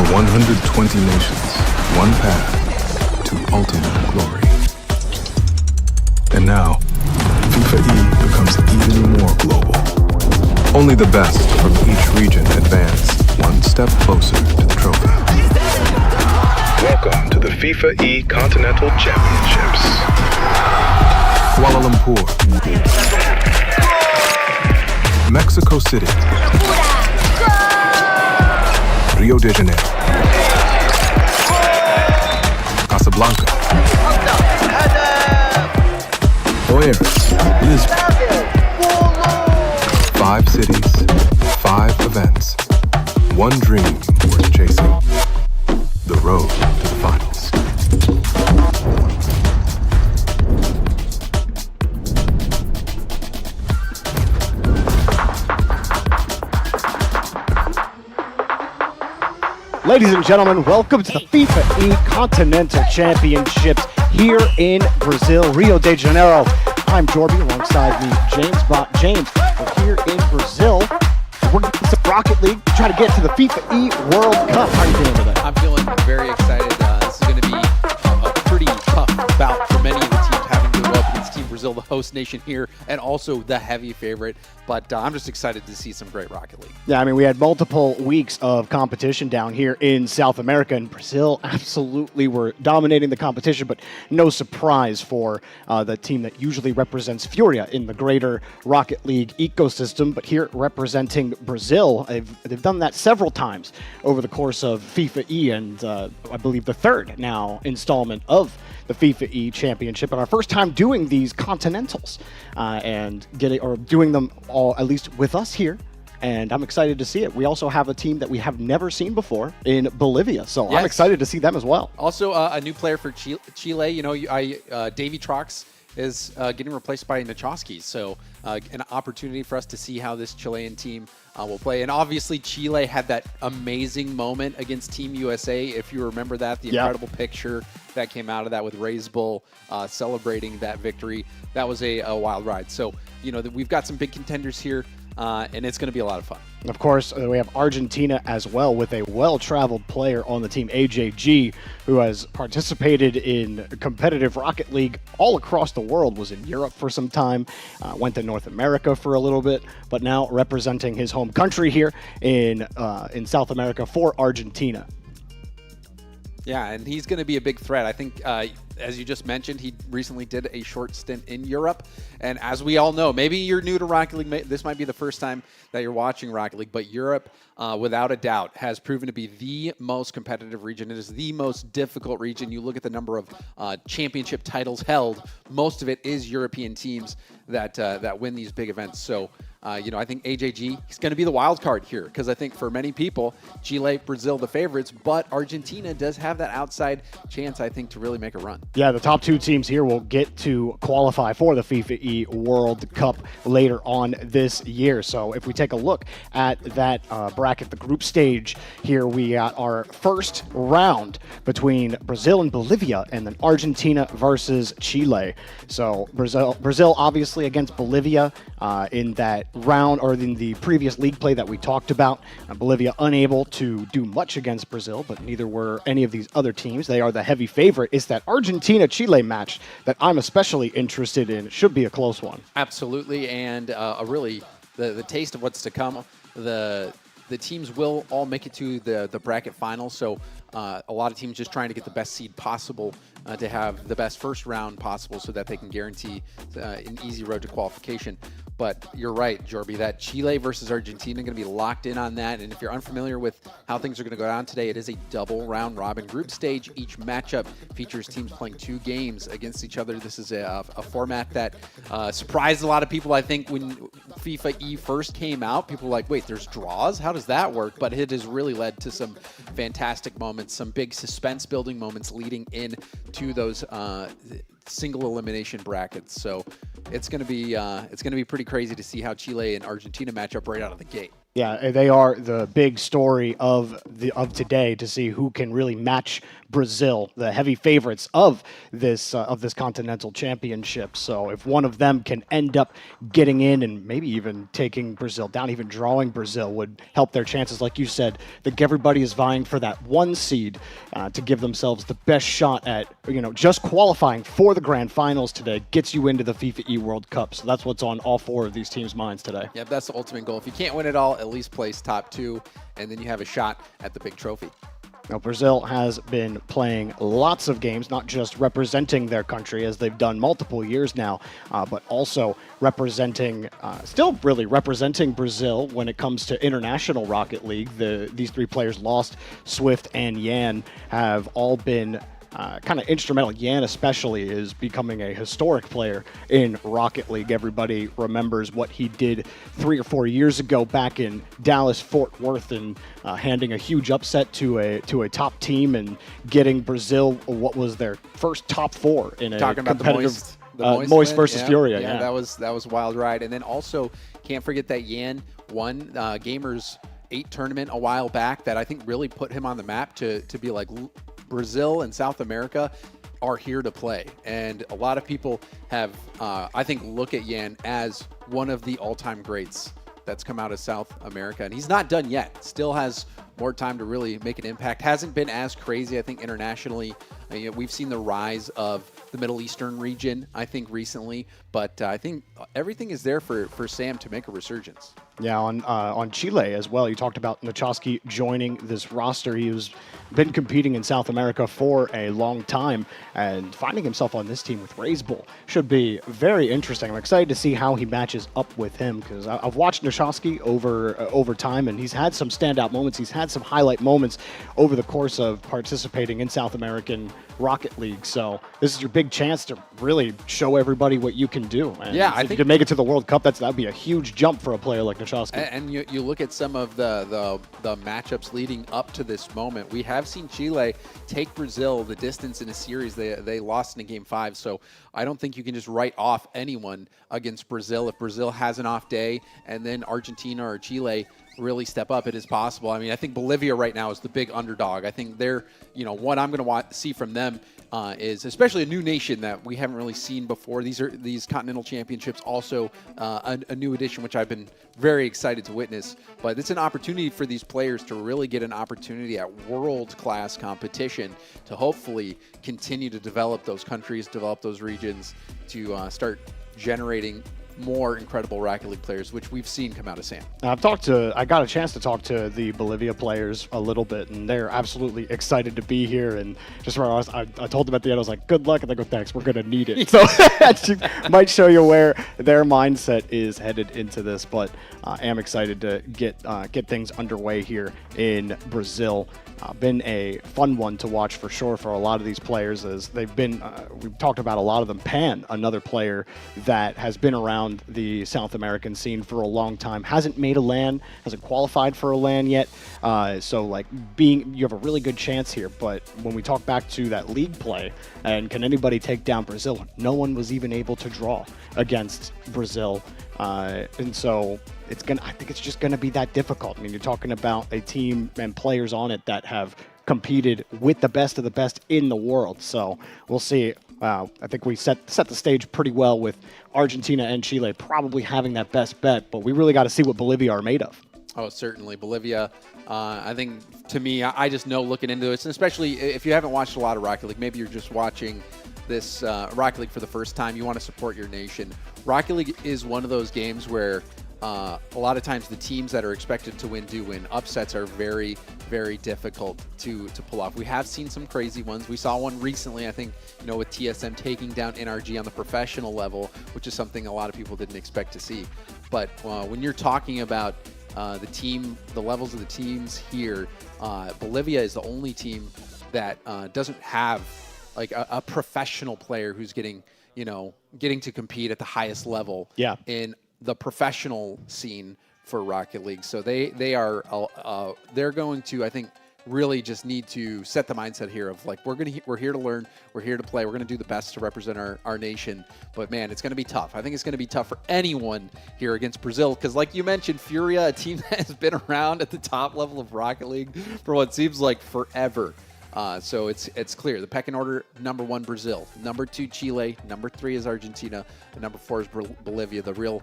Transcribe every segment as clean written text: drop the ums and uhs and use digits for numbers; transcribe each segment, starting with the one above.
over 120 nations, one path to ultimate glory. And now, FIFAe becomes even more global. Only the best from each region advance one step closer to the trophy. Welcome to the FIFAe Continental Championships. Kuala Lumpur, Mexico City, Rio de Janeiro, Casablanca, Boyeros, Lisbon. 5 cities, 5 events, one dream worth chasing. The road to the finals. Ladies and gentlemen, welcome to the FIFAe Continental Championships here in Brazil, Rio de Janeiro. I'm Jorby, alongside me, James. We're here in Brazil. We're getting some Rocket League, trying to get to the FIFAe World Cup. How are you feeling today? I'm feeling very excited. This is going to be a pretty tough bout for many of the teams, having to go up against Team Brazil, the host nation here, and also the heavy favorite. But I'm just excited to see some great Rocket League. Yeah, I mean, we had multiple weeks of competition down here in South America, and Brazil absolutely were dominating the competition, but no surprise for the team that usually represents Furia in the greater Rocket League ecosystem. But here representing Brazil, they've done that several times over the course of FIFAe, and I believe the third now installment of the FIFAe Championship, and our first time doing these continentals and doing them all, at least with us here, and I'm excited to see it. We also have a team that we have never seen before in Bolivia, so yes. I'm excited to see them as well. Also, a new player for Chile. You know, Davy Trox is getting replaced by Nachowski, so an opportunity for us to see how this Chilean team will play. And obviously, Chile had that amazing moment against Team USA. If you remember that, the incredible picture that came out of that with Ray's Bull celebrating that victory. That was a wild ride. So, you know, we've got some big contenders here, and it's going to be a lot of fun. Of course, we have Argentina as well, with a well-traveled player on the team, AJG, who has participated in competitive Rocket League all across the world, was in Europe for some time, went to North America for a little bit, but now representing his home country here in South America for Argentina. Yeah, and he's going to be a big threat. I think, as you just mentioned, he recently did a short stint in Europe. And as we all know, maybe you're new to Rocket League. This might be the first time that you're watching Rocket League. But Europe, without a doubt, has proven to be the most competitive region. It is the most difficult region. You look at the number of championship titles held. Most of it is European teams that win these big events. So, you know, I think AJG, he's going to be the wild card here, because I think for many people, Chile, Brazil, the favorites, but Argentina does have that outside chance, I think, to really make a run. Yeah, the top 2 teams here will get to qualify for the FIFAe World Cup later on this year. So if we take a look at that bracket, the group stage here, we got our first round between Brazil and Bolivia, and then Argentina versus Chile. So Brazil obviously against Bolivia in that round, or in the previous league play that we talked about. Bolivia unable to do much against Brazil, but neither were any of these other teams. They are the heavy favorite. It's that Argentina-Chile match that I'm especially interested in. It should be a close one. Absolutely, and really the taste of what's to come. The teams will all make it to the bracket final, so a lot of teams just trying to get the best seed possible to have the best first round possible, so that they can guarantee an easy road to qualification. But you're right, Jorby, that Chile versus Argentina going to be locked in on that. And if you're unfamiliar with how things are going to go down today, it is a double round robin group stage. Each matchup features teams playing 2 games against each other. This is a format that surprised a lot of people. I think when FIFAe first came out, people were like, wait, there's draws? How does that work? But it has really led to some fantastic moments, some big suspense building moments leading in to those single elimination brackets. So it's going to be pretty crazy to see how Chile and Argentina match up right out of the gate. Yeah, they are the big story of today to see who can really match Brazil, the heavy favorites of this Continental Championship. So if one of them can end up getting in and maybe even taking Brazil down, even drawing Brazil would help their chances. Like you said, I think everybody is vying for that one seed to give themselves the best shot at just qualifying for the grand finals today gets you into the FIFAe World Cup. So that's what's on all four of these teams' minds today. Yep, that's the ultimate goal. If you can't win it all, at least place top 2, and then you have a shot at the big trophy. Now, Brazil has been playing lots of games, not just representing their country as they've done multiple years now, but also still really representing Brazil when it comes to international Rocket League. These three players, Lost, Swift, and Yan, have all been kind of instrumental. Yan especially is becoming a historic player in Rocket League. Everybody remembers what he did 3 or 4 years ago back in Dallas, Fort Worth, and handing a huge upset to a top team and getting Brazil what was their first top 4 in a competitive Moist versus Furia. Yeah, that was a wild ride. And then also can't forget that Yan won Gamers 8 tournament a while back that I think really put him on the map to be like, Brazil and South America are here to play. And a lot of people have, I think, look at Yan as one of the all-time greats that's come out of South America. And he's not done yet. Still has more time to really make an impact. Hasn't been as crazy, I think, internationally. We've seen the rise of the Middle Eastern region, I think, recently. But I think everything is there for Sam to make a resurgence. Yeah, on Chile as well. You talked about Nachoski joining this roster. He was been competing in South America for a long time, and finding himself on this team with Raise Bull should be very interesting. I'm excited to see how he matches up with him, because I've watched Nachoski over time, and he's had some standout moments. He's had some highlight moments over the course of participating in South American Rocket League. So this is your big chance to really show everybody what you can do. And yeah, if you could make it to the World Cup, that'd be a huge jump for a player like Nachoski. And you look at some of the matchups leading up to this moment. We have seen Chile take Brazil the distance in a series. They lost in a Game 5, so I don't think you can just write off anyone against Brazil. If Brazil has an off day and then Argentina or Chile really step up, it is possible. I mean, I think Bolivia right now is the big underdog. I think they're, what I'm going to see from them is especially a new nation that we haven't really seen before. These Continental Championships, also a new addition, which I've been very excited to witness. But it's an opportunity for these players to really get an opportunity at world-class competition to hopefully continue to develop those countries, develop those regions, to start generating more incredible Rocket League players, which we've seen come out of Sam. I got a chance to talk to the Bolivia players a little bit, and they're absolutely excited to be here. And just where I told them at the end, I was like, good luck. And they go, thanks, we're going to need it. So that might show you where their mindset is headed into this. But I am excited to get things underway here in Brazil. Been a fun one to watch for sure for a lot of these players, as they've been, we've talked about a lot of them. Pan, another player that has been around the South American scene for a long time, hasn't made a LAN, hasn't qualified for a LAN yet. So you have a really good chance here. But when we talk back to that league play, and can anybody take down Brazil? No one was even able to draw against Brazil. And so I think it's just going to be that difficult. I mean, you're talking about a team and players on it that have competed with the best of the best in the world. So we'll see. I think we set the stage pretty well with Argentina and Chile probably having that best bet, but we really got to see what Bolivia are made of. Oh, certainly. Bolivia, I think, to me, I just know looking into this, and especially if you haven't watched a lot of Rocket League, maybe you're just watching this Rocket League for the first time, you want to support your nation. Rocket League is one of those games where a lot of times the teams that are expected to win do win. Upsets are very, very difficult to pull off. We have seen some crazy ones. We saw one recently, I think, with TSM taking down NRG on the professional level, which is something a lot of people didn't expect to see. But when you're talking about the levels of the teams here, Bolivia is the only team that doesn't have like a professional player who's getting to compete at the highest level in the professional scene for Rocket League. So they're going to, I think, really just need to set the mindset here of like, we're here to learn, we're here to play, we're going to do the best to represent our nation. But man, it's going to be tough. I think it's going to be tough for anyone here against Brazil, because like you mentioned, Furia, a team that has been around at the top level of Rocket League for what seems like forever. So it's clear. The pecking order: number 1, Brazil; number 2, Chile; number 3 is Argentina; and number 4 is Bolivia. The real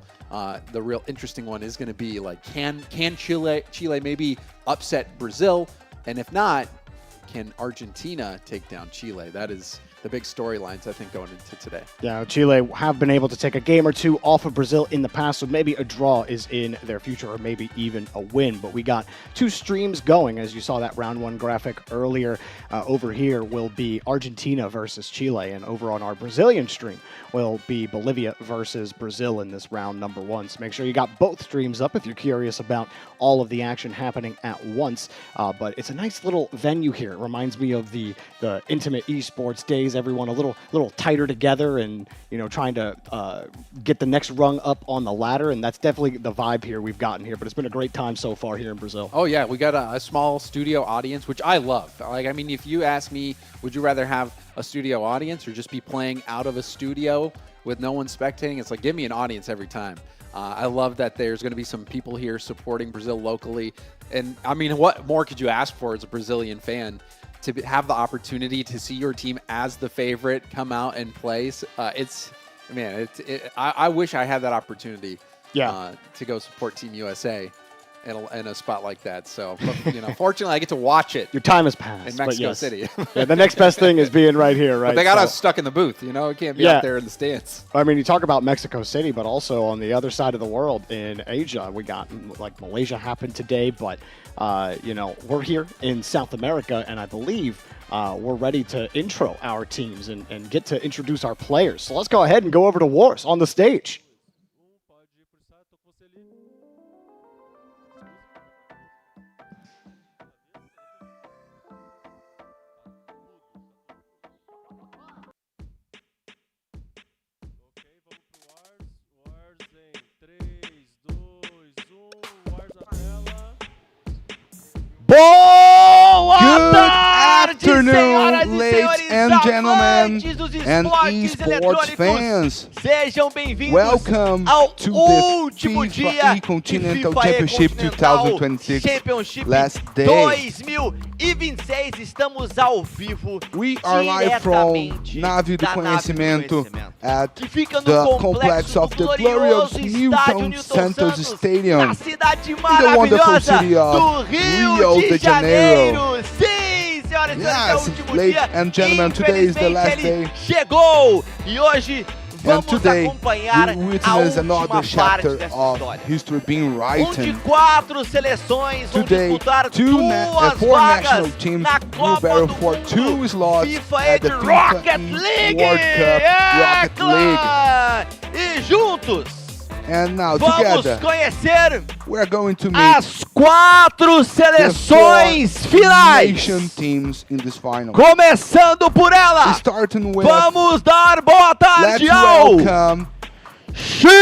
interesting one is going to be like, can Chile maybe upset Brazil? And if not, can Argentina take down Chile? That is the big storylines, I think, going into today. Yeah, Chile have been able to take a game or two off of Brazil in the past, so maybe a draw is in their future, or maybe even a win. But we got 2 streams going, as you saw that round 1 graphic earlier. Over here will be Argentina versus Chile, and over on our Brazilian stream will be Bolivia versus Brazil in this round number 1. So make sure you got both streams up if you're curious about all of the action happening at once. But it's a nice little venue here. It reminds me of the intimate esports days. Everyone a little tighter together, and trying to get the next rung up on the ladder. And that's definitely the vibe here we've gotten here. But it's been a great time so far here in Brazil. Oh yeah, we got a small studio audience, which I love. Like, I mean, if you ask me, would you rather have a studio audience or just be playing out of a studio with no one spectating? It's like, give me an audience every time. I love that there's going to be some people here supporting Brazil locally. And I mean, what more could you ask for as a Brazilian fan? To have the opportunity to see your team as the favorite come out and play. I wish I had that opportunity to go support Team USA in a spot like that. So, but, fortunately, I get to watch it. Your time has passed. In Mexico City. Yeah, the next best thing is being right here, right? But they got us stuck in the booth. It can't be out there in the stands. I mean, you talk about Mexico City, but also on the other side of the world in Asia, we got, like, Malaysia happened today, but, we're here in South America, and I believe we're ready to intro our teams and get to introduce our players. So let's go ahead and go over to Wars on the stage. Good afternoon, ladies and gentlemen, and esports fans. Sejam bem-vindos Welcome ao to último the dia FIFAe Continental FIFAe Championship Continental 2026 Championship last day. 2026. Estamos ao vivo, We are live from diretamente Nave do da Nave do Conhecimento at que fica no the complex of the glorious glorioso estádio Newton Newton Santos Stadium na cidade in the wonderful maravilhosa city of do Rio de Janeiro. Sim, senhoras e senhores, é o último ladies dia. and gentlemen, today is the last Infelizmente, ele day. chegou e hoje And vamos today, acompanhar we a witness última another parte chapter dessa of história. history being Onde written. 4 seleções vão Today, disputar 2 four national vagas teams na will Copa battle do for Mundo. 2 slots FIFAe at the Rocket FIFAe League. World Cup Rocket League. E juntos And now vamos together, conhecer we are going to meet as 4 seleções the 4 finais. nation teams in this final. Começando por ela, Starting with, vamos dar boa let's tarde ao welcome Chile!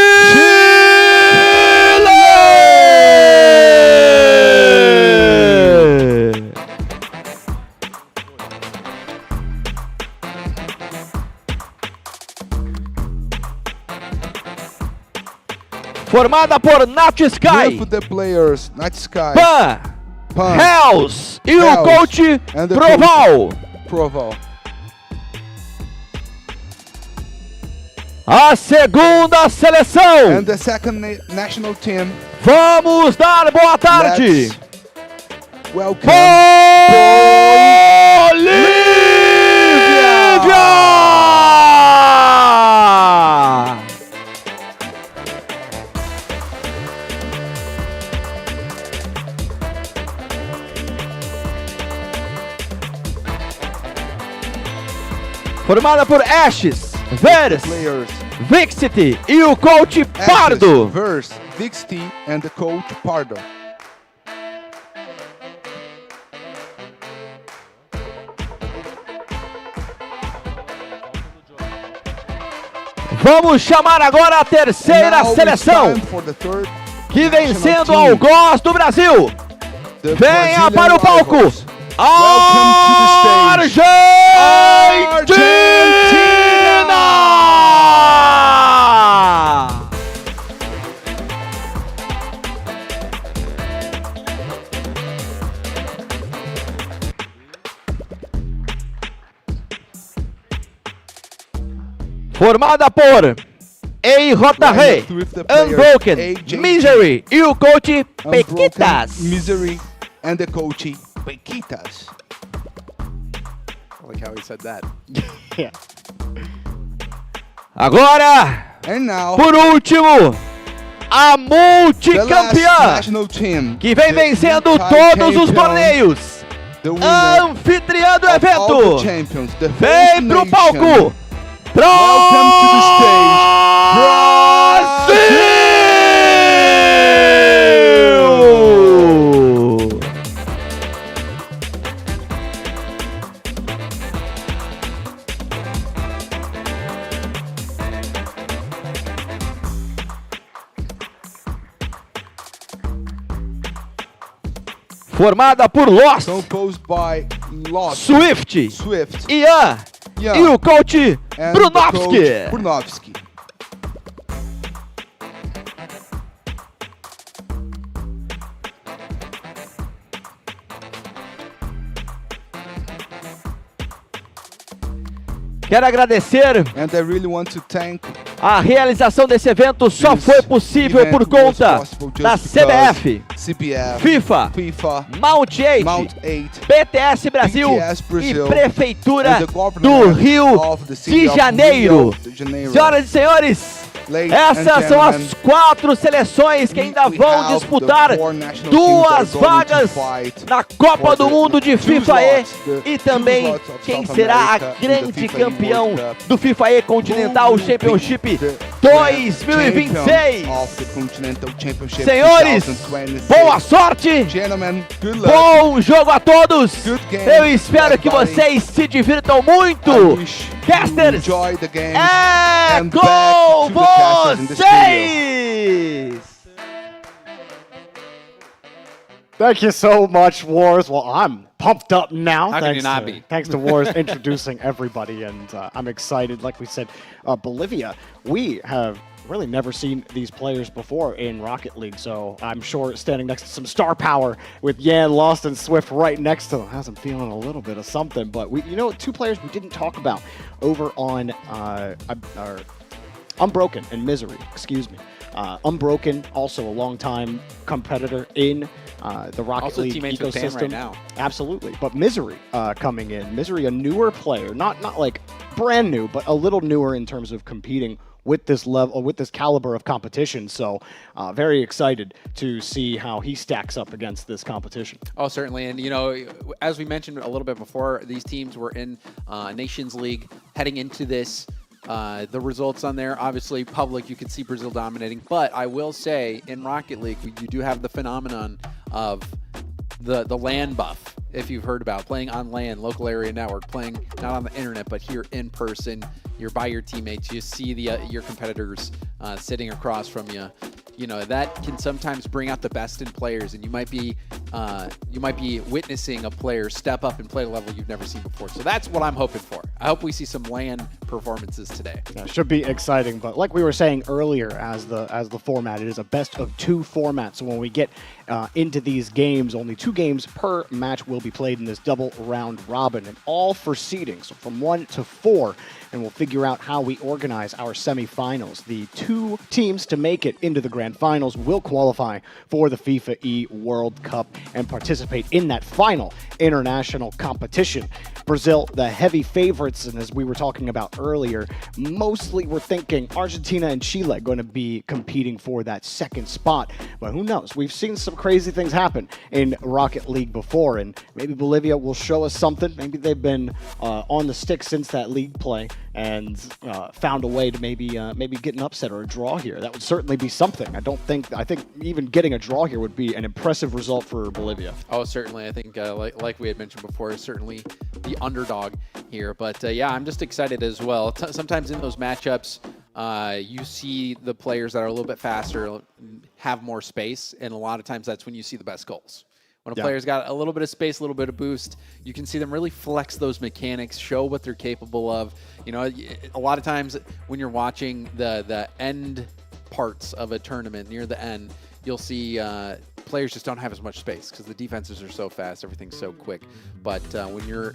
Formada por Nath Sky, with the players Night Sky, Pan, Hells e o Hells, coach and the Proval. Provo. A segunda seleção. And the second national team, Vamos dar boa tarde. let's welcome Bolívia! Formada por Ashes, Veres, players Vixity e o coach Pardo. Verse, Vixty, and the coach Pardo. Vamos chamar agora a terceira Now seleção, it's time for the third que vem national sendo team. algoz do Brasil. The Venha Brazilian para o palco, rivals. Welcome to the stage. Argentina! Formada por EIJR, With the players Unbroken, AJG, Misery e o coach Unbroken, Pequitas. Misery, and the coach Pequitas. I like how he said that. Yeah. Agora, And now, por último, a the last multicampeã national team, que vem the vencendo multi-champion, todos os torneios, the winner anfitriã do of all the evento, champions, the vem host pro nation. palco. Welcome to the stage, Brasil! Formada por Lost, composed by Lost, Swift, Swift, Ian Ian, e o coach and Brunovski. the coach Brunovski. Quero agradecer. And I really want to thank A realização desse evento só this foi possível event por was conta possible just da because CBF, CBF, FIFA, FIFA, Mount 8, Mount 8, BTS Brasil BTS Brasil, e Prefeitura and the do government Rio of the city de of Janeiro. Rio de Janeiro. Senhoras e senhores, Ladies essas and são gentlemen, as 4 seleções que ainda we vão have disputar the 4 national 2 teams that are going to vagas fight na Copa for do the Mundo de two FIFAe slots, the e two também slots of quem South será a America in the grande FIFAe campeão World Cup. do FIFAe Continental Who will be Championship the 2026. champion of the Continental Championship Senhores, 2026. boa sorte, Gentlemen, good luck. bom jogo a todos. Good game, Eu espero que everybody. vocês se divirtam I muito. wish you Casters, enjoy the game é and com back to the casters in the studio. vocês. Thank you so much, Wars. Well, I'm pumped up now. How can you not to, be? Thanks to Wars introducing everybody, and I'm excited. Like we said, Bolivia, we have really never seen these players before in Rocket League, so I'm sure standing next to some star power with Yan, Lost, and Swift right next to them has them feeling a little bit of something. But we, you know, 2 players we didn't talk about over on our Unbroken and Misery, excuse me. Unbroken, also a longtime competitor in the Rocket Also League teammates with Pan ecosystem. right now. Absolutely, but Misery coming in. Misery, a newer player, not like brand new, but a little newer in terms of competing with this level, with this caliber of competition. So, very excited to see how he stacks up against this competition. Oh, certainly. And, you know, as we mentioned a little bit before, these teams were in Nations League heading into this. The results on there, obviously public, you can see Brazil dominating. But I will say, in Rocket League, you do have the phenomenon of the LAN buff, if you've heard about playing on LAN, local area network, playing not on the internet, but here in person. You're by your teammates. You see your competitors sitting across from you. You know, that can sometimes bring out the best in players, and you might be witnessing a player step up and play at a level you've never seen before. So that's what I'm hoping for. I hope we see some LAN performances today. Yeah, should be exciting, but like we were saying earlier, as the format, it is a best of 2 format. So when we get into these games, only 2 games per match will be played in this double round robin, and all for seeding. So from 1 to 4, and we'll figure out how we organize our semifinals. The 2 teams to make it into the grand finals will qualify for the FIFAe World Cup and participate in that final international competition. Brazil, the heavy favorites, and as we were talking about earlier, mostly we're thinking Argentina and Chile going to be competing for that second spot. But who knows? We've seen some crazy things happen in Rocket League before, and maybe Bolivia will show us something. Maybe they've been on the stick since that league play and found a way to maybe get an upset or a draw here. That would certainly be something. I think even getting a draw here would be an impressive result for Bolivia. Oh, certainly. I think, like we had mentioned before, certainly the underdog here. But yeah, I'm just excited as well. Sometimes in those matchups, you see the players that are a little bit faster have more space, and a lot of times that's when you see the best goals. When a player's got a little bit of space, a little bit of boost, you can see them really flex those mechanics, show what they're capable of. You know, a lot of times when you're watching the end parts of a tournament near the end, you'll see players just don't have as much space because the defenses are so fast, everything's so quick. But when you're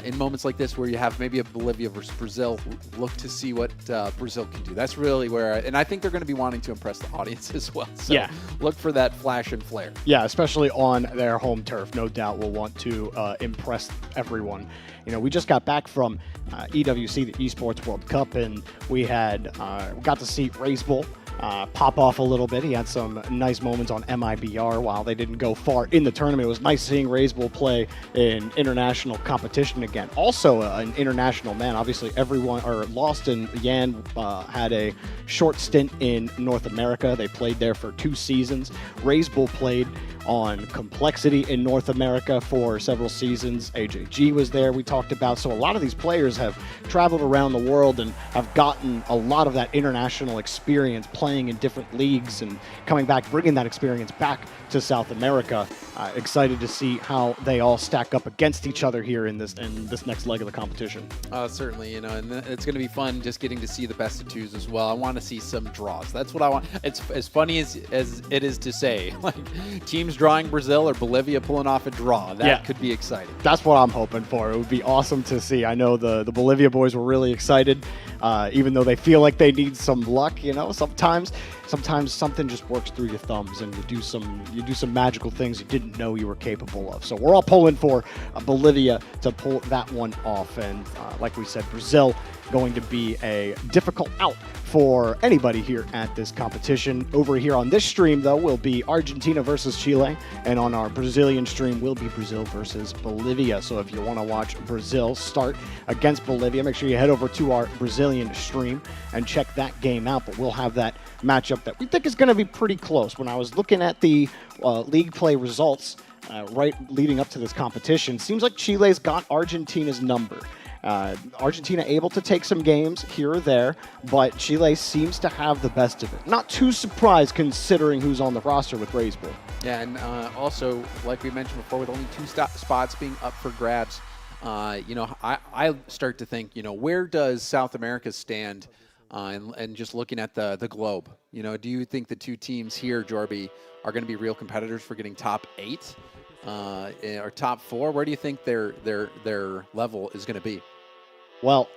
in moments like this where you have maybe a Bolivia versus Brazil, look to see what Brazil can do. That's really where, and I think they're going to be wanting to impress the audience as well. So look for that flash and flare. Yeah, especially on their home turf. No doubt will want to impress everyone. You know, we just got back from EWC, the Esports World Cup, and we had got to see Race Bull pop off a little bit. He had some nice moments on MIBR while they didn't go far in the tournament. It was nice seeing Race Bull play in international competition again. Also an international man. Obviously everyone, or Lost and Yan had a short stint in North America. They played there for 2 seasons. Race Bull played on Complexity in North America for several seasons. AJG was there, we talked about. So a lot of these players have traveled around the world and have gotten a lot of that international experience playing in different leagues and coming back, bringing that experience back to South America. Excited to see how they all stack up against each other here in this next leg of the competition. Certainly, you know, and it's going to be fun just getting to see the best of 2s as well. I want to see some draws. That's what I want. It's as funny as it is to say, like teams drawing Brazil or Bolivia pulling off a draw. That could be exciting. That's what I'm hoping for. It would be awesome to see. I know the Bolivia boys were really excited, even though they feel like they need some luck. You know, sometimes something just works through your thumbs and you do some magical things you didn't know you were capable of. So we're all pulling for Bolivia to pull that one off. And like we said, Brazil going to be a difficult out for anybody here at this competition. Over here on this stream, though, will be Argentina versus Chile, and on our Brazilian stream will be Brazil versus Bolivia. So if you want to watch Brazil start against Bolivia, make sure you head over to our Brazilian stream and check that game out. But we'll have that matchup that we think is going to be pretty close. When I was looking at the league play results right leading up to this competition, seems like Chile's got Argentina's number. Argentina able to take some games here or there, but Chile seems to have the best of it. Not too surprised considering who's on the roster with Race Bull. Yeah, and also, like we mentioned before, with only 2 spots being up for grabs, you know, I start to think, you know, where does South America stand? And just looking at the globe, you know, do you think the 2 teams here, Jorby, are going to be real competitors for getting top 8 or top 4? Where do you think their level is going to be? Well,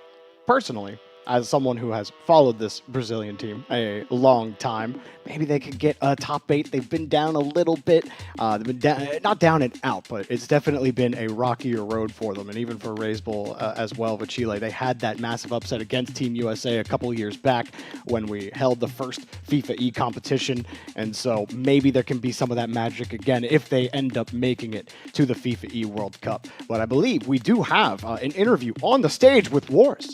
personally, as someone who has followed this Brazilian team a long time, maybe they could get a top 8. They've been down a little bit. They've been not down and out, but it's definitely been a rockier road for them. And even for Race Bull as well with Chile, they had that massive upset against Team USA a couple years back when we held the first FIFAe competition. And so maybe there can be some of that magic again if they end up making it to the FIFAe World Cup. But I believe we do have an interview on the stage with Wars.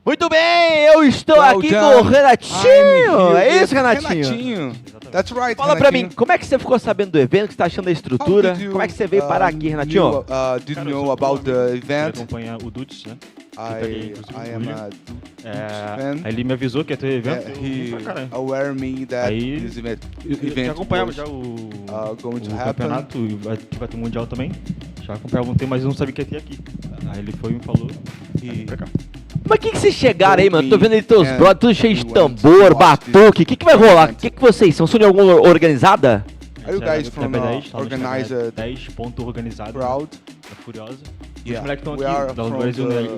Muito bem, eu estou aqui com o Renatinho. É isso, Renatinho? That's right, Fala pra mim, como é que você ficou sabendo do evento? O que você tá achando da estrutura? Como é que você veio parar aqui, Renatinho? Did you know about the event? Acompanhar o Dudes, né? I am a fan. Aí ele me avisou que ia ter evento. He aware me that aí, this event já acompanhava já o campeonato, vai ter mundial também. Já acompanhava um tempo, mas eu não sabia que ia ter aqui. Aí ele foi e me falou pra cá. Mas o que vocês chegaram aí, mano? Tô vendo aí teus brothers, tudo cheio de tambor, batuque. O que vai rolar? O que vocês são? São de alguma organizada? Are you guys from organized 10 ponto organizado? Crowd? Da Furiosa. Yeah, os moleques estão we aqui, are do from Brasil, the né?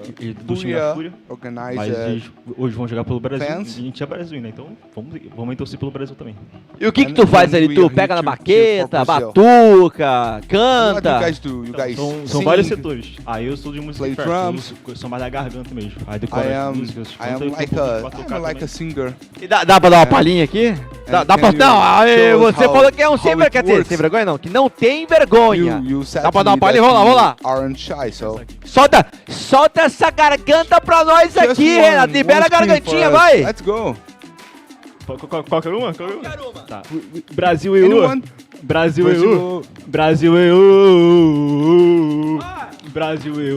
Do time da Fúria. Mas organized eles hoje vão jogar pelo Brasil. fans. E a gente é Brasil, né? Então vamos torcer pelo Brasil também. E o que tu faz ali? Tu pega na baqueta, batuca, What do you canta? guys do? You guys São sing? vários setores. Aí eu sou de música Play perto, drums. eu sou mais da garganta mesmo. Aí decoro I as am músicas. like a singer. E dá pra dar uma palhinha aqui? Dá pra... Não, aí você falou que é um sem vergonha. Quer dizer, sem vergonha não, que não tem vergonha. You said Dá pra to dar uma me palhinha? that Vamos lá. you aren't shy, so Solta essa garganta pra nós just aqui, one Renato. Libera a scream gargantinha, for us. vai. Let's go. Qualquer uma? Tá. Brasil e Anyone? Brasil e Brasil e Brasil e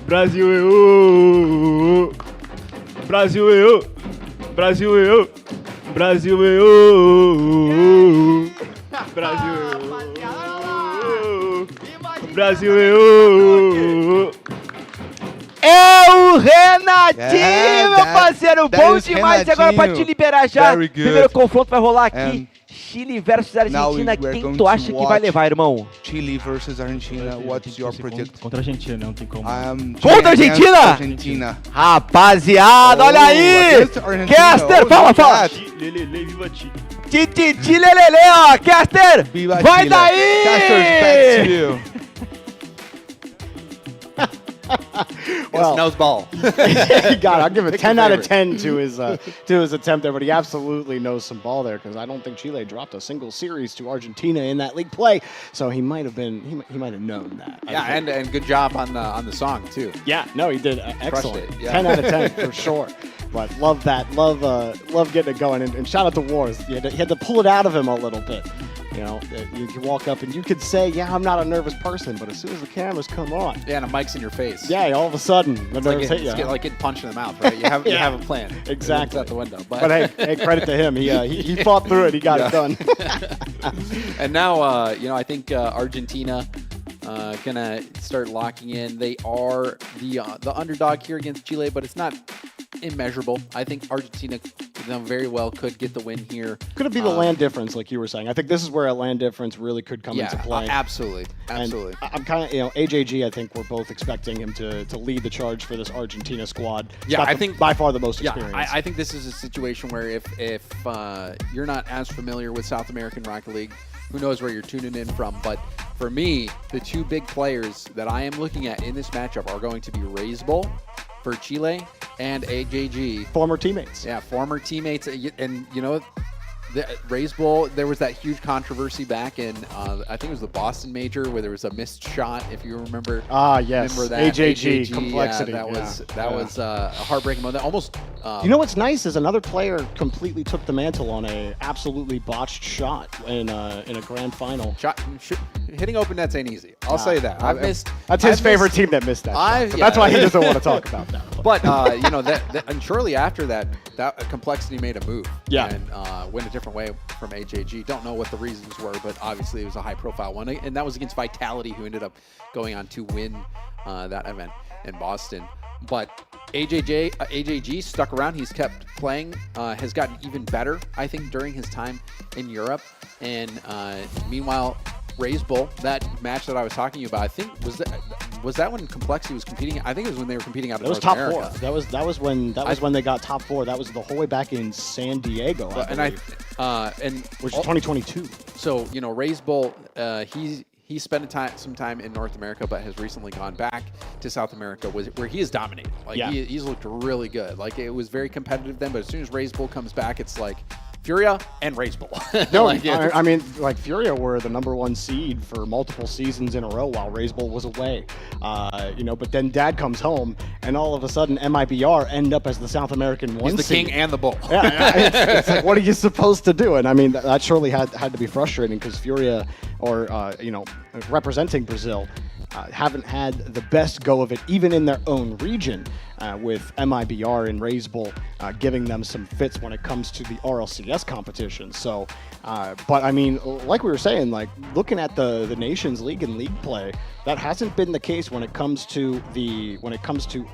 Brasil e Brasil e Brasil eu! Brasil eu! Brasil eu! Brasil eu! É o Renatinho, Yeah, meu parceiro! that Bom is demais! E agora pra te Renatinho. liberar já, Very good. primeiro confronto vai rolar aqui. And Chile versus Argentina. we're Quem going tu to acha que vai watch levar, irmão? Chile versus Argentina. What's your predict? Contra a Argentina, não tem como. Contra a against Argentina? Argentina. Rapaziada, olha aí! Against Argentina. Caster, Oh, fala, look fala! at that. Lele, viva Chile. Tititi lelele, ó! Caster, Viva vai Chile. daí! Caster's back to you. Well, nose ball. God, I'll give it Pick 10 your out of favorite. 10 to his attempt there, but he absolutely knows some ball there because I don't think Chile dropped a single series to Argentina in that league play. So he might have been he might have known that. I Yeah, think. and good job on the song too. Yeah, no, he did excellent. it, yeah. 10 out of 10 for sure. But love that, love getting it going, and shout out to Wars. He had to pull it out of him a little bit. You know, you can walk up and you could say, "Yeah, I'm not a nervous person," but as soon as the cameras come on, Yeah, and a mic's in your face. yeah, all of a sudden the It's like, nerves hit you. it's like getting punched in the mouth, right? You have you Yeah. have a plan. Exactly. It's out the window. But hey, credit to him. He fought through it. He got it done. And now, you know, I think Argentina gonna start locking in. They are the underdog here against Chile, but it's not immeasurable. I think Argentina, very well could get the win here. Could it be the land difference, like you were saying? I think this is where a land difference really could come into play. Absolutely, And absolutely. I'm kind of, AJG, I think we're both expecting him to lead the charge for this Argentina squad. He's Yeah, got I think- by far the most Yeah, experience. I think this is a situation where if you're not as familiar with South American Rocket League, who knows where you're tuning in from, but for me, the two big players that I am looking at in this matchup are going to be Raiseball for Chile and AJG. Former teammates. Yeah, former teammates, and you know, the Raiseball. There was that huge controversy back in, I think it was the Boston Major, where there was a missed shot. If you remember. Ah, yes. Remember that AJG, complexity. Yeah, that yeah. was a heartbreaking moment. Almost. You know what's nice is another player completely took the mantle on a absolutely botched shot in a grand final. Hitting open nets ain't easy. I'll say that. I've missed. That's his I've favorite missed- team that missed that. I've- shot. So yeah. That's why he doesn't want to talk about that. But you know that, and shortly after that complexity made a move. Yeah. And went a different way from AJG. Don't know what the reasons were, but obviously it was a high-profile one, and that was against Vitality, who ended up going on to win that event in Boston. But AJG stuck around. He's kept playing. Has gotten even better, I think, during his time in Europe. And meanwhile, Raiseball, that match that I was talking about, I think was that when Complexity was competing? I think it was when they were competing out of It was North top America. four. That was when they got top four. That was the whole way back in San Diego, which is 2022. So you know, Raiseball, he spent some time in North America, but has recently gone back to South America, where he is dominating. Like Yeah. he's looked really good. Like it was very competitive then, but as soon as Raiseball comes back, it's like Furia and Raiseball. No, Like, yeah. I mean, like Furia were the #1 seed for multiple seasons in a row while Raiseball was away. But then Dad comes home, and all of a sudden MIBR end up as the South American one He's the seed. king and the bull. Yeah, it's like, what are you supposed to do? And I mean, that surely had to be frustrating because Furia, or representing Brazil, haven't had the best go of it, even in their own region, with MIBR and Raiseball giving them some fits when it comes to the RLCS competition. So, but I mean, like we were saying, like looking at the Nations League and league play, that hasn't been the case when it comes to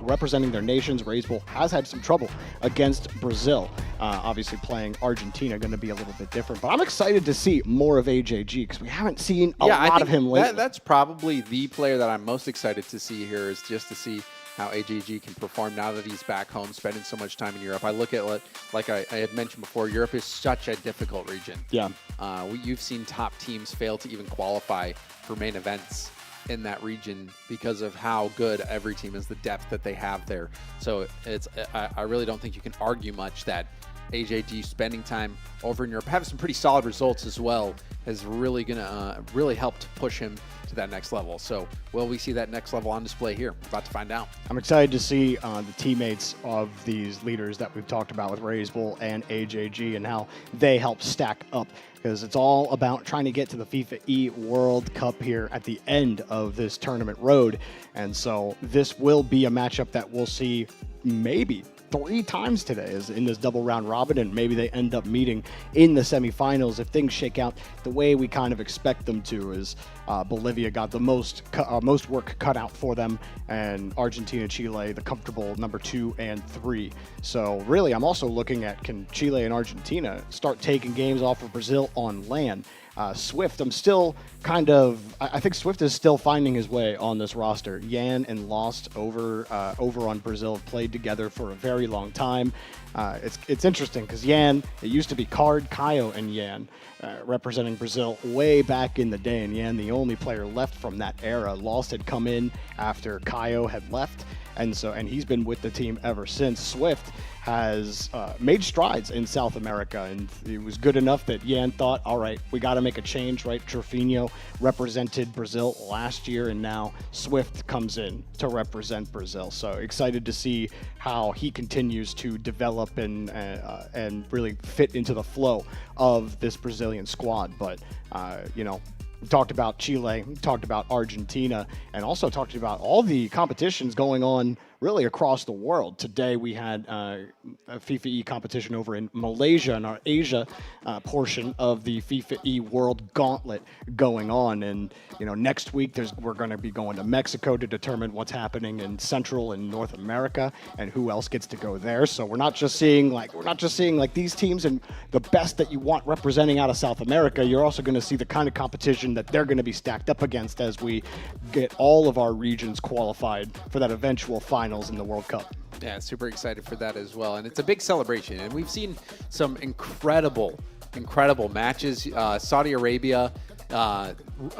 representing their nations. Raiseball has had some trouble against Brazil. Obviously, playing Argentina going to be a little bit different. But I'm excited to see more of AJG because we haven't seen a lot of him lately. That's probably the player that I'm most excited to see here, is just to see how AJG can perform now that he's back home, spending so much time in Europe. I look at, like I had mentioned before, Europe is such a difficult region. Yeah. You've seen top teams fail to even qualify for main events in that region because of how good every team is, the depth that they have there. So I really don't think you can argue much that AJG spending time over in Europe, having some pretty solid results as well, is really gonna really help to push him to that next level. So will we see that next level on display here? We're about to find out. I'm excited to see the teammates of these leaders that we've talked about with Raiseball and AJG and how they help stack up, because it's all about trying to get to the FIFAe World Cup here at the end of this tournament road. And so this will be a matchup that we'll see maybe 3 times today is in this double round robin, and maybe they end up meeting in the semifinals if things shake out the way we kind of expect them to. Is Bolivia got the most work cut out for them, and Argentina, Chile, the comfortable number 2 and 3. So really, I'm also looking at, can Chile and Argentina start taking games off of Brazil on land? Swift, I'm still I think Swift is still finding his way on this roster. Yan and Lost over on Brazil have played together for a very long time. It's interesting because Yan, it used to be Card, Caio, and Yan representing Brazil way back in the day, and Yan the only player left from that era. Lost had come in after Caio had left, and he's been with the team ever since. Swift has made strides in South America, and it was good enough that Yan thought, all right, we got to make a change, right? Trofino represented Brazil last year, and now Swift comes in to represent Brazil. So excited to see how he continues to develop and really fit into the flow of this Brazilian squad. But, we talked about Chile, we talked about Argentina, and also talked about all the competitions going on really across the world. Today we had a FIFAe competition over in Malaysia in our Asia portion of the FIFAe World Gauntlet going on. And next week we're going to be going to Mexico to determine what's happening in Central and North America and who else gets to go there. So we're not just seeing these teams and the best that you want representing out of South America. You're also going to see the kind of competition that they're going to be stacked up against as we get all of our regions qualified for that eventual finals in the World Cup. Yeah, super excited for that as well. And it's a big celebration. And we've seen some incredible matches. Saudi Arabia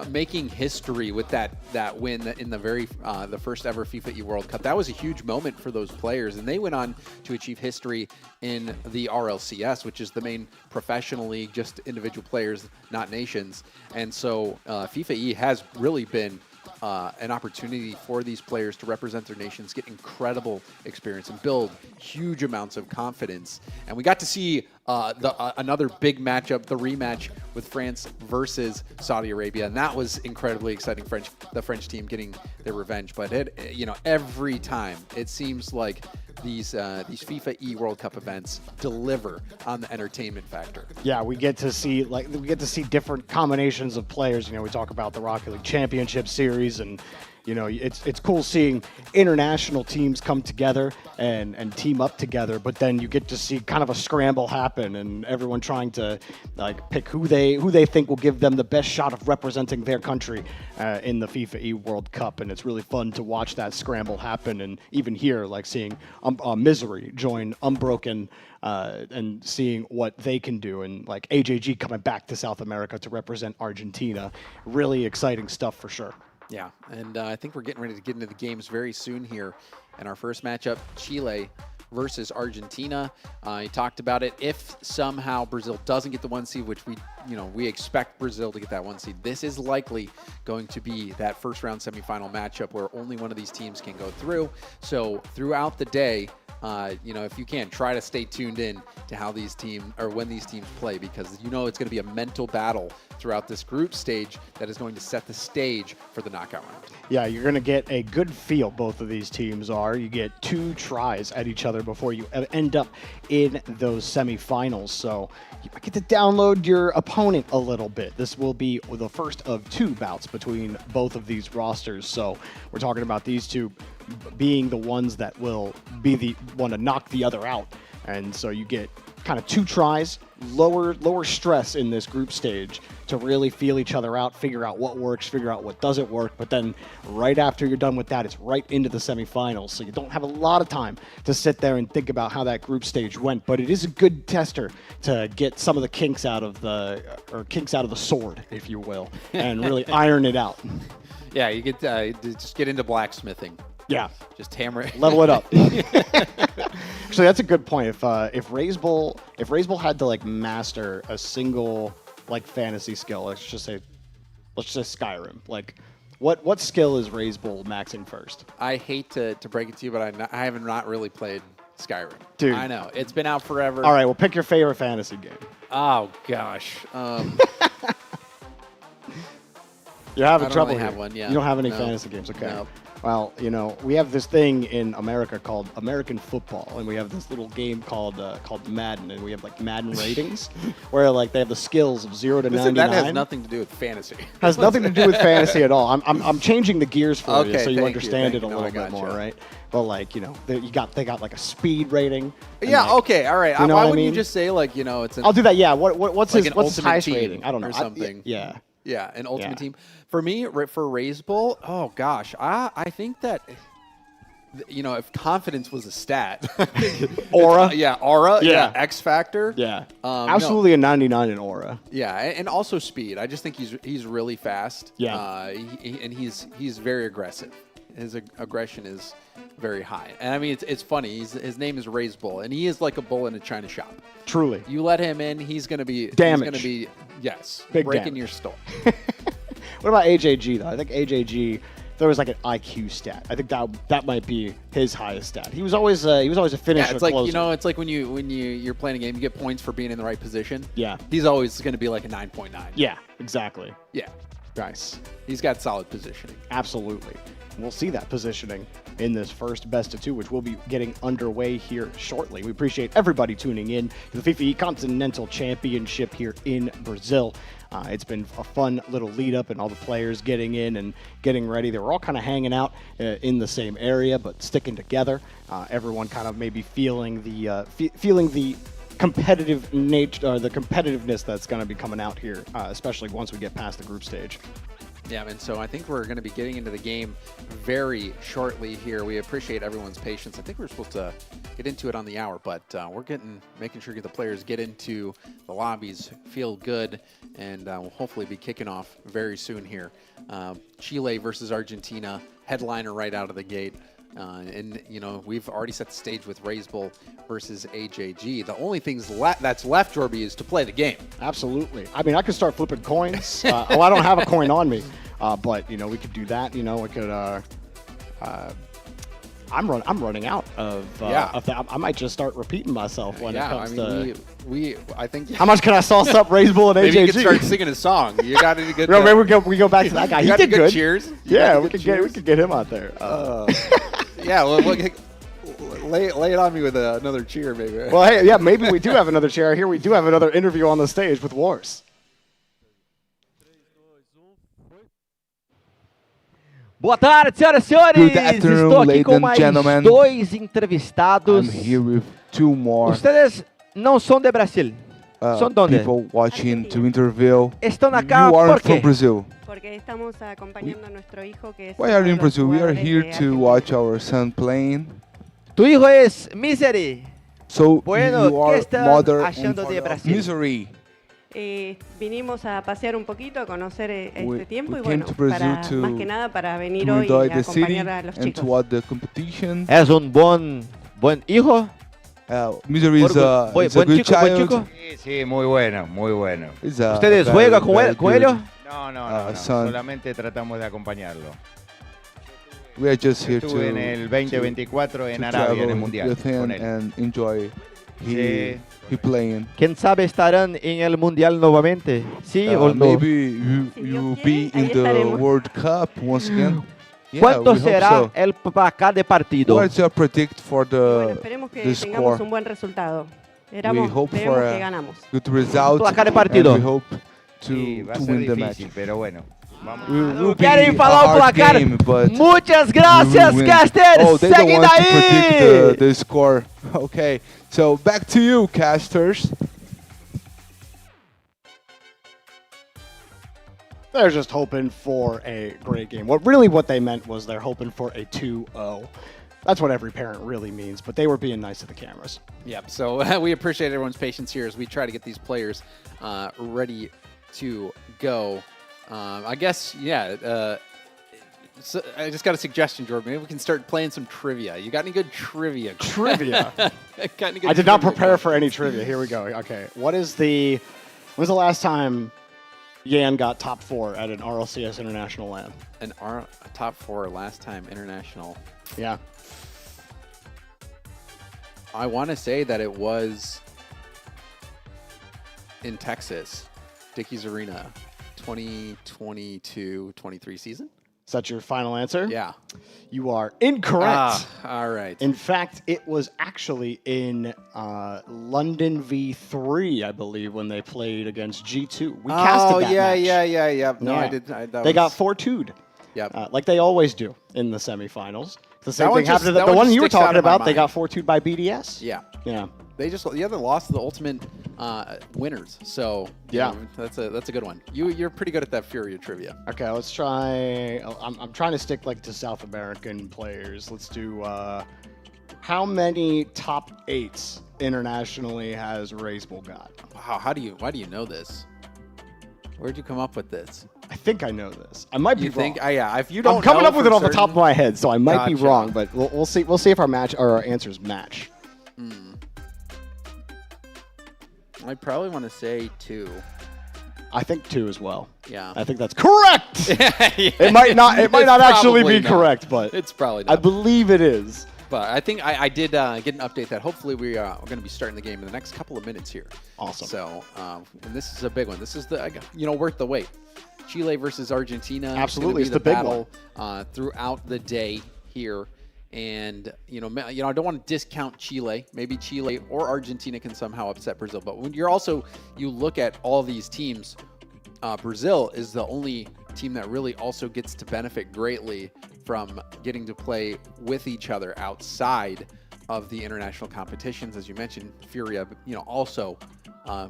making history with that win in the first ever FIFAe World Cup. That was a huge moment for those players, and they went on to achieve history in the RLCS, which is the main professional league, just individual players, not nations. And so FIFAe has really been an opportunity for these players to represent their nations, get incredible experience, and build huge amounts of confidence. And we got to see another big matchup, the rematch with France versus Saudi Arabia, and that was incredibly exciting. The French team getting their revenge, but every time it seems like these FIFAe World Cup events deliver on the entertainment factor. Yeah, we get to see different combinations of players. We talk about the Rocket League Championship Series, and it's cool seeing international teams come together and team up together, but then you get to see kind of a scramble happen and everyone trying to pick who they think will give them the best shot of representing their country in the FIFAe World Cup. And it's really fun to watch that scramble happen, and even here, seeing Misery join Unbroken and seeing what they can do, and AJG coming back to South America to represent Argentina. Really exciting stuff for sure. Yeah, and I think we're getting ready to get into the games very soon here. And our first matchup, Chile versus Argentina. You talked about it. If somehow Brazil doesn't get the 1 seed, which we expect Brazil to get that 1 seed, this is likely going to be that first round semifinal matchup where only one of these teams can go through. So throughout the day, if you can, try to stay tuned in to how these teams, or when these teams play, because it's going to be a mental battle throughout this group stage that is going to set the stage for the knockout round. Yeah, you're going to get a good feel, both of these teams are. You get 2 tries at each other before you end up in those semifinals. So you might get to download your opponent a little bit. This will be the first of 2 bouts between both of these rosters. So we're talking about these 2 being the ones that will be the one to knock the other out. And so you get kind of 2 tries, lower stress in this group stage to really feel each other out, figure out what works, figure out what doesn't work. But then right after you're done with that, it's right into the semifinals. So you don't have a lot of time to sit there and think about how that group stage went. But it is a good tester to get some of the kinks out of the sword, if you will, and really iron it out. Yeah, you get just get into blacksmithing. Yeah, just hammer it. Level it up. Actually, that's a good point. If Raise Bull had to master a single fantasy skill, let's just say Skyrim. What skill is Raise Bull maxing first? I hate to break it to you, but I haven't not really played Skyrim. Dude, I know it's been out forever. All right, well, pick your favorite fantasy game. Oh gosh. You're having trouble. I don't really have one. Yeah. You don't have any fantasy games, okay? No. Well, you know, we have this thing in America called American football, and we have this little game called Madden, and we have like Madden ratings, where like they have the skills of 0 to 99. That has nothing to do with fantasy. Has nothing to do with fantasy at all. I'm changing the gears for you Okay, so you thank understand you, it a thank you. little No, I bit more, gotcha. right? But like, you know, they got like a speed rating. and, Yeah. like, Okay. All right. you know Why what I wouldn't you mean? just say like, you know, it's an, I'll do that. Yeah. What's like his an what's his ultimate highest team rating? I don't know. or something. Yeah. Yeah, an ultimate Yeah. team. For me, for Raise Bowl, oh gosh, I think that, you know, if confidence was a stat, Aura. yeah, aura, Yeah. yeah, X factor, Yeah. no. Absolutely a 99 in aura. yeah, and also speed. I just think he's really fast. Yeah. And he's very aggressive. His aggression is very high. And I mean, it's funny. His name is Raise Bull, and he is like a bull in a china shop. Truly. You let him in, he's gonna be Damage. He's gonna be yes, Big breaking damage. your store. What about AJG though? I think AJG, if there was like an IQ stat, I think that might be his highest stat. He was always a finisher. Yeah, it's like closer. you know, it's like when you're playing a game, you get points for being in the right position. Yeah. He's always going to be like a 9.9. Yeah, exactly. Yeah, Nice. he's got solid positioning. Absolutely. We'll see that positioning in this first best of two, which will be getting underway here shortly. We appreciate everybody tuning in to the FIFAe Continental Championship here in Brazil. It's been a fun little lead up and all the players getting in and getting ready. They were all kind of hanging out in the same area, but sticking together. Everyone kind of maybe feeling the competitive nature, or the competitiveness that's going to be coming out here, especially once we get past the group stage. Yeah, and so I think we're going to be getting into the game very shortly here. We appreciate everyone's patience. I think we're supposed to get into it on the hour, but we're making sure the players get into the lobbies, feel good, and we'll hopefully be kicking off very soon here. Chile versus Argentina, headliner right out of the gate. And, you know, we've already set the stage with Raise Bull versus AJG. The only things that's left, Jorby, is to play the game. Absolutely. I mean, I could start flipping coins. I don't have a coin on me, but, you know, we could do that. You know, we could. I'm running out of that. I might just start repeating myself when it comes to. I think. How much can I sauce up Raise Bull and AJG? Maybe you can start singing a song. You got any good? No, maybe we go back to that guy. He did good. Cheers. Yeah, we could get him out there. Yeah, well, lay it on me with another cheer, maybe. Well, hey, yeah, maybe we do have another chair here. We do have another interview on the stage with Wars. Boa tarde, senhoras e senhores! Good afternoon, Estou aqui com ladies and mais gentlemen. dois entrevistados. I'm here with two more Ustedes não são de Brasil. ¿Son dónde? people watching to interview. Estão acá You por are quê? from Brazil. Porque estamos acompañando a nuestro hijo que es Why are you in uno de los Brazil? We are jugadores here de to Argentina. watch our son playing. Tu hijo es Misery. So Bueno, you ¿qué are están mother achando and de father of Brasil? misery. Vinimos a pasear un poquito, a conocer We- este tiempo we y came bueno, to Brazil para, to- más que nada para venir To hoy enjoy y the city acompañar a los and to chicos. watch the competition. És buen hijo? Misery is a, Buen is a good chico, buen child. chico. Sí, sí, muy bueno, muy bueno. Is a ¿Ustedes very, juegan con very él, con good. ellos? No, no, Ah, no, son. solamente tratamos de acompañarlo. We are just here Estuve to, en el 2024 en to Arabia, en travel el Mundial, with him con él. and enjoy Sí. he playing. ¿Quién sabe estarán en el Mundial nuevamente? ¿Sí o no? Maybe you Si Dios will quiere, be in ahí the estaremos. World Cup once again. Yeah, ¿Cuánto we hope será so. el placar de partido? What's your predict for Bueno, the esperemos que the tengamos score? un buen resultado. We Esperemos hope for que a ganamos. good result Placar de and partido. we hope Sí, va a to ser win the match. difícil, pero bueno. Vamos. Will Querem be falar a o hard placar? game, but Muitas we graças, will win. casters! Oh, they don't Seguem want to predict daí! the score. Okay, so back to you, casters. They're just hoping for a great game. What they meant was they're hoping for a 2-0. That's what every parent really means, but they were being nice to the cameras. Yep. So we appreciate everyone's patience here as we try to get these players ready to go. I guess, yeah. So I just got a suggestion, Jordan. Maybe we can start playing some trivia. You got any good trivia? Trivia. Got any good I did not trivia? prepare for any trivia. Here we go. Okay. When's the last time Yan got top 4 at an RLCS International LAN? A top 4 last time international. Yeah. I want to say that it was in Texas, Dickies Arena, 2022-23 season. Is that your final answer? Yeah. You are incorrect. All right. In fact, it was actually in London v3, I believe, when they played against G2. We casted that match. yeah. No, Yeah. I did. They got 4-2'd. Yep. Like they always do in the semifinals. The same That one thing happened to that the one just you were sticks out talking in my about. They mind. got 4-2'd by BDS. Yeah. Yeah. They just lost to the ultimate winners. So Yeah. that's a good one. You're pretty good at that Furia trivia. Okay, let's try. I'm trying to stick like to South American players. Let's do. How many top 8s internationally has Razebull got? Wow. Why do you know this? Where'd you come up with this? I think I know this. I might be You think? wrong. Yeah. If you don't, I'm coming know up with it for off the top of certain- my head, so I might be Gotcha. wrong. But we'll see. We'll see if our answers match. I probably want to say 2. I think 2 as well. Yeah. I think that's correct. It might not. It might It's not actually probably be not. correct, but It's probably I not. believe it is. But I think I did get an update that hopefully we're going to be starting the game in the next couple of minutes here. Awesome. So, and this is a big one. This is worth the wait. Chile versus Argentina. Absolutely, It's it's gonna be the big battle throughout the day here. And I don't want to discount Chile. Maybe Chile or Argentina can somehow upset Brazil. But when you look at all these teams, Brazil is the only team that really also gets to benefit greatly from getting to play with each other outside of the international competitions. As you mentioned, Furia, also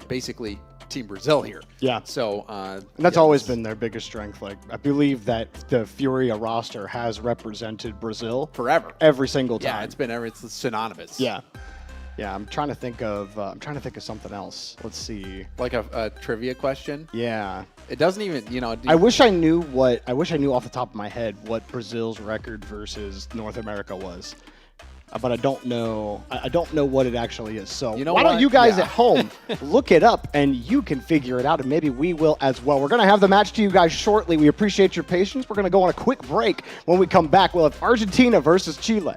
basically Team Brazil here. Yeah. So And that's always been their biggest strength. Like I believe that the Furia roster has represented Brazil forever, every single time. Yeah, it's synonymous. Yeah. Yeah, I'm trying to think of something else. Let's see. Like a trivia question. Yeah. It doesn't even, I wish I knew off the top of my head what Brazil's record versus North America was. But I don't know. I don't know what it actually is. So why don't you guys at home look it up and you can figure it out, and maybe we will as well. We're going to have the match to you guys shortly. We appreciate your patience. We're going to go on a quick break. When we come back, we'll have Argentina versus Chile.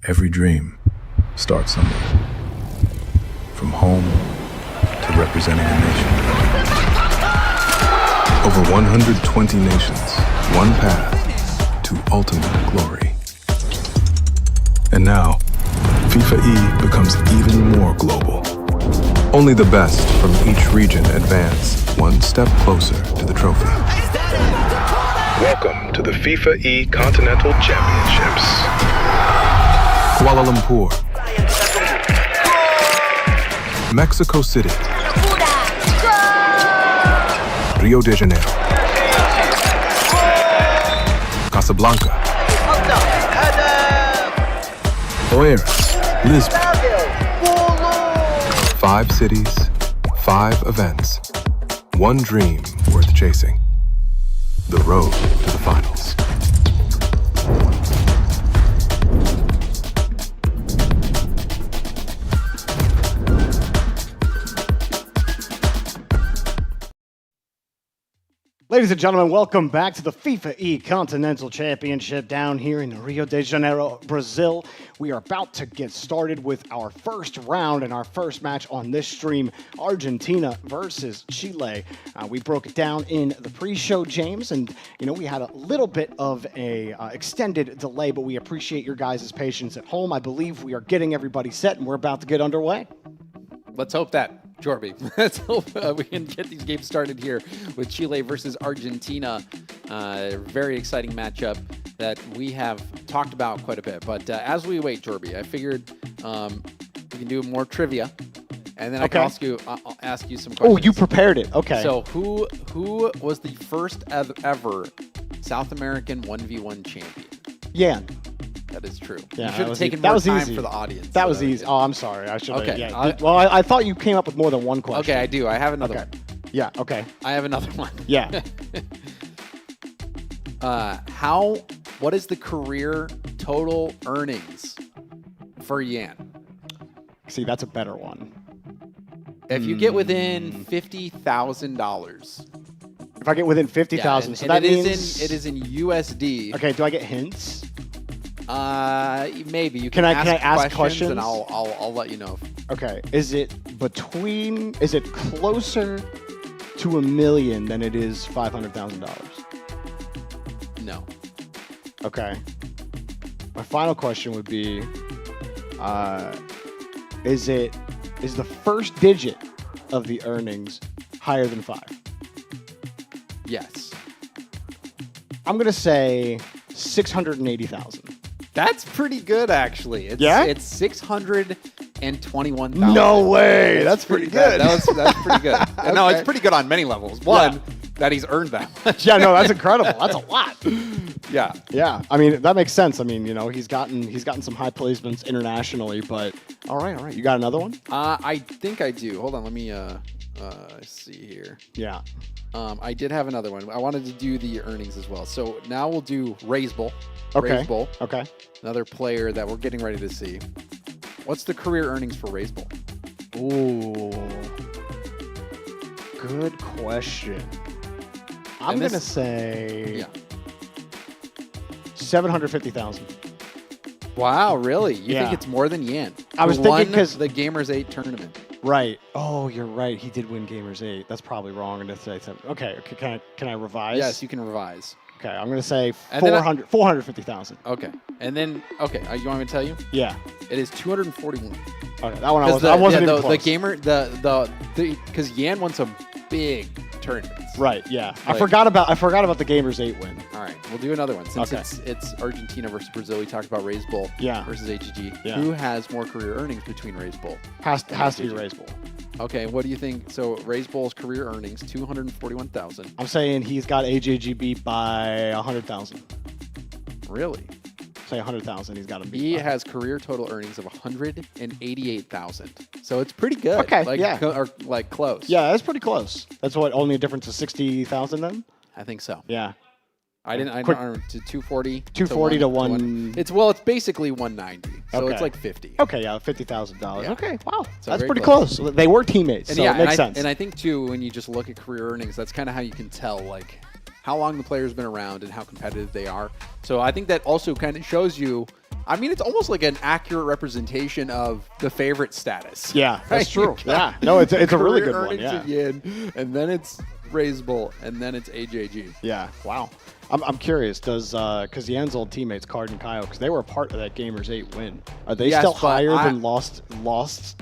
Every dream starts somewhere. From home to representing a nation. Over 120 nations, one path to ultimate glory. And now, FIFAe becomes even more global. Only the best from each region advance one step closer to the trophy. Welcome to the FIFAe Continental Championships. Kuala Lumpur, Mexico City, Rio de Janeiro, Casablanca, Oeiras, Lisbon. 5 cities, 5 events, one dream worth chasing. The road to the finals. Ladies and gentlemen, welcome back to the FIFAe Continental Championship down here in Rio de Janeiro, Brazil. We are about to get started with our first round and our first match on this stream, Argentina versus Chile. We broke it down in the pre-show, James, and we had a little bit of a extended delay, but we appreciate your guys' patience at home. I believe we are getting everybody set and we're about to get underway. Let's hope that. Jorby. Let's hope we can get these games started here with Chile versus Argentina. Very exciting matchup that we have talked about quite a bit. But as we wait, Jorby, I figured we can do more trivia, and then I can ask you some questions. Oh, you prepared it. Okay. So who was the first ever South American 1v1 champion? Yan. That is true. Yeah, you should have taken more time for the audience. That was easy. Oh, I'm sorry. I should have. Okay. Yeah. Well, I thought you came up with more than one question. Okay, I do. I have another one. Yeah, okay. I have another one. Yeah. What is the career total earnings for Yan? See, that's a better one. If you get within $50,000. If I get within 50,000, so that means it is in USD. Okay, do I get hints? Maybe you can I ask questions and I'll let you know. Okay, is it closer to $1 million than it is $500,000? No. Okay. My final question would be, is the first digit of the earnings higher than 5? Yes. I'm gonna say 680,000. That's pretty good, actually. It's 621,000. No way. That's pretty good. That's pretty good. Okay. No, it's pretty good on many levels. One, that he's earned that much. Yeah, no, that's incredible. That's a lot. Yeah. Yeah. I mean, that makes sense. I mean, he's gotten some high placements internationally, but all right. You got another one? I think I do. Hold on. Let me see here. Yeah. I did have another one. I wanted to do the earnings as well. So now we'll do Raise Bowl. Okay. Raise Bowl. Okay. Another player that we're getting ready to see. What's the career earnings for Raise Bowl? Ooh. Good question. I'm going to say 750,000. Wow, really? You think it's more than Yan? I was thinking because the Gamers 8 tournament. Right. Oh, you're right. He did win Gamers 8. That's probably wrong. Okay. Can I revise? Yes, you can revise. Okay, I'm going to say 450,000. Okay. And then, you want me to tell you? Yeah. It is 241. Okay, that one I wasn't even close. The gamer, because Yan won some big tournaments. Right, yeah. I forgot about the Gamers 8 win. All right, we'll do another one. Since it's Argentina versus Brazil, we talked about Raise Bowl versus AGG. Yeah. Who has more career earnings between Raise Bowl? Has to be Raise Bowl. Okay, what do you think? So Raise Bowl's career earnings, 241,000. I'm saying he's got AJG beat by 100,000. Really? Say 100,000. He's got him beat. He has career total earnings of 188,000. So it's pretty good. Okay, or close. Yeah, that's pretty close. That's only a difference of 60,000 then? I think so. Yeah. I didn't to 240. 240 to 1. It's basically 190. So it's like 50. Okay, yeah, $50,000. Yeah. Okay, wow. So that's pretty close. They were teammates, so it makes sense. And I think too, when you just look at career earnings, that's kind of how you can tell how long the player's been around and how competitive they are. So I think that also kind of shows you I mean, it's almost like an accurate representation of the favorite status. Yeah, that's right? true. Yeah, no, it's a really good one. Career Yeah. earnings yin, and then it's Raise Bull, and then it's AJG. Yeah. Wow. I'm curious. Does because Yan's old teammates Card and Kyle, because they were a part of that Gamers 8 win, are they Yes, still but higher than Lost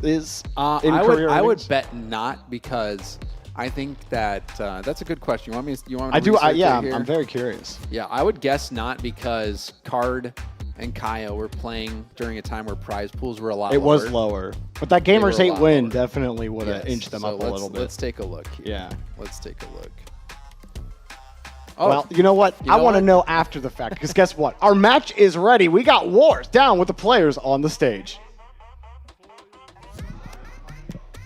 is in career I would earnings? bet not, because I think that that's a good question. You want me to I do. research Yeah, it here? I'm very curious. Yeah, I would guess not, because Card and Kaya were playing during a time where prize pools were a lot It lower. was lower, but that They were Gamers a 8 lot win lower. definitely would have Yes, inched them so up a little bit. Let's take a look here. Yeah. Let's take a look. Oh, Well, you know what? You I know want to what? know after the fact, because guess what? Our match is ready. We got Wars down with the players on the stage.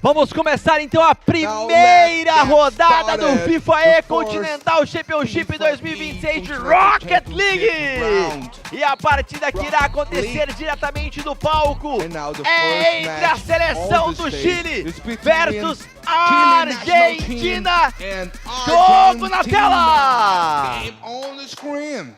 Vamos começar então a primeira rodada do FIFAe Continental Championship 2026 de Rocket League. E a partida que irá acontecer diretamente do palco é entre a seleção do Chile versus a Argentina. Jogo na tela! Game on the screen.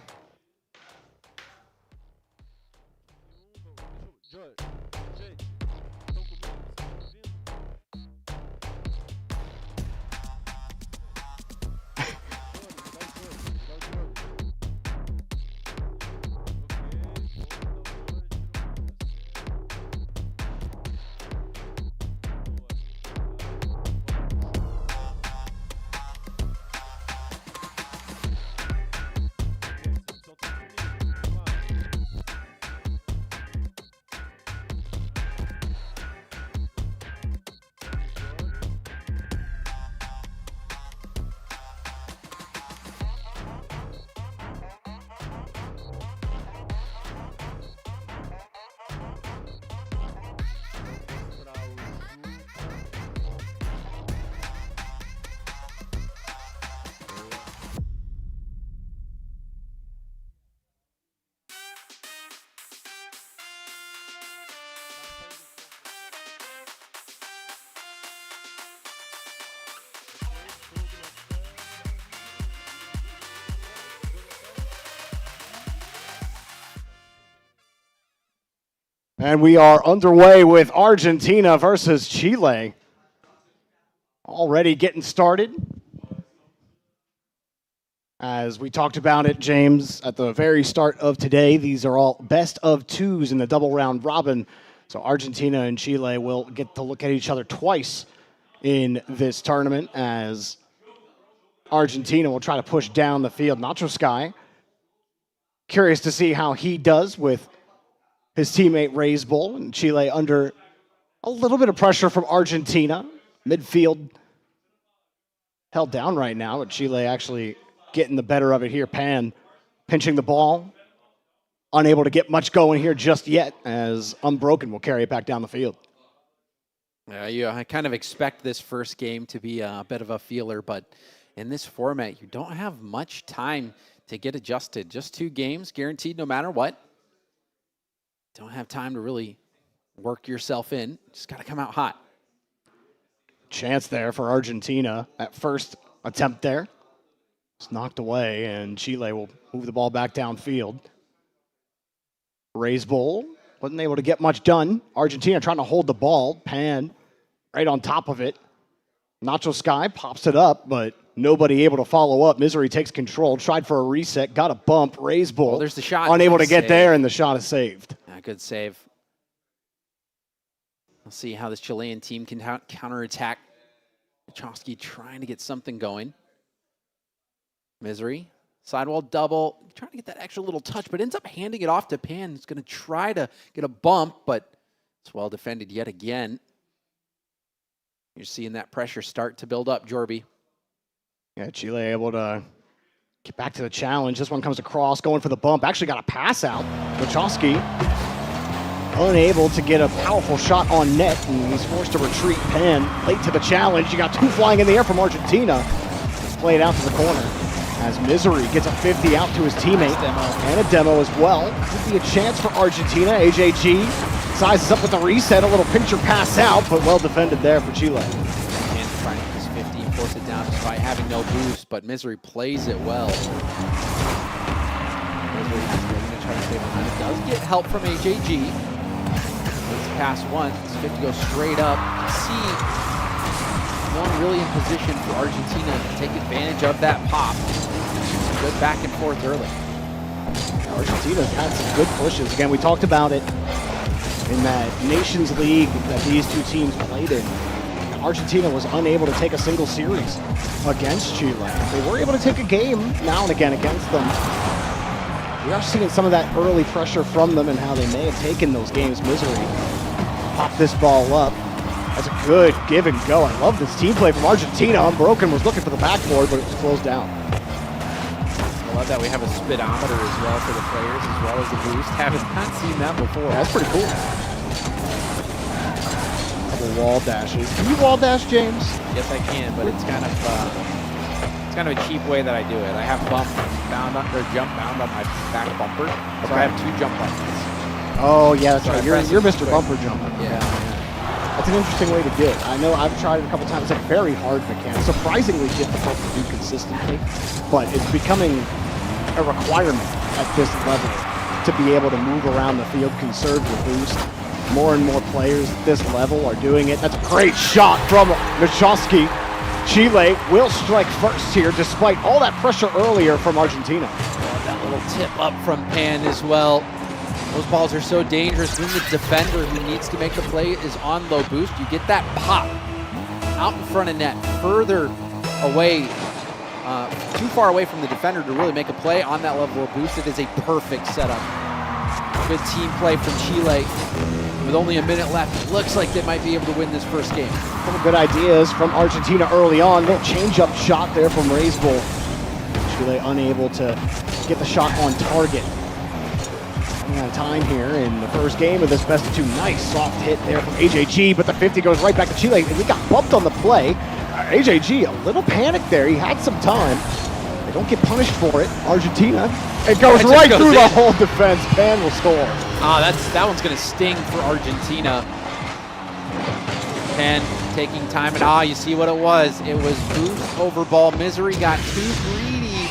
And we are underway with Argentina versus Chile. Already getting started. As we talked about it, James, at the very start of today, these are all best of twos in the double round robin. So Argentina and Chile will get to look at each other twice in this tournament, as Argentina will try to push down the field. Nacho Sky, curious to see how he does with his teammate Raise Bull, and Chile under a little bit of pressure from Argentina. Midfield held down right now, but Chile actually getting the better of it here. Pan pinching the ball, unable to get much going here just yet, as Unbroken will carry it back down the field. Yeah, I kind of expect this first game to be a bit of a feeler, but in this format, you don't have much time to get adjusted. Just 2 games, guaranteed no matter what. Don't have time to really work yourself in. Just got to come out hot. Chance there for Argentina at first attempt there. It's knocked away, and Chile will move the ball back downfield. Raise Bull wasn't able to get much done. Argentina trying to hold the ball. Pan right on top of it. Nacho Sky pops it up, but nobody able to follow up. Misery takes control. Tried for a reset. Got a bump. Raise Bull. Well, there's the shot. Unable to get Save. there, and the shot is saved. Good save. We'll see how this Chilean team can counterattack. Chomsky trying to get something going. Misery. Sidewall double. Trying to get that extra little touch, but ends up handing it off to Pan. He's going to try to get a bump, but it's well defended yet again. You're seeing that pressure start to build up, Jorby. Yeah, Chile able to get back to the challenge. This one comes across, going for the bump. Actually got a pass out. Chomsky unable to get a powerful shot on net, and he's forced to retreat. Pan late to the challenge. You got 2 flying in the air from Argentina. It's played out to the corner as Misery gets a 50 out to his teammate. And a demo as well. Could be a chance for Argentina. AJG sizes up with the reset. A little pincher pass out, but well defended there for Chile. And trying to get this 50 and force it down despite having no boost, but Misery plays it well. Misery has to try to stay behind it. Does get help from AJG. Let's pass once. 50 goes straight up. See, no one really in position for Argentina to take advantage of that pop. Good back and forth early. Argentina's had some good pushes. Again, we talked about it in that Nations League that these two teams played in. Argentina was unable to take a single series against Chile. They were able to take a game now and again against them. We are seeing some of that early pressure from them and how they may have taken those games. Misery pop this ball up. That's a good give and go. I love this team play from Argentina. Unbroken was looking for the backboard, but it was closed down. I love that we have a speedometer as well for the players, as well as a boost. Haven't not seen that before. Yeah, that's pretty cool. Couple wall dashes. Can you wall dash, James? Yes, I can, but it's kind of a cheap way that I do it. I have jump bound on my back bumper, so I have 2 jump buttons. Oh yeah, that's So right. I You're press it Mr. quick. Bumper Jumper. Yeah. That's an interesting way to do it. I know I've tried it a couple times. It's a very hard mechanic. Surprisingly difficult to do consistently, but it's becoming a requirement at this level to be able to move around the field, conserve your boost. More and more players at this level are doing it. That's a great shot from Michowski. Chile will strike first here despite all that pressure earlier from Argentina. That little tip up from Pan as well. Those balls are so dangerous when the defender who needs to make the play is on low boost. You get that pop out in front of net, further away, too far away from the defender to really make a play on that level of boost. It is a perfect setup. Good team play from Chile. With only a minute left, it looks like they might be able to win this first game. A couple good ideas from Argentina early on. Little change-up shot there from Raisbull. Chile unable to get the shot on target. Running out of time here in the first game of this best of 2. Nice soft hit there from AJG, but the 50 goes right back to Chile, and he got bumped on the play. AJG, a little panic there. He had some time. They don't get punished for it. Argentina, it goes right through the whole defense. Pan will score. That one's going to sting for Argentina. Pan taking time, and you see what it was. It was boost over ball. Misery got too greedy,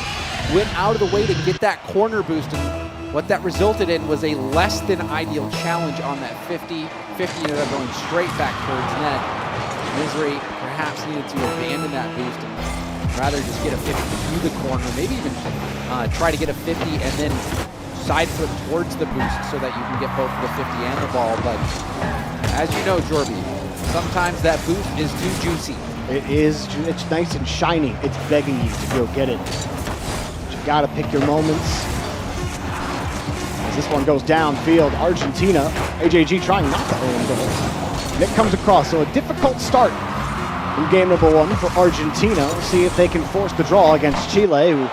went out of the way to get that corner boost, and what that resulted in was a less than ideal challenge on that 50. 50 ended up going straight back towards net. Misery perhaps needed to abandon that boost and rather just get a 50 through the corner, maybe even try to get a 50 and then side foot towards the boost so that you can get both the 50 and the ball. But as you know, Jorby, sometimes that boost is too juicy. It is. It's nice and shiny. It's begging you to go get it. But you got to pick your moments. As this one goes downfield, Argentina, AJG trying not to own goal. Nick comes across, so a difficult start in game number 1 for Argentina. We'll see if they can force the draw against Chile, who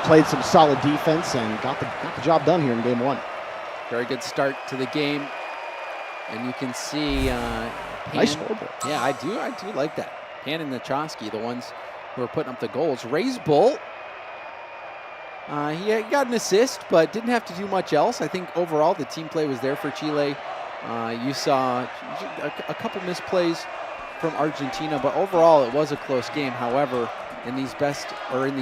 played some solid defense and got the job done here in game 1. Very good start to the game, and you can see nice scoreboard. Yeah, I do like that. Pan and Nachowski, the ones who are putting up the goals. Raisbull, he got an assist, but didn't have to do much else. I think overall the team play was there for Chile. You saw a couple misplays from Argentina, but overall it was a close game. However, in these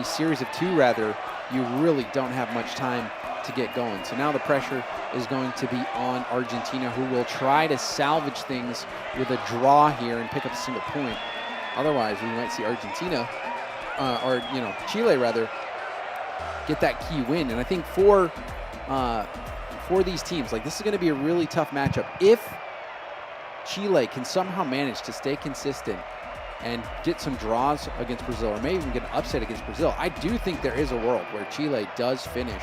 series of 2 rather, you really don't have much time to get going. So now the pressure is going to be on Argentina, who will try to salvage things with a draw here and pick up a single point. Otherwise, we might see Argentina, Chile rather, get that key win. And I think for these teams, like, this is going to be a really tough matchup. If Chile can somehow manage to stay consistent and get some draws against Brazil, or maybe even get an upset against Brazil, I do think there is a world where Chile does finish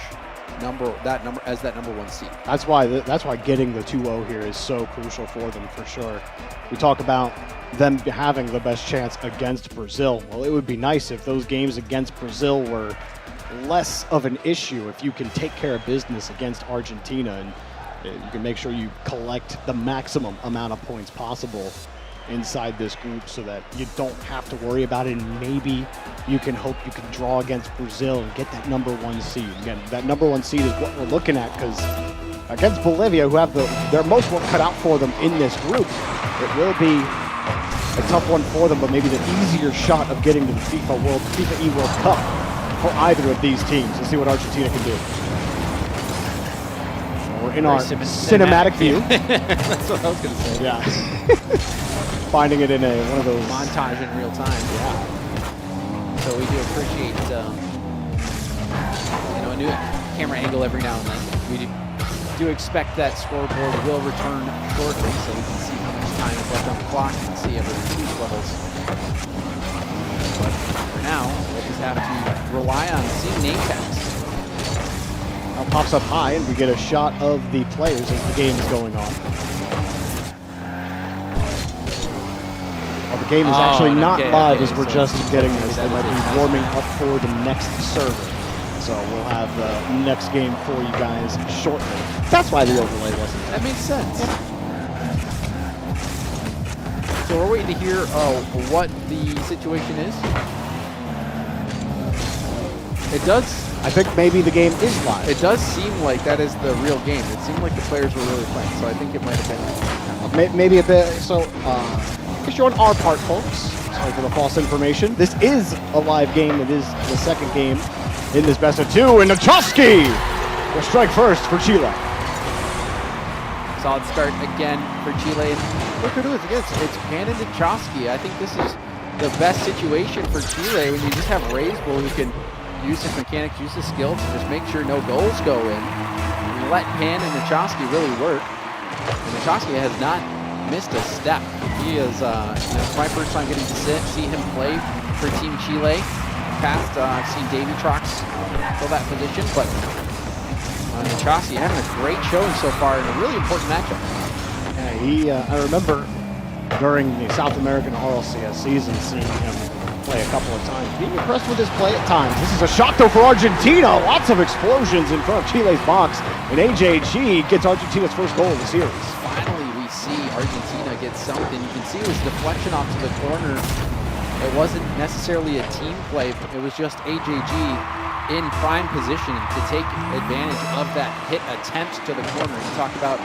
as that number 1 seed. That's why getting the 2-0 here is so crucial for them, for sure. We talk about them having the best chance against Brazil. Well, it would be nice if those games against Brazil were less of an issue, if you can take care of business against Argentina and you can make sure you collect the maximum amount of points possible inside this group so that you don't have to worry about it, and maybe you can hope you can draw against Brazil and get that number 1 seed. Again, that number 1 seed is what we're looking at, because against Bolivia, who have their most work cut out for them in this group, it will be a tough one for them, but maybe the easier shot of getting to the FIFAe World Cup for either of these teams. Let's see what Argentina can do. in our cinematic view. That's what I was going to say. Yeah. Finding it in one of those Montage in real time. Yeah. So we do appreciate, a new camera angle every now and then. We do expect that scoreboard will return shortly, so we can see how much time is left on the clock and see everyone's levels. But for now, we'll just have to rely on seeing name tags. Now pops up high, and we get a shot of the players as the game is going on. Well, the game is actually not live as we're just getting this. They might be warming up for the next server. So we'll have the next game for you guys shortly. That's why the overlay wasn't there. That makes sense. So we're waiting to hear what the situation is. It does. I think maybe the game is live. It does seem like that is the real game. It seemed like the players were really playing, so I think it might have been. Maybe a bit. So, just on our part, folks. Sorry for the false information. This is a live game. It is the second game in this best of two, and Nachoski will strike first for Chile. Solid start again for Chile. Look who it is again. It's Pan and Nachoski. I think this is the best situation for Chile when you just have Raisbull who can use his mechanics, use his skill to just make sure no goals go in. And let Pan and Nachoski really work. And Nachoski has not missed a step. He is, it's my first time getting to see him play for Team Chile. Past, I've seen Davy Trox fill that position, but Nachoski having a great showing so far in a really important matchup. Yeah, I remember during the South American RLCS season seeing him play a couple of times, being impressed with his play at times. This is a shock though for Argentina. Lots of explosions in front of Chile's box, and AJG gets Argentina's first goal of the series. Finally, we see Argentina get something. You can see it was deflection off to the corner. It wasn't necessarily a team play. It was just AJG in prime position to take advantage of that hit attempt to the corner. You talk about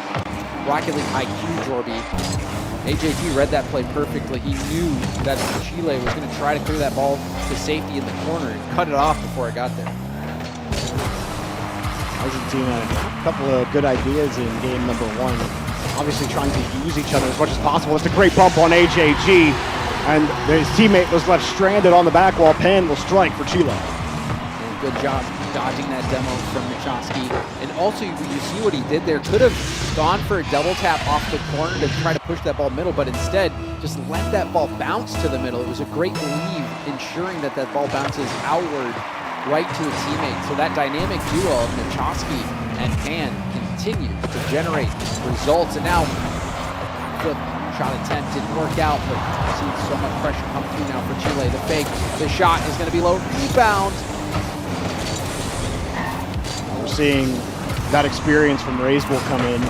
Rocket League IQ, Jorby. AJG read that play perfectly. He knew that Chile was going to try to clear that ball to safety in the corner and cut it off before it got there. Argentina, a couple of good ideas in game number one. Obviously trying to use each other as much as possible. It's a great bump on AJG, and his teammate was left stranded on the back wall. Pan will strike for Chile. And good job dodging that demo from Nachoski. And also, you see what he did there. Could have gone for a double tap off the corner to try to push that ball middle, but instead just let that ball bounce to the middle. It was a great leave, ensuring that that ball bounces outward right to a teammate. So that dynamic duo of Nachoski and Pan continues to generate results. And now, flip shot attempt didn't work out, but you see so much pressure come through now for Chile. The fake, the shot is going to be low. Rebound. We're seeing that experience from Raisbull come in,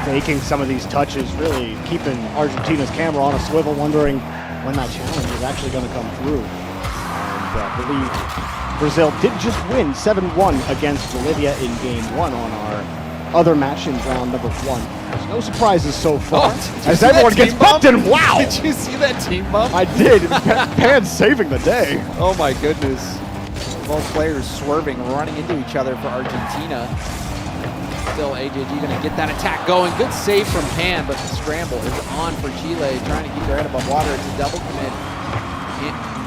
faking some of these touches, really keeping Argentina's camera on a swivel, wondering when that challenge is actually going to come through. And I believe Brazil did just win 7-1 against Bolivia in game one on our other match in round number one. There's no surprises so far. As everyone gets bumped, and wow! Did you see that team bump? I did. Pan saving the day. Oh my goodness. Both players swerving, running into each other for Argentina. Still AJG going to get that attack going. Good save from Pan, but the scramble is on for Chile, trying to keep their head above water. It's a double commit.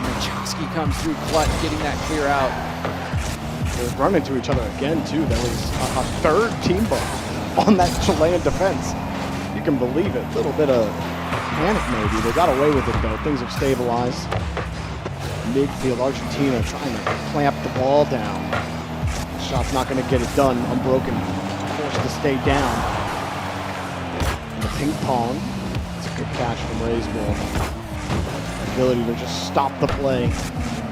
Nachoski comes through clutch, getting that clear out. They were running into each other again, too. That was a third team bump on that Chilean defense. You can believe it. A little bit of panic, maybe. They got away with it, though. Things have stabilized. Midfield, Argentina trying to clamp the ball down. Shot's not going to get it done. Unbroken, forced to stay down. And the ping pong. It's a good catch from Raisbull. Ability to just stop the play,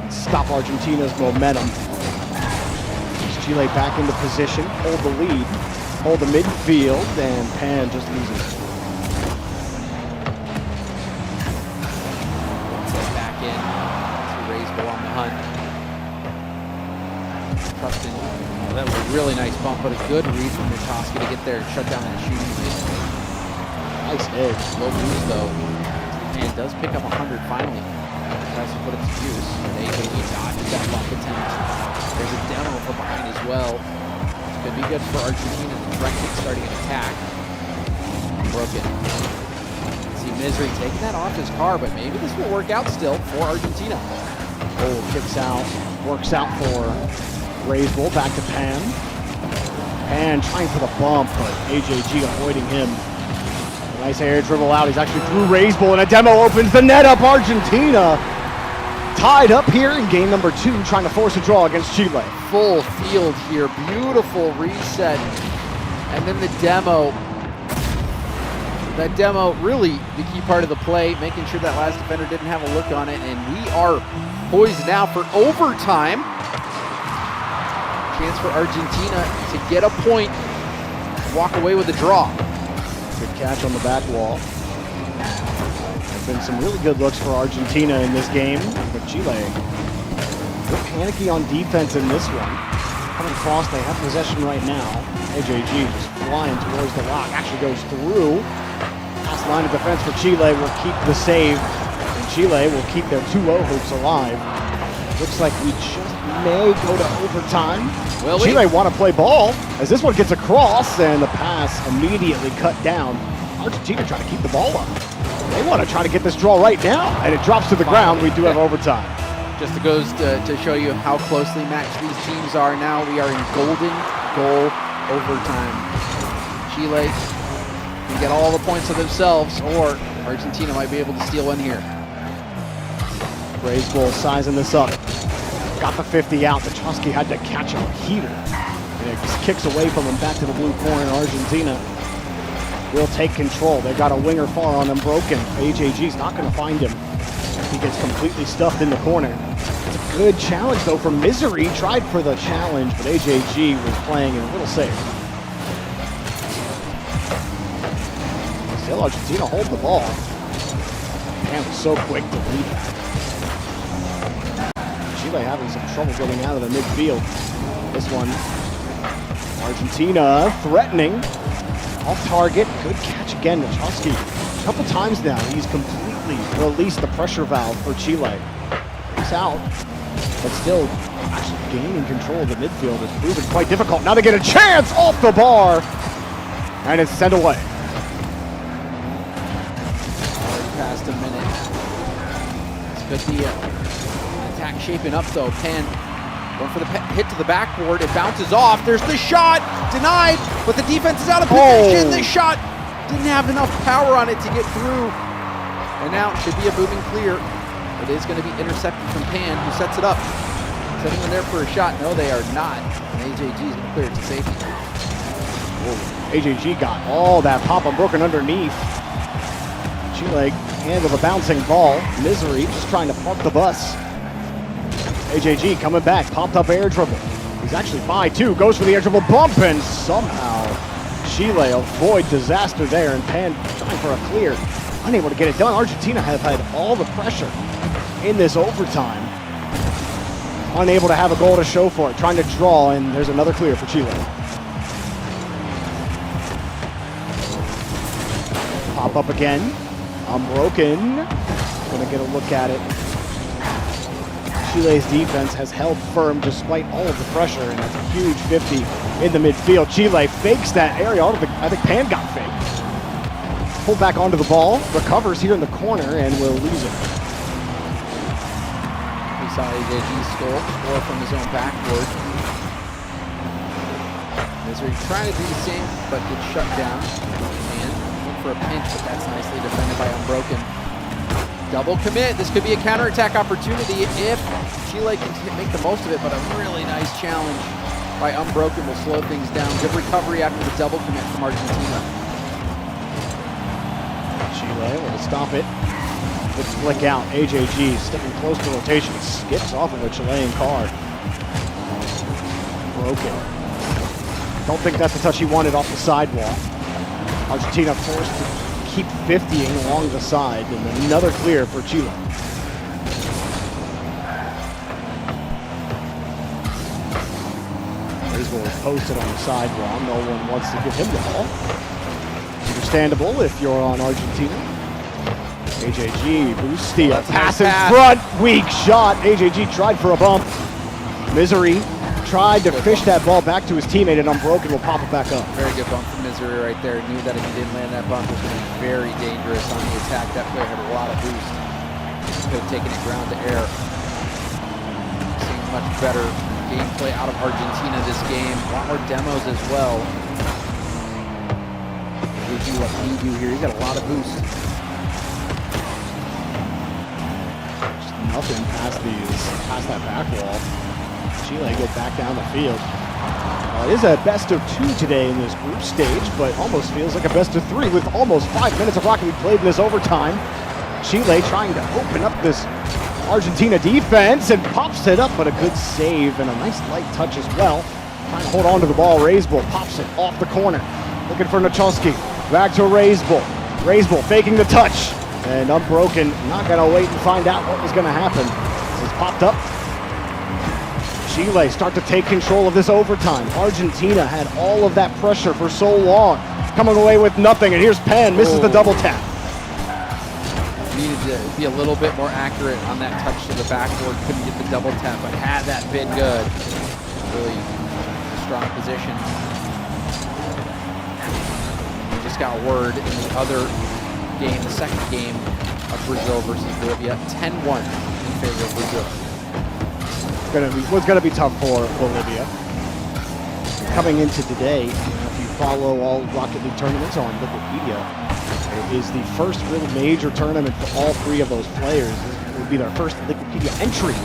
stop Argentina's momentum. Chile back into position, hold the lead, hold the midfield, and Pan just loses. Back in to Raisbull on the hunt. Trustin, that was a really nice bump, but a good read from Nachoski to get there and shut down that shooting lead. Nice edge. Low boost though. And does pick up 100 finally. Tries to put it to use. And AJG dodges that bump attempt. There's a demo from behind as well. Could be good for Argentina to try starting an attack. Broken. See Misery taking that off his car, but maybe this will work out still for Argentina. Oh, kicks out, works out for Raisbull, back to Pan. Pan trying for the bump, but AJG avoiding him. Nice air dribble out, he's actually through Raisbull, and a demo opens the net up. Argentina tied up here in game number 2, trying to force a draw against Chile. Full field here, beautiful reset. And then the demo. That demo, really the key part of the play, making sure that last defender didn't have a look on it. And we are poised now for overtime. Chance for Argentina to get a point, walk away with a draw. Good catch on the back wall. There's been some really good looks for Argentina in this game, but Chile, they're panicky on defense in this one. Coming across, they have possession right now. AJG just flying towards the lock, actually goes through. Last line of defense for Chile will keep the save, and Chile will keep their 2-0 hopes alive. Looks like we just may go to overtime. Will Chile want to play ball as this one gets across, and the pass immediately cut down. Argentina trying to keep the ball up. They want to try to get this draw right now, and it drops to the ground. We do have overtime. Just goes to show you how closely matched these teams are now. We are in golden goal overtime. Chile can get all the points of themselves, or Argentina might be able to steal one here. Raisbull sizing this up. Got the 50 out. Chusky had to catch a heater. And it just kicks away from him back to the blue corner. Argentina will take control. They've got a winger far on them, Broken. AJG's not going to find him. He gets completely stuffed in the corner. It's a good challenge, though, from Misery. Tried for the challenge, but AJG was playing it a little safe. Still, Argentina hold the ball. Man was so quick to lead that. Chile having some trouble getting out of the midfield. This one, Argentina threatening. Off target, good catch again to Chusky. A couple times now, he's completely released the pressure valve for Chile. He's out, but still actually gaining control of the midfield has proven quite difficult. Now they get a chance off the bar, and it's sent away. Past a minute. This could be an attack shaping up though. Pan going for the hit to the backboard. It bounces off. There's the shot. Denied, but the defense is out of position. The shot didn't have enough power on it to get through. And now it should be a booming clear. It is going to be intercepted from Pan, who sets it up. Is anyone there for a shot? No, they are not. And AJG is going to clear it to safety. Whoa. AJG got all that pop Broken underneath. Chile handled the bouncing ball. Misery just trying to park the bus. AJG coming back, popped up air dribble. He's actually by 2, goes for the air dribble bump, and somehow Chile avoid disaster there, and Pan trying for a clear. Unable to get it done. Argentina have had all the pressure in this overtime. Unable to have a goal to show for it, trying to draw, and there's another clear for Chile. Pop up again. Broken. Gonna get a look at it. Chile's defense has held firm despite all of the pressure, and that's a huge 50 in the midfield. Chile fakes that area. I think Pan got faked. Pulled back onto the ball, recovers here in the corner, and will lose it. We saw AJG score from his own backboard. Misery trying to do the same, but gets shut down. And went for a pinch, but that's nicely defended by Unbroken. Double commit. This could be a counterattack opportunity if Chile can make the most of it, but a really nice challenge by Unbroken will slow things down. Good recovery after the double commit from Argentina. Chile will stop it. Good flick out. AJG sticking close to rotation. Skips off of a Chilean car. Broken. Don't think that's the touch he wanted off the sidewall. Argentina forced to keep 50ing along the side, and then another clear for Chile. Raisbull is posted on the sidewall. No one wants to give him the ball. Understandable if you're on Argentina. AJG, Bustia, pass in front, weak shot. AJG tried for a bump. Misery tried to fish that ball back to his teammate, and Unbroken will pop it back up. Very good bump from Missouri right there. Knew that if he didn't land that bump, it was going to be very dangerous on the attack. That player had a lot of boost. Could have taken it ground to air. Seeing much better gameplay out of Argentina this game. A lot more demos as well. They do what we do here. He's got a lot of boost. Just nothing past that back wall. Chile get back down the field. It is a best of 2 today in this group stage, but almost feels like a best of 3 with almost 5 minutes of Rocket League played in this overtime. Chile trying to open up this Argentina defense and pops it up, but a good save and a nice light touch as well. Trying to hold on to the ball. Raisbull pops it off the corner. Looking for Nachowski. Back to Raisbull. Raisbull faking the touch. And Unbroken not going to wait and find out what was going to happen. This is popped up. Chile start to take control of this overtime. Argentina had all of that pressure for so long. Coming away with nothing, and here's Pan, misses the double tap. Needed to be a little bit more accurate on that touch to the backboard. Couldn't get the double tap, but had that been good. Really strong position. We just got word in the other game, the second game of Brazil versus Bolivia, 10-1 in favor of Brazil. Was going to be tough for Bolivia. Coming into today, if you follow all Rocket League tournaments on Wikipedia, it is the first real major tournament for all 3 of those players. It would be their first Wikipedia entry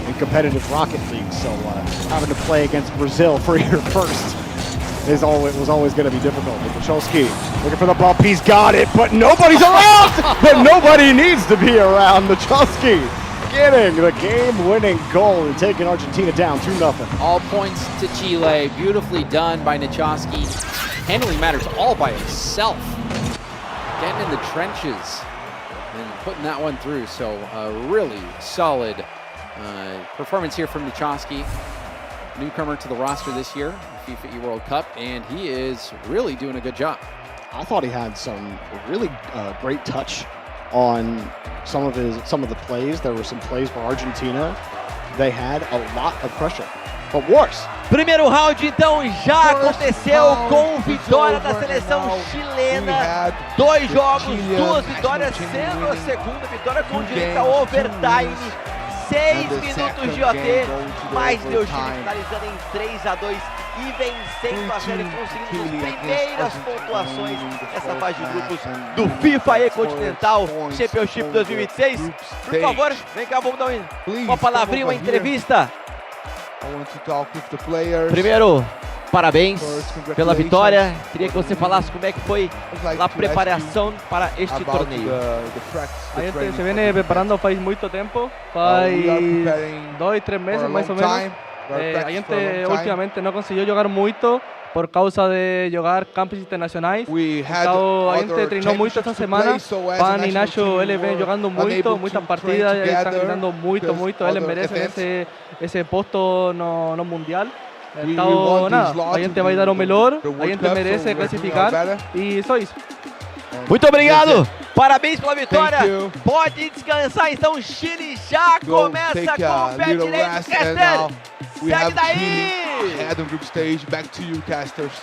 in competitive Rocket League. So having to play against Brazil for your first was always going to be difficult. Michalski looking for the bump. He's got it, but nobody's around. But nobody needs to be around. Michalski getting the game-winning goal and taking Argentina down 2-0. All points to Chile. Beautifully done by Nachowski. Handling matters all by himself. Getting in the trenches and putting that one through. So a really solid performance here from Nachowski. Newcomer to the roster this year, FIFAe World Cup, and he is really doing a good job. I thought he had some really great touch on some of the plays. There were some plays for Argentina. They had a lot of pressure. But worse. Primeiro round, então, já aconteceu com vitória da seleção chilena. 2 jogos, 2 vitórias, sendo a segunda vitória com direito ao overtime. 6 minutos de OT, mas deu Chile finalizando em 3-2 e vencendo a série, conseguindo as primeiras pontuações nessa fase de grupos do FIFAe Continental Championship 2026. Por favor, vem cá, vamos dar uma palavrinha, uma entrevista. Primeiro, parabéns pela vitória. Queria que você falasse como é que foi a preparação para este torneio. A gente se viene preparando faz muito tempo, faz 2, 3 meses mais ou menos. A gente ultimamente não conseguiu jogar muito por causa de jogar campos internacionais. Então a gente treinou muito esta semana. Pan e Nacho, eles vêm jogando muitas partidas, eles estão ganhando muito, eles merecem esse posto no Mundial. Então, nada, a gente vai dar o melhor, a gente merece classificar e só isso. Muito obrigado, parabéns pela vitória. Pode descansar, então Chile já começa com o pé direito. Caster, segue daí! Ahead of group stage, back to you, casters.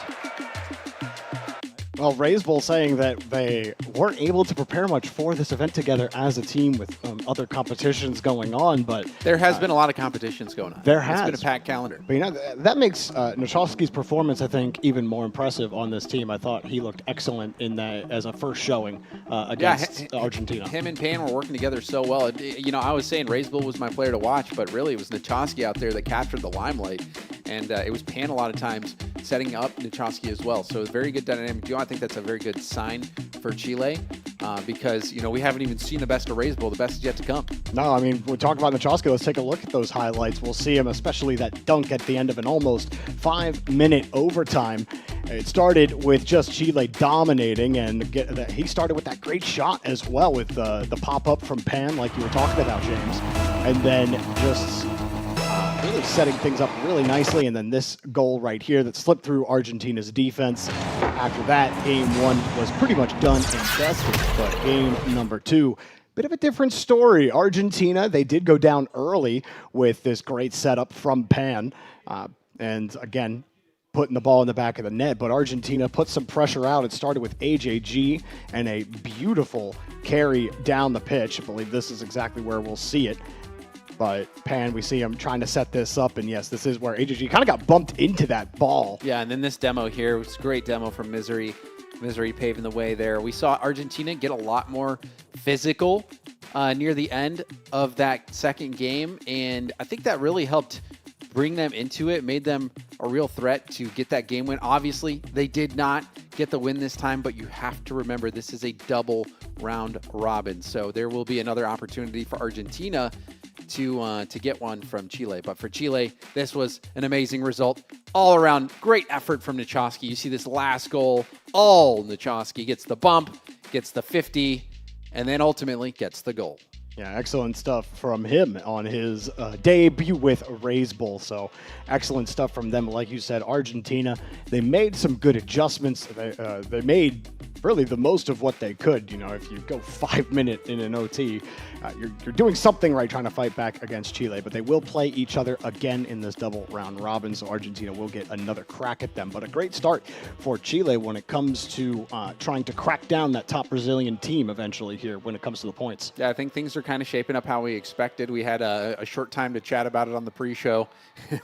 Well, Raisbull saying that they weren't able to prepare much for this event together as a team with other competitions going on, but there has been a lot of competitions going on. There has. It's been a packed calendar. But you know, that makes Nachowski's performance, I think, even more impressive on this team. I thought he looked excellent in that as a first showing against Argentina. Him and Pan were working together so well. You know, I was saying Raisbull was my player to watch, but really it was Nachowski out there that captured the limelight, and it was Pan a lot of times setting up Nachowski as well. So very good dynamic duo. I think that's a very good sign for Chile because, you know, we haven't even seen the best of Raisbull. The best is yet to come. No, I mean, we talk about Nachowski. Let's take a look at those highlights. We'll see him, especially that dunk at the end of an almost 5-minute overtime. It started with just Chile dominating, and he started with that great shot as well with the pop-up from Pan, like you were talking about, James. And then just really setting things up really nicely, and then this goal right here that slipped through Argentina's defense. After that, game one was pretty much done and dusted, but game number two, bit of a different story. Argentina, they did go down early with this great setup from Pan, And again, putting the ball in the back of the net, but Argentina put some pressure out. It started with AJG and a beautiful carry down the pitch. I believe this is exactly where we'll see it. But Pan, we see him trying to set this up, and yes, this is where AJG kind of got bumped into that ball. Yeah, and then this demo here was a great demo from Misery. Misery paving the way there. We saw Argentina get a lot more physical near the end of that second game, and I think that really helped bring them into it, made them a real threat to get that game win. Obviously, they did not get the win this time, but you have to remember this is a double round robin, so there will be another opportunity for Argentina to get one from Chile. But for Chile, this was an amazing result. All around, great effort from Nichoski. You see this last goal, all Nichoski gets the bump, gets the 50, and then ultimately gets the goal. Yeah, excellent stuff from him on his debut with Raise Bowl. So excellent stuff from them. Like you said, Argentina, they made some good adjustments. They made really the most of what they could. You know, if you go 5 minutes in an OT, you're doing something right trying to fight back against Chile. But they will play each other again in this double round robin, so Argentina will get another crack at them. But a great start for Chile when it comes to trying to crack down that top Brazilian team eventually here when it comes to the points. Yeah, I think things are kind of shaping up how we expected. We had a short time to chat about it on the pre-show.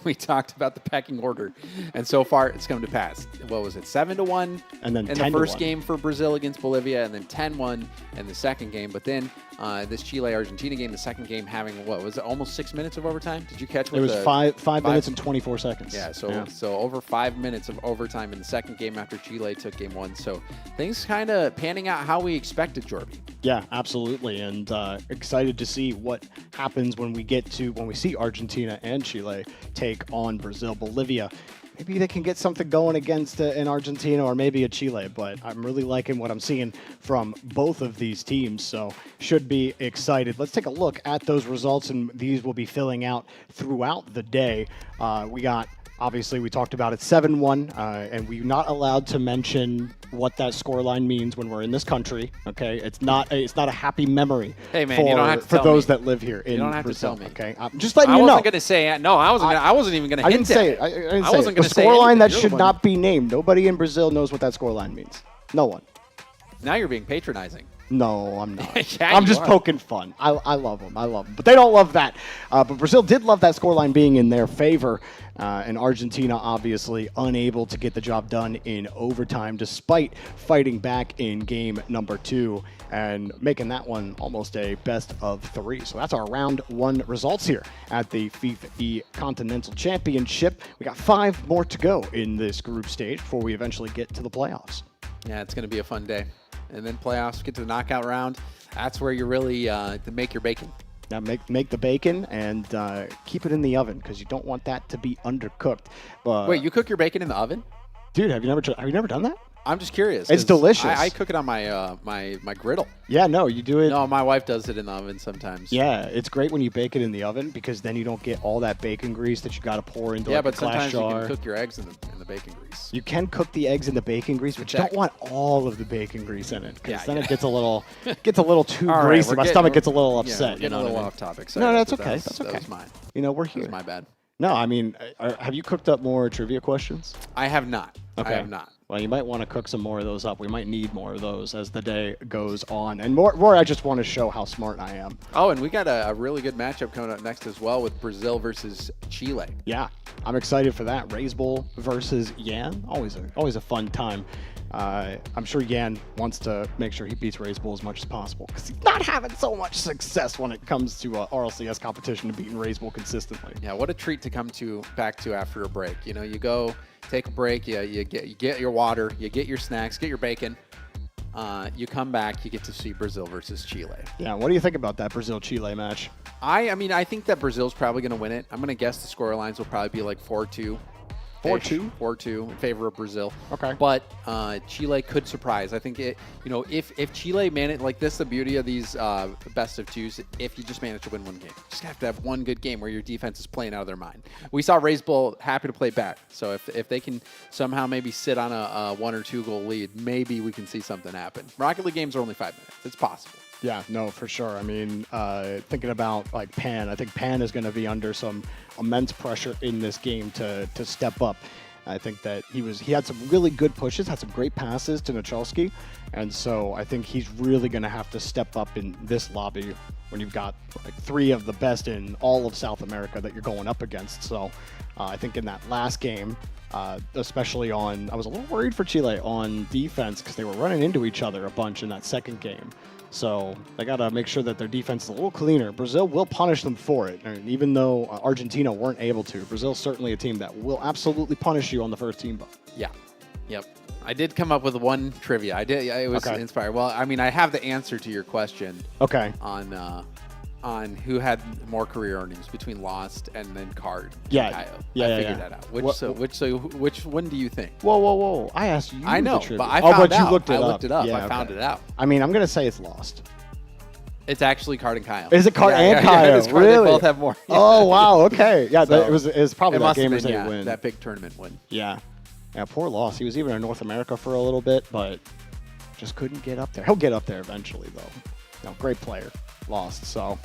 We talked about the pecking order, and so far it's come to pass. What was it, 7-1 and then in the first game for Brazil against Bolivia, and then 10-1 in the second game. But then this Chile-Argentina game, the second game having, what was it, almost 6 minutes of overtime? Did you catch what it was five minutes and 24 seconds. Yeah, so over 5 minutes of overtime in the second game after Chile took game one. So things kind of panning out how we expected, Jorby. Yeah, absolutely, and excited to see what happens when we see Argentina and Chile take on Brazil. Bolivia, maybe they can get something going against an Argentina or maybe a Chile, but I'm really liking what I'm seeing from both of these teams, so should be excited. Let's take a look at those results, and these will be filling out throughout the day. Obviously, we talked about it, 7-1, and we're not allowed to mention what that scoreline means when we're in this country. Okay, it's not a happy memory. Hey man, you don't have to for tell those me. that live here in Brazil. You don't have to tell me. Okay, I'm just letting you know. I wasn't going to say no. I wasn't even going to. I didn't say it. I didn't say it. The scoreline that should not be named. Nobody in Brazil knows what that scoreline means. No one. Now you're being patronizing. No, I'm not. Yeah, I'm just poking fun. I love them. But they don't love that. But Brazil did love that scoreline being in their favor. And Argentina obviously unable to get the job done in overtime despite fighting back in game number 2 and making that one almost a best of 3. So that's our round 1 results here at the FIFAe Continental Championship. We got 5 more to go in this group stage before we eventually get to the playoffs. Yeah, it's going to be a fun day. And then playoffs, get to the knockout round. That's where you really to make your bacon. Now make the bacon and keep it in the oven because you don't want that to be undercooked. But wait, you cook your bacon in the oven? Dude, have you never done that? I'm just curious. It's delicious. I cook it on my my griddle. Yeah, no, you do it. No, my wife does it in the oven sometimes. Yeah, it's great when you bake it in the oven because then you don't get all that bacon grease that you got to pour into like a glass jar. Yeah, but sometimes you can cook your eggs in the bacon grease. You can cook the eggs in the bacon grease, but you don't want all of the bacon grease in it because then it gets a little too greasy. My stomach gets a little upset. Getting a little off topic. Sorry, no, that's okay. That's okay. That was mine. You know, we're here. That was my bad. No, I mean, have you cooked up more trivia questions? I have not. Okay. I have not. Well, you might want to cook some more of those up. We might need more of those as the day goes on. And more I just want to show how smart I am. Oh, and we got a really good matchup coming up next as well with Brazil versus Chile. Yeah, I'm excited for that. Raise Bowl versus Yan. Always a fun time. I'm sure Yan wants to make sure he beats Raise Bowl as much as possible because he's not having so much success when it comes to RLCS competition and beating Raise Bowl consistently. Yeah, what a treat to come back to after a break. You know, you go take a break, you get your water, you get your snacks, get your bacon. You come back, you get to see Brazil versus Chile. Yeah, what do you think about that Brazil-Chile match? I mean, I think that Brazil's probably going to win it. I'm going to guess the score lines will probably be like 4-2. 4-2? 4-2 in favor of Brazil. Okay. But Chile could surprise. I think if Chile manage like this, the beauty of these best of twos, if you just manage to win one game, you just have to have one good game where your defense is playing out of their mind. We saw Raise Bowl happy to play back. So if they can somehow maybe sit on a 1 or 2 goal lead, maybe we can see something happen. Rocket League games are only 5 minutes. It's possible. Yeah, no, for sure. I mean, thinking about like Pan, I think Pan is going to be under some immense pressure in this game to step up. I think that he had some really good pushes, had some great passes to Nachalski, and so I think he's really going to have to step up in this lobby when you've got like 3 of the best in all of South America that you're going up against. So I think in that last game, especially on, I was a little worried for Chile on defense because they were running into each other a bunch in that second game. So they got to make sure that their defense is a little cleaner. Brazil will punish them for it. And even though Argentina weren't able to, Brazil's certainly a team that will absolutely punish you on the first team ball. Yeah. Yep. I did come up with one trivia. It was inspired. Well, I mean, I have the answer to your question. Okay. On who had more career earnings between Lost and then Card. Yeah. I yeah. figured that out. Which one do you think? Whoa. I asked you. I know, the but I found found out. out. You looked it up. I looked it up. Yeah, I found it out. I mean, I'm going to say it's Lost. It's actually Card and Kyle. Is it Card and Kyle? It is Card. Really? They both have more. Oh, wow. Okay. Yeah, So, it was probably that Gamers Day win. That big tournament win. Yeah. Yeah, poor Lost. He was even in North America for a little bit, but just couldn't get up there. He'll get up there eventually, though. Great player. Lost, so.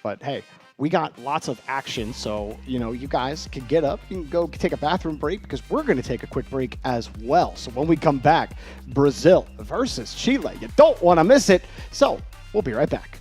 But, hey, we got lots of action, so, you guys can get up. You can go take a bathroom break because we're going to take a quick break as well. So when we come back, Brazil versus Chile. You don't want to miss it. So we'll be right back.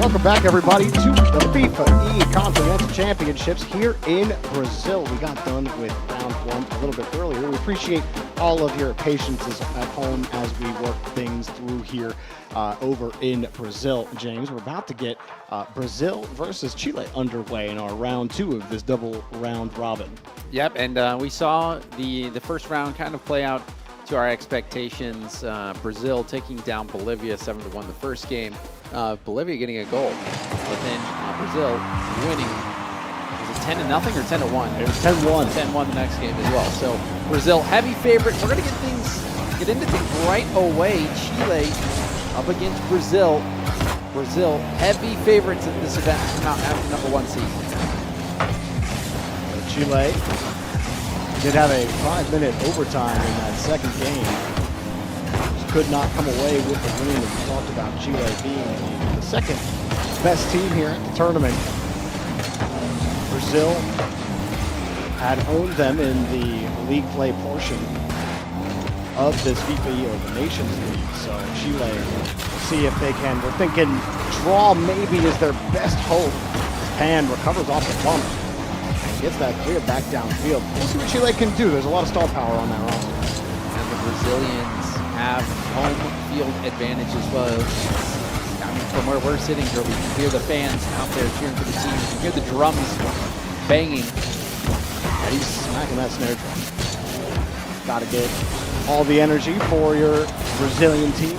Welcome back, everybody, to the FIFAe Continental Championships here in Brazil. We got done with round one a little bit earlier. We appreciate all of your patience at home as we work things through here over in Brazil. James, we're about to get Brazil versus Chile underway in our round two of this double round robin. Yep, and we saw the first round kind of play out to our expectations. Brazil taking down Bolivia 7-1 the first game. Bolivia getting a goal, but then Brazil winning. Was it 10-0 or 10-1? It was 10-1. 10-1 the next game as well. So Brazil heavy favorite. We're gonna get into things right away. Chile up against Brazil. Brazil heavy favorites in this event to come out as the #1 seed. Chile did have a 5-minute overtime in that second game. Could not come away with the win. We talked about Chile being the second best team here at the tournament. Brazil had owned them in the league play portion of this FIFAe or the Nations League. So Chile, see if they can. We're thinking draw maybe is their best hope. Pan recovers off the bump and gets that clear back downfield. We'll see what Chile can do. There's a lot of star power on that roster. And the Brazilians have home field advantage as well. I mean, from where we're sitting here, we can hear the fans out there cheering for the team. We can hear the drums banging. And he's smacking that snare drum. Got to get all the energy for your Brazilian team.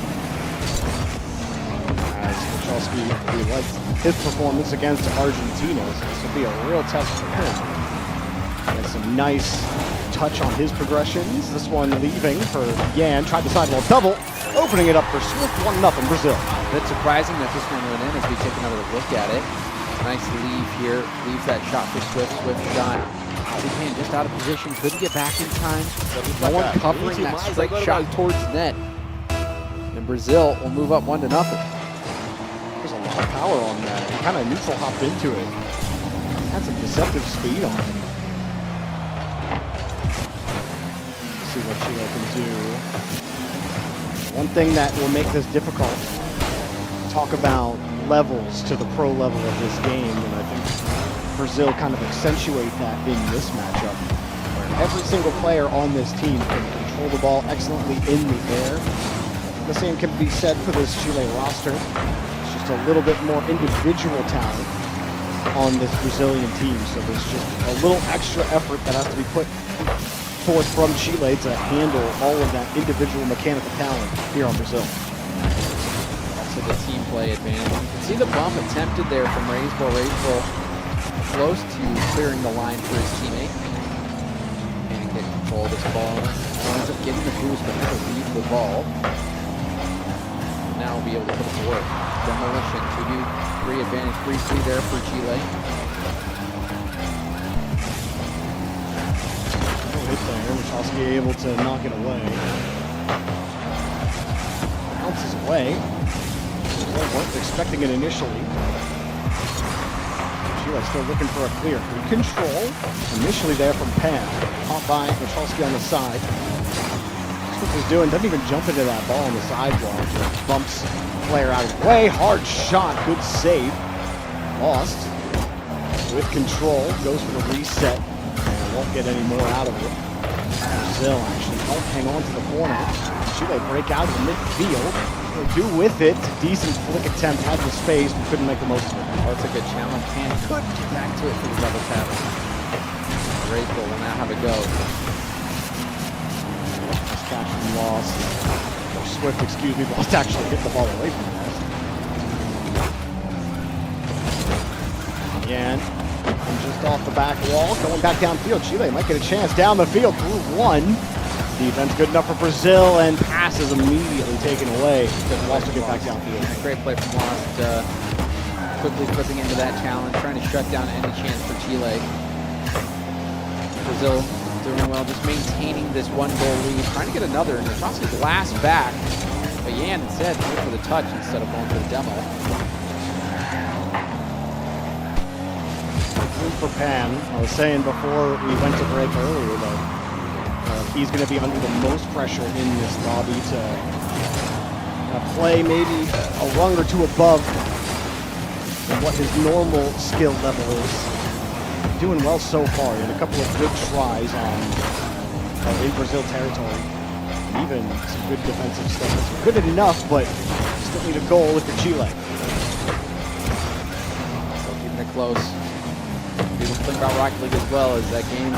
As Michalski really likes his performance against Argentina, so this will be a real test for him. And some nice touch on his progressions. This one leaving for Yan. Tried the sidewall double, opening it up for Swift. 1-0 Brazil. A bit surprising that this one went in as we take another look at it. Nice leave here. Leaves that shot for Swift. Swift got his hand just out of position. Couldn't get back in time. No one covering that straight shot towards net. And Brazil will move up 1-0. There's a lot of power on that. He kind of neutral hopped into it. Had some deceptive speed on it. See what Chile can do. One thing that will make this difficult, talk about levels to the pro level of this game, and I think Brazil kind of accentuate that in this matchup, where every single player on this team can control the ball excellently in the air. The same can be said for this Chile roster. It's just a little bit more individual talent on this Brazilian team, so there's just a little extra effort that has to be put forth from Chile to handle all of that individual mechanical talent here on Brazil. Also the team play advantage. You can see the bump attempted there from Raiseville. Raiseville close to clearing the line for his teammate. And get control of this ball. Ends up getting the boost, but never leave the ball. Now we'll be able to put it to work. Demolition, 2-3 advantage briefly there for Chile. Hit there, Michalski able to knock it away. Bounces away. They weren't expecting it initially. Chile still looking for a clear. Good control. Initially there from Pan. Caught by Michalski on the side. That's what he's doing. Doesn't even jump into that ball on the sidewall. Just bumps player out of the way. Hard shot. Good save. Lost. With control. Goes for the reset. Won't get any more out of it. Brazil actually don't hang on to the corner. Chile break out of the midfield. They'll do with it. Decent flick attempt. Had the space, but couldn't make the most of it. Oh, that's a good challenge. Pan could get back to it for the double tap. Rayful will now have a go. Nice catch from Lost. Or Swift, excuse me. Lost actually hit the ball away from Lost. Again. Just off the back wall, going back downfield. Chile might get a chance down the field through one. Defense good enough for Brazil, and pass is immediately taken away. Lost to get back downfield. Yeah, great play from Lost. Quickly flipping into that challenge, trying to shut down any chance for Chile. Brazil doing well, just maintaining this 1-goal lead, trying to get another, and it's also his last back. But Yan instead went for the touch instead of going for the demo. For Pan, I was saying before we went to break earlier that he's going to be under the most pressure in this lobby to play maybe a rung or two above than what his normal skill level is. Doing well so far. He had a couple of good tries on in Brazil territory. Even some good defensive stuff. Good enough, but still need a goal if you're Chile. So keeping it close. People think about Rocket League as well, as that game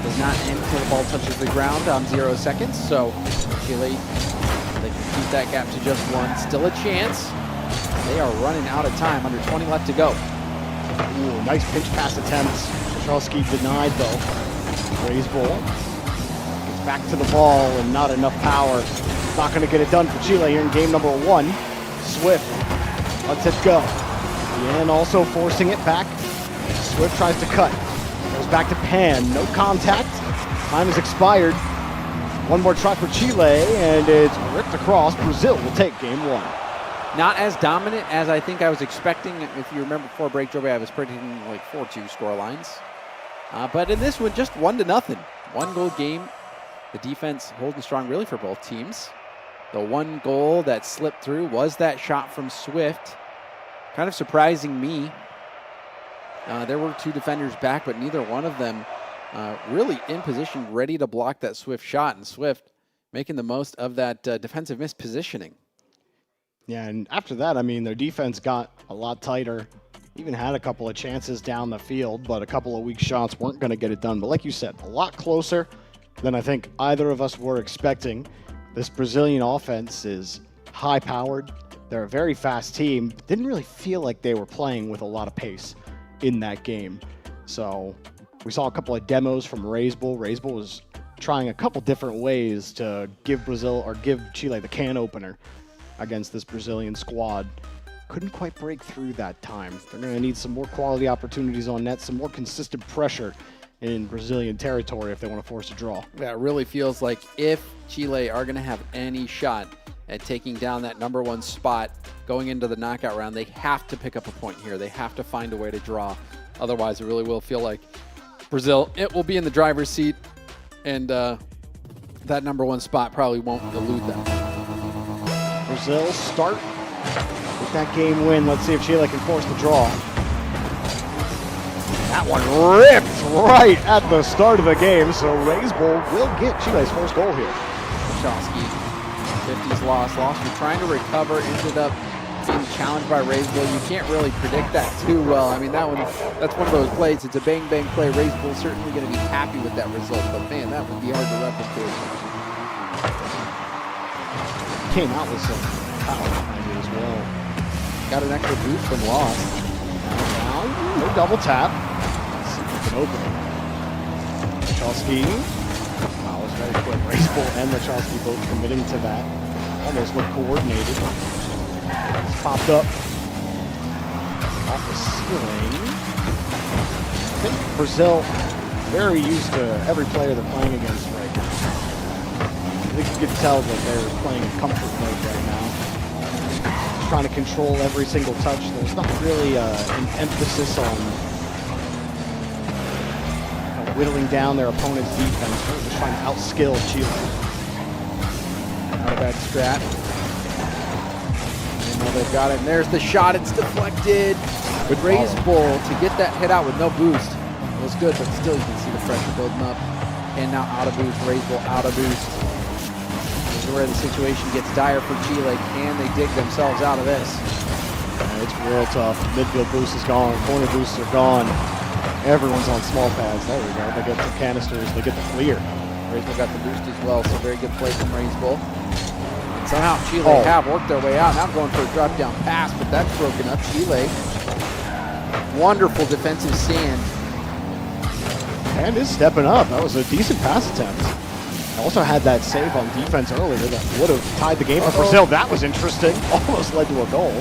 does not end until the ball touches the ground on 0 seconds. So Chile, they can keep that gap to just 1. Still a chance. They are running out of time. Under 20 left to go. Ooh, nice pinch pass attempts. Petrosky denied though. Raise ball. Gets back to the ball and not enough power. Not going to get it done for Chile here in game number 1. Swift lets it go. And also forcing it back. Swift tries to cut. Goes back to Pan. No contact. Time has expired. One more try for Chile, and it's ripped across. Brazil will take game 1. Not as dominant as I think I was expecting. If you remember before break, Joby, I was predicting like 4-2 score lines. But in this one, just 1-0. 1 goal game. The defense holding strong really for both teams. The one goal that slipped through was that shot from Swift. Kind of surprising me. There were 2 defenders back, but neither one of them really in position, ready to block that Swift shot. And Swift making the most of that defensive mispositioning. Yeah, and after that, I mean, their defense got a lot tighter. Even had a couple of chances down the field, but a couple of weak shots weren't going to get it done. But like you said, a lot closer than I think either of us were expecting. This Brazilian offense is high-powered. They're a very fast team. Didn't really feel like they were playing with a lot of pace in that game. So we saw a couple of demos from Raisbull. Raisbull was trying a couple different ways to give Brazil or give Chile the can opener against this Brazilian squad. Couldn't quite break through that time. They're going to need some more quality opportunities on net, some more consistent pressure in Brazilian territory if they want to force a draw. Yeah, it really feels like if Chile are going to have any shot at taking down that number 1 spot going into the knockout round, they have to pick up a point here. They have to find a way to draw. Otherwise, it really will feel like Brazil, it will be in the driver's seat, and that number 1 spot probably won't elude them. Brazil start with that game win. Let's see if Chile can force the draw. That one ripped right at the start of the game, so Raisbull will get Chile's first goal here. Chowski, 50s loss. You're trying to recover, ended up being challenged by Raisbull. You can't really predict that too well. I mean, that's one of those plays. It's a bang-bang play. Raisbull's certainly going to be happy with that result, but man, that would be hard to replicate. Came out with some power behind it as well. Got an extra boost from Loss. Now, no double tap. Let's see if we can open it. Chowski. Wow, was very quick. Raisbull and Chowski both committing to that. Almost looked coordinated. It's popped up off the ceiling. I think Brazil very used to every player they're playing against right now. I think you can tell that they're playing in comfort mode right now. Just trying to control every single touch. There's not really an emphasis on whittling down their opponent's defense. They're just trying to outskill Chile. Not a bad strat. And now they've got it. And there's the shot. It's deflected. With Raisbull to get that hit out with no boost. It was good, but still you can see the pressure building up. And now out of boost. Raisbull out of boost. This is where the situation gets dire for Chile. Can they dig themselves out of this? Yeah, it's real tough. Midfield boost is gone. Corner boosts are gone. Everyone's on small pads. There we go. They get the canisters. They get the clear. Raisbull got the boost as well, so very good play from Raisbull. And somehow Chile have worked their way out. Now going for a drop-down pass, but that's broken up. Chile, wonderful defensive stand. And is stepping up. That was a decent pass attempt. Also had that save on defense earlier that would have tied the game for Brazil. That was interesting. Almost led to a goal.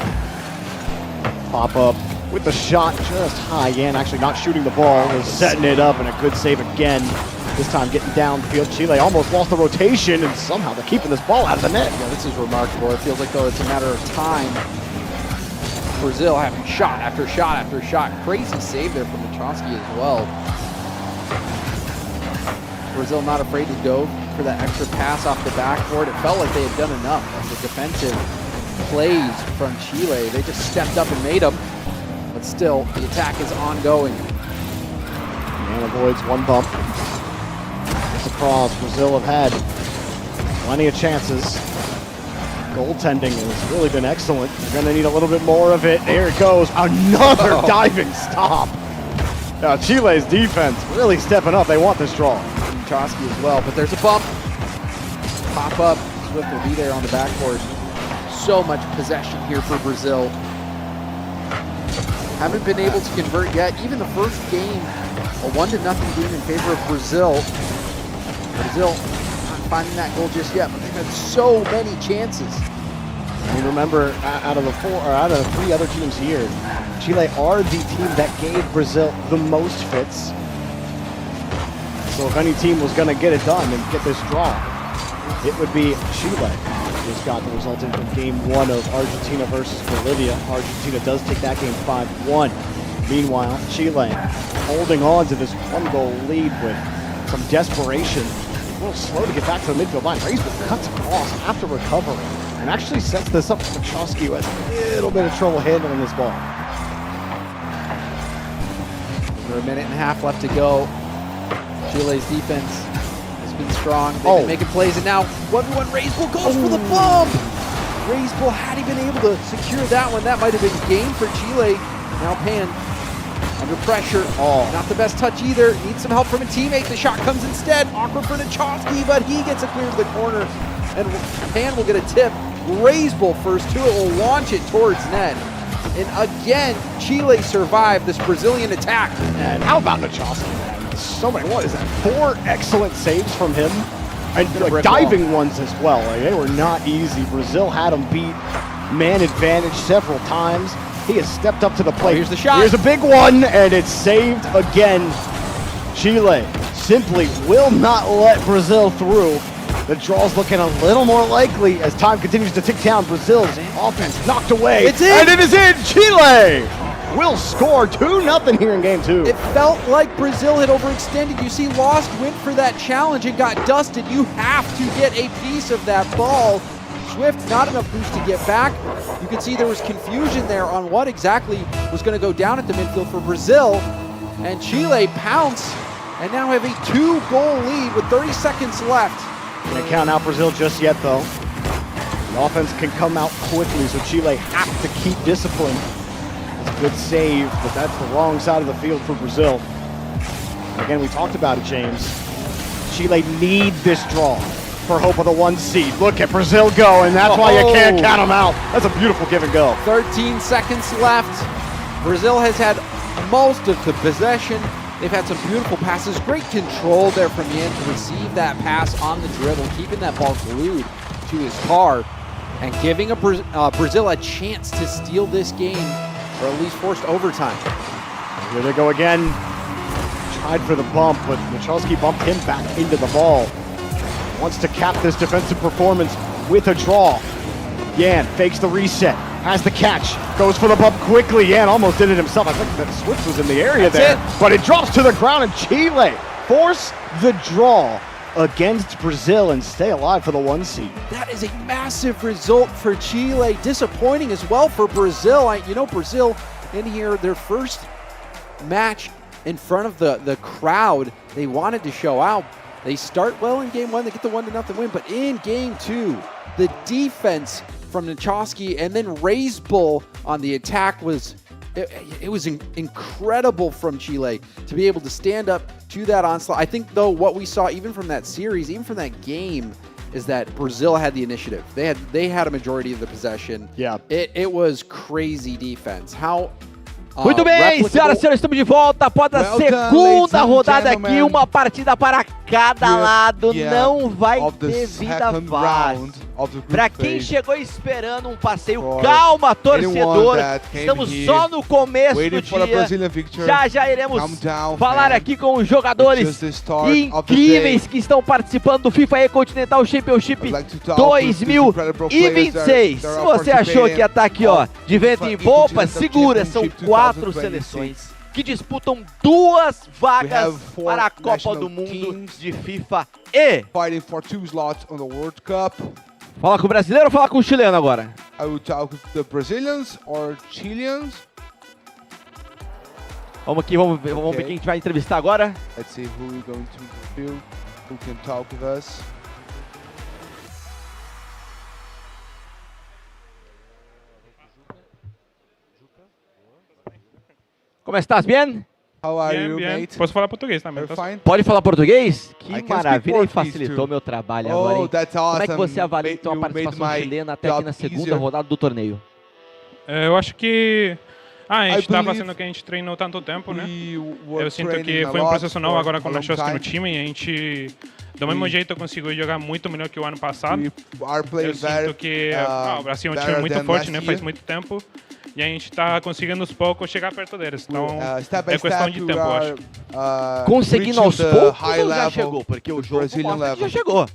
Pop up with the shot just high. Yan actually not shooting the ball, was setting it up, and a good save again. This time getting downfield. Chile almost lost the rotation, and somehow they're keeping this ball out of the net. Yeah, this is remarkable. It feels like, though, it's a matter of time. Brazil having shot after shot after shot. Crazy save there from Chowski as well. Brazil not afraid to go for that extra pass off the backboard. It felt like they had done enough of the defensive plays from Chile. They just stepped up and made them. but still, the attack is ongoing. And avoids one bump. It's across. Brazil have had plenty of chances. Goaltending has really been excellent. They're going to need a little bit more of it. There it goes. Another diving stop. Now, Chile's defense really stepping up. They want this draw. Chosky as well, but there's a bump. Pop up. Swift will be there on the backboard. So much possession here for Brazil. Haven't been able to convert yet. Even the first game, a 1-0 game in favor of Brazil. Brazil not finding that goal just yet, but they've had so many chances. I mean, remember, out of the three other teams here, Chile are the team that gave Brazil the most fits. So if any team was going to get it done and get this draw, it would be Chile. Just got the result in from game 1 of Argentina versus Bolivia. Argentina does take that game 5-1. Meanwhile, Chile holding on to this 1-goal lead with some desperation. A little slow to get back to the midfield line. Raisel cuts across after recovering and actually sets this up for Chosky, who has a little bit of trouble handling this ball. Over a minute and a half left to go. Chile's defense has been strong. They've been making plays, and now 1v1 Raisel goes for the bump. Raisel, had he been able to secure that one, that might have been game for Chile. Now Pan under pressure. Not the best touch either. Needs some help from a teammate. The shot comes instead. Awkward for Chosky, but he gets it clear to the corner, and Pan will get a tip. Raisel first to it, will launch it towards net. And again, Chile survived this Brazilian attack. And how about Chosky, man? So many, what is that? 4 excellent saves from him. And like diving ones as well. Like, they were not easy. Brazil had him beat man advantage several times. He has stepped up to the plate. Here's the shot. Here's a big one, and it's saved again. Chile simply will not let Brazil through. The draw's looking a little more likely as time continues to tick down. Brazil's offense knocked away. It's in! And it is in! Chile will score 2-0 here in game 2. It felt like Brazil had overextended. You see, Lost went for that challenge and got dusted. You have to get a piece of that ball. Swift, not enough boost to get back. You can see there was confusion there on what exactly was going to go down at the midfield for Brazil. And Chile pounce and now have a 2-goal lead with 30 seconds left. Can't count out Brazil just yet, though. The offense can come out quickly, so Chile have to keep discipline. It's a good save, but that's the wrong side of the field for Brazil. Again, we talked about it, James. Chile need this draw for hope of the 1 seed. Look at Brazil go, and that's why you can't count them out. That's a beautiful give and go. 13 seconds left. Brazil has had most of the possession. They've had some beautiful passes. Great control there from Yan to receive that pass on the dribble, keeping that ball glued to his car, and giving Brazil a chance to steal this game, or at least forced overtime. Here they go again. Tried for the bump, but Michalski bumped him back into the ball. Wants to cap this defensive performance with a draw. Yan fakes the reset, has the catch, goes for the bump quickly. Yan almost did it himself. I think that switch was in the area but it drops to the ground, and Chile force the draw against Brazil and stay alive for the 1 seed. That is a massive result for Chile. Disappointing as well for Brazil. You know, Brazil in here, their first match in front of the crowd, they wanted to show out. They start well in game 1, they get the 1-0 win, but in game 2, the defense from Michalski and then Raisel on the attack was incredible from Chile to be able to stand up to that onslaught. I think, though, what we saw even from that series, even from that game, is that Brazil had the initiative. They had a majority of the possession. Yeah. It was crazy defense. How Muito bem, senhoras e senhores, estamos de volta após a segunda rodada aqui, uma partida para cada lado, não vai ter vida fácil. Para quem chegou esperando um passeio, calma, torcedor, estamos só no começo do dia, já iremos falar aqui com os jogadores incríveis que estão participando do FIFAe Continental Championship 2026. Se você achou que ia estar aqui, ó, de vento em popa, segura, são 4 seleções que disputam 2 vagas para a Copa do Mundo de FIFA E. Fighting for 2 slots on the World Cup. Fala com o brasileiro ou fala com o chileno agora? I would talk with the Brazilians or Chileans. Vamos aqui, vamos ver quem a gente vai entrevistar agora. Let's see who we're going to interview, who can talk with us. Como estás? Bien? How are you, Bien. mate? Posso falar português também, You're tá? fine? Pode falar português? Que I can maravilha, speak e Portuguese facilitou too. meu trabalho agora, hein? That's Como é awesome. que você avalia então a You made participação my chilena até aqui job na segunda easier. rodada do torneio? Eu acho que a I gente tá believe fazendo o que a gente treinou tanto tempo, né? We were Eu sinto training que a foi um lot processo novo for agora a com o long Nechowski no time. time e a gente, do mesmo jeito, conseguiu jogar muito melhor que o ano passado. We are playing Eu sinto que o Brasil é um time better muito than forte, last né? year. Faz muito tempo. E a gente tá conseguindo aos poucos chegar perto deles. Então, step by é questão step, de we tempo, eu are, acho. Conseguindo reaching aos the poucos high ou já level chegou? Porque o to jogo Brazilian mostra que já level. chegou.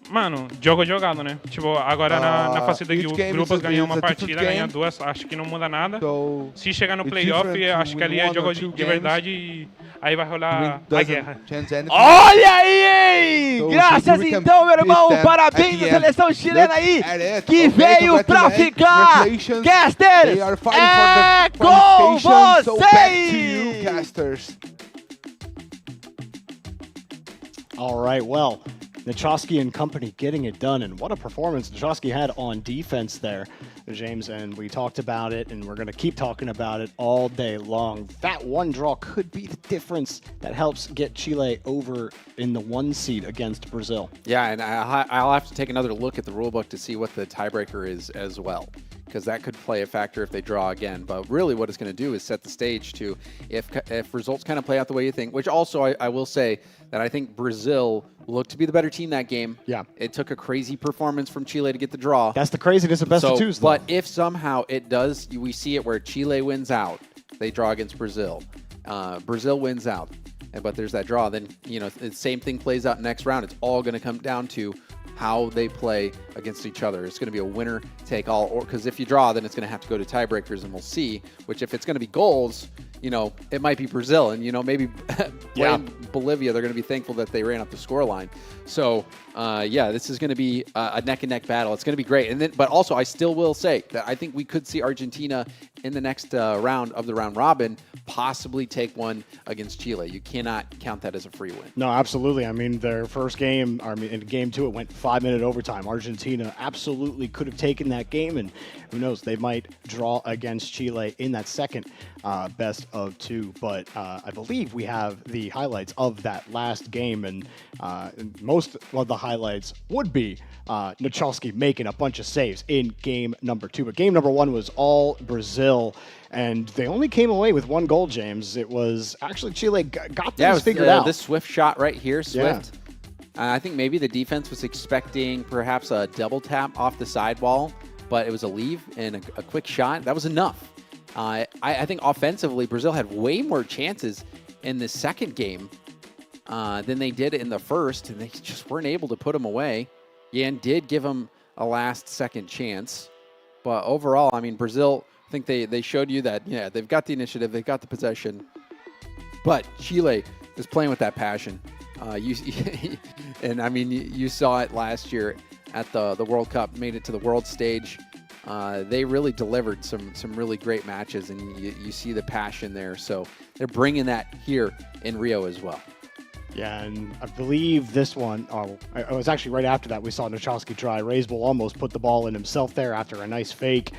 Mano, jogo é jogado, né? Tipo, agora na fase de each game grupos is a- ganhar is uma a partida, different ganhar game. duas, acho que não muda nada. So Se chegar no it's playoff, different to acho que ali win é one jogo or two de games. verdade e aí vai win rolar a doesn't guerra. change anything. Olha aí, hein? So Graças we can então, meu irmão. beat them Parabéns at the à end. seleção chilena aí, Look at it. que Okay, veio pra ficar. congratulations. Casters, They are fighting é for the com qualification, so back to you, vocês! casters. All right, well, Nechowski and company getting it done, and what a performance Nechowski had on defense there, James, and we talked about it, and we're going to keep talking about it all day long. That one draw could be the difference that helps get Chile over in the 1 seed against Brazil. Yeah, and I'll have to take another look at the rulebook to see what the tiebreaker is as well, because that could play a factor if they draw again. But really what it's going to do is set the stage to, if results kind of play out the way you think, which also I will say that I think Brazil looked to be the better team that game. Yeah. It took a crazy performance from Chile to get the draw. That's the craziness of best of twos, though. But if somehow it does, we see it where Chile wins out, they draw against Brazil. Brazil wins out, but there's that draw. Then, you know, the same thing plays out next round. It's all going to come down to how they play against each other. It's going to be a winner take all, or because if you draw, then it's going to have to go to tiebreakers, and we'll see. Which, if it's going to be goals, you know, it might be Brazil, and you know, maybe playing Bolivia, they're going to be thankful that they ran up the scoreline. So, yeah, this is going to be a neck and neck battle. It's going to be great. And then, but also, I still will say that I think we could see Argentina in the next round of the round robin possibly take one against Chile. You cannot count that as a free win. No, absolutely. I mean, their first game, in game 2, it went 5-minute overtime. Argentina absolutely could have taken that game, and who knows, they might draw against Chile in that second best of 2. But I believe we have the highlights of that last game, and most of the highlights would be Nechowski making a bunch of saves in game number 2. But game number 1 was all Brazil, and they only came away with 1 goal, James. It was actually Chile got things figured out. This Swift shot right here, Swift. I think maybe the defense was expecting perhaps a double tap off the sidewall, but it was a leave and a quick shot. That was enough. I think offensively, Brazil had way more chances in the second game than they did in the first, and they just weren't able to put them away. Yan did give them a last-second chance, but overall, I mean, Brazil, I think they showed you that, yeah, they've got the initiative, they've got the possession, but Chile is playing with that passion. And I mean, you saw it last year at the World Cup, made it to the world stage. They really delivered some really great matches, and you see the passion there. So they're bringing that here in Rio as well. Yeah, and I believe this one, it was actually right after that we saw Nechowski try. Raisbull almost put the ball in himself there after a nice fake.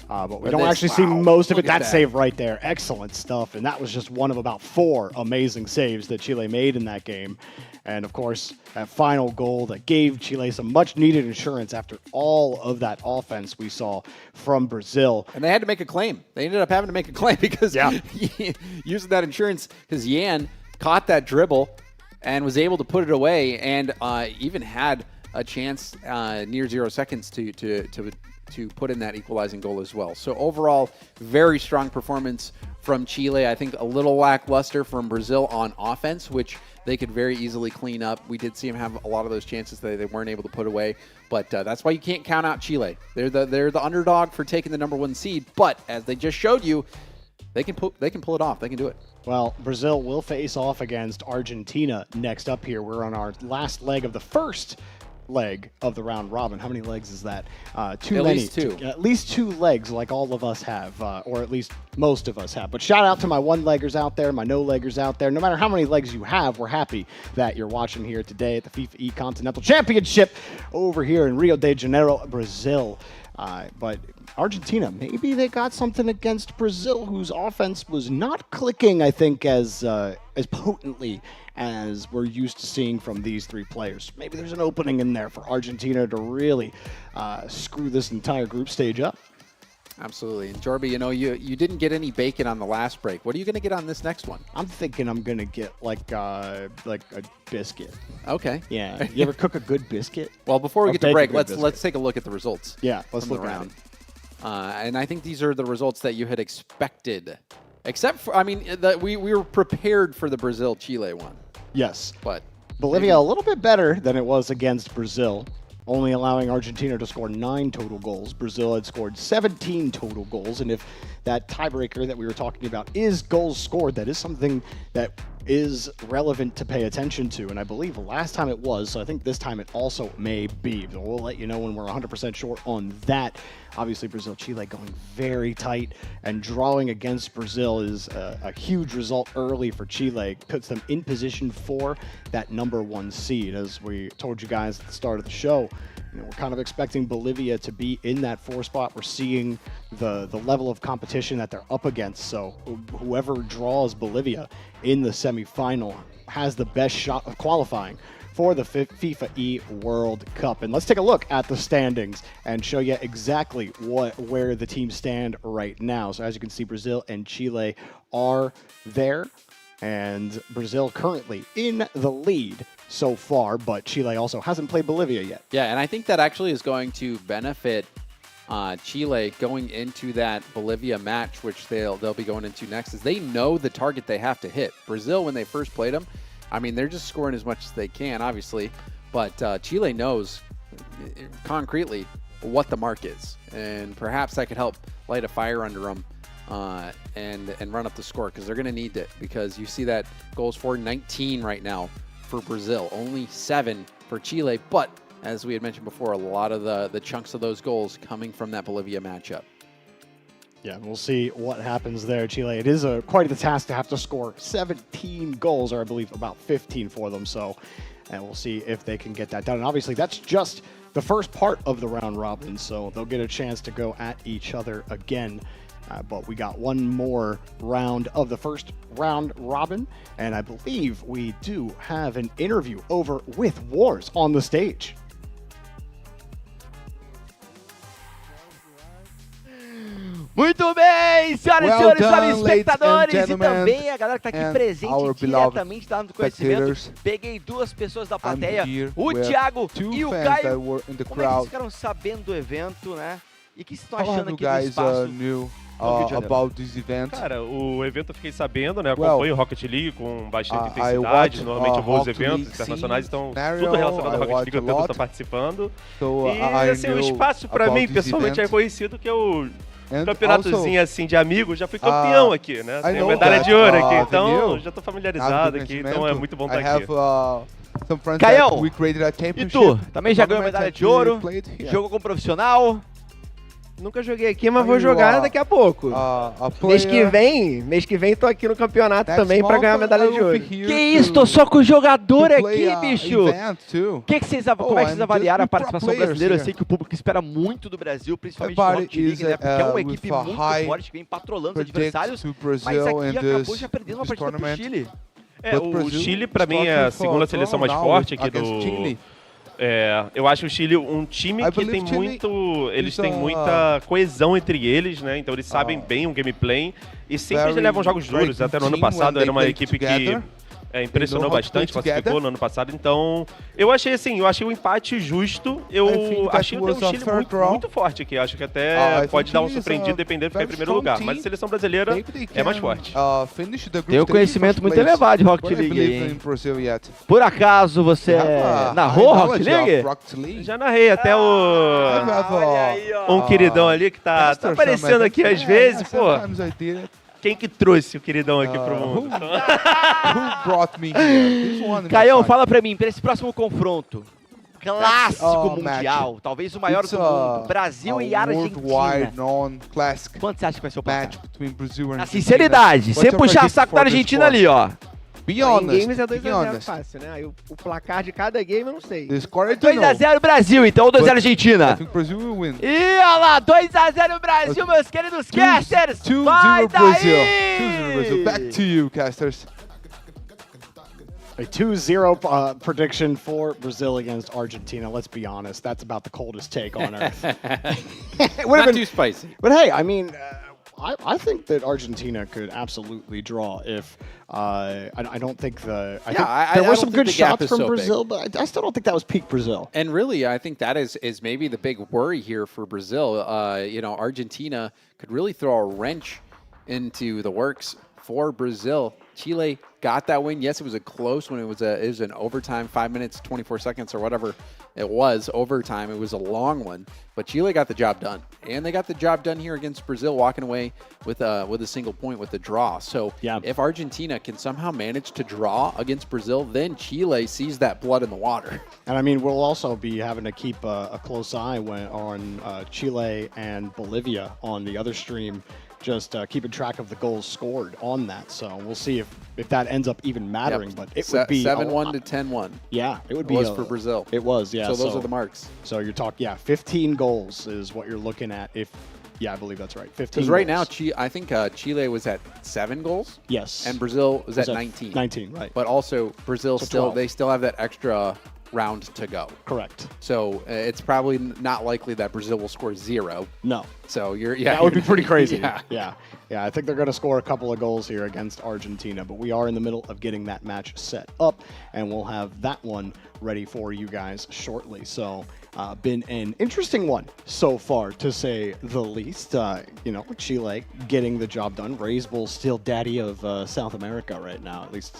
But we don't actually see most of it. That save right there, excellent stuff. And that was just one of about 4 amazing saves that Chile made in that game. And of course, that final goal that gave Chile some much needed insurance after all of that offense we saw from Brazil. And they had to make a claim. They ended up having to make a claim because using that insurance, because Yan caught that dribble and was able to put it away, and even had a chance near 0 seconds to put in that equalizing goal as well. So overall, very strong performance from Chile. I think a little lackluster from Brazil on offense, which they could very easily clean up. We did see them have a lot of those chances that they weren't able to put away, but that's why you can't count out Chile. They're the underdog for taking the #1 seed, but as they just showed you, they can pull it off. They can do it. Well, Brazil will face off against Argentina next up here. We're on our last leg of the first leg of the round robin. How many legs is that? Too At many. least two. At least 2 legs, like all of us have, or at least most of us have. But shout out to my one-leggers out there, my no-leggers out there. No matter how many legs you have, we're happy that you're watching here today at the FIFAe Continental Championship over here in Rio de Janeiro, Brazil. But Argentina, maybe they got something against Brazil, whose offense was not clicking, I think, as potently as we're used to seeing from these 3 players. Maybe there's an opening in there for Argentina to really screw this entire group stage up. Absolutely. And Jorby, you know, you didn't get any bacon on the last break. What are you going to get on this next one? I'm thinking I'm going to get like a biscuit. Okay. Yeah. You ever cook a good biscuit? Well, before we Or get to bake a break, good let's take a look at the results. Yeah, let's from look the at round. it. And I think these are the results that you had expected. Except for, I mean, we were prepared for the Brazil-Chile one. Yes. But Bolivia a little bit better than it was against Brazil, only allowing Argentina to score 9 total goals. Brazil had scored 17 total goals, and if that tiebreaker that we were talking about is goals scored, that is something that is relevant to pay attention to, and I believe last time it was, so I think this time it also may be. So we'll let you know when we're 100% sure on that. Obviously, Brazil-Chile going very tight, and drawing against Brazil is a huge result early for Chile. Puts them in position for that #1 seed. As we told you guys at the start of the show, you know, we're kind of expecting Bolivia to be in that 4 spot. We're seeing the level of competition that they're up against. So whoever draws Bolivia in the semifinal has the best shot of qualifying for the FIFAe World Cup. And let's take a look at the standings and show you exactly where the teams stand right now. So as you can see, Brazil and Chile are there, and Brazil currently in the lead so far, but Chile also hasn't played Bolivia yet. yeah, and I think that actually is going to benefit Chile going into that Bolivia match, which they'll be going into next, is they know the target they have to hit. Brazil, when they first played them, I mean, they're just scoring as much as they can, obviously, but Chile knows concretely what the mark is, and perhaps that could help light a fire under them and run up the score, because they're going to need it, because you see that goals for 19 right now for Brazil, only 7 for Chile, but as we had mentioned before, a lot of the chunks of those goals coming from that Bolivia matchup. Yeah, we'll see what happens there, Chile. It is quite the task to have to score 17 goals, or I believe about 15 for them. So, and we'll see if they can get that done. And obviously, that's just the first part of the round robin, so they'll get a chance to go at each other again. But we got one more round of the first round robin, and I believe we do have an interview over with Wars on the stage. Muito bem, senhoras e senhores, telespectadores e gentlemen, também a galera que está aqui presente diretamente dando conhecimento. Peguei 2 pessoas da plateia, o Thiago e o Caio. Como é que vocês ficaram sabendo do evento, né? E o que vocês estão achando aqui do espaço? About this event? Cara, o evento eu fiquei sabendo, né? Acompanho o Rocket League com bastante intensidade. Normalmente eu vou aos eventos internacionais, então tudo relacionado ao Rocket League eu tento estar participando. E assim, o espaço pra mim, pessoalmente, é conhecido que é o campeonatozinho assim de amigos. Já fui campeão aqui, né? Tenho medalha de ouro aqui, então já tô familiarizado aqui, então é muito bom estar aqui. Caião, e tu? Também já ganhou medalha de ouro? Jogou como profissional? Nunca joguei aqui, mas vou jogar daqui a pouco. Mês que vem tô aqui no campeonato também pra ganhar a medalha de ouro. Que isso, tô só com o jogador aqui, bicho. Como é que vocês avaliaram a participação brasileira? Eu sei que o público espera muito do Brasil, principalmente no Rocket League, né? Porque é uma equipe muito forte, que vem patrolando os adversários, mas aqui acabou já perdendo uma partida pro Chile. O Chile, pra mim, é a segunda seleção mais forte aqui do... eu acho o Chile um time que tem muito... Eles têm muita coesão entre eles, né? Então eles sabem bem o gameplay e sempre eles levam jogos duros. Até no ano passado era uma equipe que impressionou bastante, classificou no ano passado. Então, eu achei assim, o empate justo. Eu achei o Chile muito forte aqui. Acho que até pode dar um surpreendido dependendo de ficar em primeiro lugar. Mas a seleção brasileira é mais forte. Tem um conhecimento muito elevado de Rocket League aí, hein? Por acaso você narrou Rocket League? Já narrei até um queridão ali que tá aparecendo aqui às vezes, pô. Quem que trouxe o queridão aqui pro mundo? Caião, fala pra mim, pra esse próximo confronto, Clássico mundial, talvez o maior do mundo. Brasil e Argentina. Quanto você acha que vai ser o placar? Na sinceridade, sem puxar saco da Argentina ali, ó. Be honest. Em games é 2x0 fácil, né? Aí o placar de cada game eu não sei. 2x0 Brasil, então, ou 2x0 Argentina? Ih, olha lá, 2x0 Brasil, meus queridos casters. Vai daí! 2-0 Brazil. Back to you, casters. A 2-0 prediction for Brazil against Argentina. Let's be honest, that's about the coldest take on earth. Not too spicy. But hey, I mean, I think that Argentina could absolutely draw if I don't think there were some good shots from Brazil, but I still don't think that was peak Brazil. And really, I think that is maybe the big worry here for Brazil. Argentina could really throw a wrench into the works for Brazil. Chile got that win. Yes, it was a close one. It was an overtime, 5 minutes, 24 seconds or whatever it was, overtime. It was a long one, but Chile got the job done. And they got the job done here against Brazil, walking away with a single point with the draw. So if Argentina can somehow manage to draw against Brazil, then Chile sees that blood in the water. And I mean, we'll also be having to keep a close eye on Chile and Bolivia on the other stream, just keeping track of the goals scored on that. So we'll see if that ends up even mattering. But it would be 7-1 to 10-1. Yeah, it would be. It was for Brazil. It was, yeah. So those are the marks. So you're talking, 15 goals is what you're looking at. I believe that's right. 15. Because right now, I think Chile was at 7 goals. Yes. And Brazil was at 19. 19, right. But also Brazil So they still have that extra round to go. Correct. So it's probably not likely that Brazil will score 0. No. So that would be pretty crazy. Yeah. I think they're going to score a couple of goals here against Argentina, but we are in the middle of getting that match set up, and we'll have that one ready for you guys shortly. So been an interesting one so far, to say the least. Chile getting the job done. Reyes Bull still daddy of South America right now, at least,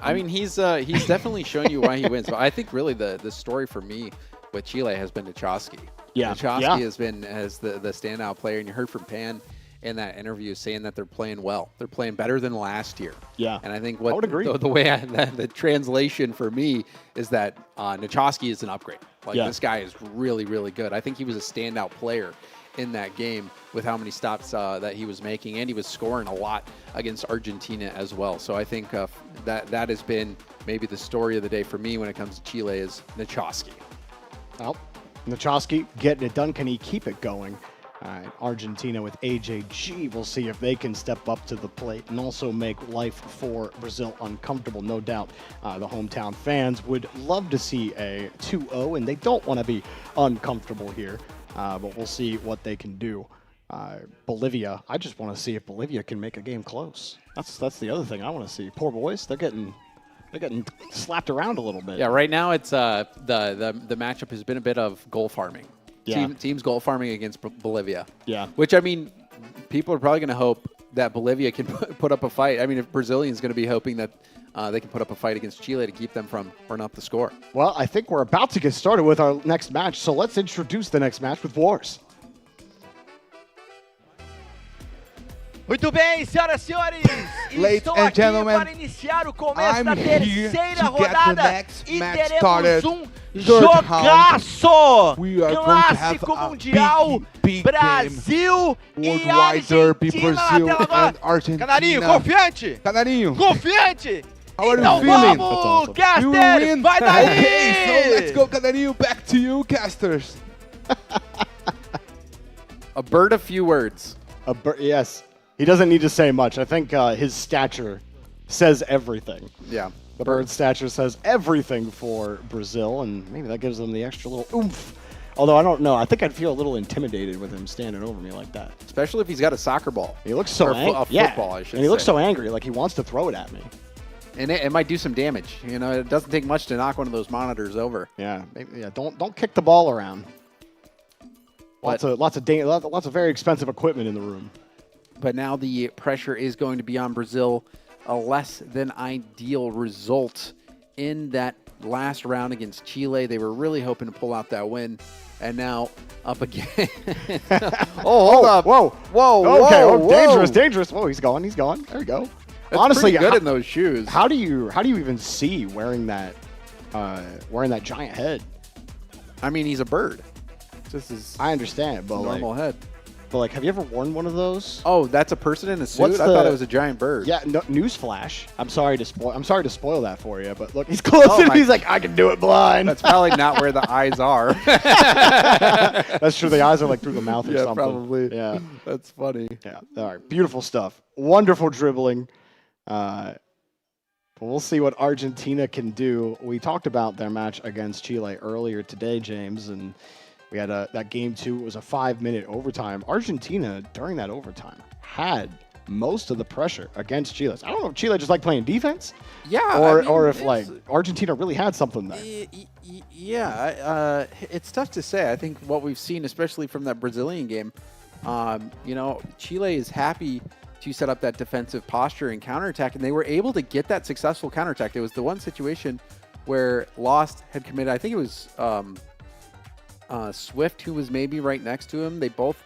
I mean, he's definitely showing you why he wins. But I think really the story for me with Chile has been Nichoski. Yeah. Nichoski has been the standout player, and you heard from Pan in that interview saying that they're playing well. They're playing better than last year. Yeah. And I think I would agree. the way the translation for me is that Nichoski is an upgrade. This guy is really, really good. I think he was a standout player in that game with how many stops that he was making, and he was scoring a lot against Argentina as well. So I think that has been maybe the story of the day for me when it comes to Chile is Nichoski. Well, Nichoski getting it done. Can he keep it going? All right, Argentina with AJG. We'll see if they can step up to the plate and also make life for Brazil uncomfortable. No doubt the hometown fans would love to see a 2-0, and they don't want to be uncomfortable here. But we'll see what they can do. Bolivia, I just want to see if Bolivia can make a game close. That's the other thing I want to see. Poor boys, they're getting slapped around a little bit. Yeah, right now it's the matchup has been a bit of goal farming. Yeah. Teams goal farming against Bolivia. Yeah. Which, I mean, people are probably going to hope that Bolivia can put up a fight. I mean, if Brazilians going to be hoping that they can put up a fight against Chile to keep them from burning up the score. Well, I think we're about to get started with our next match, so let's introduce the next match with Wars. Muito bem, senhoras e senhores, estou aqui para iniciar o começo da terceira rodada e teremos jogaço clássico mundial, Brasil e Argentina na tela agora. Canarinho, confiante? Confiante? Então vamos, caster, vai daí! Okay, so let's go, Canarinho, back to you, casters. A bird of few words. Yes. He doesn't need to say much. I think his stature says everything. Yeah. The bird stature says everything for Brazil, and maybe that gives them the extra little oomph. Although I don't know. I think I'd feel a little intimidated with him standing over me like that. Especially if he's got a soccer ball. He looks so angry. Football, I should say. And he looks so angry, like he wants to throw it at me. And it might do some damage. It doesn't take much to knock one of those monitors over. Yeah. Don't kick the ball around. Lots of very expensive equipment in the room. But now the pressure is going to be on Brazil. A less than ideal result in that last round against Chile. They were really hoping to pull out that win. And now up again. Hold up. Whoa. Okay, whoa. Dangerous. Whoa, he's gone. There we go. That's honestly pretty good in those shoes. How do you even see wearing that giant head? I mean, he's a bird. Just his I understand, but normal head. But like, have you ever worn one of those? Oh, that's a person in a suit? I thought it was a giant bird. Yeah, no, newsflash. I'm sorry to spoil that for you, but look, he's close and he's like, I can do it blind. That's probably not where the eyes are. That's true. The eyes are like through the mouth or something. Probably. Yeah, That's funny. yeah. All right, beautiful stuff. Wonderful dribbling. But we'll see what Argentina can do. We talked about their match against Chile earlier today, James, and we had that game 2. It was a 5-minute overtime. Argentina, during that overtime, had most of the pressure against Chile. I don't know if Chile just like playing defense. Yeah. Or if like Argentina really had something there. Yeah. It's tough to say. I think what we've seen, especially from that Brazilian game, Chile is happy to set up that defensive posture and counterattack, and they were able to get that successful counterattack. There was the one situation where Lost had committed, I think it was Swift, who was maybe right next to him. They both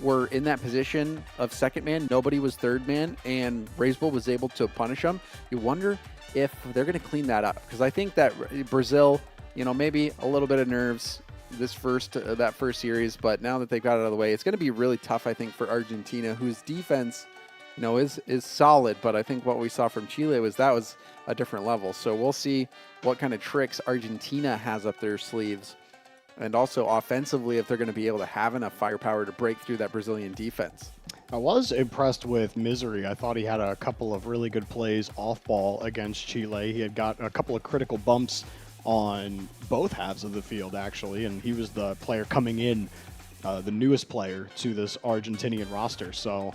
were in that position of second man. Nobody was third man, and Raisbull was able to punish them. You wonder if they're going to clean that up, because I think that Brazil, maybe a little bit of nerves that first series, but now that they've got it out of the way, it's going to be really tough, I think, for Argentina, whose defense, is solid. But I think what we saw from Chile was a different level. So we'll see what kind of tricks Argentina has up their sleeves. And also offensively, if they're going to be able to have enough firepower to break through that Brazilian defense. I was impressed with Misery. I thought he had a couple of really good plays off ball against Chile. He had got a couple of critical bumps on both halves of the field, actually, and he was the player coming in, the newest player to this Argentinian roster. So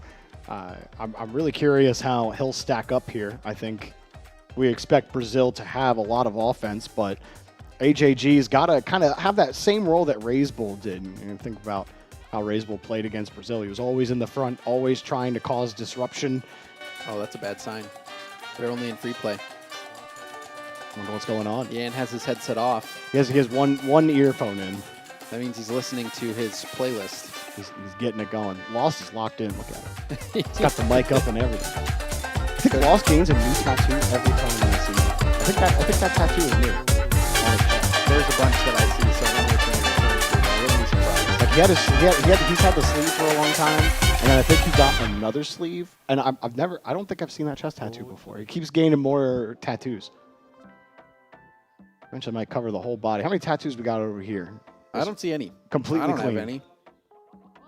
I'm really curious how he'll stack up here. I think we expect Brazil to have a lot of offense, but AJG's got to kind of have that same role that Raisbull did. And think about how Raisbull played against Brazil. He was always in the front, always trying to cause disruption. Oh, that's a bad sign. They're only in free play. I wonder what's going on. Yan has his headset off. He has one earphone in. That means he's listening to his playlist. He's getting it going. Lost is locked in. Look at him. He's got the mic up and everything. I think Lost gains a new tattoo every time I see him. I think that tattoo is new. There's a bunch that I see, so I don't know which one you're referring to. I wouldn't be surprised. Like he's had the sleeve for a long time, and then I think he got another sleeve. And I don't think I've seen that chest tattoo before. He keeps gaining more tattoos. Eventually, might cover the whole body. How many tattoos we got over here? I don't see any. Completely clean. I don't have any.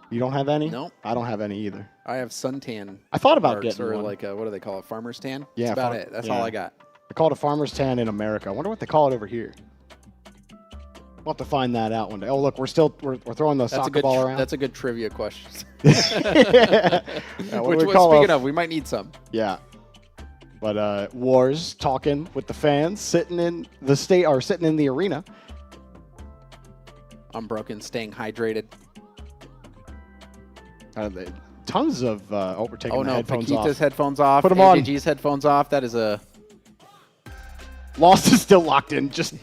You don't have any? No. I don't have any either. I have suntan. I thought about marks, getting or one. like what do they call it? Farmer's tan? Yeah, that's about it. That's all I got. They call it a farmer's tan in America. I wonder what they call it over here. We'll have to find that out one day. Oh, look, we're throwing the soccer ball around. That's a good trivia question. Yeah, Speaking of, we might need some. Yeah. But Wars talking with the fans, sitting in the arena. Unbroken, staying hydrated. Tons of we're taking the headphones off. Paquita's headphones off. Put them on. AJG's headphones off. That is a... Lost is still locked in. Just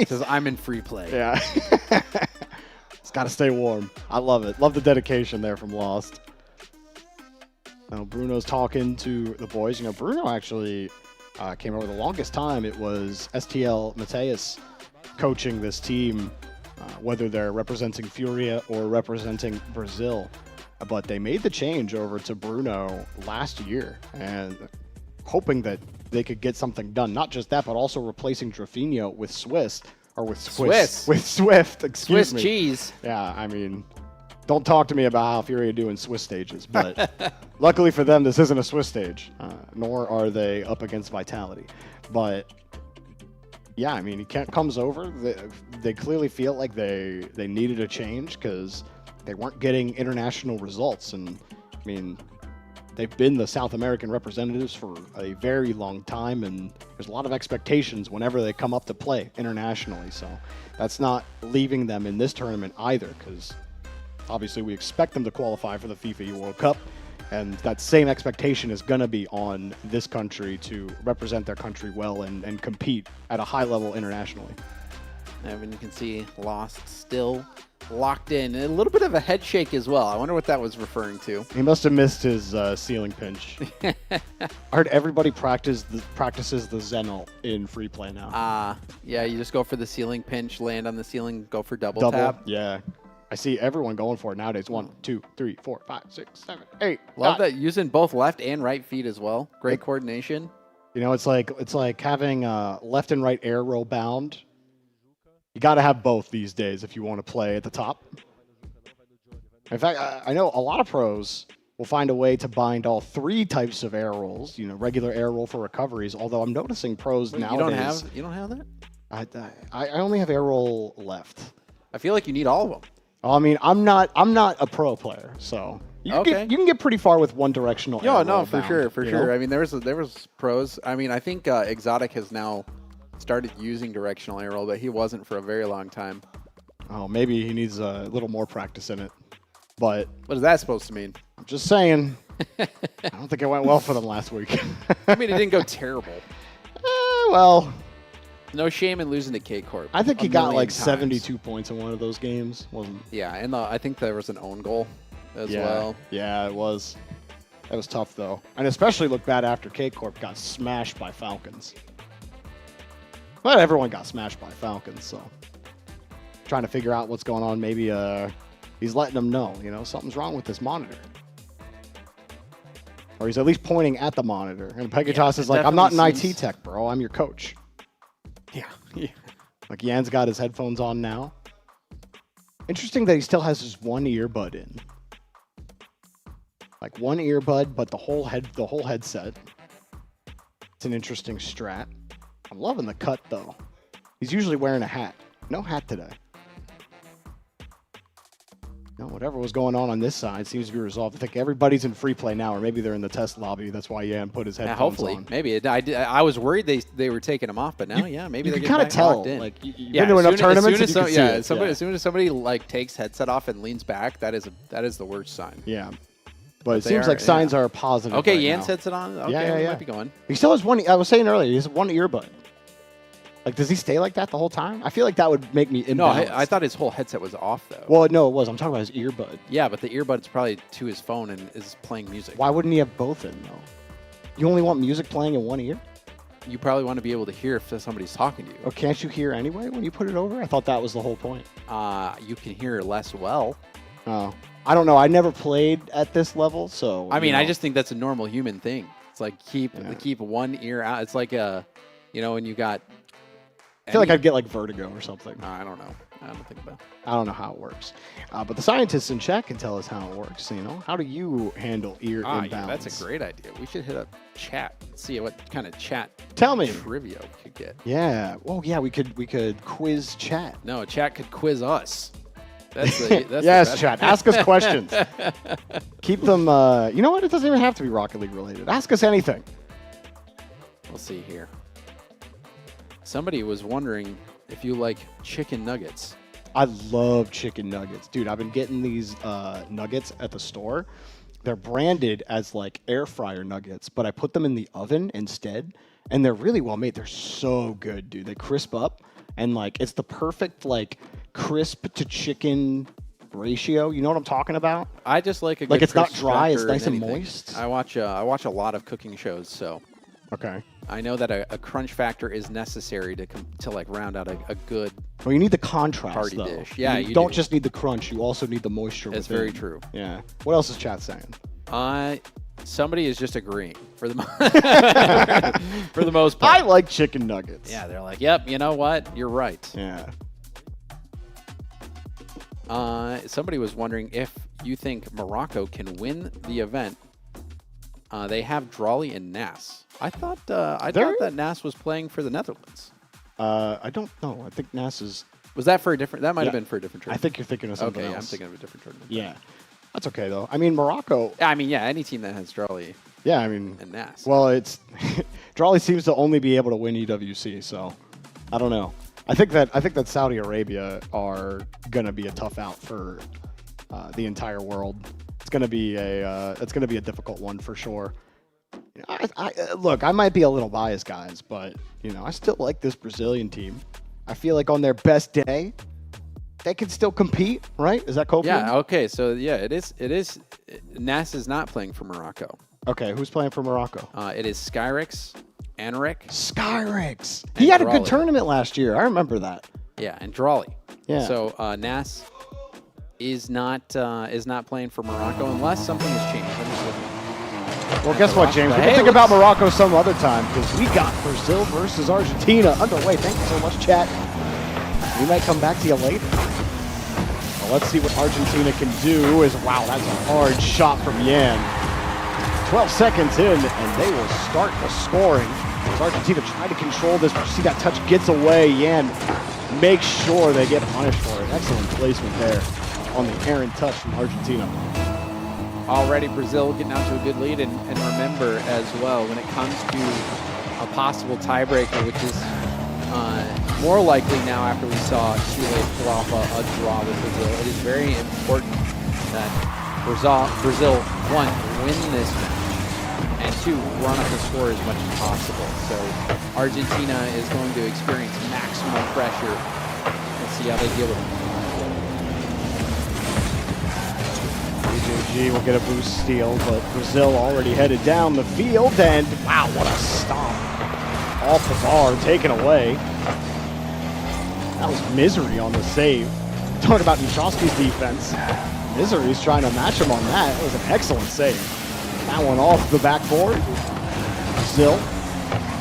says I'm in free play. Yeah. It's got to stay warm. I love it. Love the dedication there from Lost. Now Bruno's talking to the boys. Bruno actually came over the longest time. It was STL Mateus coaching this team, whether they're representing Furia or representing Brazil. But they made the change over to Bruno last year, and hoping that they could get something done. Not just that, but also replacing Drafinho with Swift. Excuse me. Cheese. Yeah, I mean, don't talk to me about how Furia do in Swiss stages, but luckily for them, this isn't a Swiss stage, nor are they up against Vitality. But yeah, I mean, he comes over. They clearly feel like they needed a change because they weren't getting international results. And I mean, they've been the South American representatives for a very long time, and there's a lot of expectations whenever they come up to play internationally. So that's not leaving them in this tournament either, because obviously we expect them to qualify for the FIFAe World Cup, and that same expectation is going to be on this country to represent their country well and compete at a high level internationally. And you can see Lost still locked in. And a little bit of a head shake as well. I wonder what that was referring to. He must have missed his ceiling pinch. I heard everybody practices the Zenal in free play now. Yeah, you just go for the ceiling pinch, land on the ceiling, go for double tap. Yeah. I see everyone going for it nowadays. 1, 2, 3, 4, 5, 6, 7, 8. Love that, using both left and right feet as well. Great coordination. You know, it's like having left and right air roll bound. You got to have both these days if you want to play at the top. In fact, I know a lot of pros will find a way to bind all 3 types of air rolls. You know, regular air roll for recoveries. Although I'm noticing pros nowadays. You don't have that? I only have air roll left. I feel like you need all of them. I mean, I'm not a pro player, so you can get pretty far with one directional. Yeah, no, for sure. I mean, there was pros. I mean, I think Exotic has now started using directional air roll, but he wasn't for a very long time. Oh, maybe he needs a little more practice in it. But what is that supposed to mean? I'm just saying. I don't think it went well for them last week. I mean, it didn't go terrible. Well. No shame in losing to K-Corp. I think he got like 72 points in one of those games. Yeah, and I think there was an own goal as well. Yeah, it was. That was tough, though. And especially looked bad after K-Corp got smashed by Falcons. But everyone got smashed by Falcons, so. Trying to figure out what's going on. Maybe he's letting them know, something's wrong with this monitor. Or he's at least pointing at the monitor. And Pegasus is like, I'm not an IT tech, bro. I'm your coach. Yeah. Like Yan's got his headphones on now. Interesting that he still has his one earbud in. Like one earbud, but the whole headset. It's an interesting strat. I'm loving the cut though. He's usually wearing a hat. No hat today. No, whatever was going on this side seems to be resolved. I think everybody's in free play now, or maybe they're in the test lobby. That's why Yan put his headphones hopefully. on. Maybe. I was worried they were taking them off, but now, maybe they're getting kind of tell. In. Like, you've been to enough tournaments and you can see it. As soon as somebody like takes headset off and leans back, that is the worst sign. Yeah. But it seems like signs are positive. Okay, right Yan's now. headset on. Okay, yeah. Might be going. He still has one. I was saying earlier, he has one earbud. Like, does he stay like that the whole time? I feel like that would make me imbalanced. No, I thought his whole headset was off, though. Well, no, it was. I'm talking about his earbud. Yeah, but the earbud's probably to his phone and is playing music. Why wouldn't he have both in, though? You only want music playing in one ear? You probably want to be able to hear if somebody's talking to you. Oh, can't you hear anyway when you put it over? I thought that was the whole point. You can hear less well. Oh. I don't know. I never played at this level, so... I mean, I just think that's a normal human thing. It's like keep one ear out. It's like when you got... I feel like I'd get like vertigo or something. I don't know. I don't think about it. I don't know how it works. But the scientists in chat can tell us how it works. How do you handle ear imbalance? Yeah, that's a great idea. We should hit up chat and see what kind of chat trivia we could get. Yeah. Well, yeah, we could quiz chat. No, chat could quiz us. That's yes, chat. Ask us questions. Keep them. You know what? It doesn't even have to be Rocket League related. Ask us anything. We'll see here. Somebody was wondering if you like chicken nuggets. I love chicken nuggets. Dude, I've been getting these nuggets at the store. They're branded as like air fryer nuggets, but I put them in the oven instead, and they're really well made. They're so good, dude. They crisp up, and like it's the perfect like crisp to chicken ratio. You know what I'm talking about? I just like like it's not dry. It's nice and moist. I watch a lot of cooking shows, so okay. I know that a crunch factor is necessary to like round out a good. Well, you need the contrast party though. dish. Yeah, you don't just need the crunch. You also need the moisture. That's within. very true. Yeah. What else is chat saying? Somebody is just agreeing for the for the most part. I like chicken nuggets. Yeah, they're like, yep. You know what? You're right. Yeah. Somebody was wondering if you think Morocco can win the event. They have Drawley and Nas. I thought that Nas was playing for the Netherlands. I don't know. I think Nas is. Was that for a different? That might have been for a different tournament. I think you're thinking of something else. I'm thinking of a different tournament. Yeah, that's okay though. I mean, Morocco. I mean, yeah, any team that has Drawley. Yeah, I mean, and Nas. Well, it's Drawley seems to only be able to win EWC, so I don't know. I think that Saudi Arabia are gonna be a tough out for the entire world. It's gonna be a difficult one for sure. Look, I might be a little biased, guys, but I still like this Brazilian team. I feel like on their best day, they can still compete, right? Is that Kofi? Yeah, okay. So, yeah, it is. Nas is not playing for Morocco. Okay, who's playing for Morocco? It is Skyrix, Anric. Skyrix. He had a good tournament last year. I remember that. Yeah, and Drawley. Yeah. So Nas is not playing for Morocco unless something has changed. I'm just looking. Well, guess what, James? We can think about Morocco some other time because we got Brazil versus Argentina underway. Thank you so much, chat. We might come back to you later. Well, let's see what Argentina can do. Wow, that's a hard shot from Yan. 12 seconds in, and they will start the scoring. As Argentina try to control this, but you see that touch gets away. Yan makes sure they get punished for it. Excellent placement there on the errant touch from Argentina. Already Brazil getting out to a good lead, and remember as well, when it comes to a possible tiebreaker, which is more likely now after we saw Chile pull off a draw with Brazil, it is very important that Brazil, one, win this match, and two, run up the score as much as possible. So Argentina is going to experience maximum pressure. Let's see how they deal with it. AJG will get a boost steal, but Brazil already headed down the field, and wow, what a stomp. Off the bar, taken away. That was Misery on the save. Talking about Nichowski's defense. Misery's trying to match him on that. It was an excellent save. That one off the backboard. Brazil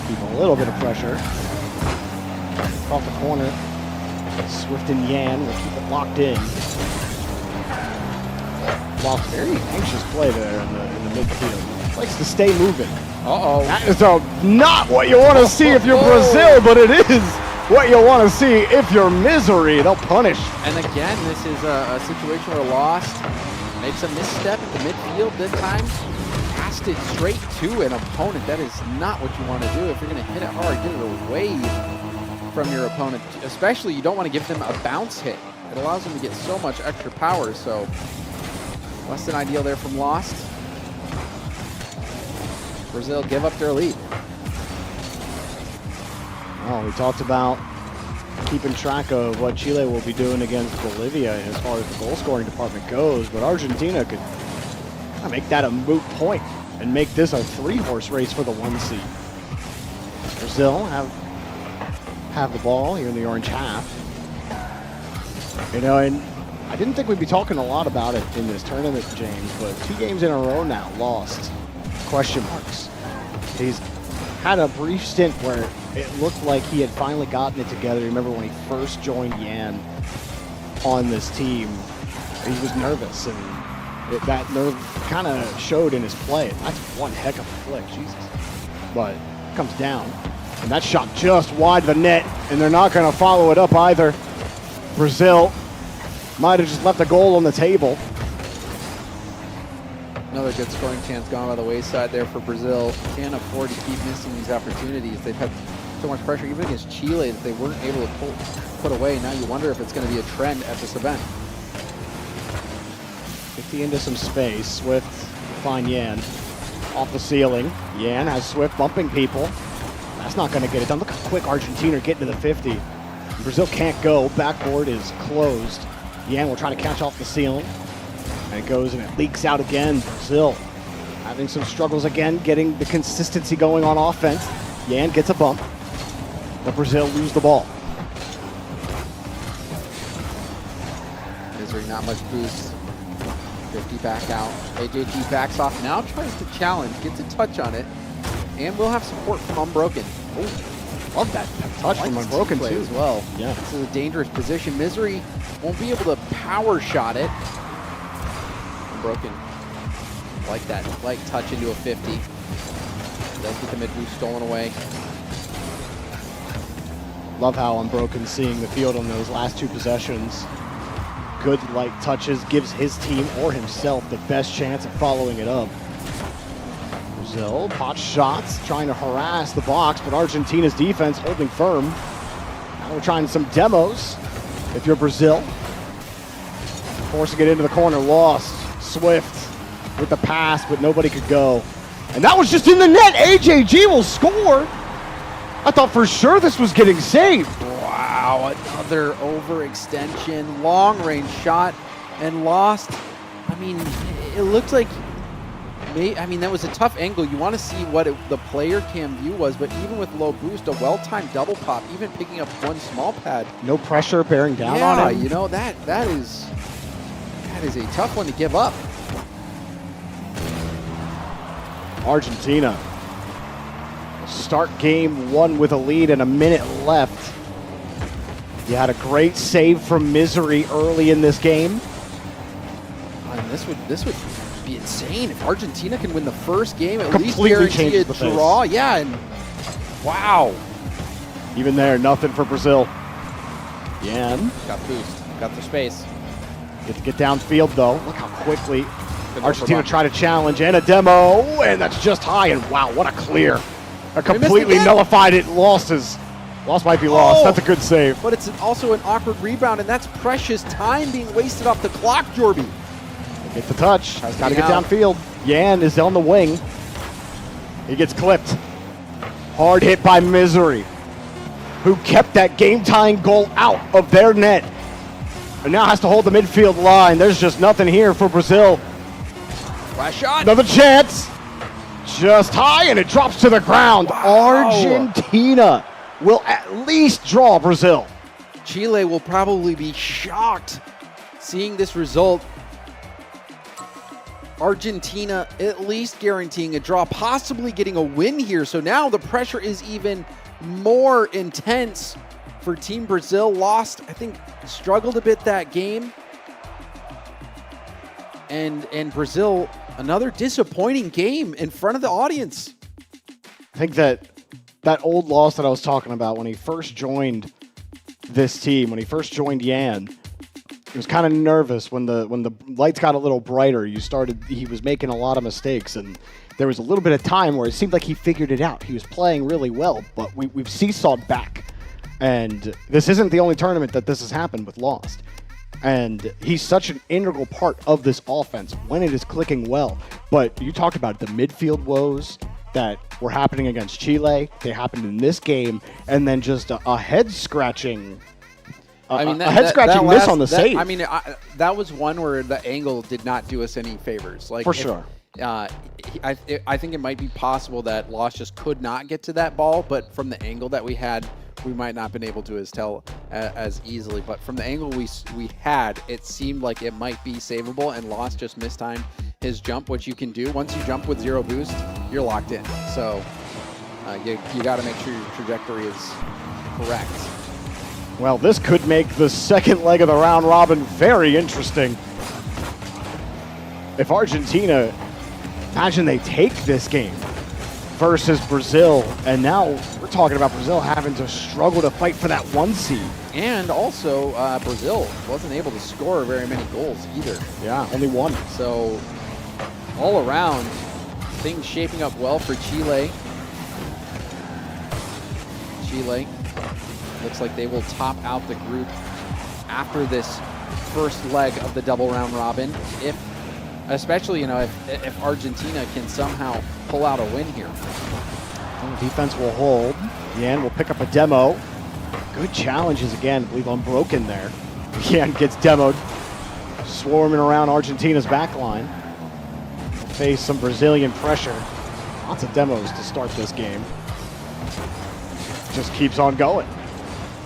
keep a little bit of pressure. Off the corner. Swift and Yan will keep it locked in. Well, very anxious play there in the midfield. Likes to stay moving. Uh-oh. That is not what you want to see if you're Brazil, but it is what you want to see if you're Misery. They'll punish. And again, this is a situation where Lost makes a misstep at the midfield this time. Passed it straight to an opponent. That is not what you want to do. If you're going to hit it hard, get it away from your opponent. Especially, you don't want to give them a bounce hit. It allows them to get so much extra power, so less than ideal there from Lost. Brazil give up their lead. Oh, we talked about keeping track of what Chile will be doing against Bolivia as far as the goal scoring department goes, but Argentina could make that a moot point and make this a three-horse race for the 1 seed. Brazil have the ball here in the orange half. You know, and I didn't think we'd be talking a lot about it in this tournament, James, but 2 games in a row now lost. Question marks. He's had a brief stint where it looked like he had finally gotten it together. Remember when he first joined Yan on this team, he was nervous, and that nerve kind of showed in his play. That's one heck of a flick, Jesus. But it comes down, and that shot just wide the net, and they're not going to follow it up either. Brazil might have just left a goal on the table. Another good scoring chance gone by the wayside there for Brazil. Can't afford to keep missing these opportunities. They've had so much pressure, even against Chile, that they weren't able to put away. Now you wonder if it's going to be a trend at this event. 50 into some space. Swift find Yan off the ceiling. Yan has Swift bumping people. That's not going to get it done. Look how quick Argentina are getting to the 50. Brazil can't go. Backboard is closed. Yan will try to catch off the ceiling. And it goes and it leaks out again. Brazil having some struggles again, getting the consistency going on offense. Yan gets a bump, but Brazil lose the ball. Misery, not much boost. 50 back out. AJG backs off, now tries to challenge, gets a touch on it, and we'll have support from Unbroken. Oh, love that touch from Unbroken too. As well. Yeah. This is a dangerous position. Misery won't be able to power shot it. Unbroken, like that light touch into a 50. Does get the mid boost stolen away. Love how Unbroken seeing the field on those last 2 possessions. Good light touches, gives his team or himself the best chance of following it up. Brazil, pot shots, trying to harass the box, but Argentina's defense holding firm. Now we're trying some demos. If you're Brazil, forcing it into the corner, Lost. Swift with the pass, but nobody could go. And that was just in the net. AJG will score. I thought for sure this was getting saved. Wow. Wow, another overextension, long range shot, and lost. I mean, it looked like, that was a tough angle. You want to see what the player cam view was, but even with low boost, a well-timed double pop, even picking up one small pad. No pressure bearing down on him. You know, that is a tough one to give up. Argentina start game 1 with a lead and a minute left. You had a great save from Misery early in this game. And this would be insane if Argentina can win the first game, at least Completely guarantee a draw. Yeah, and wow. Even there, nothing for Brazil. Yan got boost, got the space. Get to get downfield though. Look how quickly Argentina try to challenge, and a demo, and that's just high, and wow, what a clear. Completely nullified it, lost might be lost. That's a good save. But it's also an awkward rebound, and that's precious time being wasted off the clock, Jorby. Get the touch, has got to get downfield. Yan is on the wing. He gets clipped. Hard hit by Misery, who kept that game-tying goal out of their net. And now has to hold the midfield line. There's just nothing here for Brazil. Flash shot. Another chance. Just high, and it drops to the ground. Wow. Argentina will at least draw Brazil. Chile will probably be shocked seeing this result. Argentina at least guaranteeing a draw, possibly getting a win here. So now the pressure is even more intense for Team Brazil. Lost, I think, struggled a bit that game. And Brazil, another disappointing game in front of the audience. I think that old loss that I was talking about when he first joined this team, when he first joined Yan, he was kind of nervous when the lights got a little brighter. He was making a lot of mistakes, and there was a little bit of time where it seemed like he figured it out. He was playing really well, but we've seesawed back. And this isn't the only tournament that this has happened with Lost. And he's such an integral part of this offense when it is clicking well. But you talked about the midfield woes that were happening against Chile. They happened in this game, and then just a head-scratching miss on the save. I mean, that was one where the angle did not do us any favors. Like, for sure. I think it might be possible that Lost just could not get to that ball, but from the angle that we had, we might not have been able to tell as easily. But from the angle we had, it seemed like it might be savable, and Lost just mistimed his jump, which you can do. Once you jump with zero boost, you're locked in. So you got to make sure your trajectory is correct. Well, this could make the second leg of the round robin very interesting. If Argentina, imagine they take this game versus Brazil, and now we're talking about Brazil having to struggle to fight for that 1 seed. And also, Brazil wasn't able to score very many goals either. Yeah, only 1. So, all around, things shaping up well for Chile. Chile looks like they will top out the group after this first leg of the double round robin. Especially, if Argentina can somehow pull out a win here. Well, the defense will hold. Yan will pick up a demo. Good challenges again. I believe Unbroken there. Yan gets demoed. Swarming around Argentina's back line. Face some Brazilian pressure. Lots of demos to start this game. Just keeps on going.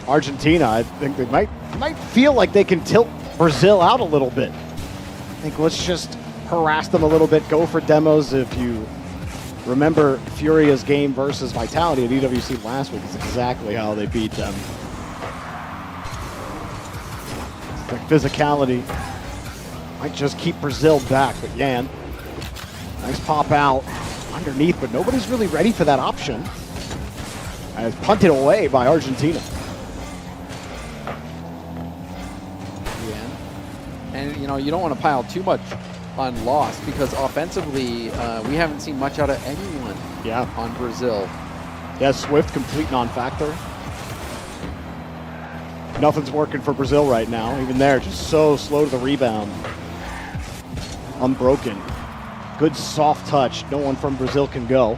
Argentina, I think they might feel like they can tilt Brazil out a little bit. I think let's just harass them a little bit, go for demos. If you remember Furia's game versus Vitality at EWC last week, is exactly how they beat them. The physicality might just keep Brazil back, but Yan, nice pop out underneath, but nobody's really ready for that option. And it's punted away by Argentina. And, you don't want to pile too much on Lost, because offensively, we haven't seen much out of anyone on Brazil. Yeah, Swift, complete non-factor. Nothing's working for Brazil right now. Even there, just so slow to the rebound. Unbroken. Good soft touch. No one from Brazil can go.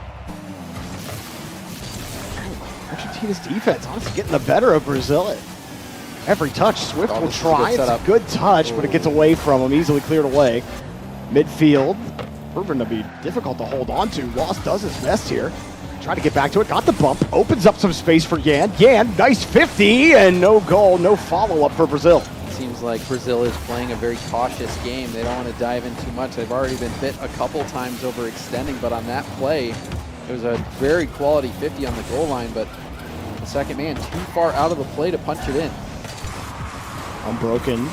Argentina's defense, honestly, getting the better of Brazil. every touch. Swift will this is a try. good It's a setup. good touch, but it gets away from him. Easily cleared away. Midfield, proven to be difficult to hold on to. Lost does his best here. Try to get back to it. Got the bump. Opens up some space for Yan. Yan, nice 50, and no goal, no follow-up for Brazil. Seems like Brazil is playing a very cautious game. They don't want to dive in too much. They've already been bit a couple times overextending, but on that play, it was a very quality 50 on the goal line, but the second man too far out of the play to punch it in. Unbroken.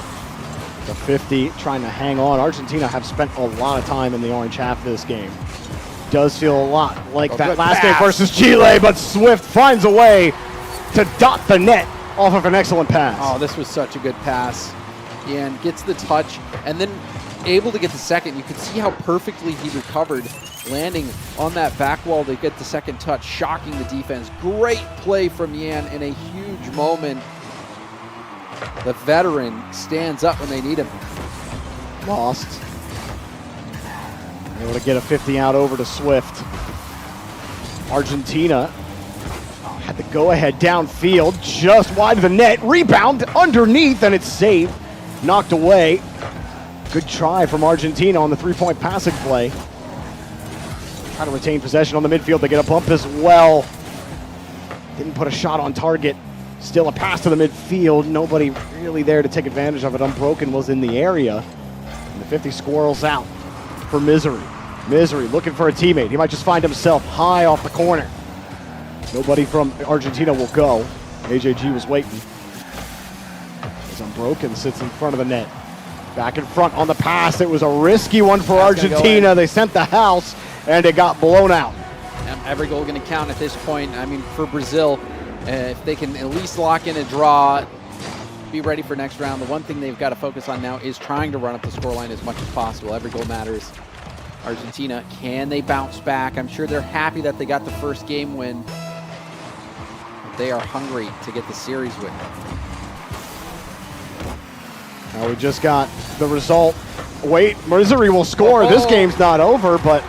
The 50, trying to hang on. Argentina have spent a lot of time in the orange half of this game. Does feel a lot like that last game versus Chile, but Swift finds a way to dot the net off of an excellent pass. Oh, this was such a good pass. And gets the touch, and then able to get the second. You could see how perfectly he recovered, landing on that back wall to get the second touch, shocking the defense. Great play from Yan in a huge moment. The veteran stands up when they need him. Lost. Able to get a 50 out over to Swift. Argentina had the go-ahead downfield, just wide of the net. Rebound underneath, and it's saved. Knocked away. Good try from Argentina on the three-point passing play. Trying to retain possession on the midfield. They get a bump as well. Didn't put a shot on target. Still a pass to the midfield. Nobody really there to take advantage of it. Unbroken was in the area. And the 50 squirrels out for Misery. Misery looking for a teammate. He might just find himself high off the corner. Nobody from Argentina will go. AJG was waiting. As Unbroken sits in front of the net. Back in front on the pass. It was a risky one for Argentina. They sent the house, and it got blown out. Every goal going to count at this point. I mean, for Brazil, if they can at least lock in a draw, be ready for next round. The one thing they've got to focus on now is trying to run up the scoreline as much as possible. Every goal matters. Argentina, can they bounce back? I'm sure they're happy that they got the first game win. But they are hungry to get the series win. Now we just got the result. Wait, Misery will score. This game's not over, but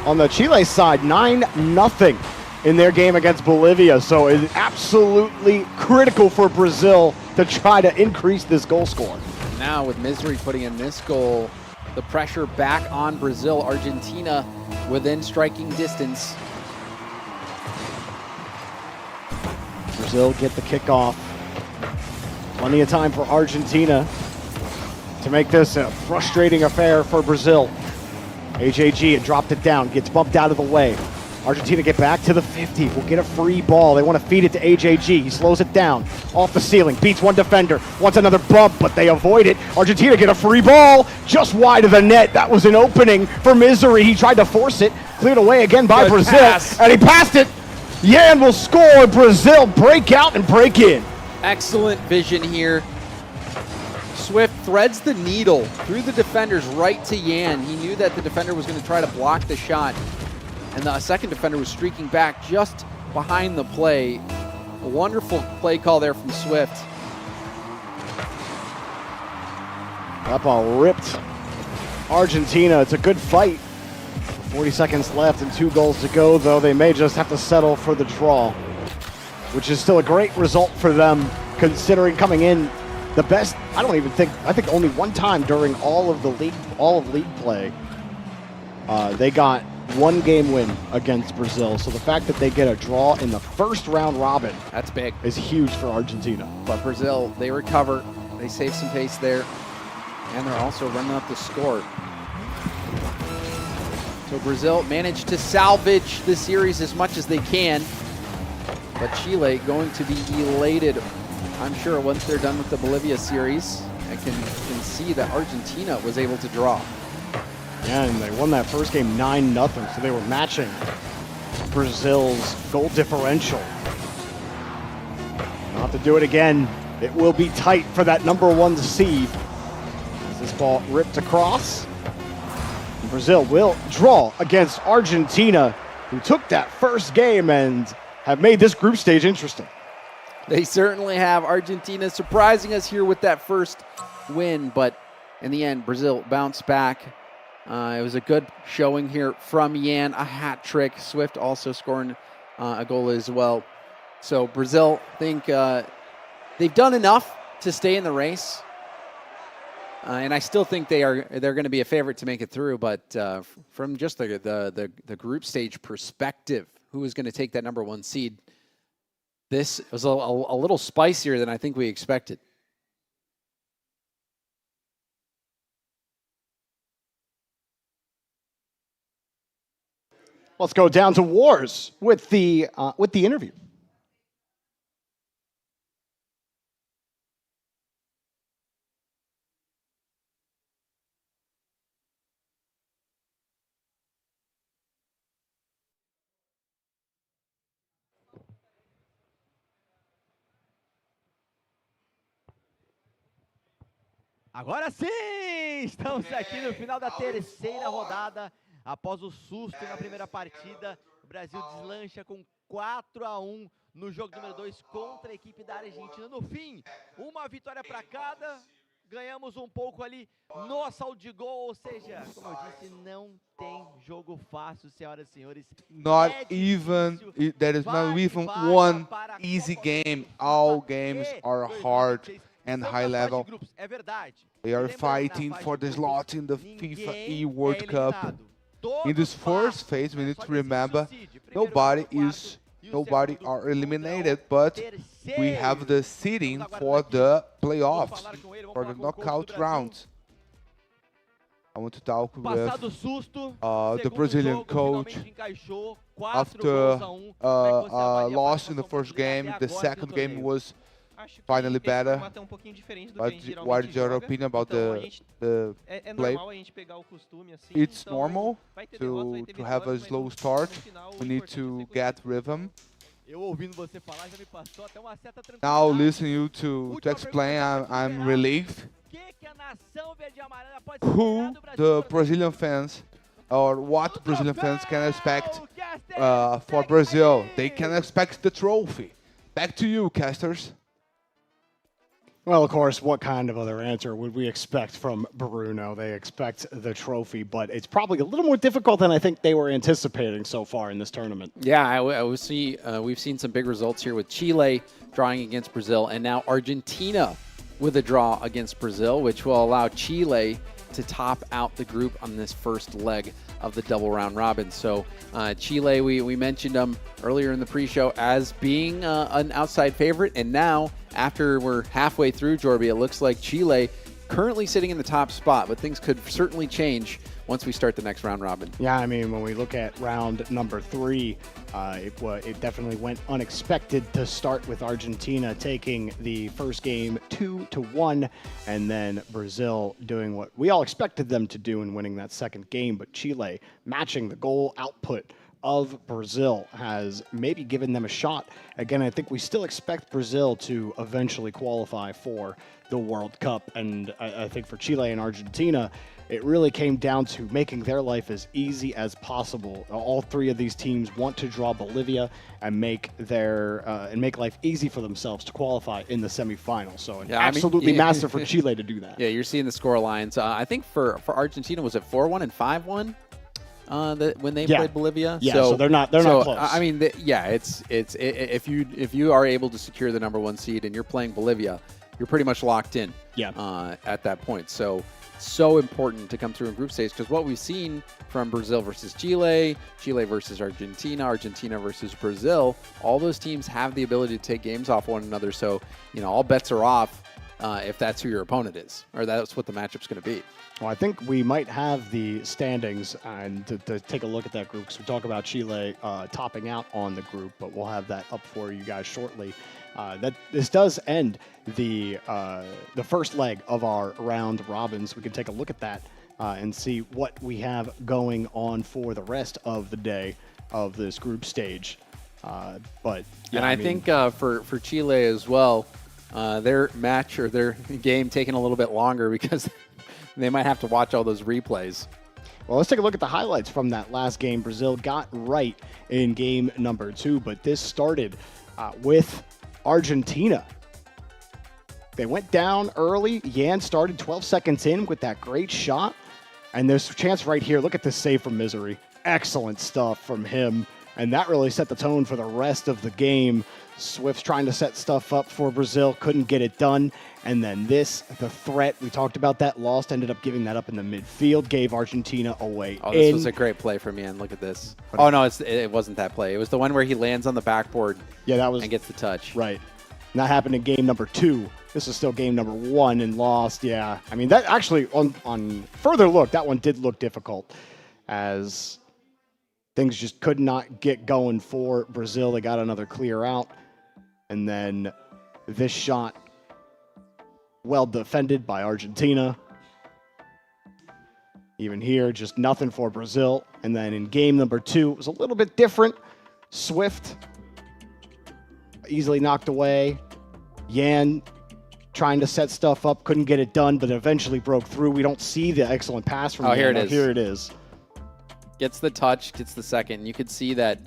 on the Chile side, 9-0 in their game against Bolivia. So it's absolutely critical for Brazil to try to increase this goal score. Now with Misery putting in this goal, the pressure back on Brazil. Argentina within striking distance. Brazil get the kickoff. Plenty of time for Argentina to make this a frustrating affair for Brazil. AJG had dropped it down, gets bumped out of the way. Argentina get back to the 50, will get a free ball. They want to feed it to AJG. He slows it down, off the ceiling, beats one defender, wants another bump, but they avoid it. Argentina get a free ball, just wide of the net. That was an opening for Misery. He tried to force it, cleared away again by Brazil, and he passed it. Yan will score. Brazil break out and break in. Excellent vision here. Swift threads the needle through the defenders right to Yan. He knew that the defender was going to try to block the shot, and the second defender was streaking back just behind the play. A wonderful play call there from Swift. That ball ripped Argentina. It's a good fight. 40 seconds left and 2 goals to go, though they may just have to settle for the draw, which is still a great result for them, considering coming in the best. I think only one time during all of league play, they got 1 game win against Brazil. So the fact that they get a draw in the first round robin, that's big, is huge for Argentina. But Brazil, they recover, they save some pace there, and they're also running up the score. So Brazil managed to salvage the series as much as they can, but Chile going to be elated, I'm sure, once they're done with the Bolivia series and can see that Argentina was able to draw. Yeah, and they won that first game 9-0, so they were matching Brazil's goal differential. They'll have to do it again. It will be tight for that #1 seed. As this ball ripped across, and Brazil will draw against Argentina, who took that first game and have made this group stage interesting. They certainly have. Argentina surprising us here with that first win, but in the end, Brazil bounced back. It was a good showing here from Yan, a hat trick. Swift also scoring a goal as well. So Brazil, think they've done enough to stay in the race. And I still think they're going to be a favorite to make it through. But from just the group stage perspective, who is going to take that number 1 seed? This was a little spicier than I think we expected. Let's go down to Wars with the interview. Agora sim! Estamos aqui no final da terceira rodada. Após o susto na primeira partida, o Brasil deslancha com 4-1 no jogo número 2 contra a equipe da Argentina. No fim, uma vitória para cada. Ganhamos um pouco ali no saldo de gol, ou seja, como eu disse, não tem jogo fácil, senhoras e senhores. There is not even one easy game. All games are hard and high level. We are fighting for the slot in the FIFAe World Cup. In this first phase, we need to remember nobody are eliminated, but we have the seeding for the playoffs, for the knockout rounds. I want to talk with the Brazilian coach. After loss in the first game, the second game was finally better. What is your opinion about the play? It's normal to have a slow start. We need to get rhythm. Now listening you to explain, I'm relieved. Who the Brazilian fans or what Brazilian fans can expect for Brazil? They can expect the trophy. Back to you, casters. Well, of course, what kind of other answer would we expect from Bruno? They expect the trophy, but it's probably a little more difficult than I think they were anticipating so far in this tournament. Yeah, I would see. We've seen some big results here with Chile drawing against Brazil, and now Argentina with a draw against Brazil, which will allow Chile to top out the group on this first leg of the double round robin. So Chile, we mentioned them earlier in the pre-show as being an outside favorite, and now after we're halfway through, Jorby, it looks like Chile currently sitting in the top spot, but things could certainly change once we start the next round robin. Yeah, I mean, when we look at round number 3, it definitely went unexpected to start with Argentina taking the first game 2-1, and then Brazil doing what we all expected them to do and winning that second game, but Chile matching the goal output of Brazil has maybe given them a shot. Again, I think we still expect Brazil to eventually qualify for the World Cup, and I think for Chile and Argentina, it really came down to making their life as easy as possible. All three of these teams want to draw Bolivia and make life easy for themselves to qualify in the semifinals. So absolutely massive for Chile to do that. Yeah, you're seeing the score lines. I think for Argentina, was it 4-1 and 5-1? When they played Bolivia, so they're not close. I mean, it's if you are able to secure the number 1 seed and you're playing Bolivia, you're pretty much locked in. At that point, so important to come through in group stage, because what we've seen from Brazil versus Chile, Chile versus Argentina, Argentina versus Brazil, all those teams have the ability to take games off one another. So all bets are off if that's who your opponent is, or that's what the matchup's going to be. Well, I think we might have the standings and to take a look at that group, because we talk about Chile topping out on the group, but we'll have that up for you guys shortly. This does end the first leg of our round robins. We can take a look at that and see what we have going on for the rest of the day of this group stage. I think for Chile as well, their match or their game taking a little bit longer because they might have to watch all those replays. Well, let's take a look at the highlights from that last game. Brazil got right in game number 2, but this started with Argentina. They went down early. Yan started 12 seconds in with that great shot. And there's a chance right here. Look at this save from Misery. Excellent stuff from him. And that really set the tone for the rest of the game. Swift's trying to set stuff up for Brazil, couldn't get it done. And then the threat, we talked about that, lost, ended up giving that up in the midfield, gave Argentina away. Oh, this was a great play from Yan. Look at this. Oh, no, it wasn't that play. It was the one where he lands on the backboard and gets the touch. Right. And that happened in game number 2. This is still game number 1 and lost. Yeah. I mean, that actually, on further look, that one did look difficult as things just could not get going for Brazil. They got another clear out. And then this shot, well defended by Argentina. Even here, just nothing for Brazil. And then in game number 2, it was a little bit different. Swift easily knocked away. Yan trying to set stuff up, couldn't get it done, but eventually broke through. We don't see the excellent pass from Yan. Here it is. Here it is. Gets the touch, gets the second. You could see that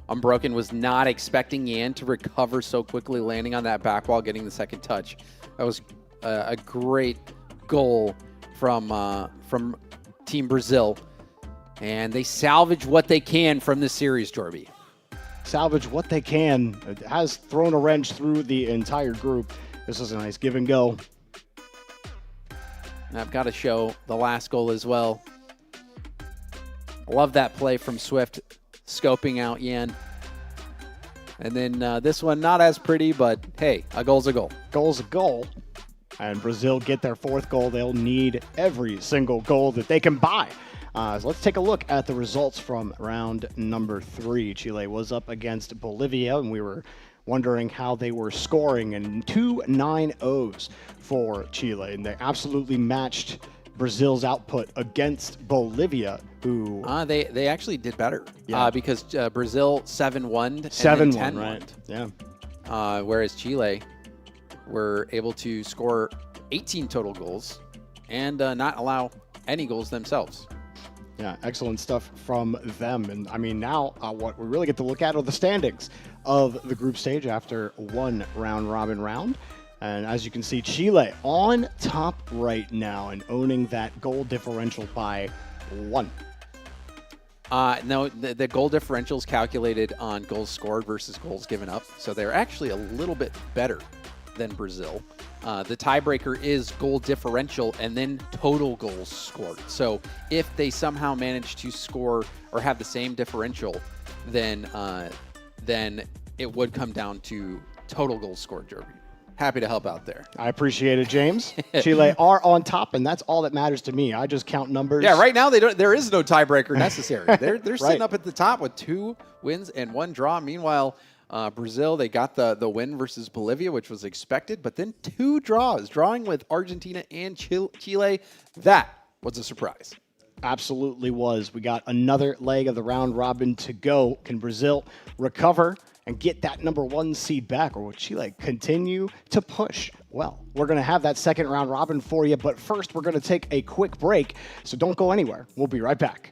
Unbroken was not expecting Yan to recover so quickly, landing on that back wall, getting the second touch. That was a great goal from Team Brazil. And they salvage what they can from this series, Jorby. Salvage what they can. It has thrown a wrench through the entire group. This is a nice give and go. And I've got to show the last goal as well. Love that play from Swift, scoping out Yan. And then this one, not as pretty, but hey, a goal's a goal. Goal's a goal. And Brazil get their 4th goal. They'll need every single goal that they can buy. So let's take a look at the results from round number 3. Chile was up against Bolivia, and we were wondering how they were scoring, and 2 9-0s for Chile. And they absolutely matched Brazil's output against Bolivia, who... They actually did better. Yeah. Because Brazil 7-1 and 7-1, right? Yeah. Whereas Chile were able to score 18 total goals and not allow any goals themselves. Yeah, excellent stuff from them. And I mean, now what we really get to look at are the standings of the group stage after one round-robin round. And as you can see, Chile on top right now and owning that goal differential by 1. No, the goal differential is calculated on goals scored versus goals given up. So they're actually a little bit better than Brazil. The tiebreaker is goal differential and then total goals scored. So if they somehow manage to score or have the same differential, then it would come down to total goals scored, Jorby. Happy to help out there. I appreciate it, James. Chile are on top, and that's all that matters to me. I just count numbers. Yeah, right now there is no tiebreaker necessary. They're sitting up at the top with 2 wins and 1 draw. Meanwhile, Brazil, they got the win versus Bolivia, which was expected, but then 2 draws, drawing with Argentina and Chile. That was a surprise. Absolutely was. We got another leg of the round robin to go. Can Brazil recover and get that number 1 seed back, or will Chile continue to push? Well, we're going to have that second round robin for you, but first we're going to take a quick break, so don't go anywhere. We'll be right back.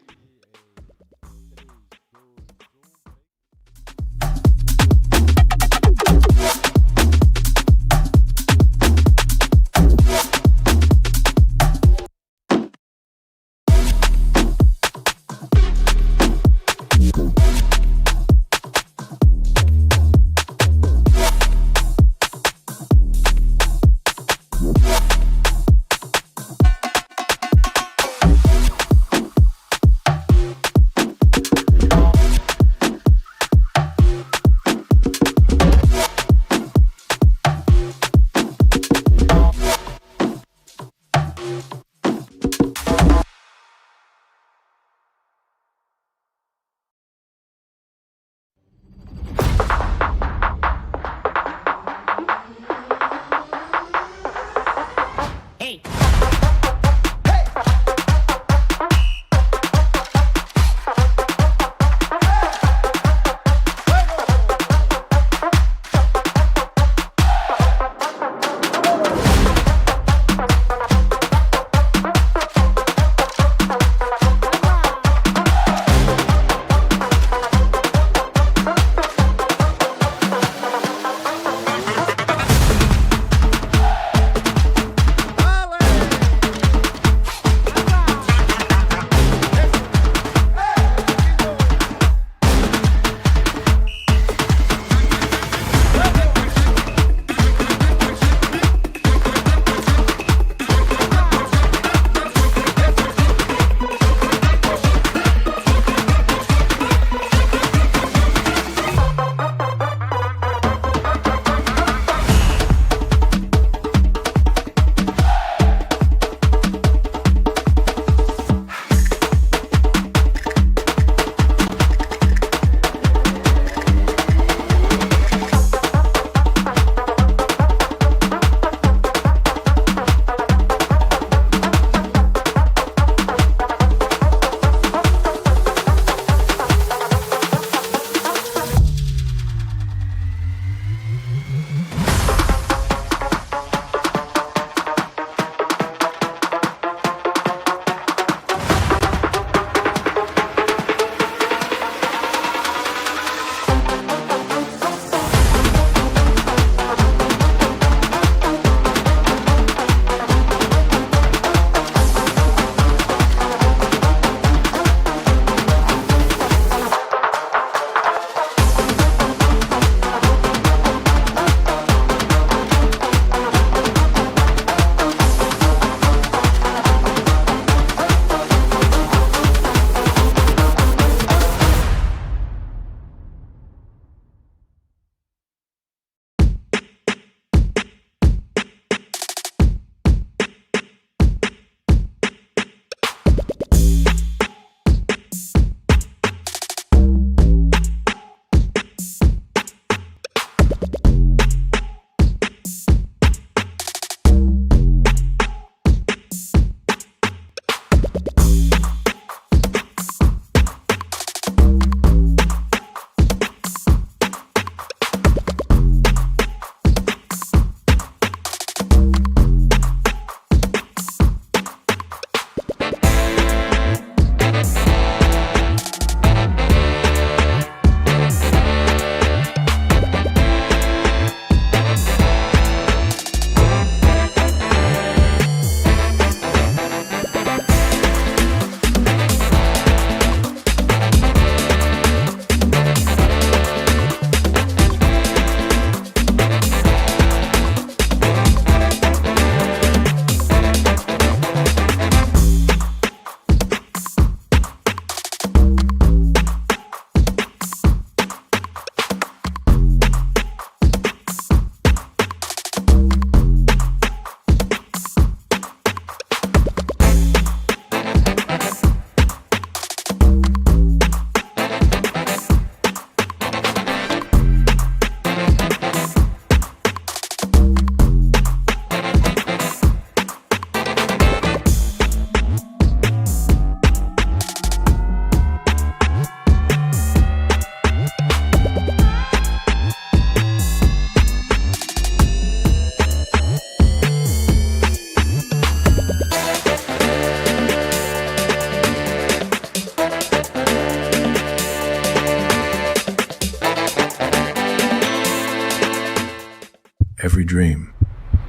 Every dream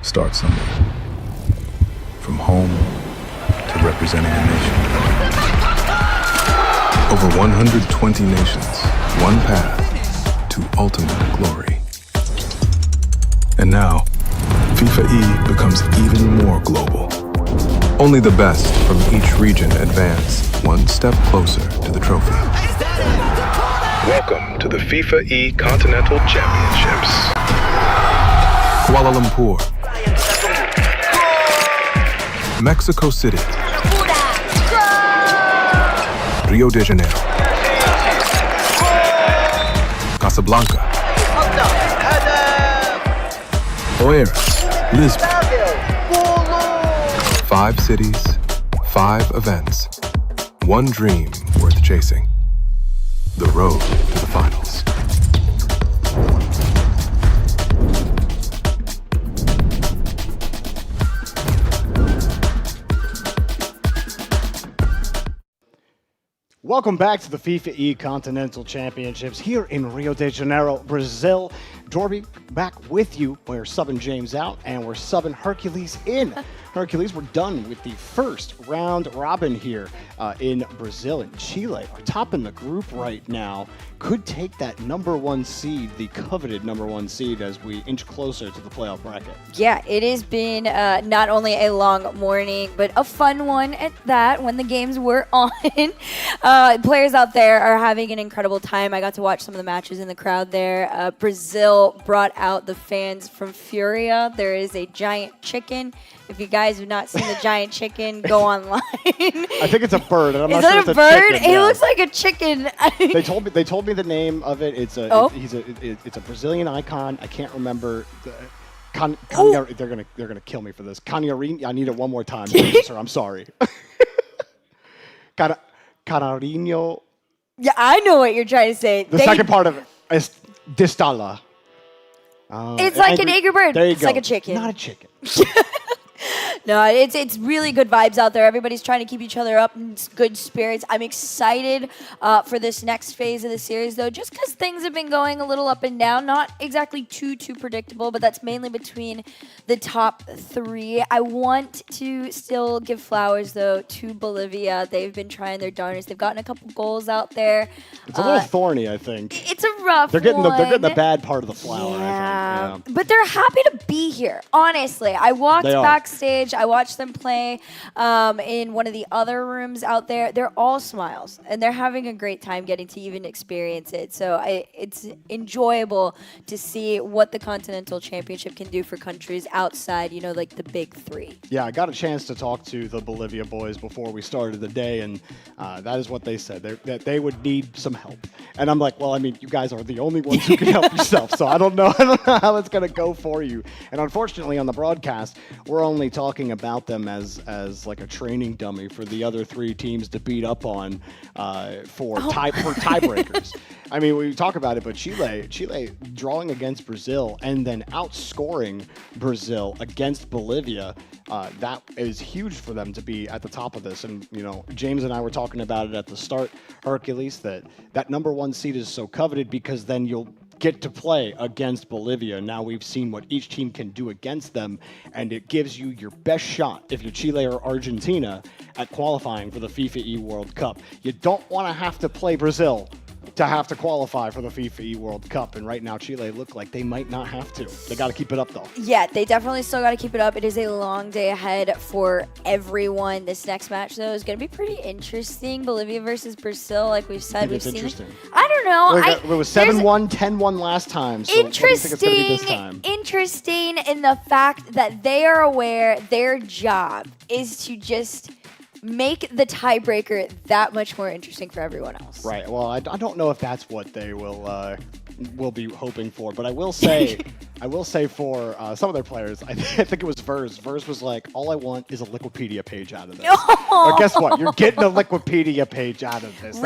starts somewhere. From home to representing a nation. Over 120 nations, one path to ultimate glory. And now, FIFAe becomes even more global. Only the best from each region advance one step closer to the trophy. Welcome to the FIFAe Continental Championships. Kuala Lumpur, Mexico City, Rio de Janeiro, Casablanca, Oeiras, Lisbon. 5 cities, 5 events, one dream worth chasing. The road to the finals. Welcome back to the FIFAe Continental Championships here in Rio de Janeiro, Brazil. Dorby, back with you. We're subbing James out, and we're subbing Hercules in. Hercules, we're done with the first round robin here in Brazil. And Chile are topping the group right now. Could take that #1 seed, the coveted #1 seed, as we inch closer to the playoff bracket. Yeah, it has been not only a long morning, but a fun one at that when the games were on. Players out there are having an incredible time. I got to watch some of the matches in the crowd there. Brazil brought out the fans from Furia. There is a giant chicken. If you guys have not seen the giant chicken, go online. I think it's a bird. And I'm Is not sure that it's a bird? chicken, It yeah. looks like a chicken. They told me the name of it. It's a it's a Brazilian icon. I can't remember. They're gonna kill me for this. Canarinho. I need it one more time, sir. I'm sorry. Canarinho. Yeah, I know what you're trying to say. The second part of it is Distala. It's like an angry bird. There you It's go. like a chicken. Not a chicken. No, it's really good vibes out there. Everybody's trying to keep each other up in good spirits. I'm excited for this next phase of the series, though, just because things have been going a little up and down. Not exactly too predictable, but that's mainly between the top 3. I want to still give flowers, though, to Bolivia. They've been trying their darnest. They've gotten a couple goals out there. It's a little thorny, I think. It's a rough They're getting one. the bad part of the flower. Yeah. I think. But they're happy to be here, honestly. I walked They are. backstage. I watched them play in one of the other rooms out there. They're all smiles, and they're having a great time getting to even experience it. So it's enjoyable to see what the Continental Championship can do for countries outside, like the big 3. Yeah, I got a chance to talk to the Bolivia boys before we started the day, and that is what they said, that they would need some help. And I'm like, well, I mean, you guys are the only ones who can help yourself, so I don't know how it's going to go for you. And unfortunately, on the broadcast, we're only talking about them as like a training dummy for the other 3 teams to beat up on for tiebreakers. I mean, we talk about it, but Chile drawing against Brazil and then outscoring Brazil against Bolivia, that is huge for them to be at the top of this. And, James and I were talking about it at the start, Hercules, that #1 seed is so coveted because then you'll get to play against Bolivia. Now we've seen what each team can do against them, and it gives you your best shot, if you're Chile or Argentina, at qualifying for the FIFAe World Cup. You don't want to have to play Brazil to have to qualify for the FIFAe World Cup, and right now Chile look like they might not have to. They got to keep it up, though. Yeah, they definitely still got to keep it up. It is a long day ahead for everyone. This next match, though, is going to be pretty interesting. Bolivia versus Brazil, like we've said. It's interesting. I don't know. It was 7-1, 10-1 last time. So what do you think it's going to be this time? Interesting in the fact that they are aware their job is to just make the tiebreaker that much more interesting for everyone else. Right. Well, I don't know if that's what they will be hoping for, but I will say for some of their players, I think it was Verse. Verse was like, all I want is a Wikipedia page out of this. But guess what? You're getting a Wikipedia page out of this.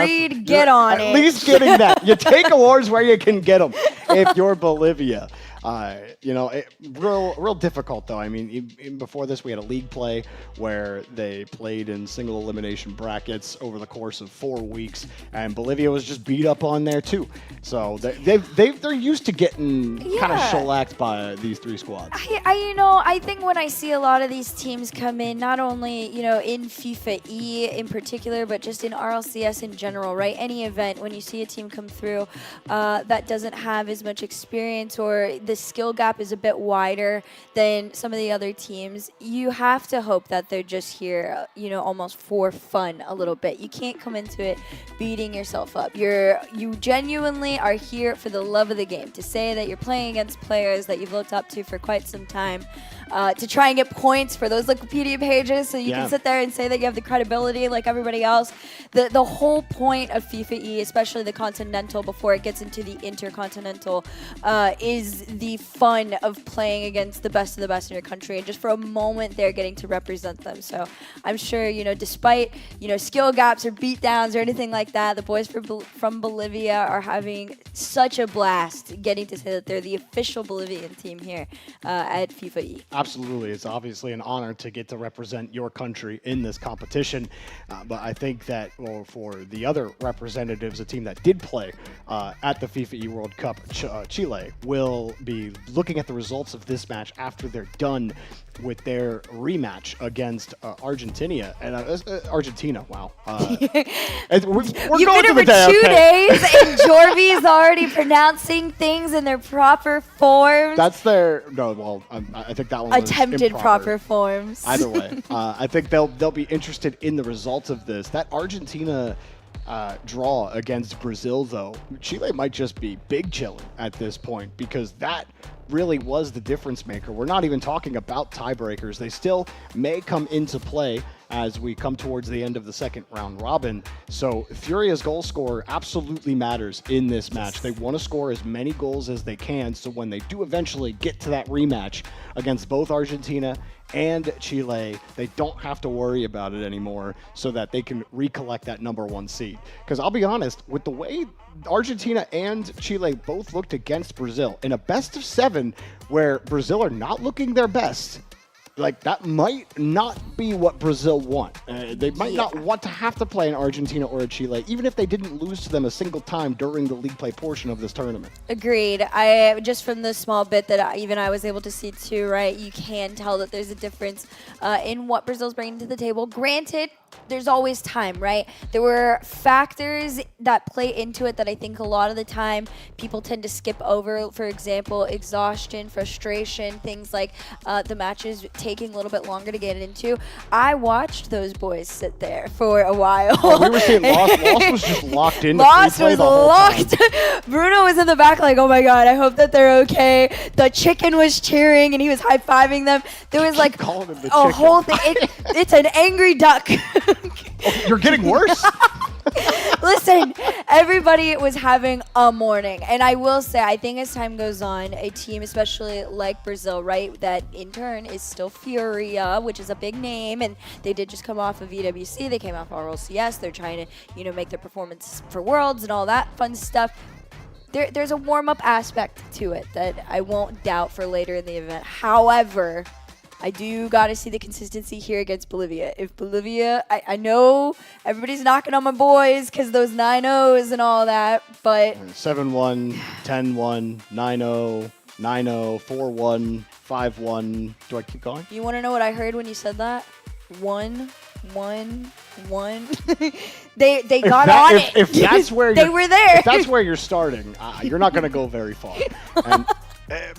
Get on it. At least getting that. You take awards where you can get them if you're Bolivia. Real difficult though. I mean, even before this, we had a league play where they played in single elimination brackets over the course of 4 weeks, and Bolivia was just beat up on there too. So they're used to getting kind of shellacked by these 3 squads. I think when I see a lot of these teams come in, not only in FIFAe in particular, but just in RLCS in general, right? Any event, when you see a team come through that doesn't have as much experience or the skill gap is a bit wider than some of the other teams, you have to hope that they're just here, almost for fun a little bit. You can't come into it beating yourself up. You genuinely are here for the love of the game, to say that you're playing against players that you've looked up to for quite some time, to try and get points for those Wikipedia pages so you can sit there and say that you have the credibility like everybody else. The whole point of FIFAe, especially the Continental before it gets into the Intercontinental, is the fun of playing against the best of the best in your country, and just for a moment they're getting to represent them. So I'm sure, despite, skill gaps or beatdowns or anything like that, the boys from Bolivia are having such a blast getting to say that they're the official Bolivian team here at FIFAe. Absolutely. It's obviously an honor to get to represent your country in this competition. But I think that for the other representatives, a team that did play at the FIFAe World Cup, Chile, will be looking at the results of this match after they're done with their rematch against Argentina. And Argentina, wow. You've been here for 2 days, and Jorvi's already pronouncing things in their proper forms. That's their I think that one was attempted improper. proper forms. Either way, I think they'll be interested in the results of this. That Argentina draw against Brazil, though, Chile might just be big chilling at this point, because that really was the difference maker. We're not even talking about tiebreakers. They still may come into play as we come towards the end of the second round robin. So Furia's goal scorer absolutely matters in this match. They want to score as many goals as they can, so when they do eventually get to that rematch against both Argentina and Chile, they don't have to worry about it anymore, so that they can recollect that #1 seed. Because I'll be honest, with the way Argentina and Chile both looked against Brazil in a best-of-7 where Brazil are not looking their best, that might not be what Brazil want. They might not want to have to play an Argentina or a Chile, even if they didn't lose to them a single time during the league play portion of this tournament. Agreed. I just from the small bit that I was able to see too, right? You can tell that there's a difference in what Brazil's bringing to the table. Granted, there's always time, right? There were factors that play into it that I think a lot of the time people tend to skip over. For example, exhaustion, frustration, things like the matches taking a little bit longer to get into. I watched those boys sit there for a while. We were seeing Lost. Lost was just locked in. Lost was locked. Bruno was in the back like, oh my God, I hope that they're okay. The chicken was cheering and he was high-fiving them. There was like a whole thing. It's an angry duck. You're getting worse. Listen, everybody was having a morning. And I will say, I think as time goes on, a team, especially like Brazil, right, that in turn is still Furia, which is a big name. And they did just come off of EWC. They came off RLCS. They're trying to, make their performance for Worlds and all that fun stuff. There's a warm-up aspect to it that I won't doubt for later in the event. However, I do got to see the consistency here against Bolivia. If Bolivia, I know everybody's knocking on my boys because those 9-0s and all that, but 7-1, 10-1, 9-0, 9-0, 4-1, 5-1. Do I keep going? You want to know what I heard when you said that? 1, 1, 1. They got on it. If that's where they were there. If that's where you're starting, you're not going to go very far. And,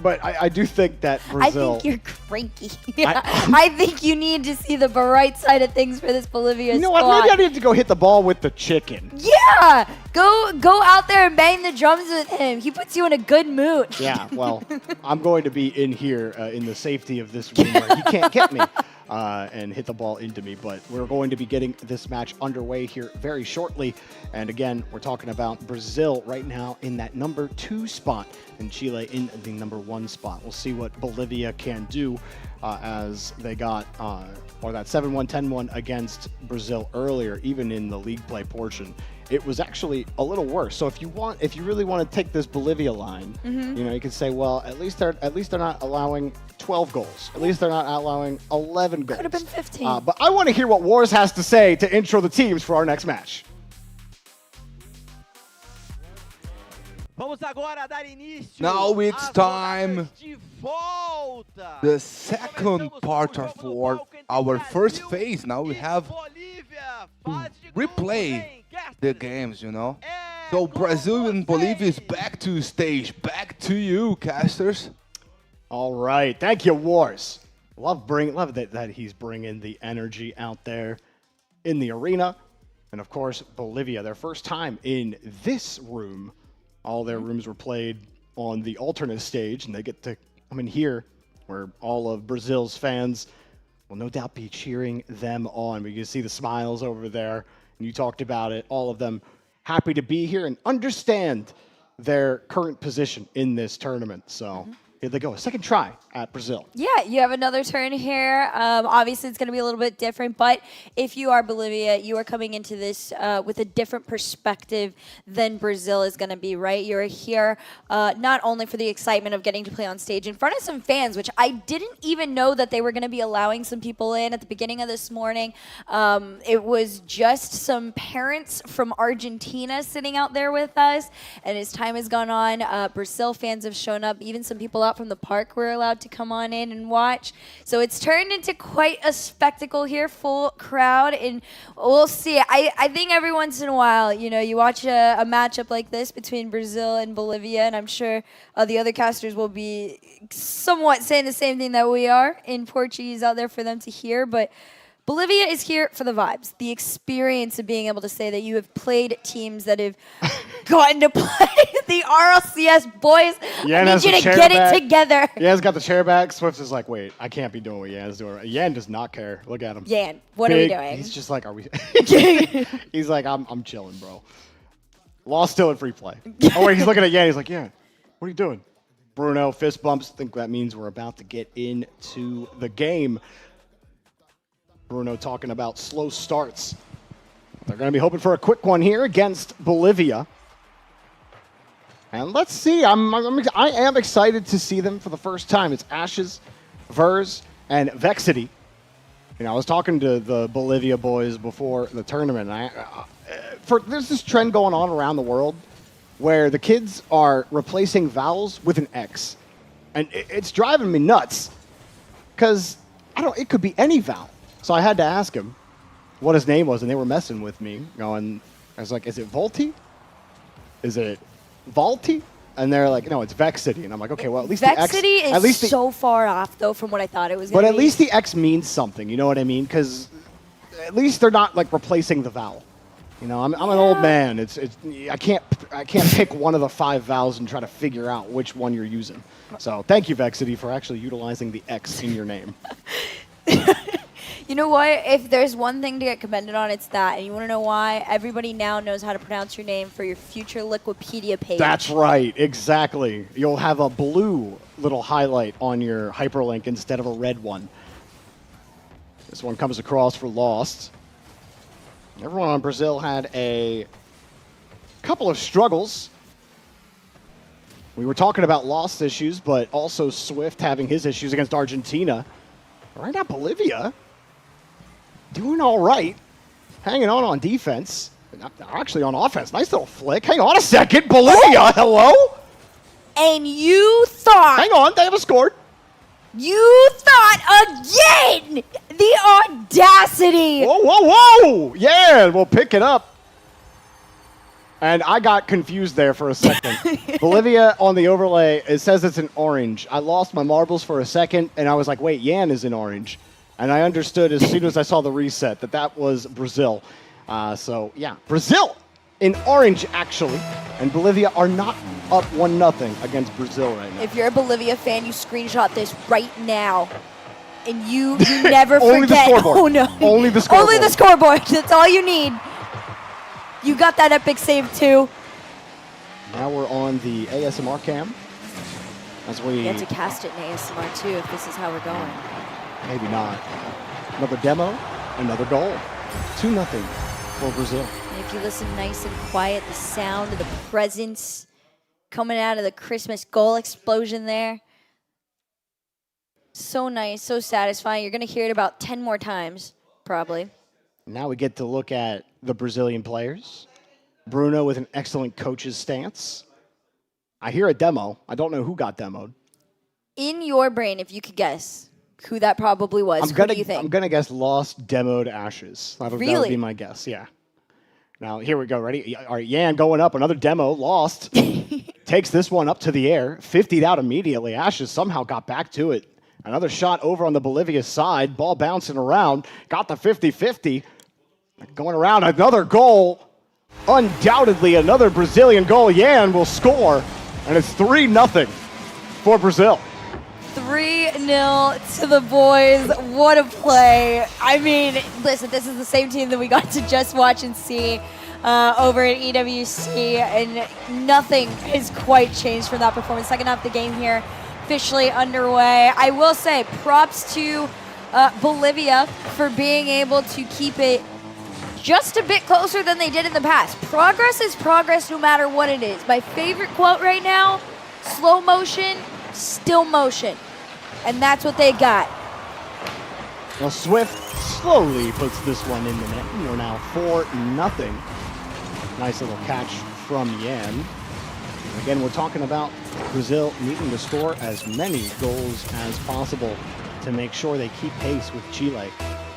but I do think that Brazil... I think you're cranky. I think you need to see the bright side of things for this Bolivia You know squad. what? Maybe I need to go hit the ball with the chicken. Yeah! Go out there and bang the drums with him. He puts you in a good mood. Yeah, well, I'm going to be in here in the safety of this room where he can't get me and hit the ball into me. But we're going to be getting this match underway here very shortly. And again, we're talking about Brazil right now in that #2 spot and Chile in the #1 spot. We'll see what Bolivia can do as they got, or that 7-1, 10-1 against Brazil earlier, even in the league play portion. it was actually a little worse. So if you really want to take this Bolivia line, you know, you can say, well, at least they're not allowing 12 goals. At least they're not allowing 11 goals. Could have been 15. But I want to hear what Wars has to say to intro the teams for our next match. Now it's time. The second part of our first phase. Now we have to replay the games, you know. So Brazil and Bolivia is back to stage. Back to you, casters. All right, thank you, Wars. Love that he's bringing the energy out there in the arena, and of course Bolivia, their first time in this room. All their rooms were played on the alternate stage, and they get to come in here where all of Brazil's fans will no doubt be cheering them on. You can see the smiles over there, and you talked about it, all of them happy to be here and understand their current position in this tournament. So here they go, a second try at Brazil. Yeah, you have another turn here. Obviously, it's going to be a little bit different, but if you are Bolivia, you are coming into this with a different perspective than Brazil is going to be, right? You're here not only for the excitement of getting to play on stage in front of some fans, which I didn't even know that they were going to be allowing some people in at the beginning of this morning. It was just some parents from Argentina sitting out there with us, and as time has gone on, Brazil fans have shown up, even some people out from the park were allowed to come on in and watch. So it's turned into quite a spectacle here, full crowd, and we'll see. I think every once in a while, you know, you watch a matchup like this between Brazil and Bolivia, and I'm sure the other casters will be somewhat saying the same thing that we are in Portuguese out there for them to hear, but Bolivia is here for the vibes, the experience of being able to say that you have played teams that have gotten to play the RLCS boys. Yan I need you to get it together. Yan's got the chair back. Swift is like, wait, I can't be doing what Yan's doing. Yan does not care. Look at him. Yan, what are we doing? He's just like, are we? He's like, I'm chilling, bro. Lost still in free play. Oh, wait, he's looking at Yan. He's like, Yan, what are you doing? Bruno, fist bumps. I think that means we're about to get into the game. Bruno talking about slow starts. They're going to be hoping for a quick one here against Bolivia. And let's see. I am excited to see them for the first time. It's Ashes, Vers, and Vexity. You know, I was talking to the Bolivia boys before the tournament. There's this trend going on around the world where the kids are replacing vowels with an X. And it's driving me nuts because it could be any vowel. So I had to ask him what his name was, and they were messing with me, going, I was like, is it Volti? Is it Volti? And they're like, no, it's Vexity. And I'm like, okay, well, at least Vexity the X... is so far off, though, from what I thought it was going to be. But at least the X means something, you know what I mean? Because at least they're not, like, replacing the vowel. You know, I'm an old man. I can't pick one of the 5 vowels and try to figure out which one you're using. So thank you, Vexity, for actually utilizing the X in your name. You know what? If there's one thing to get commended on, it's that. And you want to know why? Everybody now knows how to pronounce your name for your future Liquipedia page. That's right. Exactly. You'll have a blue little highlight on your hyperlink instead of a red one. This one comes across for Lost. Everyone on Brazil had a couple of struggles. We were talking about Lost issues, but also Swift having his issues against Argentina. Right now, Bolivia doing all right, hanging on defense. Actually on offense. Nice little flick. Hang on a second. Bolivia, hello? And you thought... Hang on, they haven't scored. You thought again! The audacity! Whoa, whoa, whoa! Yeah, we'll pick it up. And I got confused there for a second. Bolivia on the overlay, it says it's an orange. I lost my marbles for a second, and I was like, wait, Yan is in orange. And I understood as soon as I saw the reset that was Brazil. So, yeah, Brazil in orange, actually. And Bolivia are not up 1-0 against Brazil right now. If you're a Bolivia fan, you screenshot this right now. And you never Only forget. The scoreboard. Oh, no. Only the scoreboard. Only the scoreboard. That's all you need. You got that epic save, too. Now we're on the ASMR cam. As we You have to cast it in ASMR, too, if this is how we're going. Maybe not. Another demo, another goal. 2-0 for Brazil. And if you listen nice and quiet, the sound of the presence coming out of the Christmas goal explosion there. So nice, so satisfying. You're going to hear it about 10 more times, probably. Now we get to look at the Brazilian players. Bruno with an excellent coach's stance. I hear a demo. I don't know who got demoed. In your brain, if you could guess who that probably was, who do you think? I'm going to guess Lost demoed Ashes. That would be my guess, yeah. Now, here we go. Ready? All right, Yan going up. Another demo. Lost. Takes this one up to the air. 50'd out immediately. Ashes somehow got back to it. Another shot over on the Bolivia side. Ball bouncing around. Got the 50-50. Going around. Another goal. Undoubtedly another Brazilian goal. Yan will score. And it's 3-0 for Brazil. 3-0 to the boys. What a play. I mean, listen, this is the same team that we got to just watch and see over at EWC, and nothing has quite changed from that performance. Second half of the game here officially underway. I will say props to Bolivia for being able to keep it just a bit closer than they did in the past. Progress is progress no matter what it is. My favorite quote right now, slow motion, still motion. And that's what they got. Well, Swift slowly puts this one in the net. We're now 4-0. Nice little catch from Yan. Again, we're talking about Brazil needing to score as many goals as possible to make sure they keep pace with Chile.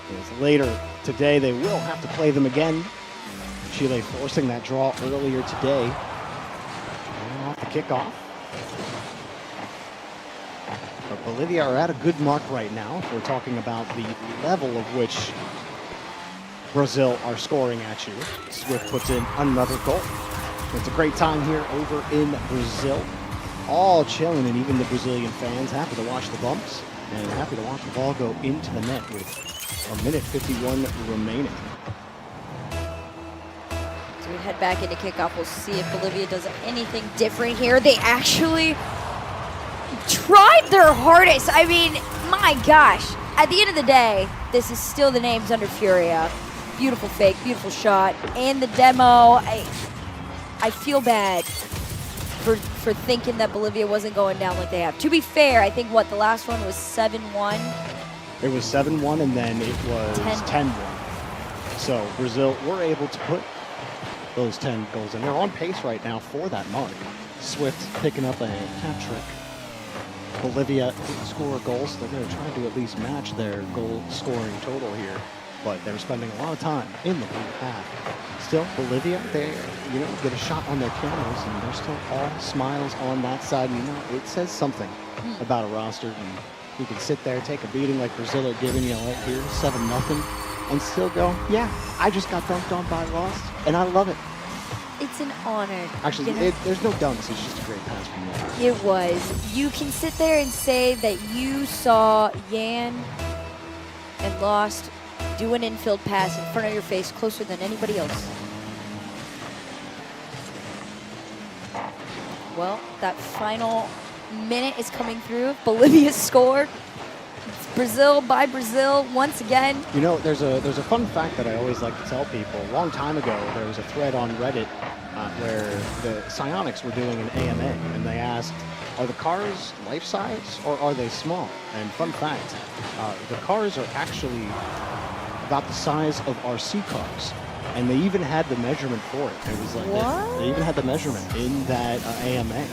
Because later today, they will have to play them again. Chile forcing that draw earlier today. And off the kickoff. But Bolivia are at a good mark right now if we're talking about the level of which Brazil are scoring at you. Swift puts in another goal. It's a great time here over in Brazil. All chilling, and even the Brazilian fans happy to watch the bumps and happy to watch the ball go into the net with 1:51 remaining. So we head back into kickoff. We'll see if Bolivia does anything different here. They actually tried their hardest. I mean, my gosh. At the end of the day, this is still the names under Furia. Beautiful fake, beautiful shot. And the demo, I feel bad for thinking that Bolivia wasn't going down like they have. To be fair, I think, the last one was 7-1? It was 7-1, and then it was 10-1. So Brazil were able to put those 10 goals in. They're on pace right now for that mark. Swift picking up a hat trick. Bolivia didn't score a goal, so they're going to try to at least match their goal scoring total here. But they're spending a lot of time in the blue half. Still, Bolivia, they get a shot on their cameras, and they're still all smiles on that side. And, it says something about a roster. And you can sit there, take a beating like Brazil are giving you right here, 7-0, and still go, yeah, I just got dunked on by Lost, and I love it. It's an honor. Actually, there's no dunks. It's just a great pass from you. It was. You can sit there and say that you saw Yan and Lost do an infield pass in front of your face closer than anybody else. Well, that final minute is coming through. Bolivia scored. It's Brazil by Brazil once again. There's a fun fact that I always like to tell people. A long time ago, there was a thread on Reddit where the Psionics were doing an AMA, and they asked, are the cars life-size or are they small? And fun fact, the cars are actually about the size of RC cars. And they even had the measurement for it. It was like they even had the measurement in that AMA.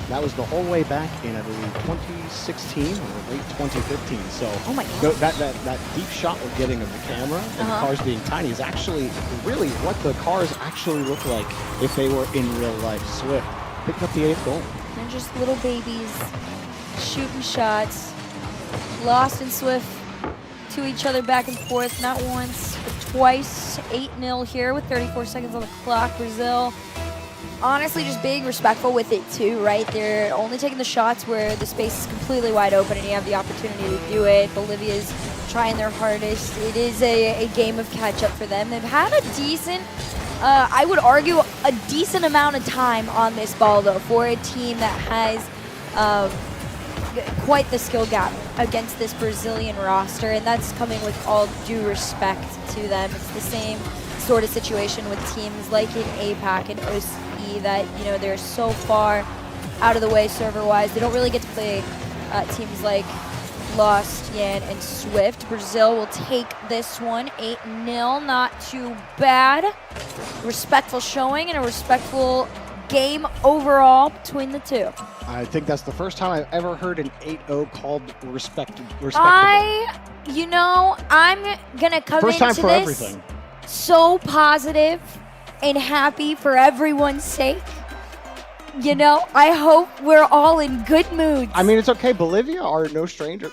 That was the whole way back in, I believe, 2016 or late 2015. So that deep shot we're getting of the camera and the cars being tiny is actually really what the cars actually look like if they were in real life. Swift picked up the 8th goal. They're just little babies shooting shots. Lost and Swift to each other back and forth, not once, but twice. 8-0 here with 34 seconds on the clock. Brazil, honestly, just being respectful with it too, right? They're only taking the shots where the space is completely wide open and you have the opportunity to do it. Bolivia's trying their hardest. It is a game of catch-up for them. They've had a decent, I would argue, a decent amount of time on this ball, though, for a team that has quite the skill gap against this Brazilian roster, and that's coming with all due respect to them. It's the sort of situation with teams like in APAC and OCE that, you know, they're so far out of the way server-wise. They don't really get to play teams like Lost, Yan, and Swift. Brazil will take this one 8-0. Not too bad. Respectful showing and a respectful game overall between the two. I think that's the first time I've ever heard an 8-0 called respectable. You know, I'm going to come First time into for this everything. so positive and happy for everyone's sake. You know, I hope we're all in good moods. I mean, it's okay. Bolivia are no stranger.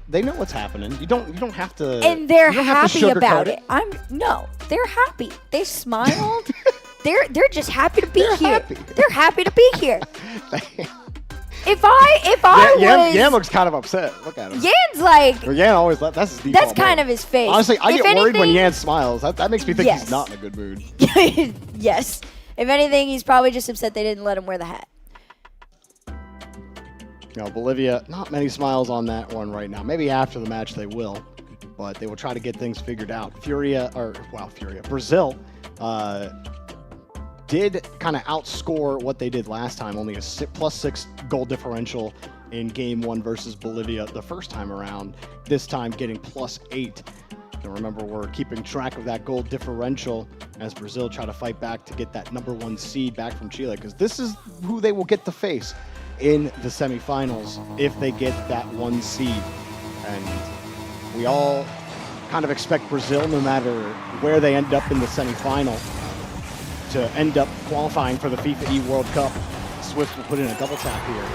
They know what's happening. You don't have to. And they're you don't have to happy about sugarcoat it. No, they're happy. They smiled. they're just happy to be here. Happy. They're happy to be here. If I was Yan looks kind of upset. Look at him. Yan's like, Well, Yan always that's his default that's kind mode. of his face. Honestly, I If get worried when anything- Yan smiles. That makes me think Yes. he's not in a good mood. Yes. If anything, he's probably just upset they didn't let him wear the hat. You know, Bolivia, not many smiles on that one right now. Maybe after the match they will, but they will try to get things figured out. Brazil did kind of outscore what they did last time, only a +6 goal differential in game 1 versus Bolivia the first time around, this time getting +8. And remember, we're keeping track of that goal differential as Brazil try to fight back to get that #1 seed back from Chile, because this is who they will get to face in the semifinals if they get that 1 seed. And we all kind of expect Brazil, no matter where they end up in the semifinal, to end up qualifying for the FIFAe World Cup. Swift will put in a double tap here,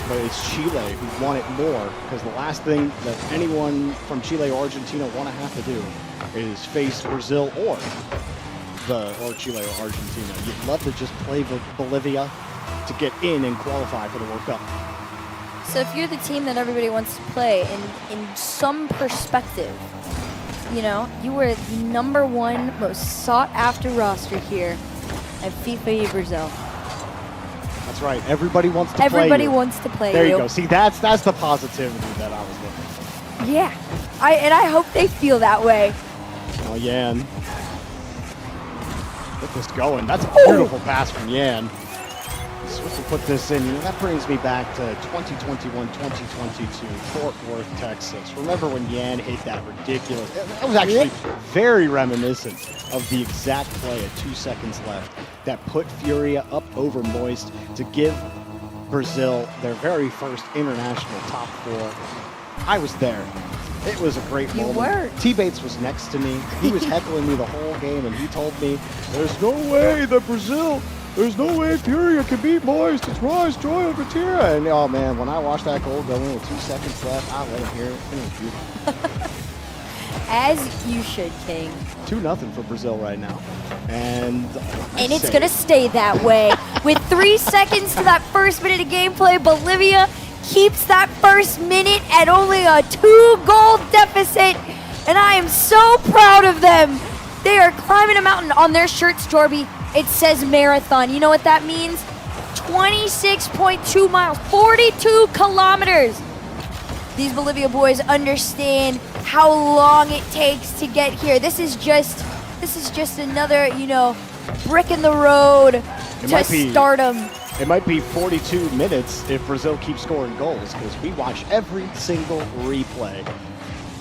but it's Chile who want it more, because the last thing that anyone from Chile or Argentina want to have to do is face Brazil or Chile or Argentina. You'd love to just play Bolivia to get in and qualify for the World Cup. So if you're the team that everybody wants to play, in some perspective, you know, you were the #1 most sought-after roster here at FIFAe Brazil. That's right. Everybody wants to play Everybody you. wants to play There you. you go. See, that's the positivity that I was looking for. Yeah. I hope they feel that way. Oh, Yan. Get this going. That's a beautiful pass from Yan. Swift will put this in. You know, that brings me back to 2021-2022, Fort Worth, Texas. Remember when Yan hit that ridiculous? That was actually very reminiscent of the exact play at 2 seconds left that put Furia up over Moist to give Brazil their very first international top 4. I was there. It was a great moment. were. T-Bates was next to me. He was heckling me the whole game, and he told me, there's no way that there's no way Furia can beat Moist. It's Rise, Joy, and Vatira. And oh man, when I watched that goal go in with 2 seconds left, I let him hear it. It was beautiful. As you should, King. 2-0 for Brazil right now. And It's going to stay that way. With 3 seconds to that first minute of gameplay, Bolivia keeps that first minute at only a 2-goal deficit. And I am so proud of them. They are climbing a mountain. On their shirts, Jorby, it says marathon. You know what that means? 26.2 miles, 42 kilometers. These Bolivia boys understand how long it takes to get here. This is just another, you know, brick in the road to stardom. It might be 42 minutes if Brazil keeps scoring goals, because we watch every single replay.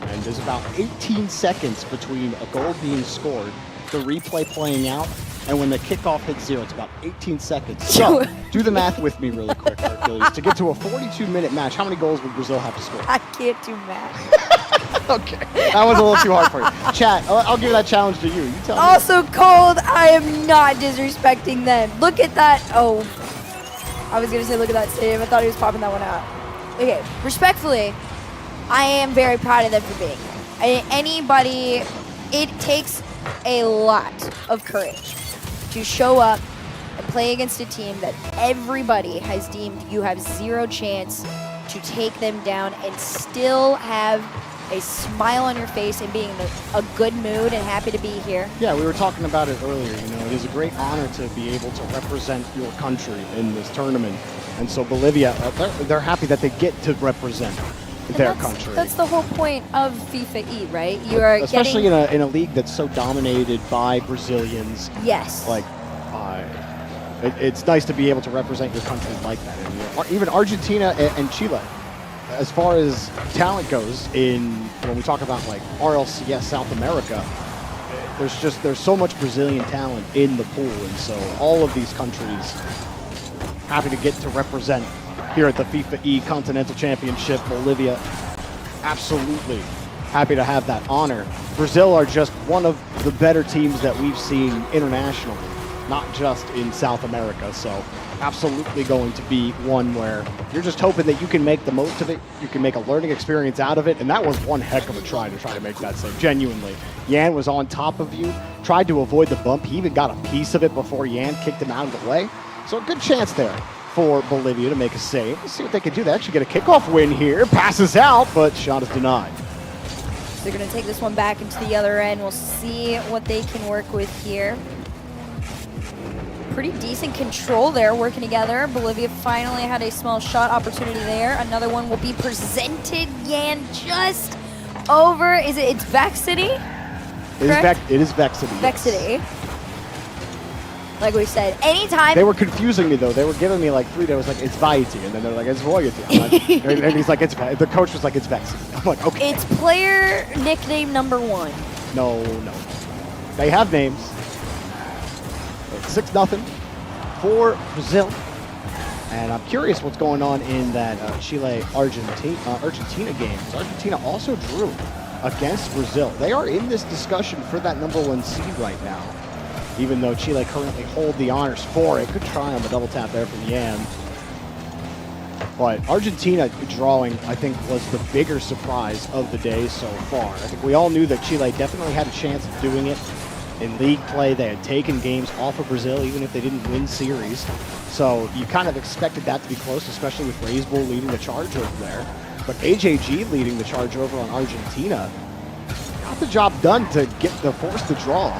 And there's about 18 seconds between a goal being scored, the replay playing out, and when the kickoff hits 0, it's about 18 seconds. So, do the math with me really quick, Hercules. To get to a 42-minute match, how many goals would Brazil have to score? I can't do math. Okay, that was a little too hard for you. Chat, I'll give that challenge to you. You tell me. Also cold, I am not disrespecting them. Look at that. Oh, I was going to say look at that stadium. I thought he was popping that one out. Okay, respectfully, I am very proud of them for being here. It takes a lot of courage to show up and play against a team that everybody has deemed you have zero chance to take them down and still have a smile on your face and being in a good mood and happy to be here. Yeah, we were talking about it earlier. You know, it is a great honor to be able to represent your country in this tournament. And so Bolivia, they're happy that they get to represent their country. That's the whole point of FIFAe, right? You are especially in a league that's so dominated by Brazilians. Yes. Like, it's nice to be able to represent your country like that. And, you know, even Argentina and Chile, as far as talent goes, when we talk about like RLCS South America, there's so much Brazilian talent in the pool, and so all of these countries happy to get to represent here at the FIFAe Continental Championship. Bolivia, absolutely happy to have that honor. Brazil are just one of the better teams that we've seen internationally, not just in South America. So absolutely going to be one where you're just hoping that you can make the most of it, you can make a learning experience out of it, and that was one heck of a try to make that save, genuinely. Yan was on top of you, tried to avoid the bump. He even got a piece of it before Yan kicked him out of the way. So a good chance there for Bolivia to make a save. Let's see what they can do. They actually get a kickoff win here. Passes out, but shot is denied. They're going to take this one back into the other end. We'll see what they can work with here. Pretty decent control there, working together. Bolivia finally had a small shot opportunity there. Another one will be presented. Yan just over. It's Vex City? It is Vex City. Vex City. Like we said, anytime. They were confusing me though. They were giving me like 3 days, like it's Vaiti, and then they're like it's Voyati. Like, and he's like the coach was like it's Vex City. I'm like okay. It's player nickname #1. No. They have names. 6-0 for Brazil. And I'm curious what's going on in that Chile-Argentina game. Because Argentina also drew against Brazil. They are in this discussion for that #1 seed right now. Even though Chile currently hold the honors for it. Good try on the double tap there from Yan. But Argentina drawing, I think, was the bigger surprise of the day so far. I think we all knew that Chile definitely had a chance of doing it. In league play, they had taken games off of Brazil, even if they didn't win series. So you kind of expected that to be close, especially with Razebull leading the charge over there. But AJG leading the charge over on Argentina got the job done to force the draw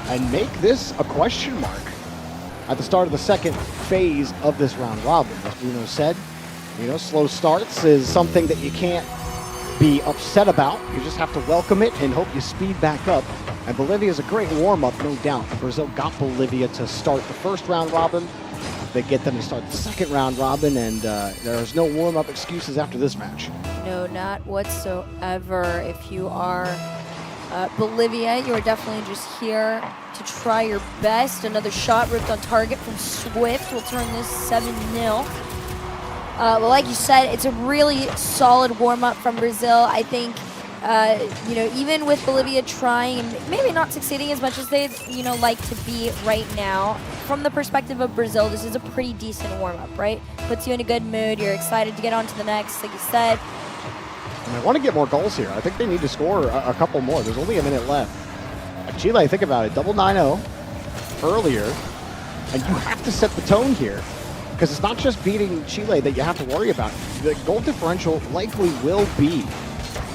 and make this a question mark at the start of the second phase of this round robin. As Bruno said, slow starts is something that you can't be upset about. You just have to welcome it and hope you speed back up. And Bolivia is a great warm-up, no doubt. Brazil got Bolivia to start the first round robin. They get them to start the second round robin, and there's no warm-up excuses after this match. No, not whatsoever. If you are Bolivia, you are definitely just here to try your best. Another shot ripped on target from Swift will turn this 7-0. Well, like you said, it's a really solid warm-up from Brazil. I think, even with Bolivia trying and maybe not succeeding as much as they'd, like to be right now, from the perspective of Brazil, this is a pretty decent warm-up, right? Puts you in a good mood. You're excited to get on to the next, like you said. And they want to get more goals here. I think they need to score a couple more. There's only a minute left. Chile, think about it, double 9-0 earlier, and you have to set the tone here. Because it's not just beating Chile that you have to worry about. The goal differential likely will be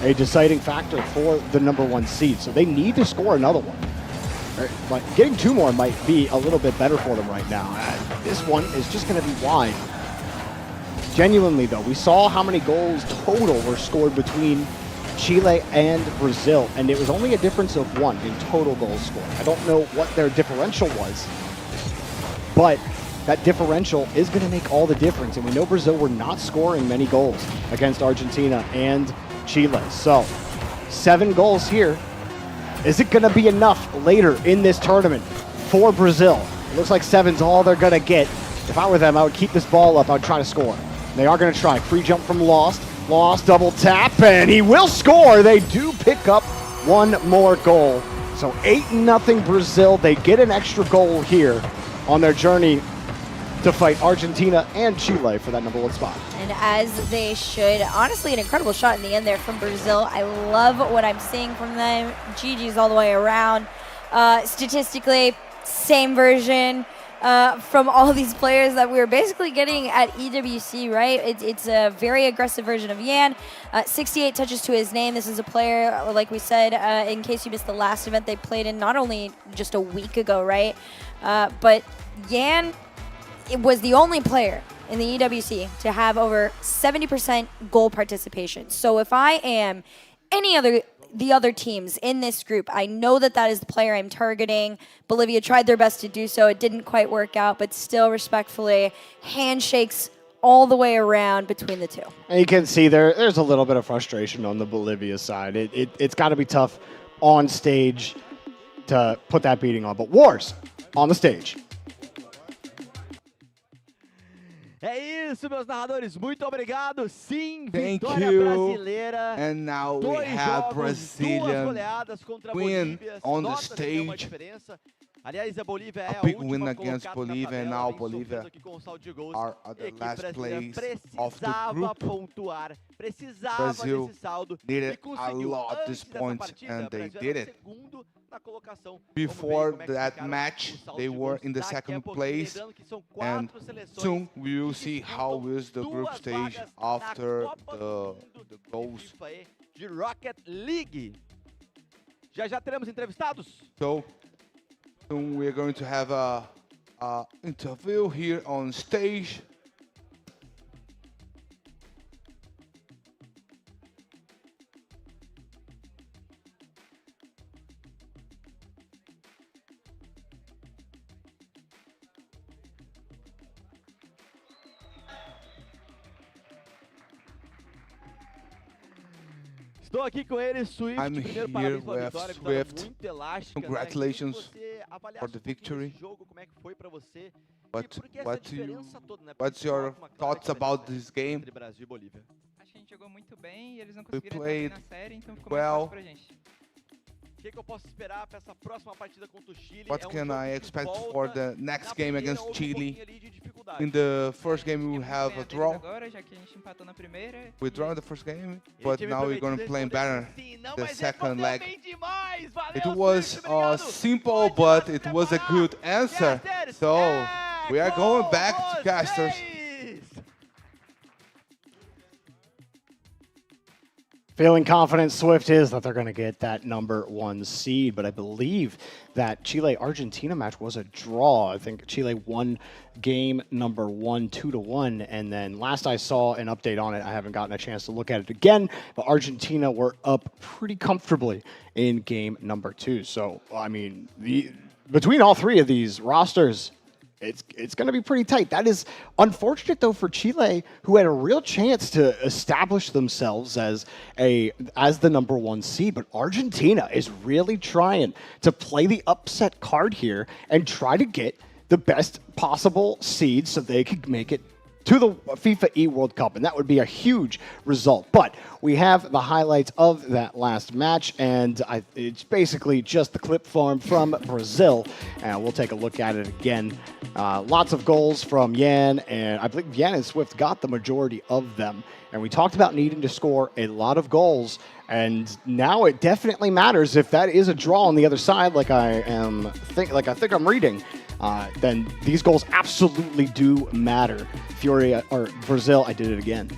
a deciding factor for the #1 seed. So they need to score another one. Right? But getting 2 more might be a little bit better for them right now. This one is just going to be wide. Genuinely, though, we saw how many goals total were scored between Chile and Brazil, and it was only a difference of 1 in total goals scored. I don't know what their differential was, but that differential is going to make all the difference. And we know Brazil were not scoring many goals against Argentina and Chile. So 7 goals here. Is it going to be enough later in this tournament for Brazil? It looks like 7's all they're going to get. If I were them, I would keep this ball up. I would try to score. They are going to try. Free jump from Lost. Lost double tap, and he will score. They do pick up 1 more goal. So 8-0 Brazil. They get an extra goal here on their journey to fight Argentina and Chile for that #1 spot. And as they should. Honestly, an incredible shot in the end there from Brazil. I love what I'm seeing from them. GG's all the way around. Statistically, same version from all these players that we were basically getting at EWC, right? It's a very aggressive version of Yan. 68 touches to his name. This is a player, like we said, in case you missed the last event they played in, not only just a week ago, right? But Yan, it was the only player in the EWC to have over 70% goal participation. So if I am the other teams in this group, I know that that is the player I'm targeting. Bolivia tried their best to do so. It didn't quite work out, but still respectfully, handshakes all the way around between the two. And you can see there's a little bit of frustration on the Bolivia side. It's got to be tough on stage to put that beating on. But Wars on the stage. É isso, meus narradores. Muito obrigado. Sim, Thank vitória you. brasileira. And now we Dois have jogos, Brazilian duas goleadas contra win Bolívia. on the Nota que deu uma stage. diferença. Aliás, a Bolívia é A a big última win against colocada Bolivia, na and tabela, now vem sofrendo Bolivia aqui com o saldo de gols. are at A the equipe last brasileira place of the precisava group. pontuar, precisava Brazil desse saldo needed e conseguiu. a lot Antes this dessa point, partida, and they Brasil did era it. segundo na colocação. Before Vamos ver como é que that ficaram match, os saldos they de were gols in the daqui a second pouquinho. place, Lembrando que são and 4 seleções soon que we will see how disputam is the group duas stage vagas after na Copa do Mundo the de goals. FIFAe de Rocket League. Já teremos entrevistados? So soon we're going to have a interview here on stage. Estou aqui com ele, Swift. I'm Primeiro, here parabéns pela with vitória, vitória Swift. muito elástica. Congratulations Né? Você avaliasse for the victory. esse jogo, como é que foi para você? But E por que essa diferença toda, né? what's Porque your coloca uma clara thoughts about diferença this game? entre Brasil e Bolívia. Acho que a gente jogou muito bem e eles não We conseguiram entrar bem played na série, então ficou mais well. fácil pra gente. O que eu posso esperar para essa próxima partida contra o Chile? What can jogo I de expect volta. for the next Na game primeira against houve Chile? pouquinho ali de dificuldade. In the first game we Queremos have ganhar a deles draw. agora, já que a gente empatou na primeira. We draw in the first game, Ele but tinha me now we're prometido going to play responder better sim, não, the mas second respondeu leg. bem demais. Valeu, It was Swift, obrigado. simple, but it was a good answer. Yes, So we are going back to casters. Feeling confident Swift is that they're going to get that #1 seed, but I believe that Chile-Argentina match was a draw. I think Chile won game #1 2-1, and then last I saw an update on it, I haven't gotten a chance to look at it again, but Argentina were up pretty comfortably in game #2. So, I mean, between all three of these rosters, it's going to be pretty tight. That is unfortunate, though, for Chile, who had a real chance to establish themselves as the #1 seed. But Argentina is really trying to play the upset card here and try to get the best possible seed so they could make it to the FIFAe World Cup, and that would be a huge result. But we have the highlights of that last match, and it's basically just the clip farm from Brazil, and we'll take a look at it again. Lots of goals from Yan, and I believe Yan and Swift got the majority of them. And we talked about needing to score a lot of goals, and now it definitely matters if that is a draw on the other side, like I think I'm reading. Then these goals absolutely do matter. Brazil, I did it again,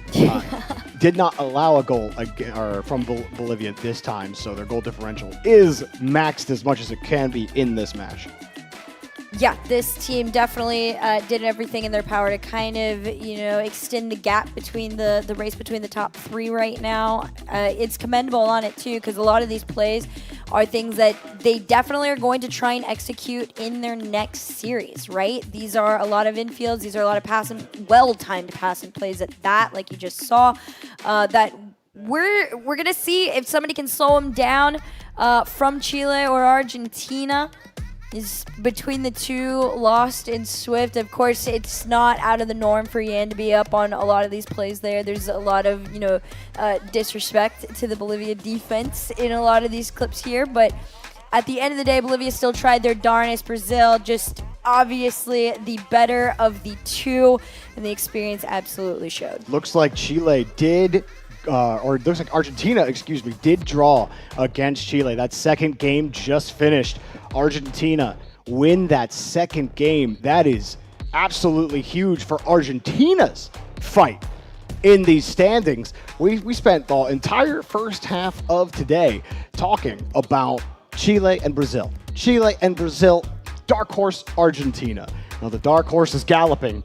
did not allow a goal from Bolivia this time, so their goal differential is maxed as much as it can be in this match. Yeah, this team definitely did everything in their power to kind of, extend the gap between the race between the top three right now. It's commendable on it, too, because a lot of these plays are things that they definitely are going to try and execute in their next series, right? These are a lot of infields. These are a lot of well-timed passing plays at that, like you just saw, that we're going to see if somebody can slow them down from Chile or Argentina. Is between the two, Lost and Swift. Of course, it's not out of the norm for Yan to be up on a lot of these plays there. There's a lot of, disrespect to the Bolivia defense in a lot of these clips here. But at the end of the day, Bolivia still tried their darnest. Brazil just obviously the better of the two, and the experience absolutely showed. Looks like Chile did looks like Argentina, did draw against Chile. That second game just finished. Argentina win that second game. That is absolutely huge for Argentina's fight in these standings. We spent the entire first half of today talking about Chile and Brazil. Chile and Brazil, dark horse Argentina. Now the dark horse is galloping.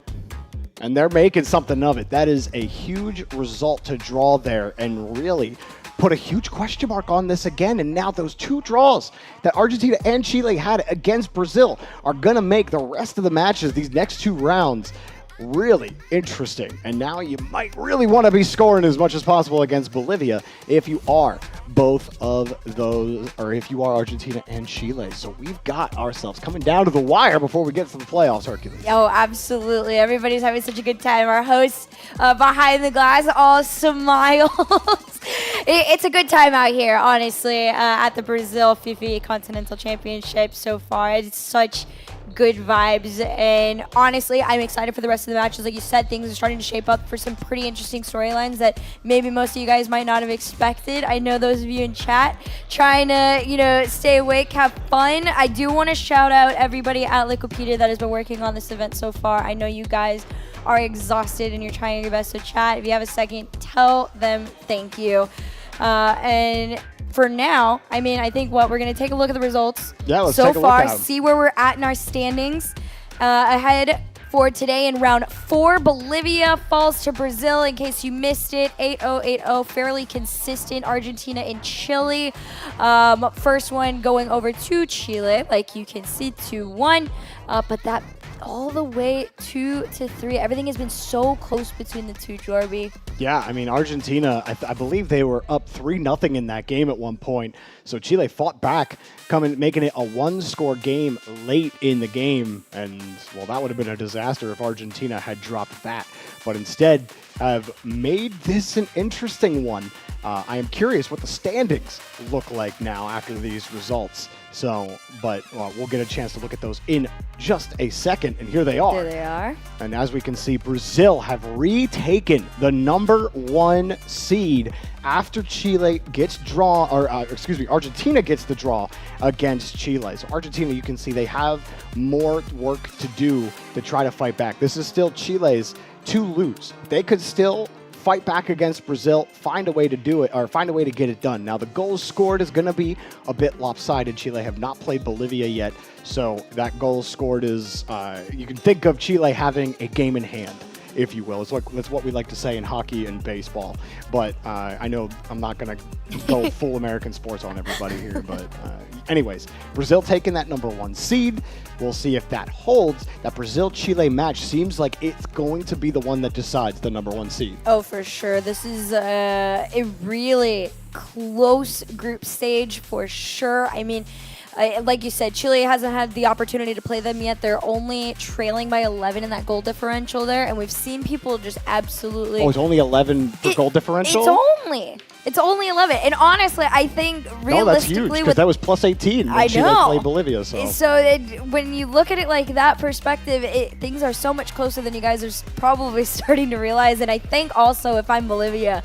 And they're making something of it. That is a huge result to draw there and really put a huge question mark on this again. And now those 2 draws that Argentina and Chile had against Brazil are going to make the rest of the matches, these next 2 rounds, really interesting. And now you might really want to be scoring as much as possible against Bolivia if you are both of those, or if you are Argentina and Chile. So we've got ourselves coming down to the wire before we get to the playoffs, Hercules. Oh, absolutely. Everybody's having such a good time. Our hosts behind the glass all smiles. It's a good time out here, honestly, at the Brazil FIFAe Continental Championship so far. It's such good vibes, and honestly, I'm excited for the rest of the matches. Like you said, things are starting to shape up for some pretty interesting storylines that maybe most of you guys might not have expected. I know those of you in chat trying to, stay awake, have fun. I do want to shout out everybody at Liquipedia that has been working on this event so far. I know you guys are exhausted and you're trying your best to chat. If you have a second, tell them thank you. And for now, I think we're going to take a look at the results so far, see where we're at in our standings. Ahead for today in round 4, Bolivia falls to Brazil, in case you missed it, 8-0, 8-0, fairly consistent. Argentina and Chile. First one going over to Chile, like you can see, 2-1, but that all the way 2-3. Everything has been so close between the two, Jorby. Yeah, Argentina, I believe they were up 3-0 in that game at one point. So Chile fought back, making it a 1-score game late in the game. And, well, that would have been a disaster if Argentina had dropped that. But instead have made this an interesting one. I am curious what the standings look like now after these results. So, but we'll get a chance to look at those in just a second, and here they are. There they are. And as we can see, Brazil have retaken the #1 seed after Chile gets Argentina gets the draw against Chile. So Argentina, you can see they have more work to do to try to fight back. This is still Chile's to lose. They could still fight back against Brazil, find a way to do it, or find a way to get it done. Now, the goals scored is going to be a bit lopsided. Chile have not played Bolivia yet, so that goal scored is, you can think of Chile having a game in hand, if you will. That's what we like to say in hockey and baseball. But I know I'm not going to go full American sports on everybody here. But anyways, Brazil taking that #1 seed. We'll see if that holds. That Brazil-Chile match seems like it's going to be the one that decides the #1 seed. Oh, for sure. This is a really close group stage for sure. Like you said, Chile hasn't had the opportunity to play them yet. They're only trailing by 11 in that goal differential there, and we've seen people just absolutely... Oh, it's only 11 for goal differential? It's only 11. And honestly, I think realistically... No, that's huge, because that was plus 18 when Chile played Bolivia. So when you look at it like that perspective, things are so much closer than you guys are probably starting to realize. And I think also, if I'm Bolivia,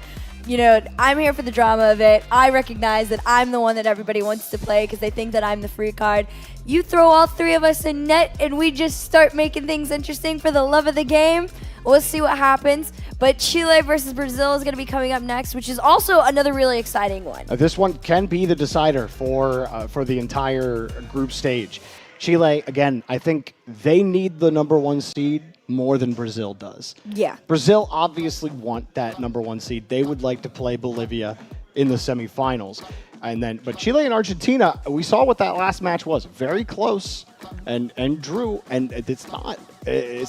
I'm here for the drama of it. I recognize that I'm the one that everybody wants to play because they think that I'm the free card. You throw all 3 of us in net and we just start making things interesting for the love of the game. We'll see what happens. But Chile versus Brazil is going to be coming up next, which is also another really exciting one. This one can be the decider for the entire group stage. Chile, again, I think they need the #1 seed more than Brazil does. Yeah. Brazil obviously want that #1 seed. They would like to play Bolivia in the semifinals. But Chile and Argentina, we saw what that last match was. Very close and drew, and it's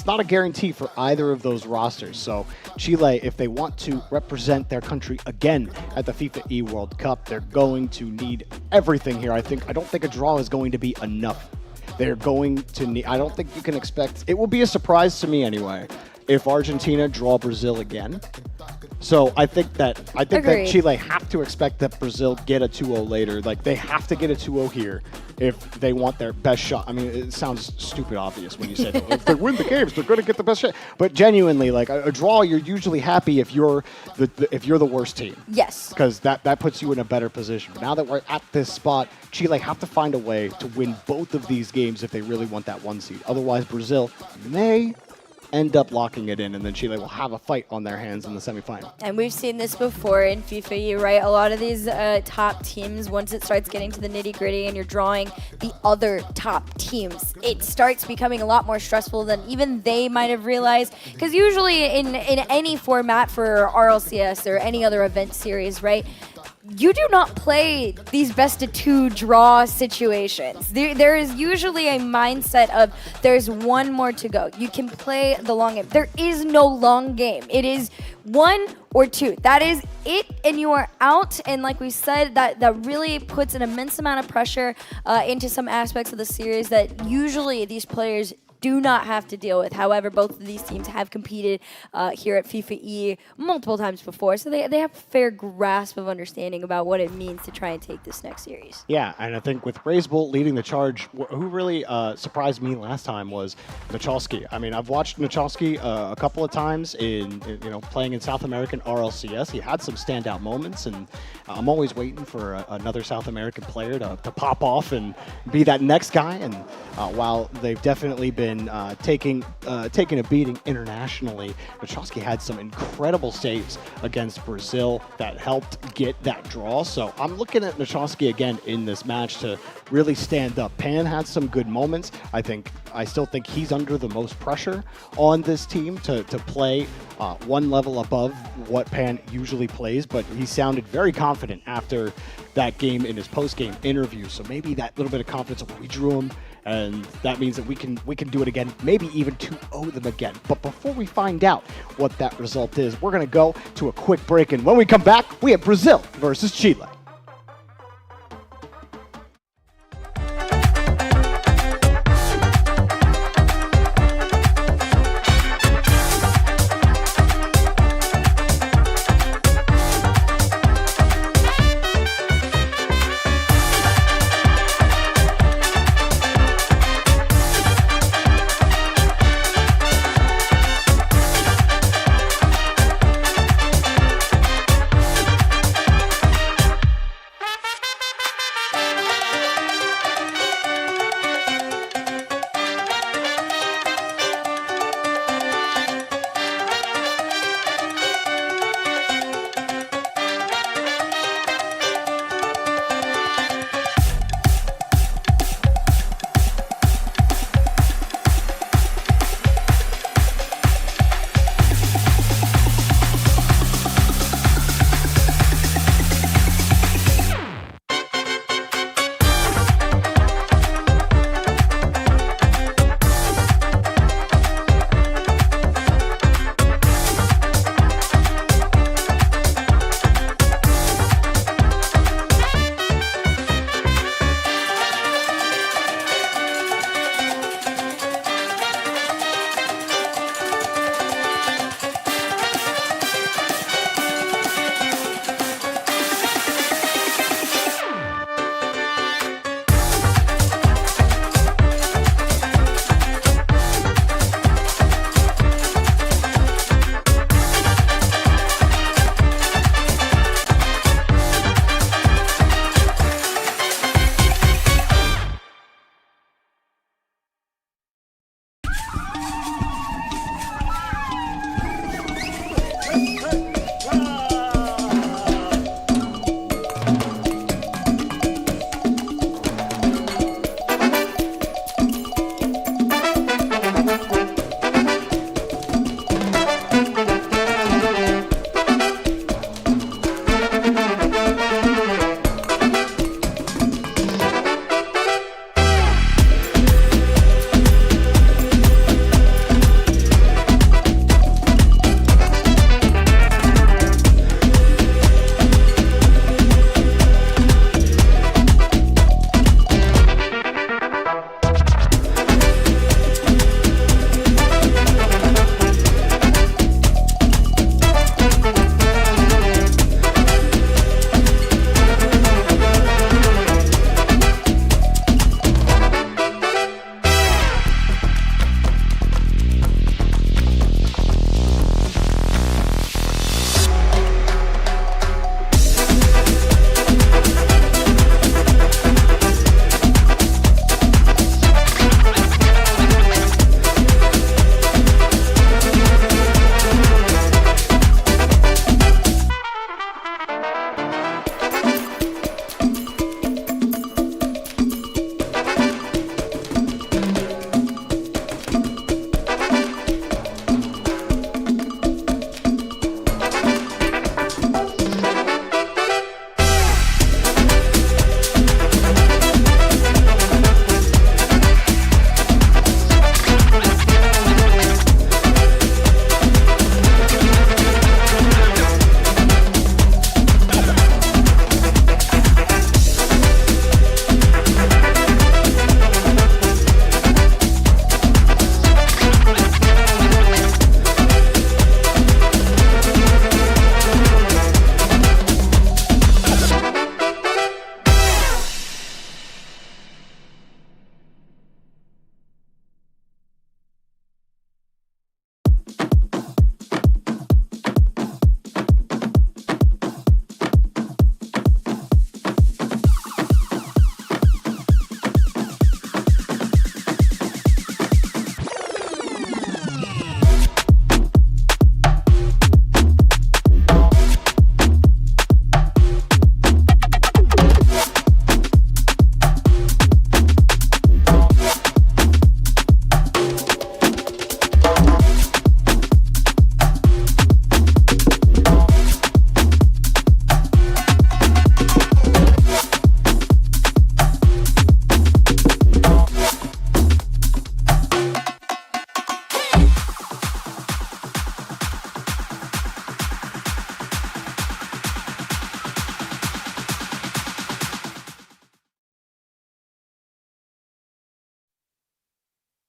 not a guarantee for either of those rosters. So Chile, if they want to represent their country again at the FIFAe World Cup, they're going to need everything here. I don't think a draw is going to be enough. They're going to need, I don't think you can expect, it will be a surprise to me anyway, if Argentina draw Brazil again. So I think that Chile have to expect that Brazil get a 2-0 later. Like, they have to get a 2-0 here if they want their best shot. It sounds stupid obvious when you say that. If they win the games, they're going to get the best shot. But genuinely, like a draw, you're usually happy if you're the worst team. Yes. Because that puts you in a better position. But now that we're at this spot, Chile have to find a way to win both of these games if they really want that 1 seed. Otherwise, Brazil may end up locking it in, and then Chile will have a fight on their hands in the semifinal. And we've seen this before in FIFAe, right? A lot of these top teams, once it starts getting to the nitty-gritty and you're drawing the other top teams, it starts becoming a lot more stressful than even they might have realized. Because usually in any format for RLCS or any other event series, right, you do not play these best-of-2 draw situations. There is usually a mindset of there's one more to go. You can play the long game. There is no long game. It is 1 or 2. That is it, and you are out. And like we said, that really puts an immense amount of pressure into some aspects of the series that usually these players do not have to deal with. However, both of these teams have competed here at FIFAe multiple times before, so they have a fair grasp of understanding about what it means to try and take this next series. Yeah, and I think with Brazebull leading the charge, who really surprised me last time was Nachalski. I mean, I've watched Nachalski a couple of times in playing in South American RLCS. He had some standout moments, and I'm always waiting for another South American player to pop off and be that next guy. And while they've definitely been taking a beating internationally, Nachalski had some incredible saves against Brazil that helped get that draw. So I'm looking at Nachalski again in this match to really stand up. Pan had some good moments. I still think he's under the most pressure on this team to play one level above what Pan usually plays, but he sounded very confident after that game in his post-game interview. So maybe that little bit of confidence of we drew him, and that means that we can do it again, maybe even 2-0 them again. But before we find out what that result is, we're going to go to a quick break, and when we come back, we have Brazil versus Chile.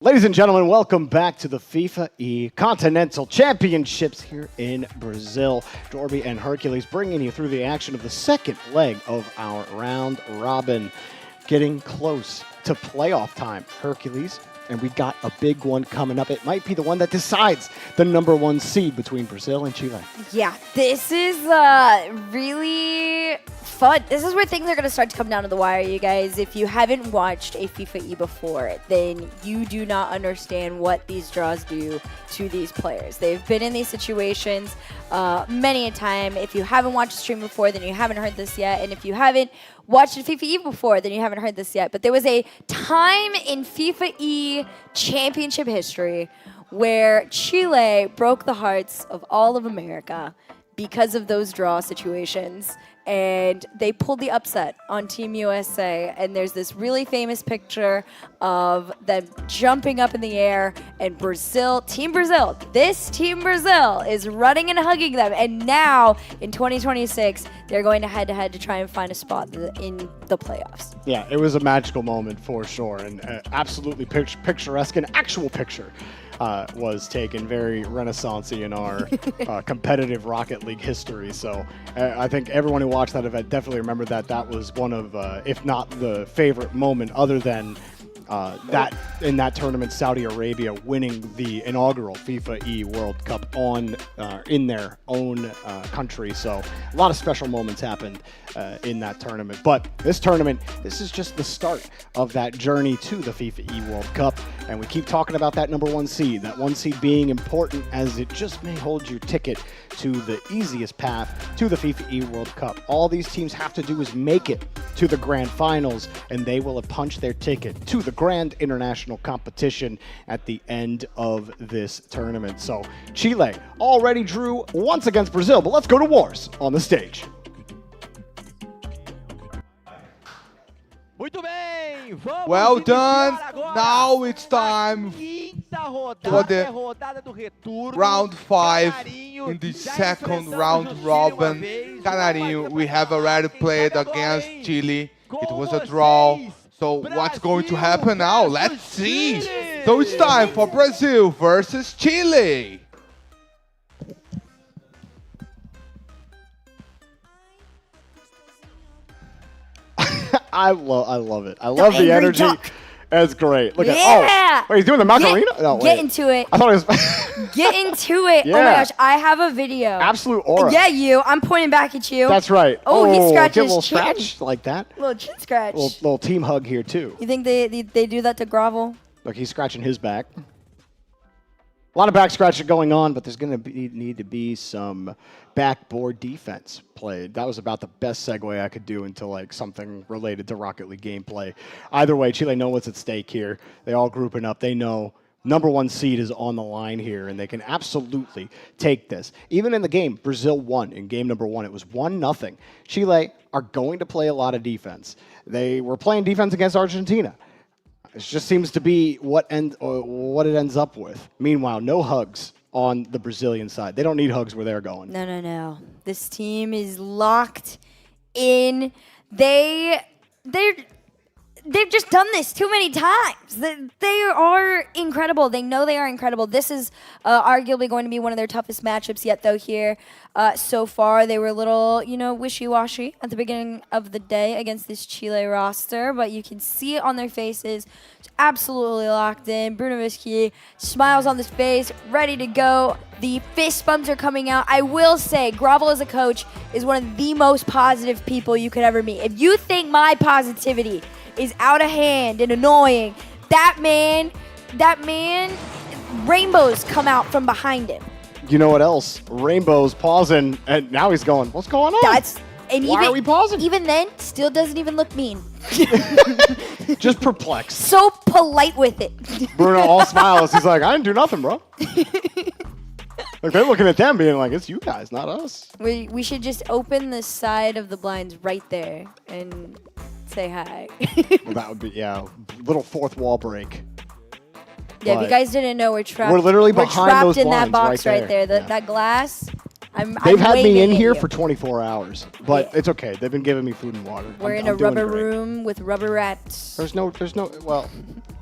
Ladies and gentlemen, welcome back to the FIFAe Continental Championships here in Brazil. Dorby and Hercules bringing you through the action of the second leg of our round robin. Getting close to playoff time, Hercules, and we got a big one coming up. It might be the one that decides the #1 seed between Brazil and Chile. Yeah, this is really fun. This is where things are going to start to come down to the wire, you guys. If you haven't watched a FIFAe before, then you do not understand what these draws do to these players. They've been in these situations many a time. If you haven't watched the stream before, then you haven't heard this yet. And if you haven't watched a FIFAe before, then you haven't heard this yet. But there was a time in FIFAe Championship history where Chile broke the hearts of all of America because of those draw situations. And they pulled the upset on Team USA. And there's this really famous picture of them jumping up in the air. And Brazil, Team Brazil, this Team Brazil is running and hugging them. And now, in 2026, they're going to head-to-head to try and find a spot in the playoffs. Yeah, it was a magical moment for sure. And absolutely picturesque. An actual picture was taken, very Renaissance-y in our competitive Rocket League history. So I think everyone who watched that event definitely remembered that. That was one of, if not the favorite moment, other than that in that tournament, Saudi Arabia winning the inaugural FIFAe World Cup in their own country. So a lot of special moments happened in that tournament. But this tournament, this is just the start of that journey to the FIFAe World Cup. And we keep talking about that #1 seed, that 1 seed being important as it just may hold your ticket to the easiest path to the FIFAe World Cup. All these teams have to do is make it to the grand finals, and they will have punched their ticket to the grand international competition at the end of this tournament. So Chile already drew once against Brazil, but let's go to wars on the stage. Well done. Now it's time for the round 5 in the second round robin. Canarinho, we have already played against Chile. It was a draw. So what's going to happen now? Let's see. So it's time for Brazil versus Chile. I love it. I love the energy. Duck. That's great. Look Yeah. at wait, he's doing the Macarena? No, Get wait. into it. I thought it was Get into it. Yeah. Oh my gosh, I have a video. Absolute aura. Yeah, you. I'm pointing back at you. That's right. Oh, he scratched get a his little chin. scratch like that. Little chin scratch. Little team hug here too. You think they do that to Grovel? Look, he's scratching his back. A lot of back scratching going on, but there's going to need to be some backboard defense played. That was about the best segue I could do into like something related to Rocket League gameplay. Either way, Chile know what's at stake here. They all grouping up. They know #1 seed is on the line here, and they can absolutely take this. Even in the game, Brazil won in game #1. It was 1-0. Chile are going to play a lot of defense. They were playing defense against Argentina. It just seems to be what it ends up with. Meanwhile, no hugs on the Brazilian side. They don't need hugs where they're going. No. This team is locked in. They've just done this too many times. They are incredible. They know they are incredible. This is arguably going to be one of their toughest matchups yet, though, here. So far, they were a little, wishy-washy at the beginning of the day against this Chile roster, but you can see it on their faces. It's absolutely locked in. Bruno Visky smiles on his face, ready to go. The fist bumps are coming out. I will say, Grovel as a coach is one of the most positive people you could ever meet. If you think my positivity is out of hand and annoying, that man, rainbows come out from behind him. You know what else? Rainbow's pausing, and now he's going, what's going on? Why are we pausing? Even then, still doesn't even look mean. Just perplexed. So polite with it. Bruno all smiles. He's like, I didn't do nothing, bro. Like, they're looking at them being like, it's you guys, not us. We should just open the side of the blinds right there and say hi. Well, that would be, little fourth wall break. Yeah, if you guys didn't know, we're trapped. We're literally behind those in that blinds box right there. That glass. They've had me in here you. for 24 hours, but it's okay. They've been giving me food and water. We're in a rubber room with rubber rats. There's no, well,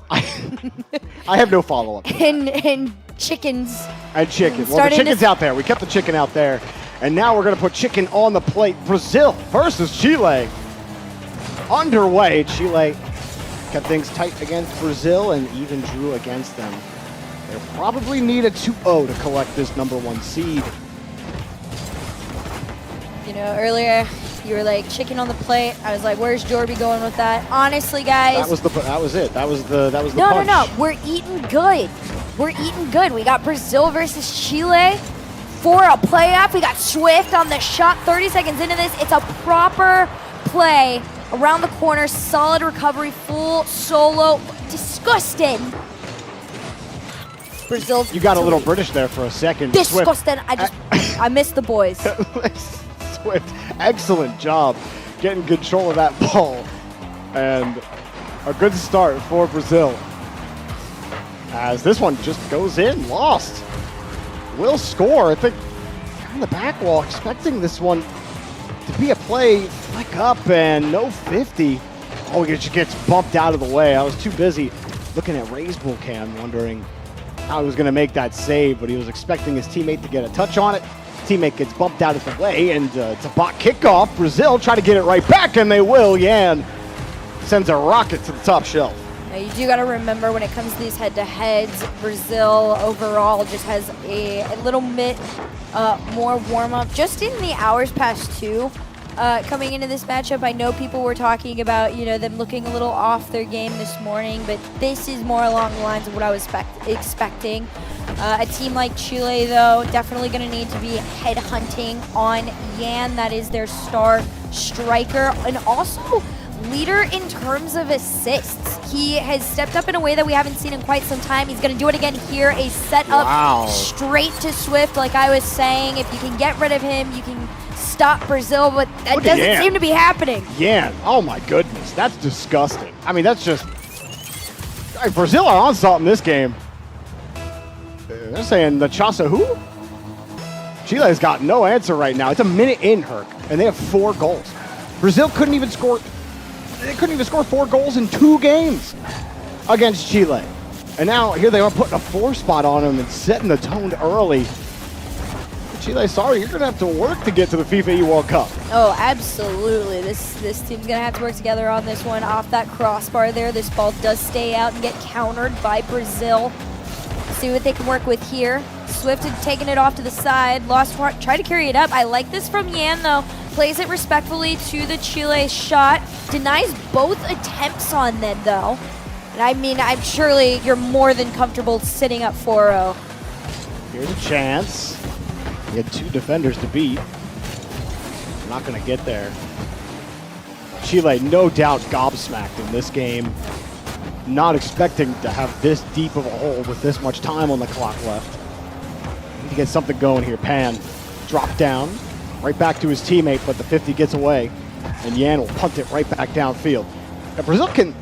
I have no follow-up. And chickens. And chicken. Well, the Starting chicken's out there. We kept the chicken out there. And now we're going to put chicken on the plate. Brazil versus Chile. Underway. Chile kept things tight against Brazil and even drew against them. They'll probably need a 2-0 to collect this #1 seed. You know, earlier you were like chicken on the plate. I was like, where's Jorby going with that? Honestly, guys. That was it. That was the No, punch. no. We're eating good. We're eating good. We got Brazil versus Chile for a playoff. We got Swift on the shot 30 seconds into this. It's a proper play around the corner. Solid recovery. Full solo. Disgusting. Brazil. You got a little British there for a second. Disgusting. I missed the boys. Swift, excellent job getting control of that ball. And a good start for Brazil. As this one just goes in, lost. Will score. I think on the back wall, expecting this one to be a play, flick up and no 50. Oh, it just gets bumped out of the way. I was too busy looking at Ray's bull cam, wondering how he was going to make that save, but he was expecting his teammate to get a touch on it. Teammate gets bumped out of the way, and it's a bot kickoff. Brazil try to get it right back, and they will. Yan sends a rocket to the top shelf. Now you do got to remember when it comes to these head-to-heads, Brazil overall just has a little bit more warm-up. Just in the hours past 2, coming into this matchup, I know people were talking about, you know, them looking a little off their game this morning, but this is more along the lines of what I was expecting. A team like Chile, though, definitely going to need to be head-hunting on Yan. That is their star striker, and also leader in terms of assists. He has stepped up in a way that we haven't seen in quite some time. He's going to do it again here. A setup straight to Swift, like I was saying. If you can get rid of him, you can stop Brazil, but that doesn't seem to be happening. Yan, oh my goodness, that's disgusting. I mean, that's just... Brazil are on something this game. They're saying the Chasa who? Chile's got no answer right now. It's a minute in, Herc, and they have 4 goals. Brazil couldn't even score 4 goals in 2 games against Chile. And now here they are putting a 4 spot on them and setting the tone early. Chile, sorry, you're going to have to work to get to the FIFAe World Cup. Oh, absolutely. This team's going to have to work together on this one. Off that crossbar there, this ball does stay out and get countered by Brazil. See what they can work with here. Swift had taken it off to the side. Lost heart, tried to carry it up. I like this from Yan, though. Plays it respectfully to the Chile shot. Denies both attempts on them, though. And I mean, I'm surely you're more than comfortable sitting up 4-0. Here's a chance. He had 2 defenders to beat. They're not going to get there. Chile, no doubt, gobsmacked in this game. Not expecting to have this deep of a hole with this much time on the clock left. Need to get something going here. Pan, drop down, right back to his teammate, but the 50 gets away, and Yan will punt it right back downfield. Now, Brazil can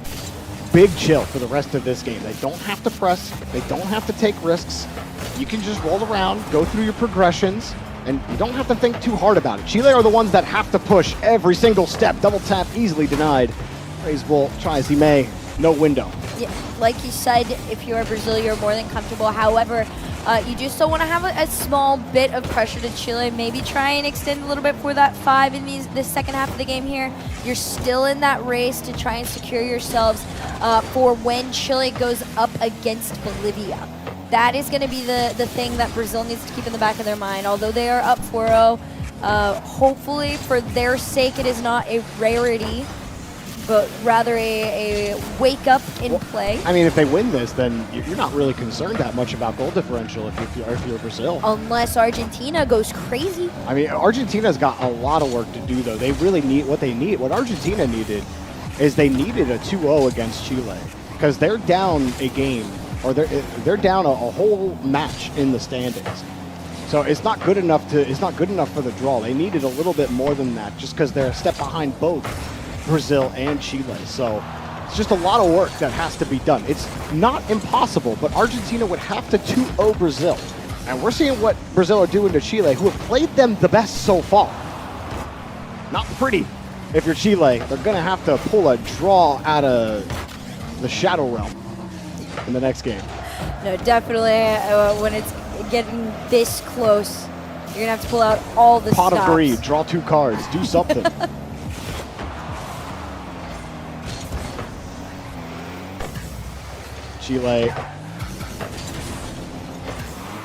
big chill for the rest of this game. They don't have to press. They don't have to take risks. You can just roll around, go through your progressions, and you don't have to think too hard about it. Chile are the ones that have to push every single step. Double tap, easily denied. Ray's Bull try as he may. No window. Yeah, like you said, if you're Brazil, you're more than comfortable. However, you do still want to have a small bit of pressure to Chile. Maybe try and extend a little bit for that 5 in the second half of the game here. You're still in that race to try and secure yourselves for when Chile goes up against Bolivia. That is going to be the thing that Brazil needs to keep in the back of their mind. Although they are up 4-0, hopefully for their sake it is not a rarity, but rather a wake-up in play. I mean, if they win this, then you're not really concerned that much about goal differential if you're Brazil. Unless Argentina goes crazy. I mean, Argentina's got a lot of work to do, though. They really need what they need. What Argentina needed is they needed a 2-0 against Chile because they're down a game, or they're down a whole match in the standings. So it's not good enough for the draw. They needed a little bit more than that, just because they're a step behind both Brazil and Chile. So it's just a lot of work that has to be done. It's not impossible, but Argentina would have to 2-0 Brazil. And we're seeing what Brazil are doing to Chile, who have played them the best so far. Not pretty. If you're Chile, they're going to have to pull a draw out of the Shadow Realm. in the next game. No, definitely when it's getting this close, you're going to have to pull out all the Pot stops. of greed, draw 2 cards, do something. Chile.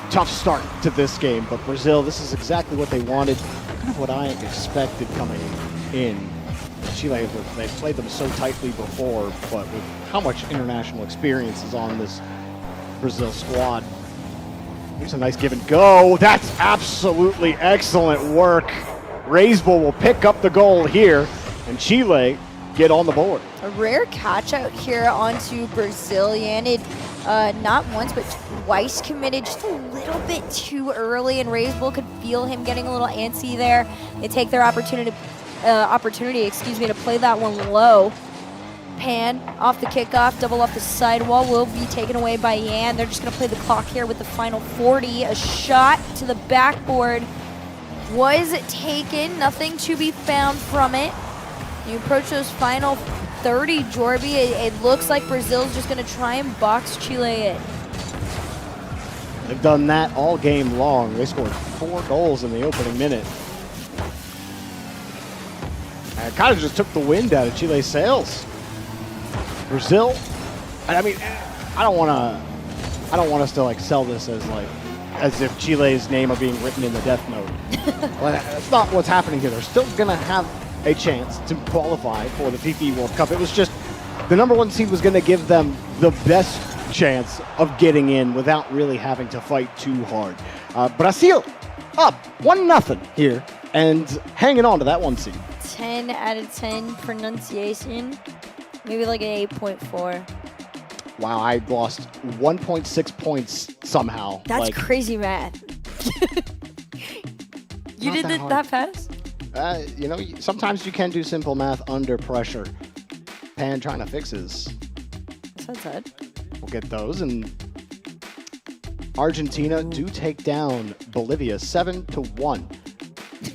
Tough start to this game, but Brazil, this is exactly what they wanted, kind of what I expected coming in. Chile, they played them so tightly before, but with how much international experience is on this Brazil squad. Here's a nice give and go. That's absolutely excellent work. Raisbull will pick up the goal here, and Chile get on the board. A rare catch out here onto Brazilian. It not once but twice committed just a little bit too early, and Raisbull could feel him getting a little antsy there. They take their opportunity, to play that one low. Pan off the kickoff, double off the sidewall will be taken away by Yan. They're just going to play the clock here with the final 40. A shot to the backboard was taken, nothing to be found from it. You approach those final 30, Jorby. It looks like Brazil's just going to try and box Chile in. They've done that all game long. They scored 4 goals in the opening minute. And it kind of just took the wind out of Chile's sails. Brazil, I mean, I don't want us to like sell this as if Chile's name are being written in the death note. Well, that's not what's happening here. They're still gonna have a chance to qualify for the FIFAe World Cup. It was just the #1 seed was gonna give them the best chance of getting in without really having to fight too hard. Brazil up 1-0 here and hanging on to that 1 seed. 10 out of 10 pronunciation. Maybe like an 8.4. Wow, I lost 1.6 points somehow. That's crazy math. You did that fast? You know, sometimes you can do simple math under pressure. Pan trying to fix his. That's sad. We'll get those. And Argentina do take down Bolivia 7-1.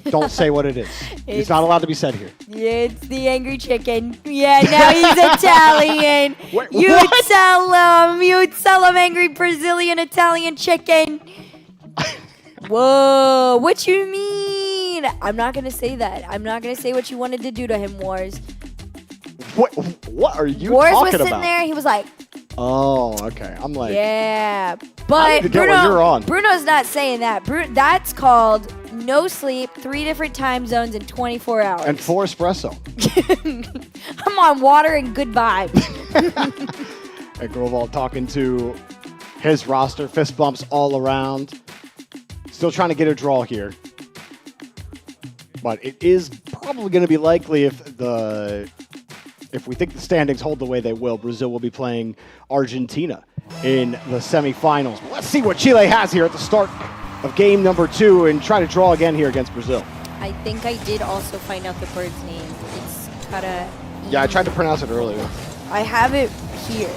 Don't say what it is. It's not allowed to be said here. Yeah, it's the angry chicken. Yeah, now he's Italian. You tell him, angry Brazilian Italian chicken. Whoa, what you mean? I'm not going to say that. I'm not going to say what you wanted to do to him, Wars. What are you Wars talking about? was sitting there, he was like, oh, okay. I'm like, yeah. I But need to get what you're on. Bruno's not saying that. That's called no sleep, 3 different time zones in 24 hours. And 4 espresso. I'm on water and good vibes. And Groval talking to his roster, fist bumps all around. Still trying to get a draw here. But it is probably going to be likely if we think the standings hold the way they will, Brazil will be playing Argentina in the semifinals. Let's see what Chile has here at the start of game number 2 and try to draw again here against Brazil. I think I did also find out the bird's name. It's Cara. Yeah, I tried to pronounce it earlier. I have it here.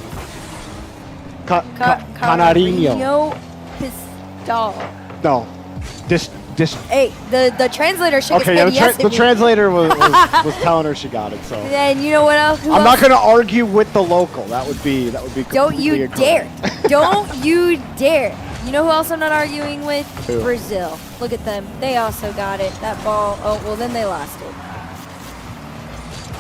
Canarinho. Pistol. No. Hey, the translator should okay, have said yes. The translator was telling her she got it. So. Then you know what else? I'm not going to argue with the local. That would be. Don't you dare! Don't you dare! You know who else I'm not arguing with? Who? Brazil. Look at them. They also got it. That ball. Oh well, then they lost it.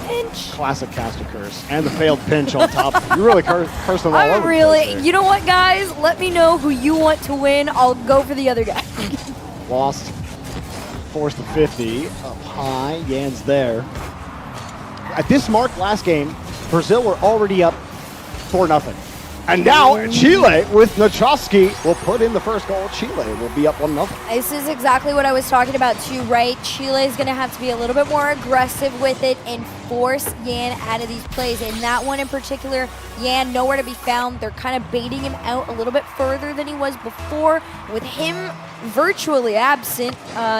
Pinch. Classic caster curse and the failed pinch on top. You really cursed them all over. You know what, guys? Let me know who you want to win. I'll go for the other guy. Lost. Forced to 50. Up high. Yan's there. At this mark last game, Brazil were already up 4-0. And now Chile with Nachowski will put in the first goal. Chile will be up 1-0. This is exactly what I was talking about too, right? Chile is going to have to be a little bit more aggressive with it and force Yan out of these plays. And that one in particular, Yan nowhere to be found. They're kind of baiting him out a little bit further than he was before. With him virtually absent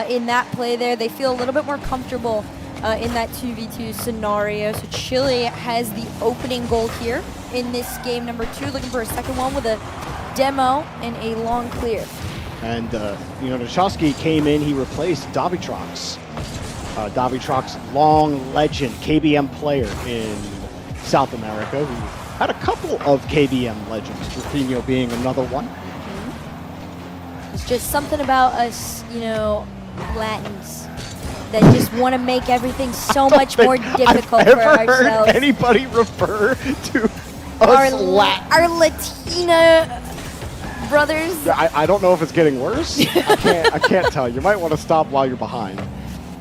in that play there, they feel a little bit more comfortable in that 2v2 scenario. So Chile has the opening goal here in this game number 2, looking for a second one with a demo and a long clear. And, Nachowski came in, he replaced Davitrox. Davitrox, long legend, KBM player in South America, who had a couple of KBM legends, Rafinha being another one. It's just something about us, you know, Latins, that just want to make everything so much more difficult for ourselves. I've heard anybody refer to us our Latina brothers. I don't know if it's getting worse. I can't tell. You might want to stop while you're behind.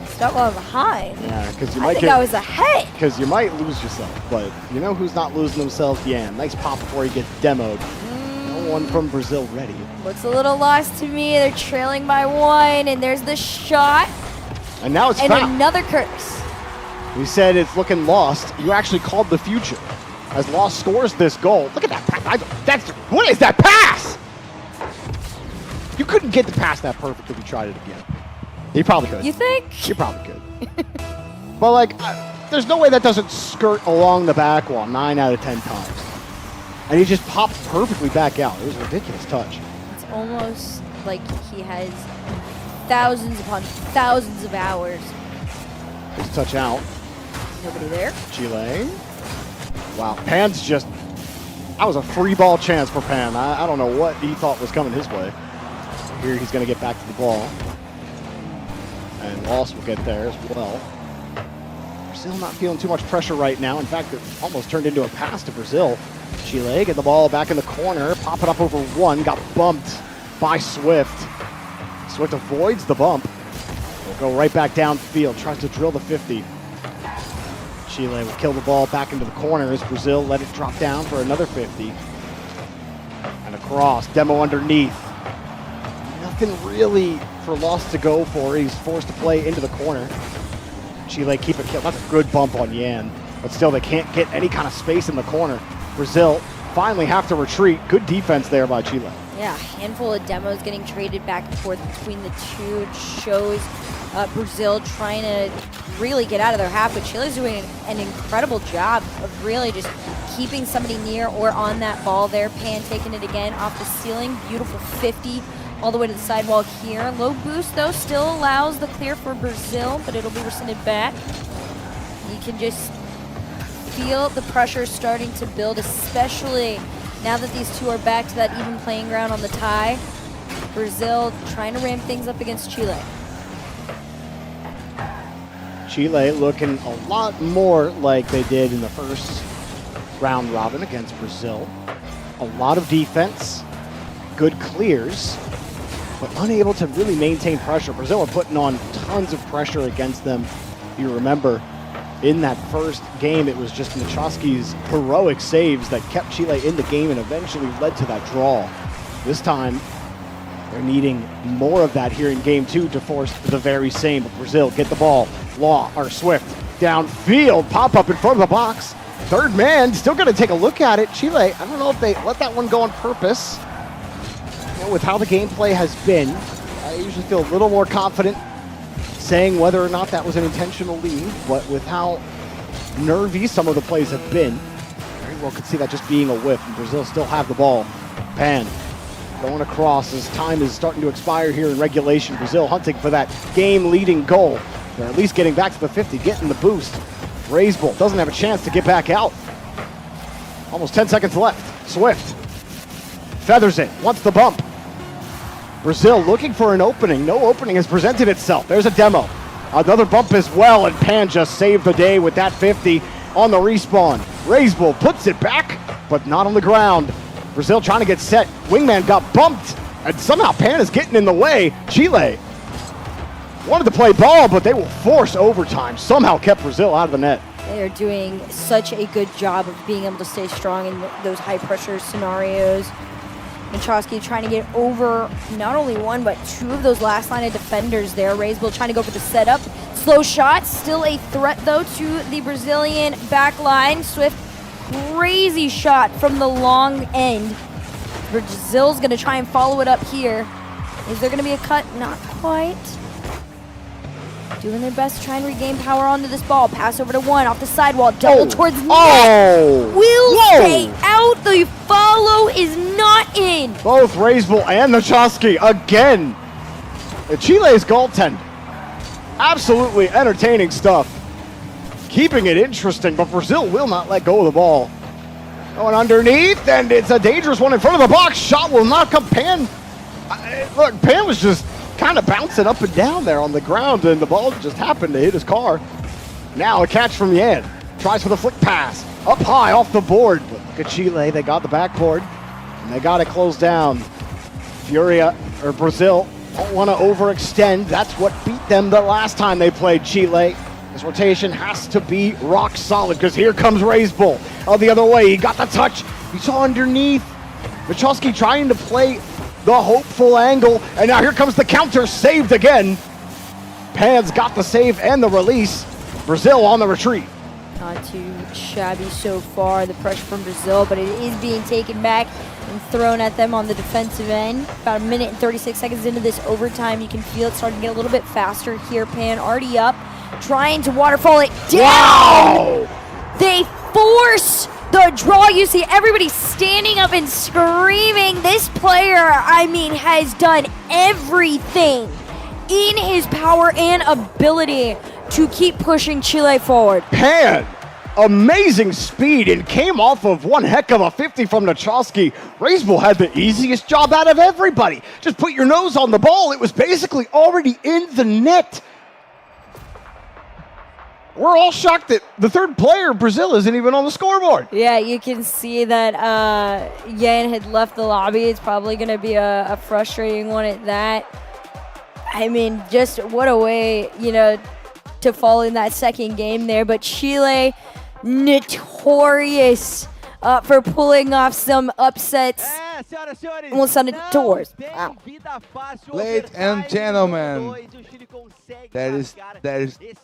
Stop while I'm behind? Yeah, because you I might think I was ahead. Because you might lose yourself. But you know who's not losing themselves? Yeah, nice pop before he gets demoed. No one from Brazil ready. Looks a little lost to me. They're trailing by 1, and there's the shot. And now it's and foul. Another curse. We said it's looking lost. You actually called the future. As Lost scores this goal. Look at that pass. What is that pass? You couldn't get the pass that perfect if you tried it again. You probably could. You think? You probably could. But like, there's no way that doesn't skirt along the back wall 9 out of 10 times. And he just popped perfectly back out. It was a ridiculous touch. It's almost like he has thousands upon thousands of hours. Just touch out. Nobody there. Chile. Wow, Pan's just... That was a free ball chance for Pan. I don't know what he thought was coming his way. Here he's going to get back to the ball. And Lost will get there as well. Brazil not feeling too much pressure right now. In fact, it almost turned into a pass to Brazil. Chile get the ball back in the corner. Pop it up over 1. Got bumped by Swift. Swift avoids the bump. Will go right back downfield. Tries to drill the 50. Chile will kill the ball back into the corner as Brazil let it drop down for another 50. And across. Demo underneath. Nothing really for Lost to go for. He's forced to play into the corner. Chile keep it killed. That's a good bump on Yan. But still, they can't get any kind of space in the corner. Brazil finally have to retreat. Good defense there by Chile. Yeah, a handful of demos getting traded back and forth between the two. It shows Brazil trying to really get out of their half, but Chile's doing an incredible job of really just keeping somebody near or on that ball there. Pan taking it again off the ceiling. Beautiful 50 all the way to the sidewall here. Low boost, though, still allows the clear for Brazil, but it'll be rescinded back. You can just feel the pressure starting to build, especially now that these two are back to that even playing ground on the tie. Brazil trying to ramp things up against Chile. Chile looking a lot more like they did in the first round robin against Brazil. A lot of defense, good clears, but unable to really maintain pressure. Brazil are putting on tons of pressure against them. You remember, in that first game, it was just Machoski's heroic saves that kept Chile in the game and eventually led to that draw. This time, they're needing more of that here in game 2 to force the very same. But Brazil get the ball. Swift downfield, pop up in front of the box. Third man, still going to take a look at it. Chile, I don't know if they let that one go on purpose. You know, with how the gameplay has been, I usually feel a little more confident saying whether or not that was an intentional lead, but with how nervy some of the plays have been, very well could see that just being a whiff, and Brazil still have the ball. Pan going across as time is starting to expire here in regulation. Brazil hunting for that game-leading goal. They're at least getting back to the 50, getting the boost. Raisbull doesn't have a chance to get back out. Almost 10 seconds left. Swift feathers it, wants the bump. Brazil looking for an opening. No opening has presented itself. There's a demo. Another bump as well, and Pan just saved the day with that 50 on the respawn. Raisbull puts it back, but not on the ground. Brazil trying to get set. Wingman got bumped, and somehow Pan is getting in the way. Chile wanted to play ball, but they will force overtime. Somehow kept Brazil out of the net. They are doing such a good job of being able to stay strong in those high-pressure scenarios. Machoski trying to get over not only one, but two of those last line of defenders there. Raisbull trying to go for the setup. Slow shot, still a threat, though, to the Brazilian back line. Swift, crazy shot from the long end. Brazil's going to try and follow it up here. Is there going to be a cut? Not quite. Doing their best to try and regain power onto this ball. Pass over to 1, off the sidewall, double towards net. Will stay out. The follow is not in. Both Raisbull and Machoski again. Chile's goaltend. Absolutely entertaining stuff. Keeping it interesting, but Brazil will not let go of the ball. Going underneath, and it's a dangerous one in front of the box. Shot will not come. Pan. Look, Pan was just kind of bouncing up and down there on the ground, and the ball just happened to hit his car. Now a catch from Yan. Tries for the flick pass. Up high off the board. But look at Chile. They got the backboard, and they got it closed down. Brazil don't want to overextend. That's what beat them the last time they played Chile. This rotation has to be rock solid because here comes Raisbull. Oh, the other way. He got the touch. He saw underneath. Michalski trying to play the hopeful angle. And now here comes the counter. Saved again. Pan's got the save and the release. Brazil on the retreat. Not too shabby so far, the pressure from Brazil, but it is being taken back and thrown at them on the defensive end. About a minute and 36 seconds into this overtime, you can feel it starting to get a little bit faster here. Pan already up, trying to waterfall it down. Wow! They force the draw. You see everybody standing up and screaming. This player, I mean, has done everything in his power and ability to keep pushing Chile forward. Pan, amazing speed, and came off of one heck of a 50 from Michalski. Raisbull had the easiest job out of everybody. Just put your nose on the ball. It was basically already in the net. We're all shocked that the third player, Brazil, isn't even on the scoreboard. Yeah, you can see that Yan had left the lobby. It's probably going to be a frustrating one at that. I mean, just what a way, to fall in that second game there. But Chile, notorious for pulling off some upsets. And we'll send it to wars. Wow. Ladies and gentlemen, there is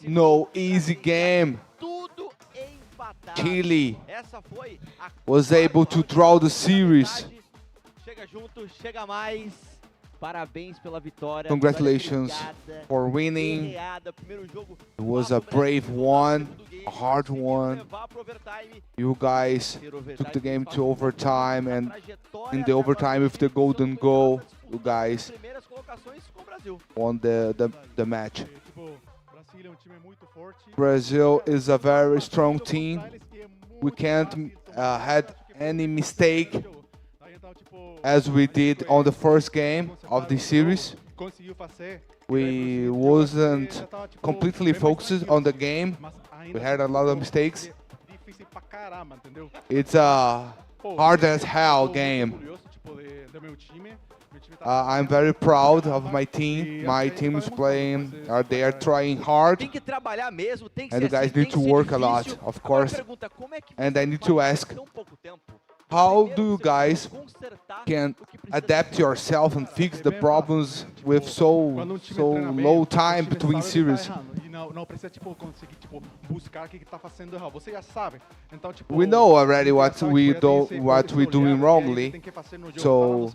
no easy game. Chile was able to draw the series. Congratulations for winning. It was a brave one, a hard one. You guys took the game to overtime, and in the overtime with the golden goal, you guys won the match. Brazil is a very strong team. We can't had any mistake as we did on the first game of the series. We wasn't completely focused on the game. We had a lot of mistakes. It's a hard as hell game. I'm very proud of my team. My team is playing, they are trying hard. And you guys need to work a lot, of course. And I need to ask, how do you guys can adapt yourself and fix the problems with so low time between series? We know already what we're doing wrongly, so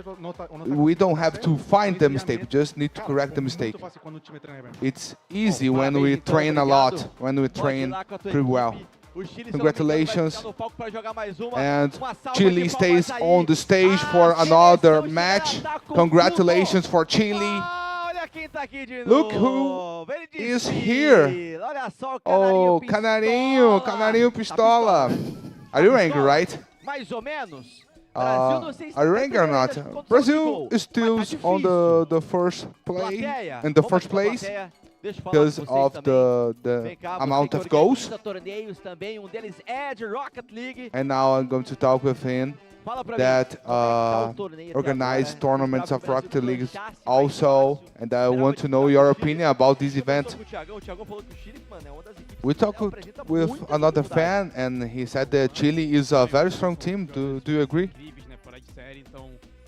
we don't have to find the mistake. We just need to correct the mistake. It's easy when we train a lot, when we train pretty well. Congratulations, and Chile stays on the stage for another match. Congratulations for Chile. Look who is here. Oh, Canarinho Pistola. Are you angry, right? Are you angry or not? Brazil is still on the first play, in the first place, because of the amount of goals. And now I'm going to talk with him that organized tournaments of Rocket League also, and I want to know your opinion about this event. We talked with another fan, and he said that Chile is a very strong team. Do you agree?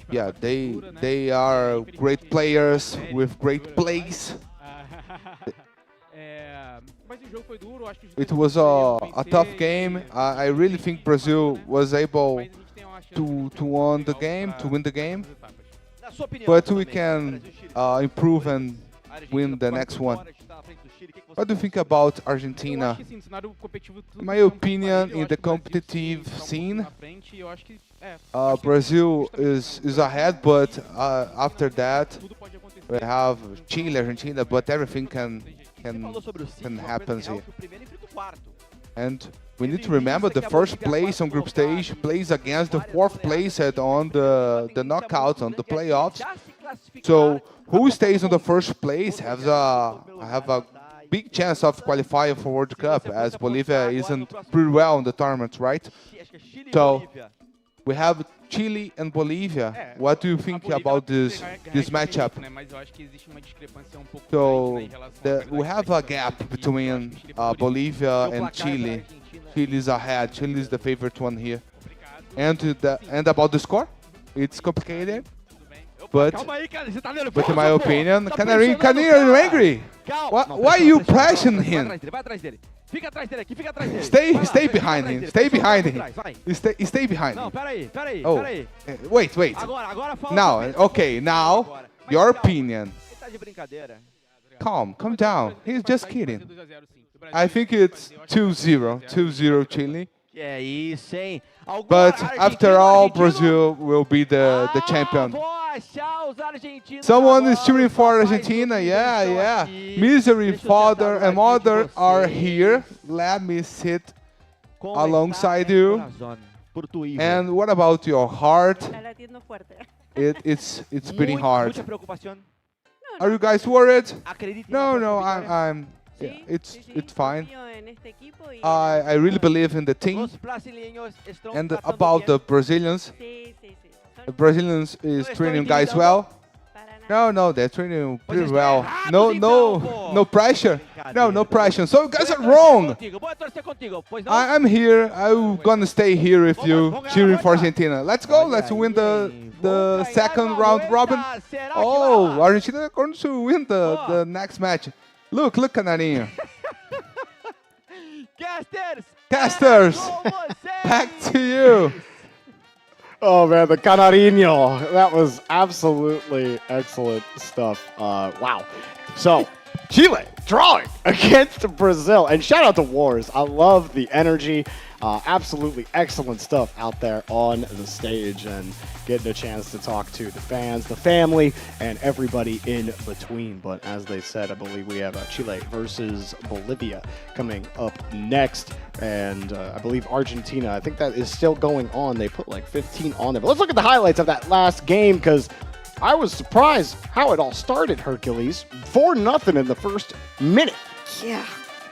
Yeah, they are great players with great plays. It was a tough game. I really think Brazil was able to win the game, but we can improve and win the next one. What do you think about Argentina? In my opinion, in the competitive scene, Brazil is ahead, but after that we have Chile, Argentina, but everything can happen here. And we need to remember the first place on group stage plays against the fourth place on the knockouts, on the playoffs. So who stays on the first place have a big chance of qualifying for World Cup, as Bolivia isn't pretty well in the tournament, right? So we have Chile and Bolivia. What do you think about this matchup? So we have a gap between Bolivia and Chile. Chile is ahead. Chile is the favorite one here. And about the score, it's complicated. But in my opinion, Canarinho, are you angry? Why are you pressing him? Stay behind him. Stay behind him. Stay behind him. Oh, wait. Now, okay, now, your opinion. Calm down. He's just kidding. I think it's 2-0 Chile. But after all, Brazil will be the champion. Someone is cheering for Argentina. Yeah. Misery father and mother are here. Let me sit alongside you. And what about your heart? It's beating hard. Are you guys worried? No, I'm. Yeah, it's fine. I really believe in the team. And about the Brazilians. The Brazilians is training guys well. No, they're training pretty well. No pressure. No pressure. So you guys are wrong. I'm here. I'm gonna stay here with you, cheering for Argentina. Let's go. Let's win the second round robin. Oh, Argentina is going to win the next match. Look, Canarinho. Casters, back to you. Oh man, the Canarinho. That was absolutely excellent stuff. Wow. So, Chile drawing against Brazil. And shout out to Wars. I love the energy. Absolutely excellent stuff out there on the stage, and getting a chance to talk to the fans, the family, and everybody in between. But as they said, I believe we have Chile versus Bolivia coming up next. And I believe Argentina, I think that is still going on. They put like 15 on there. But let's look at the highlights of that last game, because I was surprised how it all started, Hercules. 4-0 in the first minute. Yeah.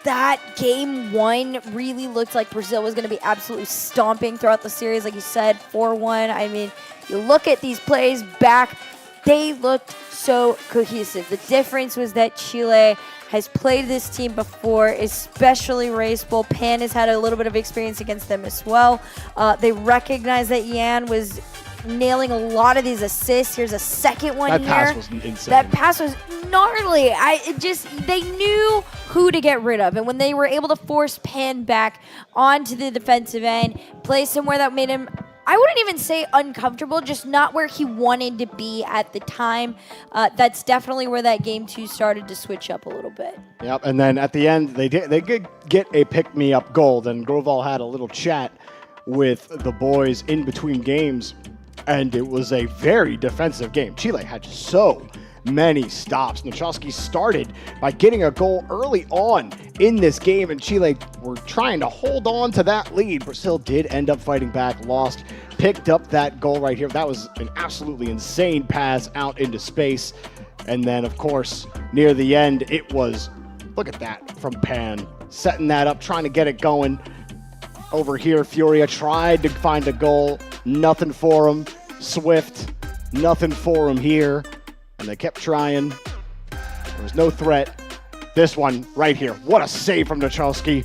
That game one really looked like Brazil was going to be absolutely stomping throughout the series. Like you said, 4-1. I mean, you look at these plays back, they looked so cohesive. The difference was that Chile has played this team before, especially Race Bowl. Pan has had a little bit of experience against them as well. They recognize that Yan was nailing a lot of these assists. Here's a second one here. That pass was insane. That pass was gnarly. They knew who to get rid of. And when they were able to force Pan back onto the defensive end, play somewhere that made him, I wouldn't even say uncomfortable, just not where he wanted to be at the time. That's definitely where that game two started to switch up a little bit. Yep, and then at the end, they did get a pick-me-up goal. And Groval had a little chat with the boys in between games, and it was a very defensive game. Chile had so many stops. Nochowski started by getting a goal early on in this game, and Chile were trying to hold on to that lead. Brazil did end up fighting back, lost, picked up that goal right here. That was an absolutely insane pass out into space. And then, of course, near the end, it was, look at that from Pan, setting that up, trying to get it going. Over here, Furia tried to find a goal, nothing for him. Swift, nothing for him here. And they kept trying. There was no threat. This one right here. What a save from Nochowski.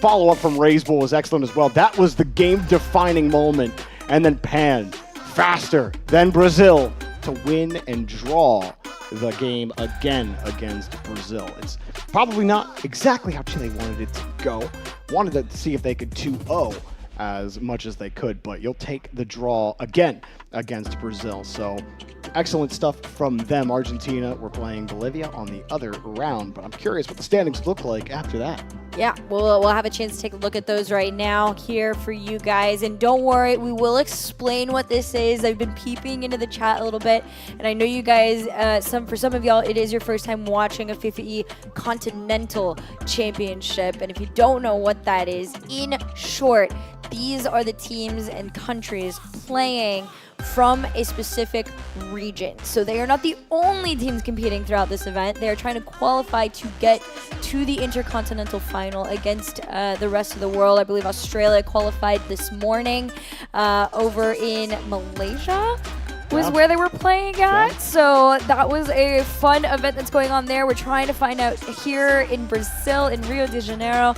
Follow-up from Raisbull was excellent as well. That was the game-defining moment. And then Pan, faster than Brazil, to win and draw the game again against Brazil. It's probably not exactly how Chile wanted it to go. Wanted to see if they could 2-0 as much as they could, but you'll take the draw again against Brazil. So excellent stuff from them. Argentina were playing Bolivia on the other round, but I'm curious what the standings look like after that. Yeah, we'll have a chance to take a look at those right now here for you guys. And don't worry, we will explain what this is. I've been peeping into the chat a little bit, and I know you guys, for some of y'all, it is your first time watching a FIFAe Continental Championship. And if you don't know what that is, in short, these are the teams and countries playing from a specific region. So they are not the only teams competing throughout this event. They are trying to qualify to get to the Intercontinental Final against the rest of the world. I believe Australia qualified this morning over in Malaysia was where they were playing at. So that was a fun event that's going on there. We're trying to find out here in Brazil, in Rio de Janeiro,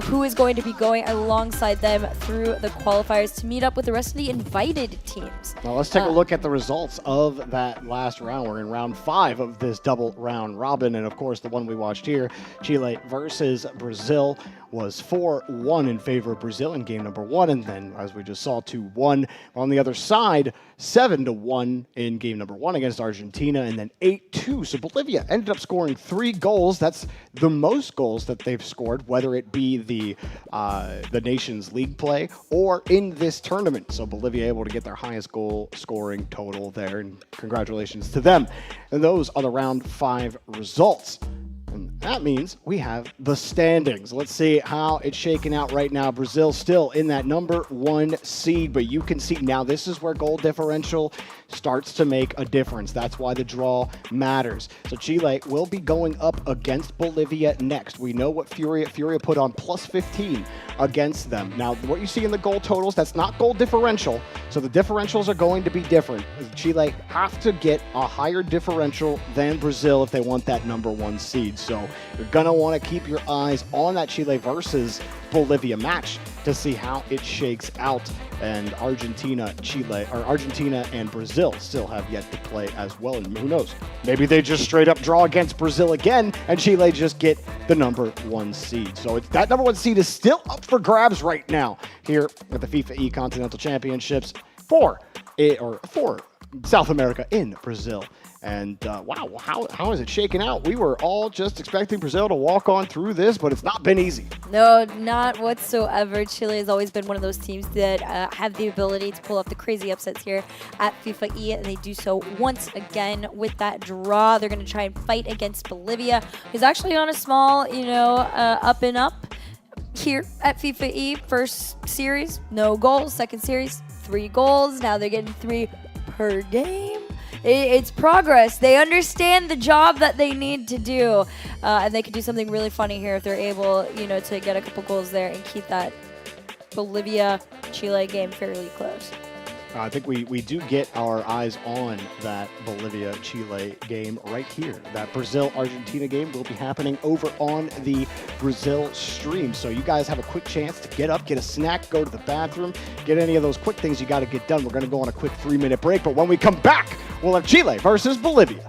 who is going to be going alongside them through the qualifiers to meet up with the rest of the invited teams. Well, let's take a look at the results of that last round. We're in round 5 of this double round robin. And of course, the one we watched here, Chile versus Brazil, was 4-1 in favor of Brazil in game number 1. And then, as we just saw, 2-1 on the other side, 7-1 in game number 1 against Argentina, and then 8-2. So Bolivia ended up scoring 3 goals. That's the most goals that they've scored, whether it be the Nations League play or in this tournament. So Bolivia able to get their highest goal scoring total there, and congratulations to them. And those are the round 5 results. And that means we have the standings. Let's see how it's shaking out right now. Brazil still in that number 1 seed, but you can see now this is where goal differential starts to make a difference. That's why the draw matters. So Chile will be going up against Bolivia next. We know what Furia put on plus 15 against them. Now, what you see in the goal totals, that's not goal differential. So the differentials are going to be different. Chile have to get a higher differential than Brazil if they want that number 1 seed. So you're going to want to keep your eyes on that Chile versus Bolivia match to see how it shakes out. And Argentina and Brazil still have yet to play as well. And who knows? Maybe they just straight up draw against Brazil again and Chile just get the number 1 seed. So that number 1 seed is still up for grabs right now here at the FIFAe Continental Championships for South America in Brazil. And wow, how is it shaking out? We were all just expecting Brazil to walk on through this, but it's not been easy. No, not whatsoever. Chile has always been one of those teams that have the ability to pull off the crazy upsets here at FIFAe, and they do so once again with that draw. They're going to try and fight against Bolivia, who's actually on a small, up and up here at FIFAe. First series, no goals. Second series, 3 goals. Now they're getting 3 per game. It's progress. They understand the job that they need to do, and they can do something really funny here if they're able, to get a couple goals there and keep that Bolivia-Chile game fairly close. I think we do get our eyes on that Bolivia-Chile game right here. That Brazil-Argentina game will be happening over on the Brazil stream. So you guys have a quick chance to get up, get a snack, go to the bathroom, get any of those quick things you got to get done. We're going to go on a quick 3-minute break, but when we come back, we'll have Chile versus Bolivia.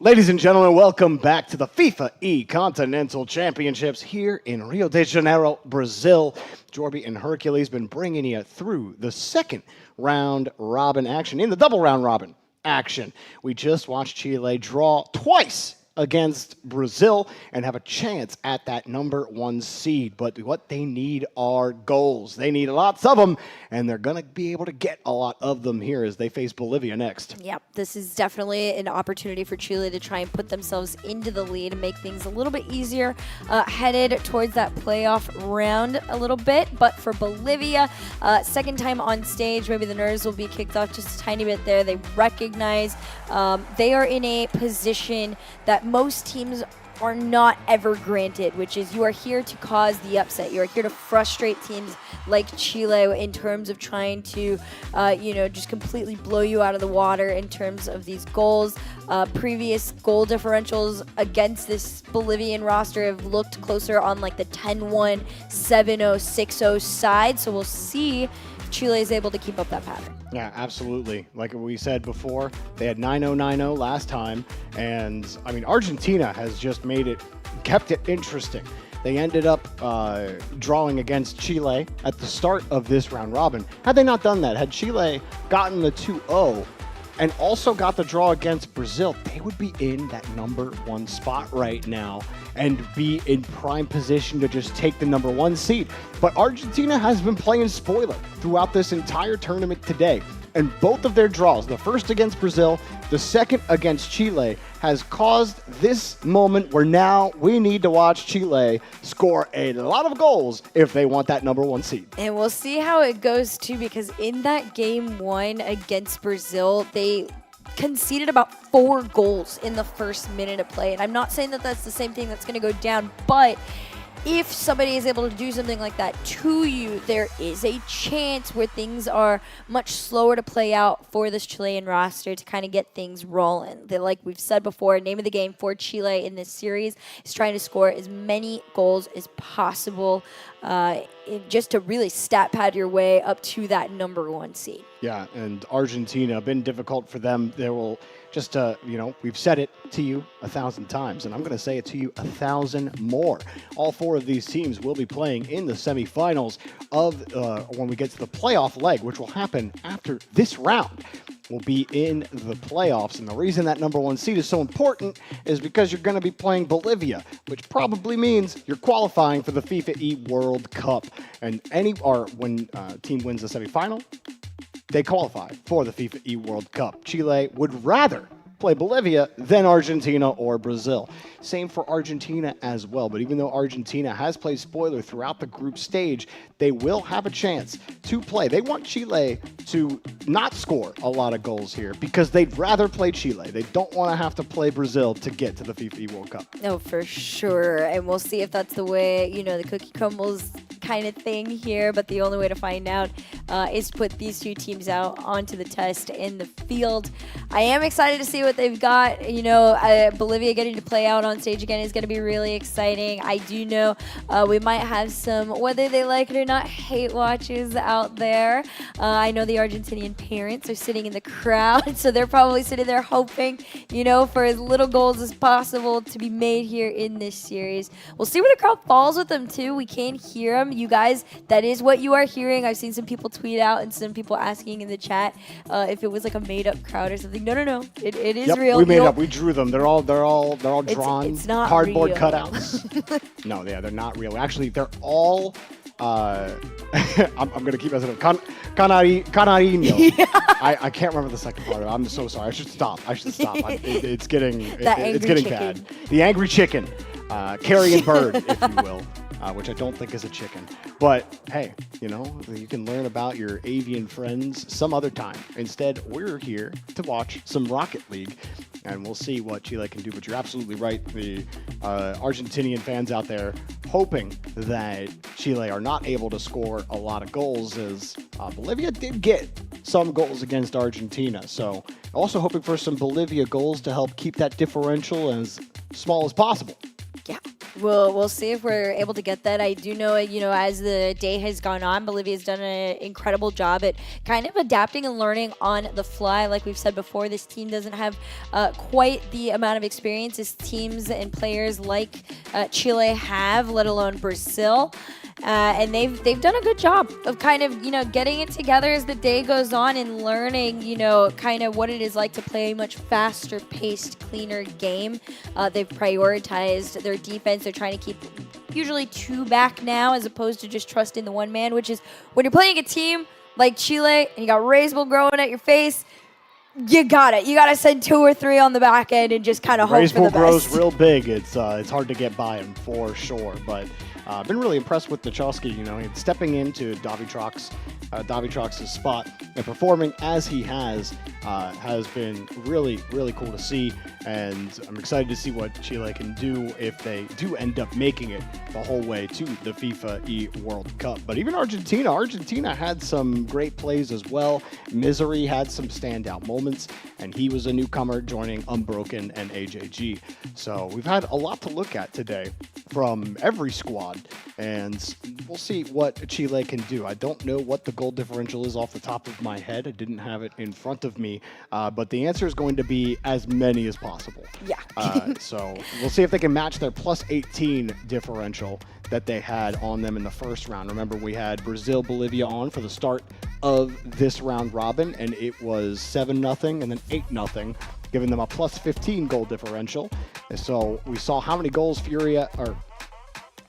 Ladies and gentlemen, welcome back to the FIFAe Continental Championships here in Rio de Janeiro, Brazil. Jorby and Hercules been bringing you through the second round robin action. In the double round robin action, we just watched Chile draw twice against Brazil and have a chance at that #1 seed. But what they need are goals. They need lots of them, and they're going to be able to get a lot of them here as they face Bolivia next. Yep, this is definitely an opportunity for Chile to try and put themselves into the lead and make things a little bit easier, headed towards that playoff round a little bit. But for Bolivia, second time on stage, maybe the nerves will be kicked off just a tiny bit there. They recognize they are in a position that most teams are not ever granted, which is you are here to cause the upset. You are here to frustrate teams like Chile in terms of trying to, just completely blow you out of the water in terms of these goals. Previous goal differentials against this Bolivian roster have looked closer on like the 10-1, 7-0, 6-0 side. So we'll see Chile is able to keep up that pattern. Yeah, absolutely. Like we said before, they had 9-0, 9-0 last time. And, I mean, Argentina has just kept it interesting. They ended up drawing against Chile at the start of this round robin. Had they not done that, had Chile gotten the 2-0 and also got the draw against Brazil, they would be in that #1 spot right now and be in prime position to just take the #1 seed. But Argentina has been playing spoiler throughout this entire tournament today. And both of their draws, the first against Brazil, the second against Chile, has caused this moment where now we need to watch Chile score a lot of goals if they want that #1 seed. And we'll see how it goes too, because in that game 1 against Brazil, they conceded about 4 goals in the first minute of play. And I'm not saying that that's the same thing that's going to go down, but if somebody is able to do something like that to you, there is a chance where things are much slower to play out for this Chilean roster to kind of get things rolling. Like we've said before, name of the game for Chile in this series is trying to score as many goals as possible just to really stat pad your way up to that #1 seed. Yeah, and Argentina, been difficult for them. They will just, we've said it to you 1,000 times, and I'm going to say it to you 1,000 more. All 4 of these teams will be playing in the semifinals of when we get to the playoff leg, which will happen after this round. Will be in the playoffs, and the reason that #1 seed is so important is because you're going to be playing Bolivia, which probably means you're qualifying for the FIFAe World Cup. And when a team wins the semifinal, they qualify for the FIFAe World Cup. Chile would rather play Bolivia than Argentina or Brazil. Same for Argentina as well, but even though Argentina has played spoiler throughout the group stage, they will have a chance to play. They want Chile to not score a lot of goals here because they'd rather play Chile. They don't want to have to play Brazil to get to the FIFAe World Cup. No, for sure. And we'll see if that's the way, the cookie crumbles kind of thing here. But the only way to find out is put these 2 teams out onto the test in the field. I am excited to see what they've got. Bolivia getting to play out on stage again is going to be really exciting. I do know we might have some, whether they like it or not, hate watches out there. I know the Argentinian parents are sitting in the crowd, so they're probably sitting there hoping, for as little goals as possible to be made here in this series. We'll see where the crowd falls with them too. We can't hear them. You guys, that is what you are hearing. I've seen some people tweet out and some people asking in the chat if it was like a made-up crowd or something. No. It is real. We made it up. We drew them. They're all drawn. It's not cardboard real. Cutouts. No, yeah, they're not real. Actually, they're all. I'm gonna keep as it Canarino. Yeah. I can't remember the second part of it. I'm so sorry. I should stop. It's getting bad. The angry chicken, carrion bird, if you will. Which I don't think is a chicken. But hey, you can learn about your avian friends some other time. Instead, we're here to watch some Rocket League, and we'll see what Chile can do. But you're absolutely right. The Argentinian fans out there hoping that Chile are not able to score a lot of goals, as Bolivia did get some goals against Argentina. So also hoping for some Bolivia goals to help keep that differential as small as possible. Yeah. We'll see if we're able to get that. I do know, as the day has gone on, Bolivia's done an incredible job at kind of adapting and learning on the fly. Like we've said before, this team doesn't have quite the amount of experience as teams and players like Chile have, let alone Brazil. And they've done a good job of kind of, getting it together as the day goes on and learning, kind of what it is like to play a much faster paced, cleaner game. They've prioritized their defense. They're trying to keep usually 2 back now as opposed to just trusting the one man, which is when you're playing a team like Chile and you got Raisable growing at your face, you got it. You got to send 2 or 3 on the back end and just kind of hope for the best. Grows real big. It's hard to get by him for sure, but I've been really impressed with Nachowski. Stepping into Davitrox's spot and performing as he has been really, really cool to see. And I'm excited to see what Chile can do if they do end up making it the whole way to the FIFAe World Cup. But even Argentina had some great plays as well. Misery had some standout moments, and he was a newcomer joining Unbroken and AJG. So we've had a lot to look at today from every squad, and we'll see what Chile can do. I don't know what the goal differential is off the top of my head. I didn't have it in front of me, but the answer is going to be as many as possible. Yeah. So we'll see if they can match their plus 18 differential that they had on them in the first round. Remember, we had Brazil-Bolivia on for the start of this round robin, and it was 7-0 and then 8-0, giving them a plus 15 goal differential. And so we saw how many goals Furia, or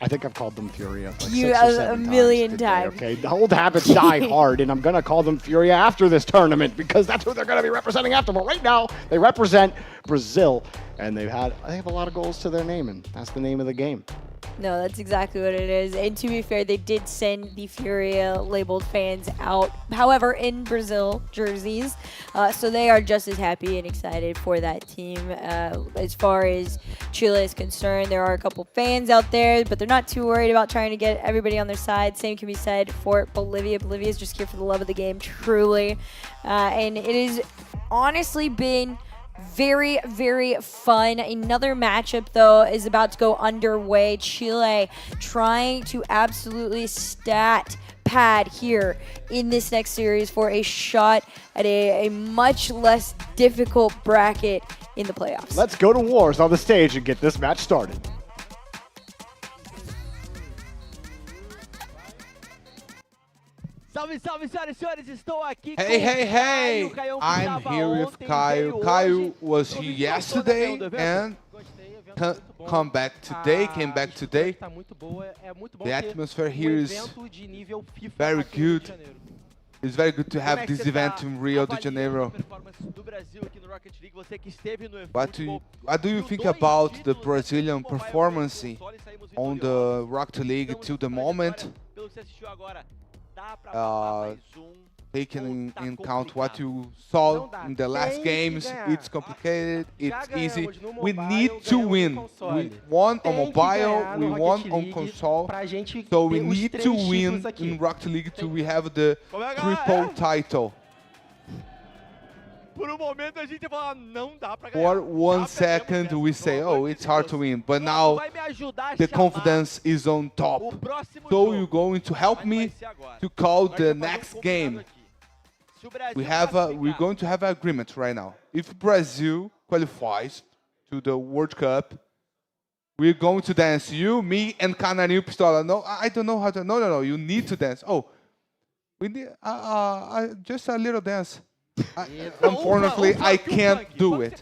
I think I've called them Furia like 6 or 7 a million times. Okay, the old habits die hard, and I'm going to call them Furia after this tournament because that's who they're going to be representing after. But right now, they represent Brazil, and they have a lot of goals to their name, and that's the name of the game. No, that's exactly what it is. And to be fair, they did send the Furia labeled fans out, however, in Brazil jerseys. So they are just as happy and excited for that team. As far as Chile is concerned, there are a couple fans out there, but they're not too worried about trying to get everybody on their side. Same can be said for Bolivia. Bolivia is just here for the love of the game, truly. And it has honestly been very, very fun. Another matchup, though, is about to go underway. Chile trying to absolutely stat pad here in this next series for a shot at a much less difficult bracket in the playoffs. Let's go to Wars on the stage and get this match started. Salve, salve, senhoras e senhores, estou aqui Hey, hey, hey! I'm here with Kyle. Kyle was here yesterday and came back today. The atmosphere here is very good. It's very good to have this event in Rio de Janeiro. What do you think about the Brazilian performance on the Rocket League till the moment? Taking in account what you saw in the last games, it's complicated, it's easy. We need to win. We won on mobile, we won on console, so we need to win in Rocket League till we have the triple title. For 1 second we say, oh, it's hard to win, but now the confidence is on top. So you're going to help me to call the next game. We're going to have an agreement right now. If Brazil qualifies to the World Cup, we're going to dance. You, me, and Canarinho Pistola. No, I don't know how to. No. You need to dance. Oh, we need just a little dance. Unfortunately, I can't do it.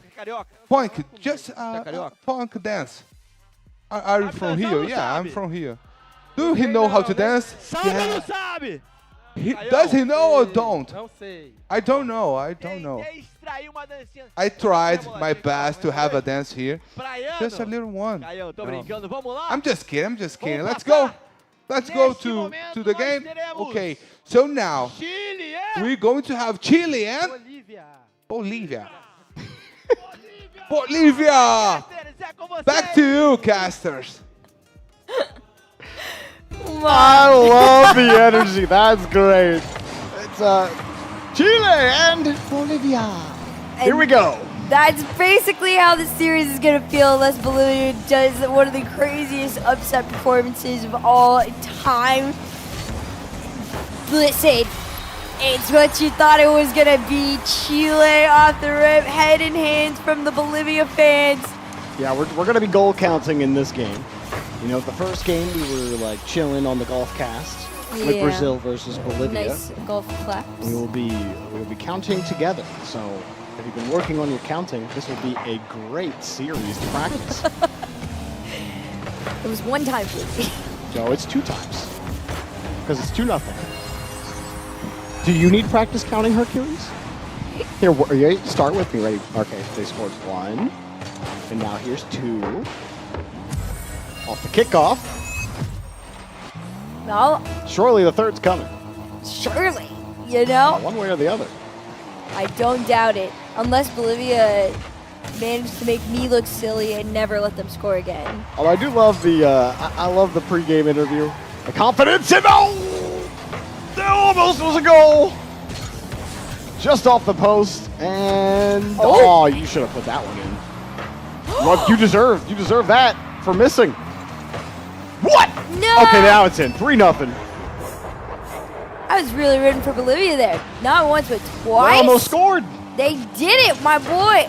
Punk, just punk dance. Are you from here? Yeah, I'm from here. Do he know how to dance? Yeah. Does he know or don't? I don't know. I tried my best to have a dance here. Just a little one. No. I'm just kidding. Let's go. Let's go to the game. Okay, so now we're going to have Chile and Bolivia. Bolivia! Back to you, casters. I love the energy. That's great. It's Chile and Bolivia. Here we go. That's basically how the series is going to feel unless Bolivia does one of the craziest upset performances of all time. Listen, it's what you thought it was going to be. Chile off the rip, head in hands from the Bolivia fans. Yeah, we're going to be goal counting in this game. You know, the first game we were like chilling on the golf cast with Brazil versus Bolivia. Nice golf claps. We'll be counting together. So if you've been working on your counting, this will be a great series to practice. It was one time, please. No, it's 2 times. Because it's 2-0. Do you need practice counting, Hercules? Here, start with me. Ready? Okay, they scored 1. And now here's 2. Off the kickoff. No. Surely the third's coming. Surely, you know? One way or the other. I don't doubt it. Unless Bolivia managed to make me look silly and never let them score again. Oh, I do love the I love the pregame interview. The confidence and there almost was a goal. Just off the post and you should have put that one in. What you deserve that for missing. What? No. Okay, now it's in. 3-0. I was really rooting for Bolivia there. Not once, but twice. They almost scored. They did it, my boy.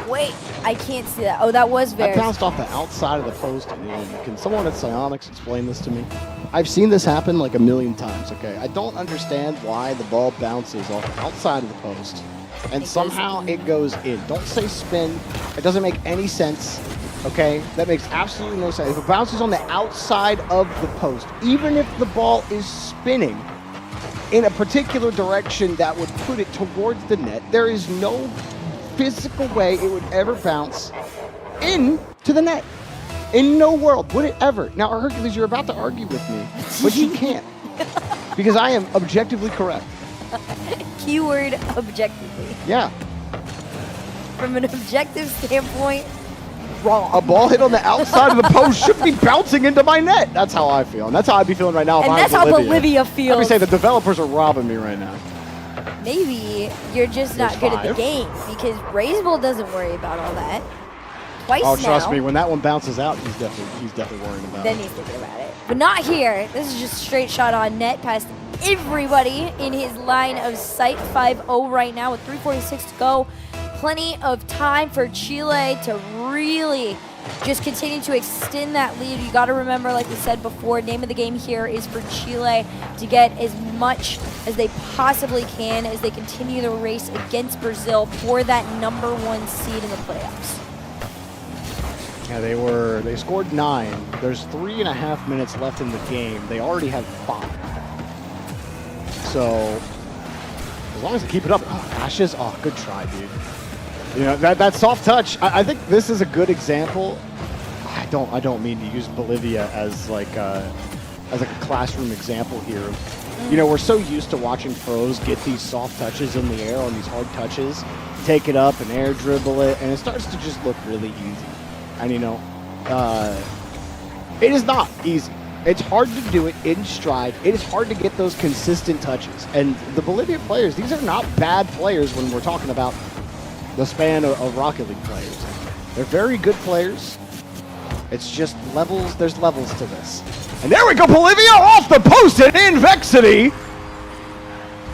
Wait, I can't see that. Oh, that was very. That bounced off the outside of the post. Can someone at Psionics explain this to me? I've seen this happen like a million times, okay? I don't understand why the ball bounces off the outside of the post and somehow it goes in. Don't say spin. It doesn't make any sense, okay? That makes absolutely no sense. If it bounces on the outside of the post, even if the ball is spinning in a particular direction that would put it towards the net, there is no physical way it would ever bounce into the net. In no world would it ever. Now, Hercules, you're about to argue with me, but you can't. Because I am objectively correct. Keyword objectively. Yeah. From an objective standpoint, wrong. A ball hit on the outside of the post should be bouncing into my net. That's how I feel. And that's how I'd be feeling right now if and I was that's how Bolivia. Bolivia feels. Let me say the developers are robbing me right now. Maybe you're just not good at the game because Raiseball doesn't worry about all that. Twice now. Oh, trust me, when that one bounces out, he's definitely worrying about Then it. he's thinking about it. But not here. This is just a straight shot on net past everybody in his line of sight. 5-0 right now with 3:46 to go. Plenty of time for Chile to really just continue to extend that lead. You got to remember, like we said before, name of the game here is for Chile to get as much as they possibly can as they continue the race against Brazil for that #1 seed in the playoffs. Yeah, they scored 9. There's 3.5 minutes left in the game. They already have 5. So as long as they keep it up, Ashes, good try, dude. You know, that soft touch, I think this is a good example. I don't mean to use Bolivia as like a classroom example here. You know, we're so used to watching pros get these soft touches in the air on these hard touches, take it up and air dribble it, and it starts to just look really easy. And you know, it is not easy. It's hard to do it in stride. It is hard to get those consistent touches. And the Bolivia players, these are not bad players when we're talking about the span of Rocket League players. They're very good players. It's just levels, there's levels to this. And there we go, Bolivia off the post, and Invexity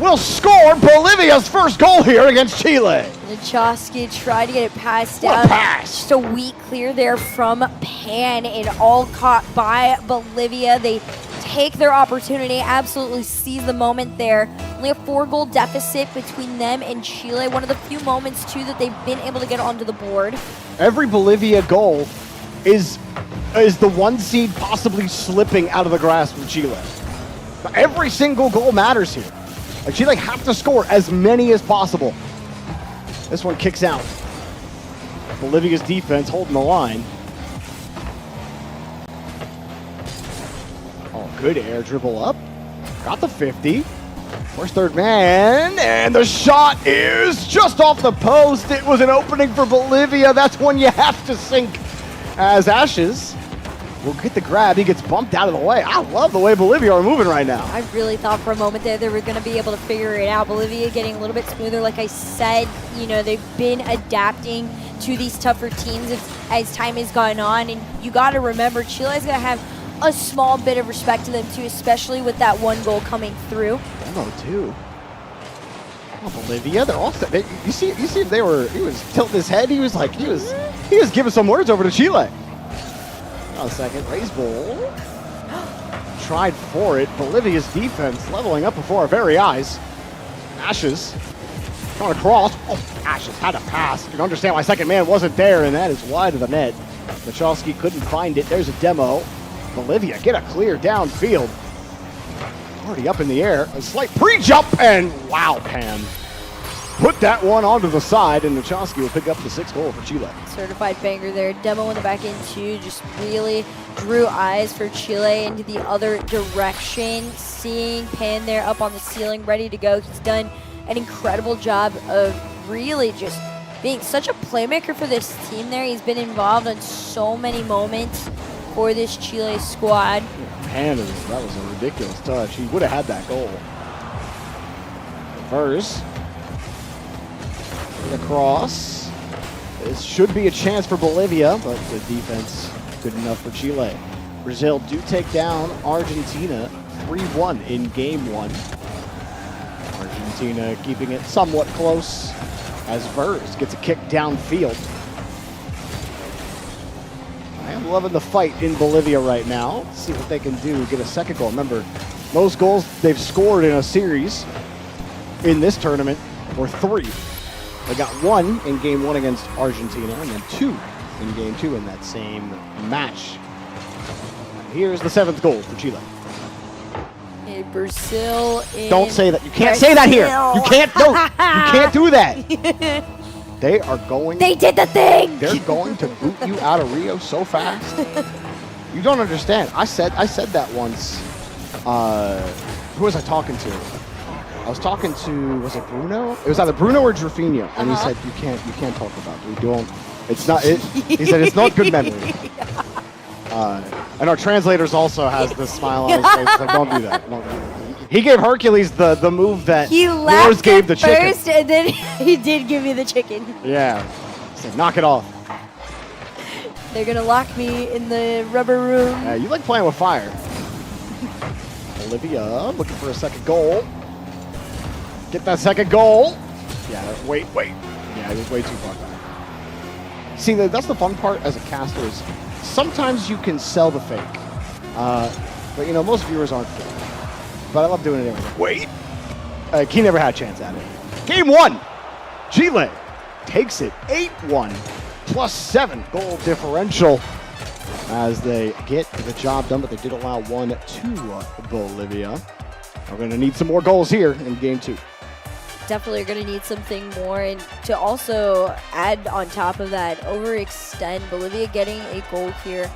will score Bolivia's first goal here against Chile. Nachoski tried to get it passed down. Just a weak clear there from Pan, and all caught by Bolivia. They take their opportunity, absolutely seize the moment there. Only a 4-goal deficit between them and Chile. One of the few moments, too, that they've been able to get onto the board. Every Bolivia goal is the 1 seed possibly slipping out of the grasp of Chile. Every single goal matters here. Like, Chile have to score as many as possible. This one kicks out. Bolivia's defense holding the line. Oh, good air dribble up. Got the 50. Where's third man? And the shot is just off the post. It was an opening for Bolivia. That's one you have to sink as Ashes will get the grab. He gets bumped out of the way. I love the way Bolivia are moving right now. I really thought for a moment there they were going to be able to figure it out. Bolivia getting a little bit smoother. Like I said, you know, they've been adapting to these tougher teams as time has gone on. And you got to remember, Chile's going to have a small bit of respect to them too, especially with that one goal coming through. Demo too. Oh, Bolivia, they're all set. You see if he was tilting his head. He was giving some words over to Chile. A second, raise ball. Tried for it. Bolivia's defense leveling up before our very eyes. Ashes going across. Oh, Ashes had a pass. You can understand why second man wasn't there, and that is wide of the net. Machalski couldn't find it. There's a demo. Bolivia get a clear downfield. Already up in the air. A slight pre-jump, and wow, Pan. Put that one onto the side, and Machalski will pick up the 6th goal for Chile. Certified banger there. Demo in the back end too. Just really drew eyes for Chile into the other direction. Seeing Pan there up on the ceiling, ready to go. He's done an incredible job of really just being such a playmaker for this team there. He's been involved in so many moments for this Chile squad. Pan, that was a ridiculous touch. He would have had that goal. First. Across. This should be a chance for Bolivia, but the defense good enough for Chile. Brazil do take down Argentina 3-1 in game 1. Argentina keeping it somewhat close as Verz gets a kick downfield. I am loving the fight in Bolivia right now. Let's see what they can do, get a second goal. Remember, most goals they've scored in a series in this tournament were 3. They got 1 in game 1 against Argentina, and then 2 in game 2 in that same match. Here's the 7th goal for Chile. And Brazil in Don't say that. You can't say that here. You can't. No, you can't do that. They are going. They did the thing. They're going to boot you out of Rio so fast. You don't understand. I said that once. Who was I talking to? I was talking to, was it Bruno? It was either Bruno or Drafinho, and he said you can't talk about it. We don't. It's not. He said it's not good memory. And our translators also has this smile on his face. It's like, don't do that. Don't do that. He gave Hercules the move that yours gave the chicken. First, and then he did give me the chicken. Yeah. So knock it off. They're gonna lock me in the rubber room. Yeah, you like playing with fire. Olivia looking for a second goal. Get that second goal. Yeah, wait. Yeah, it was way too far back. See, that's the fun part as a caster is sometimes you can sell the fake. But, you know, most viewers aren't fake. But I love doing it anyway. Wait. He never had a chance at it. Game 1. Chile takes it 8-1. +7 goal differential as they get the job done, but they did allow 1 to Bolivia. We're going to need some more goals here in game 2. Definitely are going to need something more, and to also add on top of that, overextend. Bolivia getting a goal here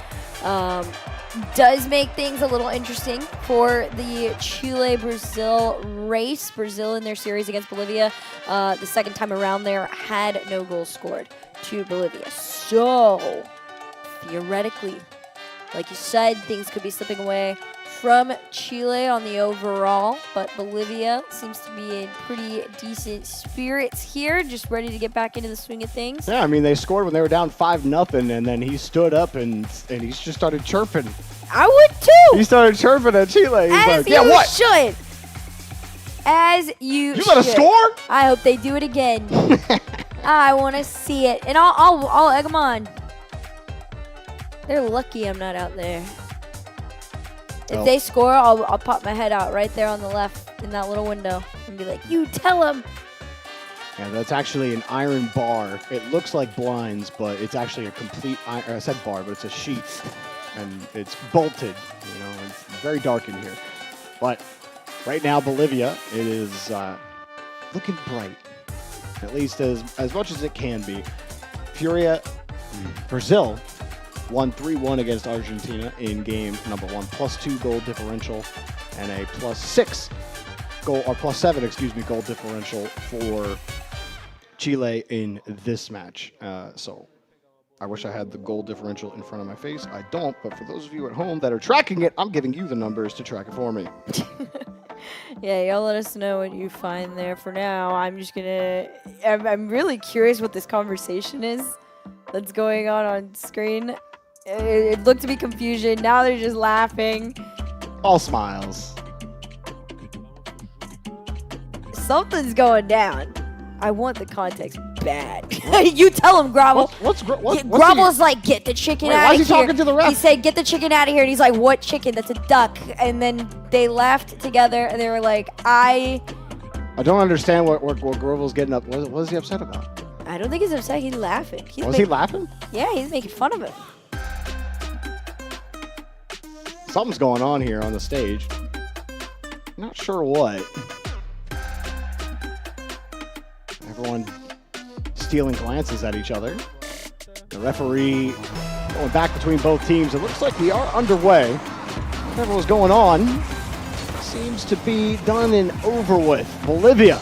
does make things a little interesting for the Chile-Brazil race. Brazil in their series against Bolivia, the second time around there, had no goals scored to Bolivia. So, theoretically, like you said, things could be slipping away from Chile on the overall, but Bolivia seems to be in pretty decent spirits here, just ready to get back into the swing of things. Yeah, I mean, they scored when they were down 5-0, and then he stood up and he just started chirping. I would too. He started chirping at Chile. He's As like, you yeah, what? should. As you should. You let us score? I hope they do it again. I want to see it, and I'll egg them on. They're lucky I'm not out there. If they score, I'll pop my head out right there on the left in that little window and be like, you tell them. Yeah, that's actually an iron bar. It looks like blinds, but it's actually a complete iron. I said bar, but it's a sheet, and it's bolted. You know, it's very dark in here. But right now, Bolivia, it is looking bright, at least as much as it can be. Furia, Brazil won 3-1 against Argentina in game number 1, +2 goal differential, and a +7 goal differential for Chile in this match. So I wish I had the goal differential in front of my face. I don't, but for those of you at home that are tracking it, I'm giving you the numbers to track it for me. Yeah, y'all let us know what you find there. For now, I'm just gonna... I'm really curious what this conversation is that's going on screen. It looked to be confusion. Now they're just laughing. All smiles. Something's going down. I want the context bad. You tell him, Grovel. Grovel's like, get the chicken out of here. Why is he talking to the ref? He said, get the chicken out of here. And he's like, what chicken? That's a duck. And then they laughed together and they were like, I don't understand what Grovel's getting up. What is he upset about? I don't think he's upset. He's laughing. Was he laughing? Yeah, he's making fun of him. Something's going on here on the stage. Not sure what. Everyone stealing glances at each other. The referee going back between both teams. It looks like we are underway. Whatever was going on seems to be done and over with. Bolivia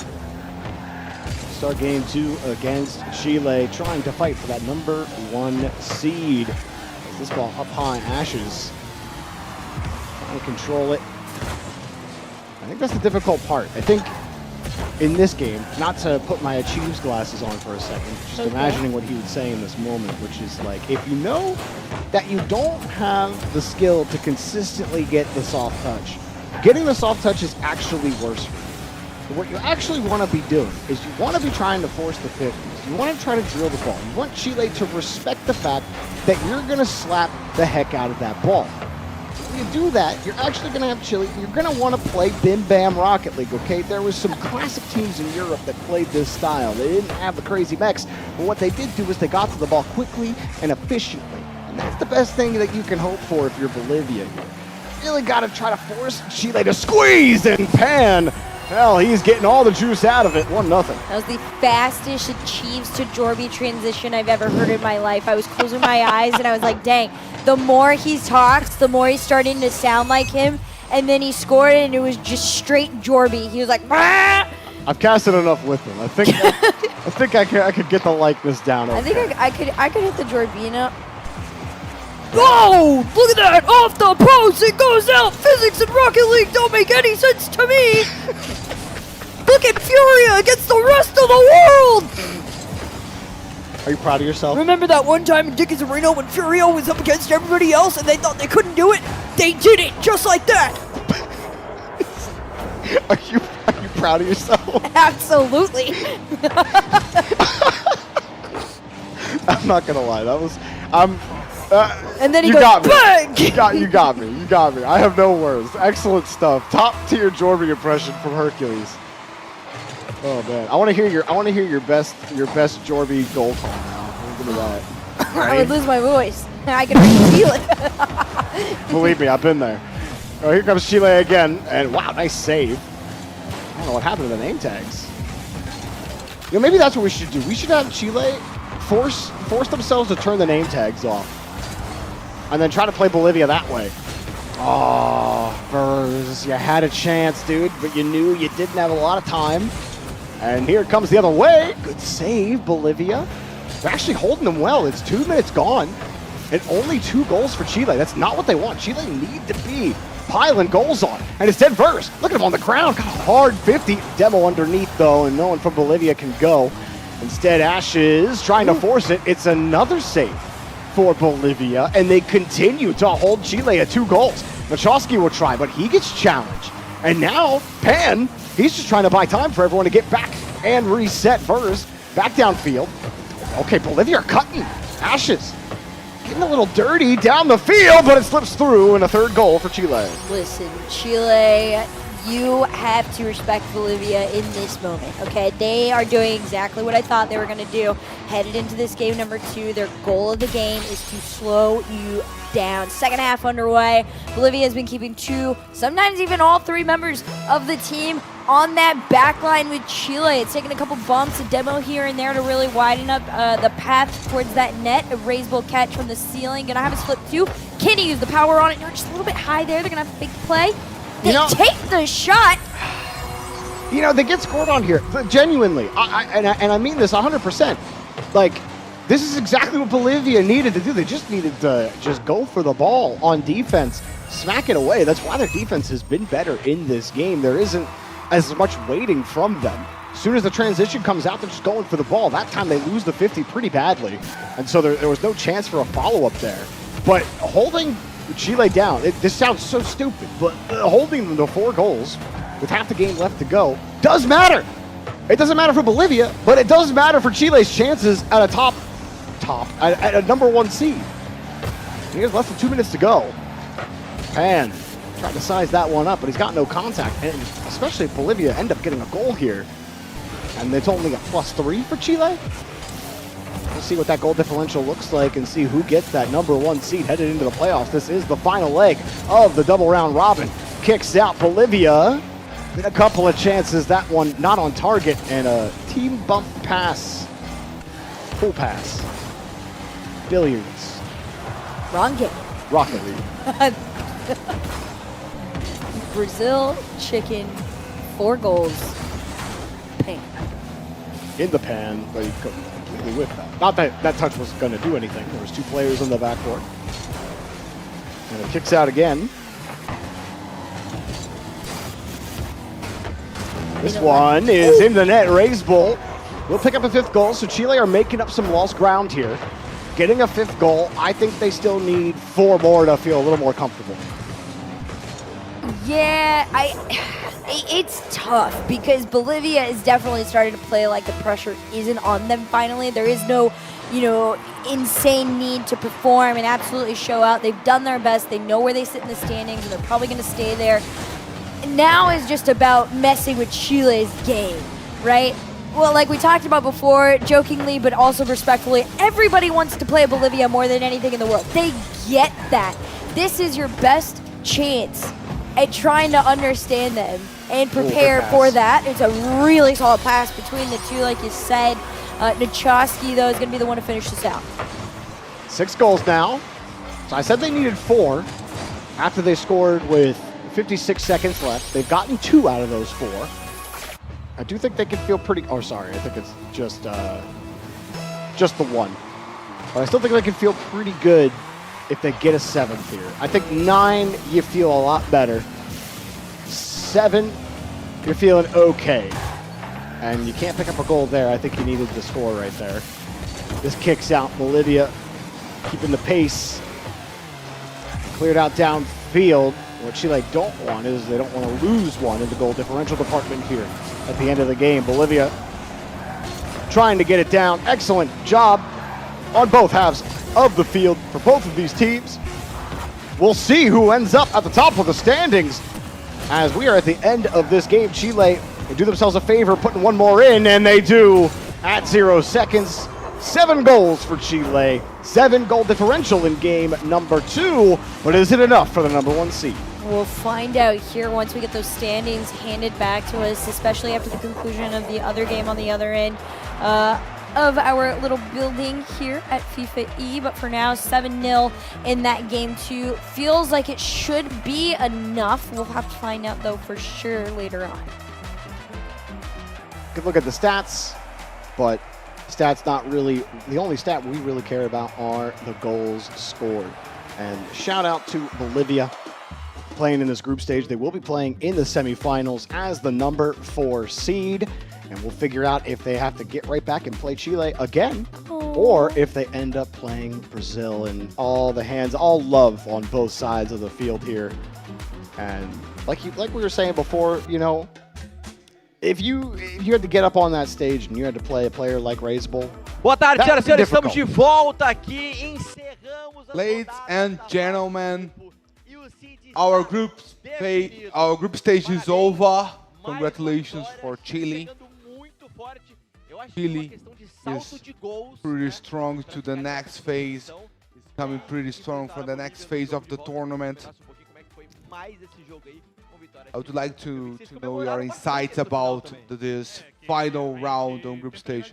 start game 2 against Chile, trying to fight for that number 1 seed. As this ball up high, Ashes trying to control it. I think that's the difficult part. I think in this game, not to put my Achieves glasses on for a second, just imagining what he would say in this moment, which is like, if you know that you don't have the skill to consistently get the soft touch, getting the soft touch is actually worse for you. What you actually want to be doing is you want to be trying to force the 50s. You want to try to drill the ball. You want Chile to respect the fact that you're going to slap the heck out of that ball. You do that, you're actually going to have Chile. You're going to want to play Bim Bam Rocket League, okay? There was some classic teams in Europe that played this style. They didn't have the crazy mechs, but what they did do is they got to the ball quickly and efficiently. And that's the best thing that you can hope for if you're Bolivia. You really got to try to force Chile to squeeze and pan. Hell, he's getting all the juice out of it. 1-0. That was the fastest Achieves to Jorby transition I've ever heard in my life. I was closing my eyes and I was like, dang, the more he talks, the more he's starting to sound like him. And then he scored and it was just straight Jorby. He was like, bah! I've casted enough with him. I think I could get the likeness down. Okay. I think I could hit the Jorbina. Oh, look at that! Off the post, it goes out! Physics in Rocket League don't make any sense to me! Look at Furia against the rest of the world! Are you proud of yourself? Remember that one time in Dickens Arena when Furia was up against everybody else and they thought they couldn't do it? They did it, just like that! Are you proud of yourself? Absolutely! I'm not gonna lie, that was... and then he goes, bang! You got me. I have no words. Excellent stuff. Top tier Jorby impression from Hercules. Oh man, I want to hear your best Jorby goal call now. Give me that. I would lose my voice. I can feel it. Believe me, I've been there. Oh, here comes Chile again, and wow, nice save. I don't know what happened to the name tags. You know, maybe that's what we should do. We should have Chile force themselves to turn the name tags off. And then try to play Bolivia that way. Oh, Vers, you had a chance, dude, but you knew you didn't have a lot of time. And here it comes the other way. Good save, Bolivia. They're actually holding them well. It's 2 minutes gone, and only 2 goals for Chile. That's not what they want. Chile need to be piling goals on. And instead, Vers, look at him on the ground. Got a hard 50. Demo underneath, though, and no one from Bolivia can go. Instead, Ashes trying to force it. It's another save for Bolivia, and they continue to hold Chile at 2 goals. Machowski will try, but he gets challenged. And now, Pan, he's just trying to buy time for everyone to get back and reset. Vers back downfield. Okay, Bolivia are cutting. Ashes getting a little dirty down the field, but it slips through, and a 3rd goal for Chile. Listen, Chile, you have to respect Bolivia in this moment, okay? They are doing exactly what I thought they were going to do. Headed into this game number 2, their goal of the game is to slow you down. Second half underway. Bolivia has been keeping 2, sometimes even all 3 members of the team on that back line with Chile. It's taking a couple bumps, a demo here and there to really widen up the path towards that net. A raised ball catch from the ceiling. Gonna have a slip too. Can he use the power on it? No, just a little bit high there. They're gonna have a big play. They take the shot. You know, they get scored on here, genuinely. And I mean this 100%. Like, this is exactly what Bolivia needed to do. They just needed to just go for the ball on defense, smack it away. That's why their defense has been better in this game. There isn't as much waiting from them. As soon as the transition comes out, they're just going for the ball. That time they lose the 50 pretty badly. And so there was no chance for a follow-up there. But holding Chile down, this sounds so stupid, but holding them to 4 goals with half the game left to go does matter. It doesn't matter for Bolivia, but it does matter for Chile's chances at a at a number 1 seed. He has less than 2 minutes to go. Pan tried to size that one up, but he's got no contact. And especially if Bolivia end up getting a goal here. And it's only a +3 for Chile. We'll see what that goal differential looks like and see who gets that number 1 seed headed into the playoffs. This is the final leg of the double round robin. Kicks out Bolivia. A couple of chances, that one not on target, and a team bump pass. Full pass. Billiards. Wrong game. Rocket League. Brazil chicken, 4 goals. Pan. In the pan, but he couldn't completely whip that. Not that that touch was going to do anything. There was 2 players in the backcourt. And it kicks out again. This one is in the net. Raised Bull will pick up a 5th goal. So Chile are making up some lost ground here. Getting a 5th goal. I think they still need 4 more to feel a little more comfortable. Yeah, it's tough because Bolivia is definitely starting to play like the pressure isn't on them finally. There is no, insane need to perform and absolutely show out. They've done their best. They know where they sit in the standings, and they're probably going to stay there. Now is just about messing with Chile's game, right? Well, like we talked about before, jokingly but also respectfully, everybody wants to play Bolivia more than anything in the world. They get that. This is your best chance at trying to understand them and prepare for that. It's a really solid pass between the two, like you said. Nachoski, though, is going to be the one to finish this out. 6 goals now. So I said they needed 4 after they scored with 56 seconds left. They've gotten 2 out of those 4. I do think they can feel pretty... Oh, sorry. I think it's just the 1. But I still think they can feel pretty good if they get a 7th here. I think 9, you feel a lot better. 7, you're feeling okay. And you can't pick up a goal there. I think you needed the score right there. This kicks out Bolivia, keeping the pace. Cleared out downfield. What Chile don't want is they don't want to lose one in the goal differential department here at the end of the game. Bolivia trying to get it down. Excellent job on both halves of the field for both of these teams. We'll see who ends up at the top of the standings as we are at the end of this game. Chile, they do themselves a favor putting 1 more in, and they do at 0 seconds. 7 goals for Chile, 7 goal differential in game number 2, but is it enough for the number 1 seed? We'll find out here once we get those standings handed back to us, especially after the conclusion of the other game on the other end of our little building here at FIFAe. But for now, 7-0 in that game 2. Feels like it should be enough. We'll have to find out, though, for sure later on. Good look at the stats, but stats not really, the only stat we really care about are the goals scored. And shout out to Bolivia playing in this group stage. They will be playing in the semifinals as the number 4 seed. And we'll figure out if they have to get right back and play Chile again, or if they end up playing Brazil. And all the hands, all love on both sides of the field here. And like we were saying before, if you had to get up on that stage and you had to play a player like Raised Bull, boa tarde, senhoras e senhores, estamos de volta aqui, encerramos. Ladies and gentlemen, our group stage is over. Congratulations for Chile. Chile is pretty strong to the next phase. It's coming pretty strong for the next phase of the tournament. I would like to know your insights about this final round on group stage.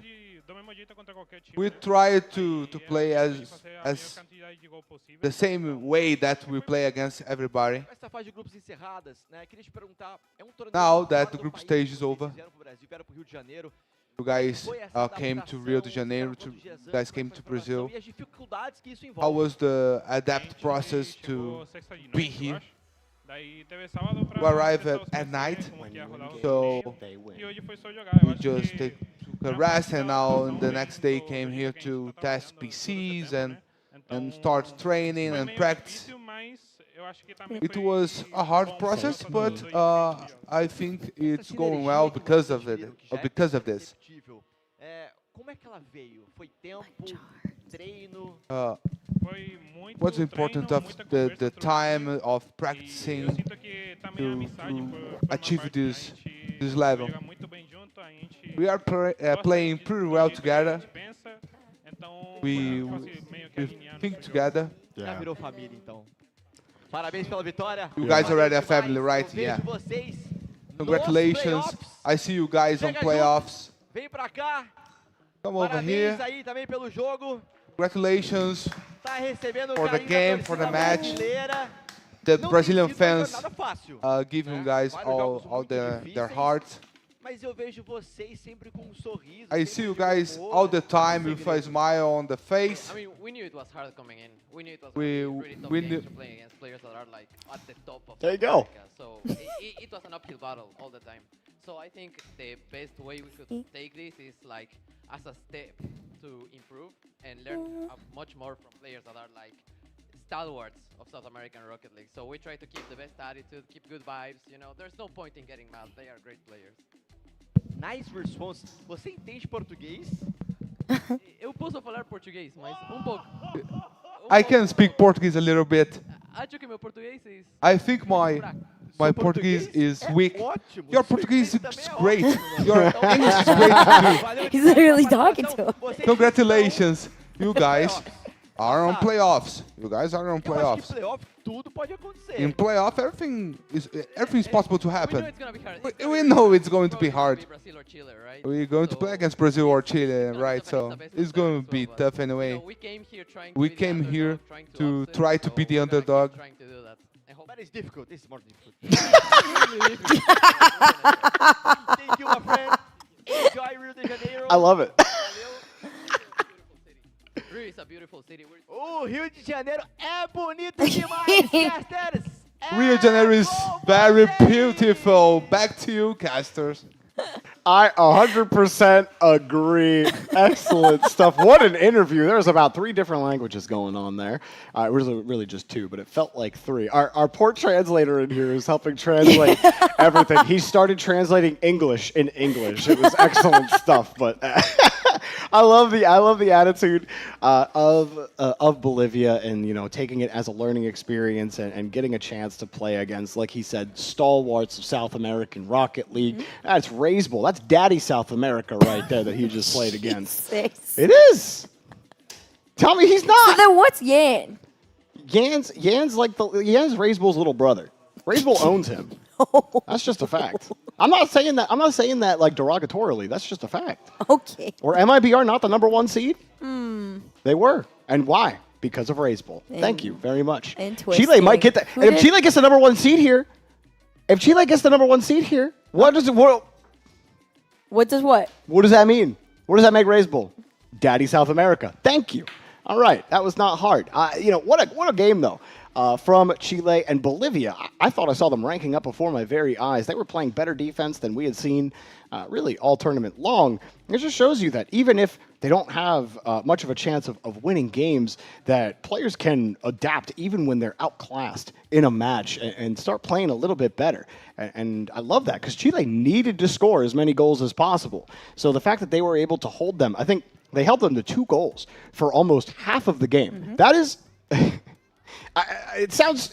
We try to play as the same way that we play against everybody. Now that the group stage is over, You guys came to Rio de Janeiro, you guys came to Brazil. How was the adapt process to be here? We arrived at night, so we just took a rest, and now the next day came here to test PCs and start training and practice. It was a hard process, but I think it's going well because of it, because of this. What's important of the time of practicing to achieve this level? We are playing pretty well together. We think together. Já virou família, então. Parabéns pela vitória. You guys already a family, right? Yeah. Congratulations. I see you guys on playoffs. Vem pra cá. Come over here. Parabéns aí também pelo jogo. Congratulations Tá recebendo for the carinho da game, for the torcida match. brasileira. The Não Brazilian tem sido uma fans jornada fácil, give you guys all their hearts. mas eu vejo vocês sempre com um sorriso. I see you guys all the time with a smile on the face. I mean, we knew it was hard coming in. We knew it was We knew. playing against players that are like at the top of There you go. America. So it was an uphill battle all the time. So I think the best way we could take this is like as a step to improve and learn much more from players that are like stalwarts of South American Rocket League. So we try to keep the best attitude, keep good vibes. You know, there's no point in getting mad. They are great players. Nice response. Você entende português? Eu posso falar português, mas pouco. I can speak Portuguese a little bit. Acho que meu português é I think my Portuguese is weak. Your Portuguese is great. Your English is great too. He's literally talking to him. Congratulations, you guys are on playoffs. You guys are on playoffs. Tudo pode acontecer. In playoff, everything is possible to happen. We know it's gonna be hard. We know it's going to be hard. Brazil or Chile, right? We're going to play against Brazil or Chile, right? So it's going to be tough anyway. So We came here to try to be the underdog. Trying to do that. But it's difficult. This is more difficult. Thank you, my friend. Enjoy Rio de Janeiro. I love it. Rio is a beautiful city. Rio de Janeiro é bonito demais, casters. Rio de Janeiro is very beautiful. Back to you, casters. I 100% agree. Excellent stuff. What an interview. There was about 3 different languages going on there. It was really just 2, but it felt like 3. Our port translator in here is helping translate everything. He started translating English in English. It was excellent stuff, but I love the attitude of Bolivia, and taking it as a learning experience and getting a chance to play against, like he said, stalwarts of South American Rocket League. That's Raise Bowl. That's Daddy South America right there that he just played against. It is. Tell me he's not. So then what's Yan? Yan's like Yan's Raise Bowl's little brother. Raise Bowl owns him. That's just a fact. I'm not saying that like derogatorily. That's just a fact. Okay. Or MIBR not the #1 seed? Hmm. They were. And why? Because of Raise Bowl. Thank you very much. And Chile might get that. And if Chile gets the #1 seed here, what does what? What does that mean? What does that make Raise Bowl? Daddy South America. Thank you. All right, that was not hard. What a game though. From Chile and Bolivia. I thought I saw them ranking up before my very eyes. They were playing better defense than we had seen really all tournament long. It just shows you that even if they don't have much of a chance of winning games, that players can adapt even when they're outclassed in a match and start playing a little bit better. And I love that because Chile needed to score as many goals as possible. So the fact that they were able to hold them, I think they held them to 2 goals for almost half of the game. Mm-hmm. That is... It sounds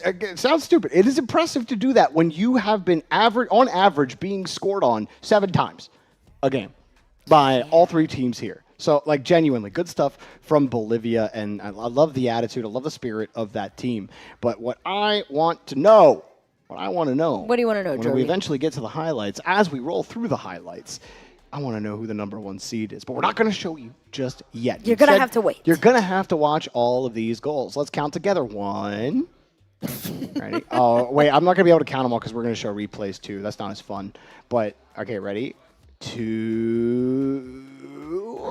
stupid. It is impressive to do that when you have been on average being scored on 7 times a game by all 3 teams here. So, like, genuinely good stuff from Bolivia, and I love the attitude. I love the spirit of that team. But what I want to know, What do you want to know, Joey? When we eventually get to the highlights, as we roll through the highlights, I want to know who the #1 seed is. But we're not going to show you just yet. You're going to have to wait. You're going to have to watch all of these goals. Let's count together. 1. Ready? Oh, wait, I'm not going to be able to count them all because we're going to show replays too. That's not as fun. But, okay, ready? 2.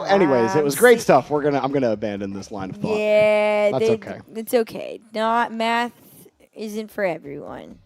Anyways, it was great stuff. I'm gonna abandon this line of thought. Yeah, that's okay. It's okay. Not math isn't for everyone.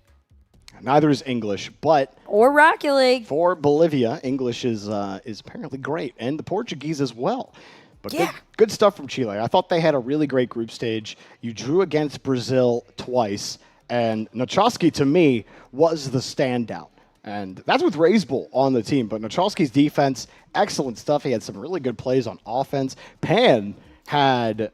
Neither is English, but or Rocket League. For Bolivia, English is apparently great, and the Portuguese as well. But good stuff from Chile. I thought they had a really great group stage. You drew against Brazil twice, and Nochoski, to me, was the standout. And that's with Raisbull on the team. But Nochoski's defense, excellent stuff. He had some really good plays on offense. Pan had,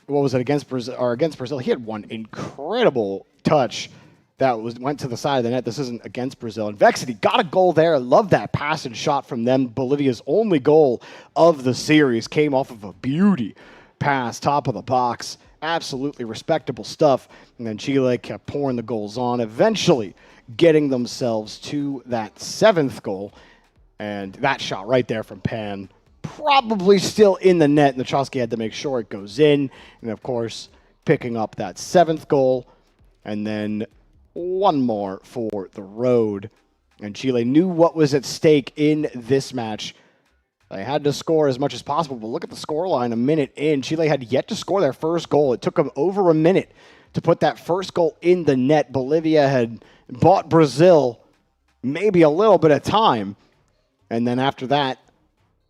against Brazil? He had one incredible touch that went to the side of the net. This isn't against Brazil. And Vexity got a goal there. I love that pass and shot from them. Bolivia's only goal of the series came off of a beauty pass, top of the box. Absolutely respectable stuff. And then Chile kept pouring the goals on, eventually getting themselves to that 7th goal. And that shot right there from Pan, probably still in the net. Nochoski had to make sure it goes in. And, of course, picking up that 7th goal. And then one more for the road. And Chile knew what was at stake in this match. They had to score as much as possible, but look at the scoreline a minute in. Chile had yet to score their first goal. It took them over a minute to put that first goal in the net. Bolivia had bought Brazil maybe a little bit of time. And then after that,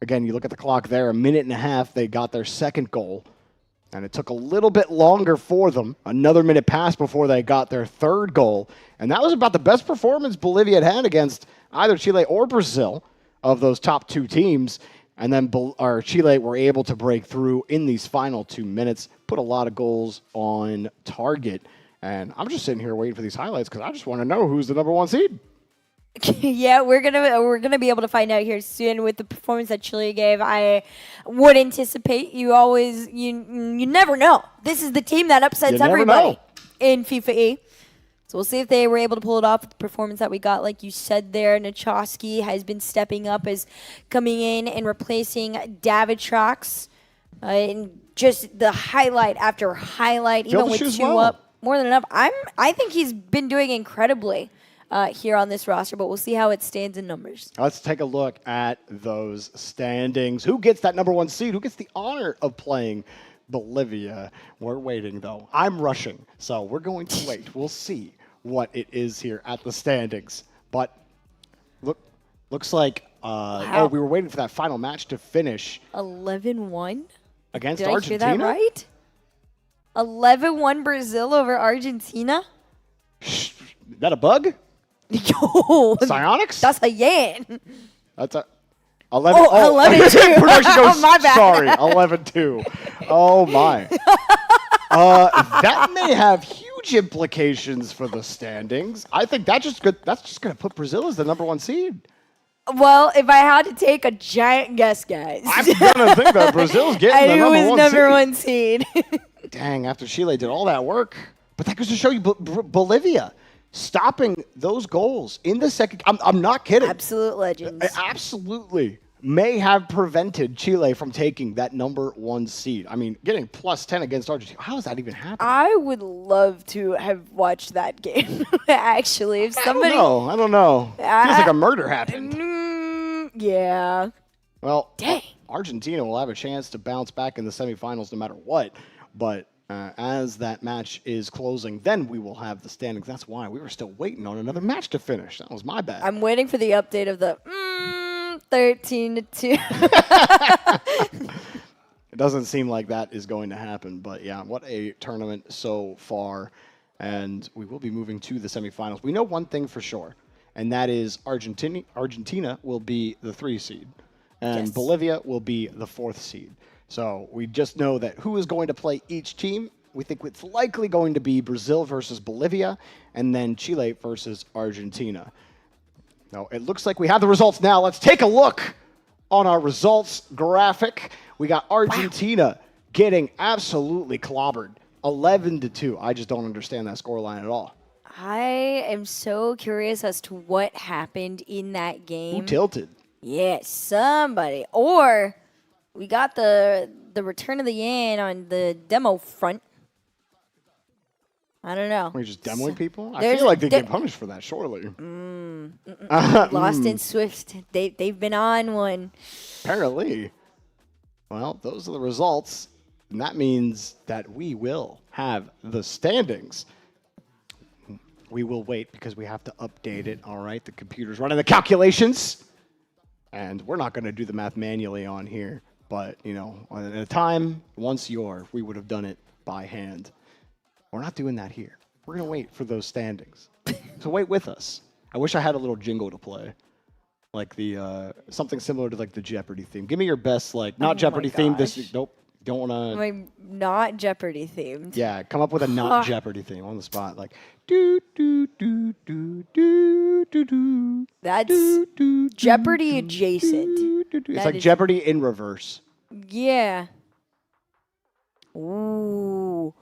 again, you look at the clock there, a minute and a half, they got their second goal. And it took a little bit longer for them. Another minute passed before they got their third goal. And that was about the best performance Bolivia had had against either Chile or Brazil of those top 2 teams. And then Chile were able to break through in these final 2 minutes, put a lot of goals on target. And I'm just sitting here waiting for these highlights because I just want to know who's the number 1 seed. Yeah, we're gonna be able to find out here soon with the performance that Chile gave. I would anticipate you never know. This is the team that upsets everybody in FIFA E. So we'll see if they were able to pull it off with the performance that we got. Like you said there, Nochoski has been stepping up as coming in and replacing Davitrox. And just the highlight after highlight, even with 2 up, more than enough. I think he's been doing incredibly here on this roster, but we'll see how it stands in numbers. Let's take a look at those standings. Who gets that number 1 seed? Who gets the honor of playing Bolivia? We're waiting, though. I'm rushing, so we're going to wait. We'll see what it is here at the standings. But looks like wow. We were waiting for that final match to finish. 11-1 against Argentina. Did I hear that right? 11-1 Brazil over Argentina. Is that a bug? Yo, Psionics? That's a yan. That's a 11. Oh, 11-2. Production goes, My bad. Sorry, 11-2. Oh my. That may have huge implications for the standings. I think that's just going to put Brazil as the number 1 seed. Well, if I had to take a giant guess, guys, I'm gonna think that Brazil's getting the number 1 seed. Dang! After Chile did all that work, but that goes to show you Bolivia stopping those goals in the second. I'm not kidding. Absolute legends. Absolutely may have prevented Chile from taking that number 1 seed. I mean, getting +10 against Argentina. How does that even happen? I would love to have watched that game. Actually, if somebody, I don't know. Feels like a murder happened. Yeah. Well, dang. Argentina will have a chance to bounce back in the semifinals no matter what. But as that match is closing, then we will have the standings. That's why we were still waiting on another match to finish. That was my bad. I'm waiting for the update of the 13-2. It doesn't seem like that is going to happen. But, yeah, what a tournament so far. And we will be moving to the semifinals. We know one thing for sure, and that is Argentina will be the 3 seed, and Bolivia will be the 4th seed. So we just know that who is going to play each team. We think it's likely going to be Brazil versus Bolivia, and then Chile versus Argentina. Now, it looks like we have the results now. Let's take a look on our results graphic. We got Argentina getting absolutely clobbered, 11-2. I just don't understand that scoreline at all. I am so curious as to what happened in that game. Who tilted? Yes, somebody. Or we got the return of the Yan on the demo front. I don't know. Are you just demoing people? I There's feel like they there- get punished for that, surely. Lost in Swift. They've been on one. Apparently. Well, those are the results. And that means that we will have the standings. We will wait because we have to update it. All right, the computer's running the calculations. And we're not going to do the math manually on here. But, you know, at a time, once you're, we would have done it by hand. We're not doing that here. We're going to wait for those standings. So wait with us. I wish I had a little jingle to play. Like the, something similar to like the Jeopardy theme. Give me your best, like, not Jeopardy theme. This, nope. Don't want to. Like, not Jeopardy themed. Yeah, come up with a not Jeopardy theme on the spot. Like, do, do, do, do, do, do, do. That's Jeopardy adjacent. It's like Jeopardy in reverse. Yeah. Ooh.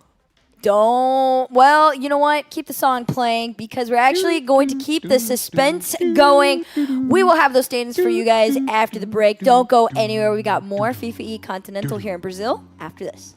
Don't. Well, you know what? Keep the song playing because we're actually going to keep the suspense going. We will have those standings for you guys after the break. Don't go anywhere. We got more FIFAe Continental here in Brazil after this.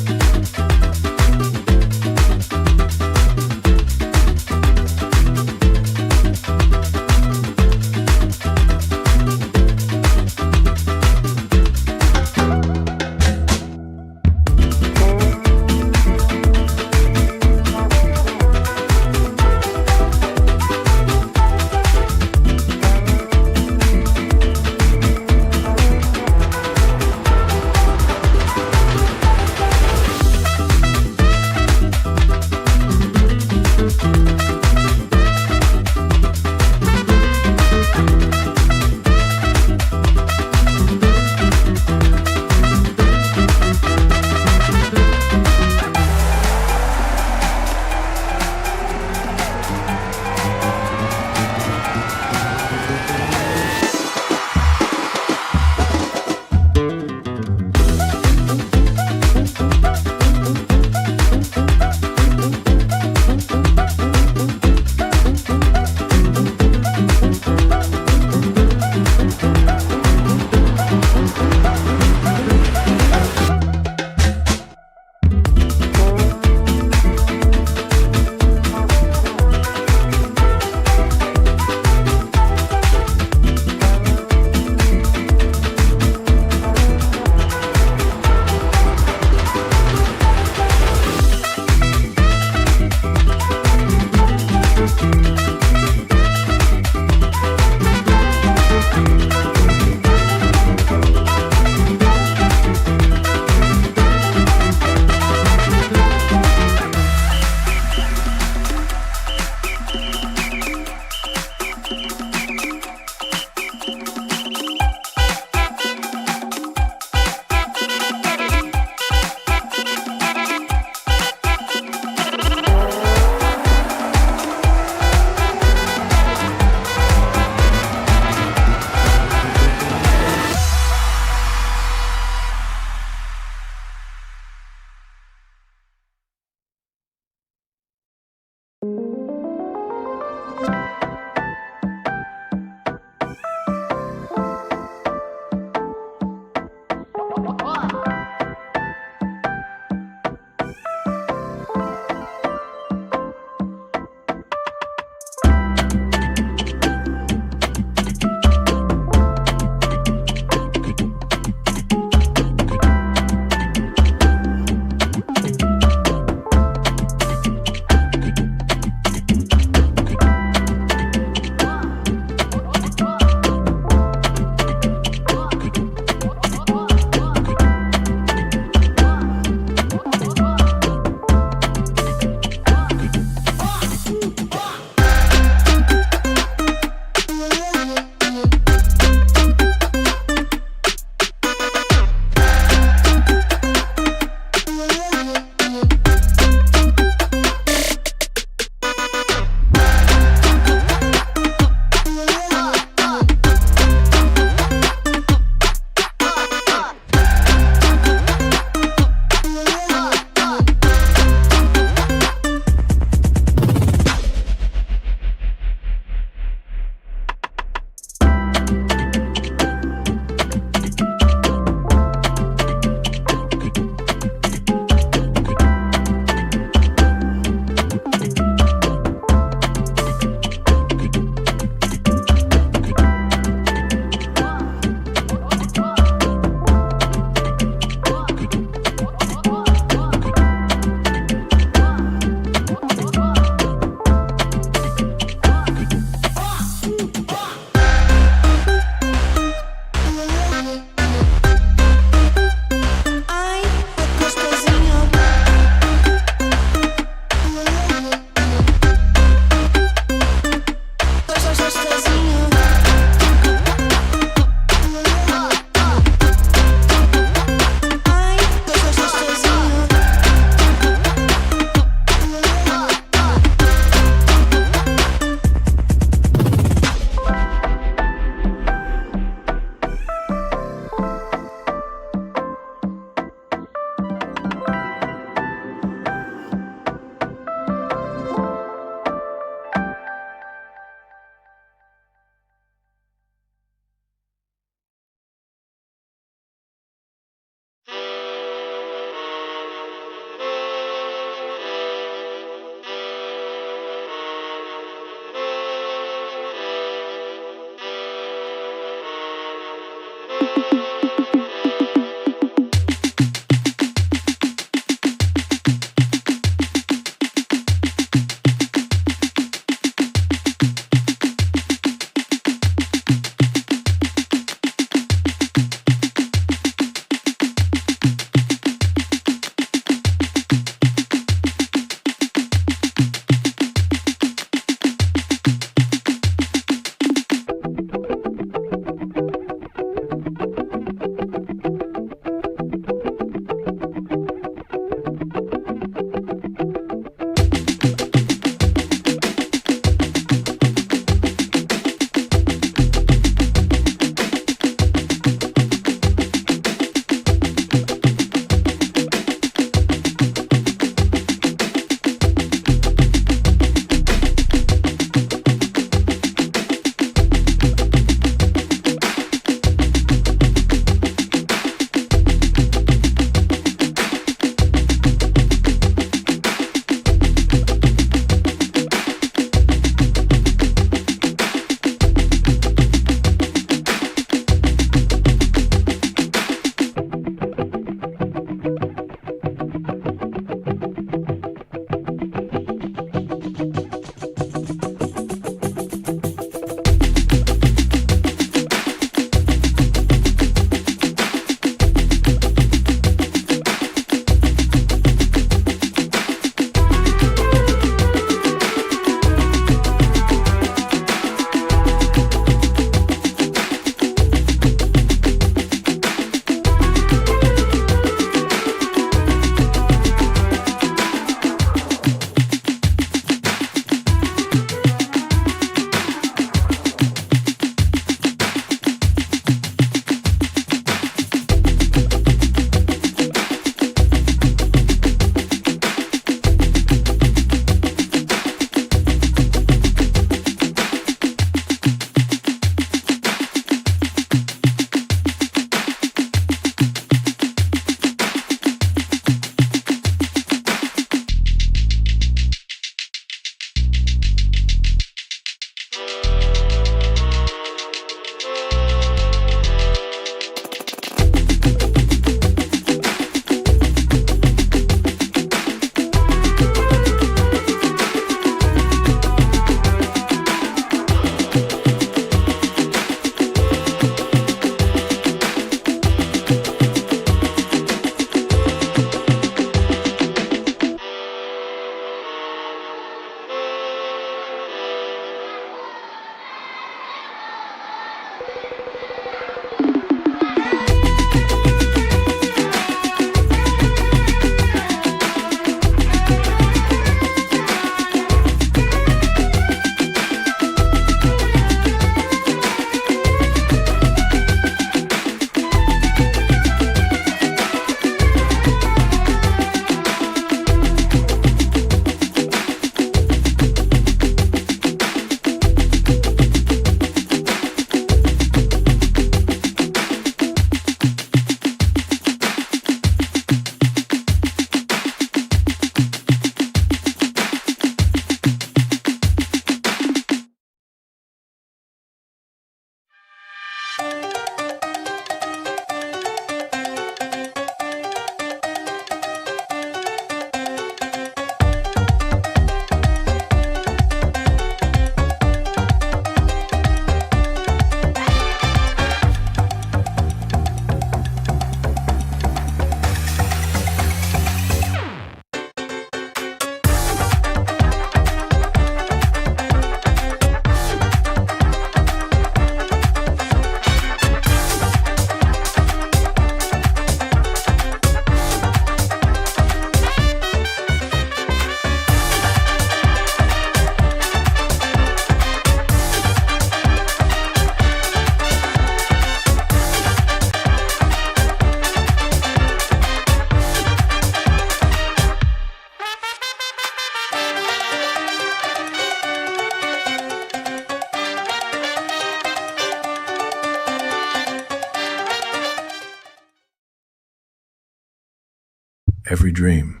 Every dream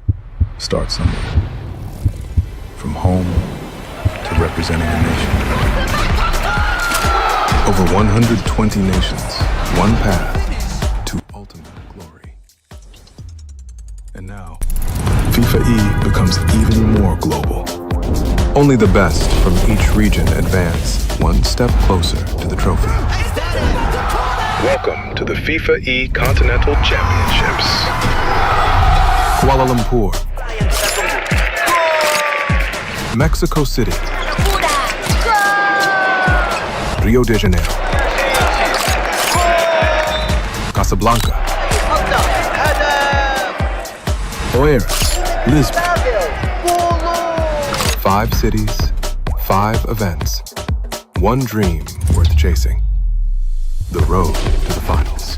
starts somewhere. From home to representing a nation. Over 120 nations, one path to ultimate glory. And now, FIFAe becomes even more global. Only the best from each region advance one step closer to the trophy. Welcome to the FIFAe Continental Championships. Kuala Lumpur, Mexico City, Rio de Janeiro, Casablanca, Oeiras, Lisbon. 5 cities, 5 events, one dream worth chasing. The road to the finals.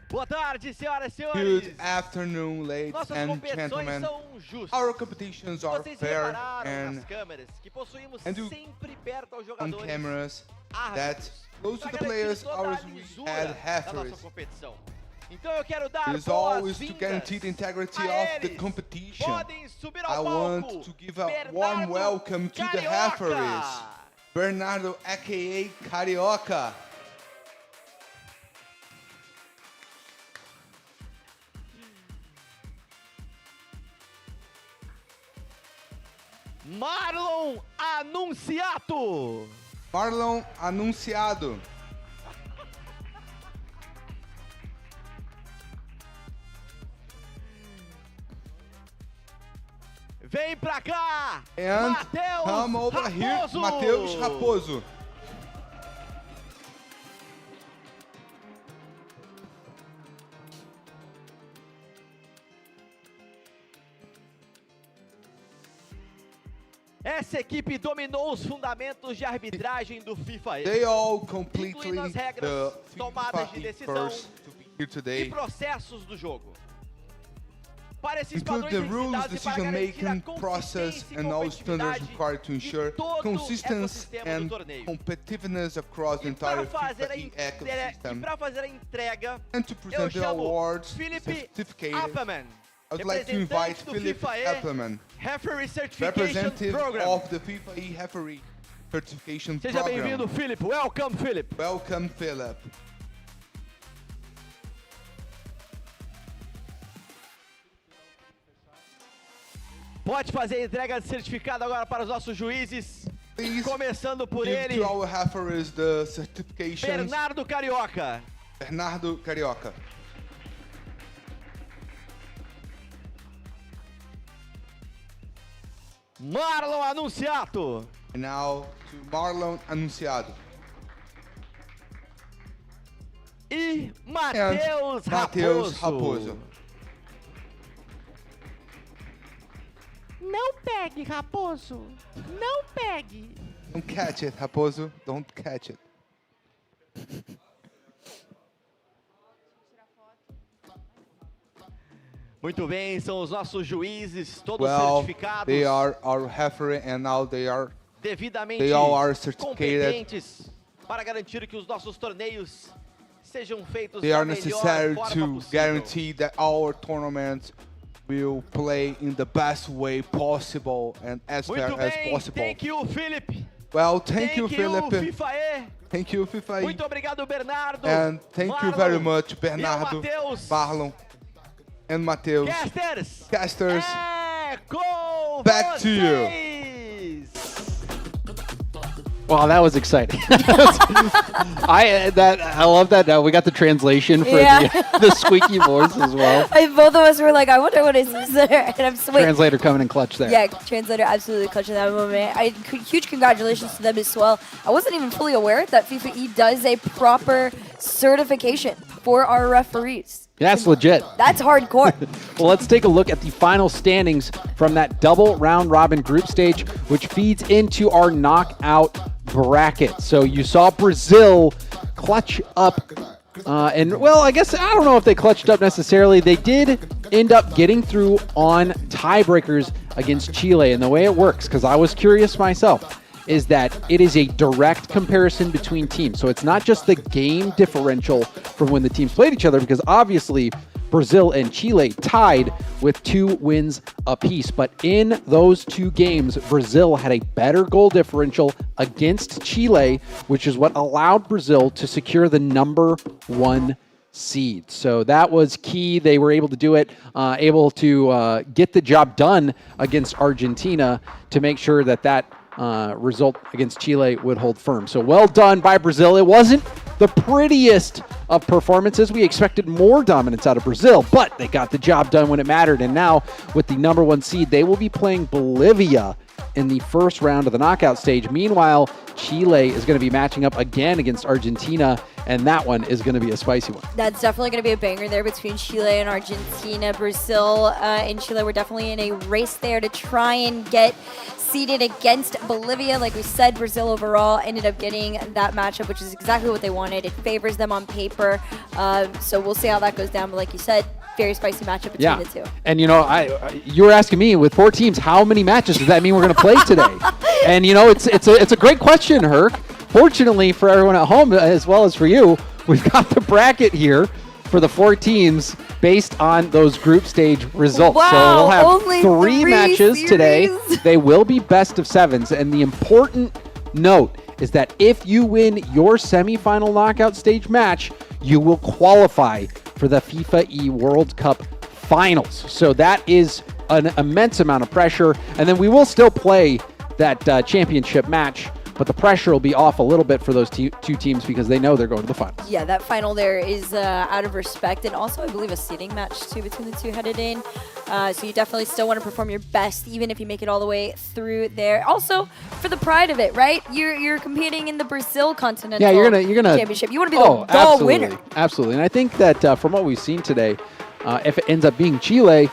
Boa tarde, senhoras e senhores. Good afternoon, ladies Nossas and competições gentlemen. são justas. Our competitions are Vocês fair repararam and nas câmeras que possuímos you sempre perto aos on jogadores cameras that árbitros, close to pra the players, garantir toda a ours we lisura had da referees. nossa competição. Então eu quero dar It is always to boas-vindas guarantee the integrity a of the eles. competition. Podem subir I ao want palco. to give a Bernardo warm welcome to the Carioca. referees. Bernardo, aka Carioca. Marlon Anunciato. Marlon Anunciado. Vem pra cá. And Matheus come over here, Raposo. Matheus Raposo. Essa equipe dominou os fundamentos de arbitragem do FIFAe, They all completely incluindo as regras, the tomadas de FIFAe decisão first to be here e today. processos do jogo. Para esses Include padrões the rules, ensinados e para garantir a decision-making process, consistência e and all standards competitividade required to ensure de todo o consistency ecossistema and do torneio. competitiveness across the E para entire fazer FIFAe e ecosystem. para fazer a entrega, And to eu present the chamo awards Felipe certificated, Appelman, I would like to invite representante do Philip FIFAe Appelman, Referee Certification representative Program. of the FIFAe Referee Certification Seja Program. bem-vindo, Philip. Welcome, Philip. Welcome, Philip. Pode fazer a entrega de certificado agora para os nossos juízes. Please Começando por give ele, to our referees the certifications. Bernardo Carioca. Bernardo Carioca. Marlon Anunciato. And now to Marlon Anunciado. E Matheus Matheus Raposo. Raposo. Não pegue, Raposo. Não pegue. Don't catch it, Raposo. Don't catch it. Muito bem, são os nossos juízes, todos Well, certificados, they are our referee and now they devidamente all are certificated. competentes para garantir que os nossos torneios sejam feitos They da are melhor necessary forma to possível. guarantee that our tournaments will play in the best way possible and as fair Muito as bem, possible. thank you, Philip. Well, thank you, Philip. FIFAe. Thank you, FIFAe. Muito obrigado, Bernardo. And thank you Marlon very much, e Bernardo, ao Matheus. Marlon, and Matheus. Casters, É com back to you. vocês. Wow, that was exciting. I love that we got the translation for the squeaky voice as well. And both of us were like, I wonder what is this there. And I'm so Translator coming in clutch there. Yeah, translator absolutely clutching that moment. Huge congratulations to them as well. I wasn't even fully aware that FIFAe does a proper certification for our referees. That's legit. That's hardcore. Well, let's take a look at the final standings from that double round robin group stage, which feeds into our knockout bracket. So you saw Brazil clutch up, and well, I guess I don't know if they clutched up necessarily. They did end up getting through on tiebreakers against Chile. And the way it works, because I was curious myself, is that it is a direct comparison between teams. So it's not just the game differential from when the teams played each other, because obviously Brazil and Chile tied with 2 wins apiece. But in those 2 games, Brazil had a better goal differential against Chile, which is what allowed Brazil to secure the #1 seed. So that was key. They were able to do it, able to get the job done against Argentina to make sure that result against Chile would hold firm. So well done by Brazil. It wasn't the prettiest of performances. We expected more dominance out of Brazil, but they got the job done when it mattered. And now with the #1 seed, they will be playing Bolivia in the first round of the knockout stage. Meanwhile, Chile is going to be matching up again against Argentina, and that one is going to be a spicy one. That's definitely going to be a banger there between Chile and Argentina. Brazil and Chile were definitely in a race there to try and get seeded against Bolivia. Like we said, Brazil overall ended up getting that matchup, which is exactly what they wanted. It favors them on paper. So we'll see how that goes down. But like you said, very spicy matchup between the two. And you know, you were asking me with 4 teams, how many matches does that mean we're going to play today? And you know, it's a great question, Herc. Fortunately for everyone at home, as well as for you, we've got the bracket here for the 4 teams based on those group stage results. Wow, so we'll have only 3 matches series today. They will be best of 7s. And the important note is that if you win your semifinal knockout stage match, you will qualify for the FIFAe World Cup Finals. So that is an immense amount of pressure. And then we will still play that championship match, but the pressure will be off a little bit for those 2 teams because they know they're going to the finals. Yeah, that final there is out of respect, and also I believe a seeding match too between the 2 headed in. So you definitely still want to perform your best, even if you make it all the way through there. Also, for the pride of it, right? You're competing in the Brazil Continental you're gonna Championship. You want to be the winner. Absolutely, and I think that from what we've seen today, if it ends up being Chile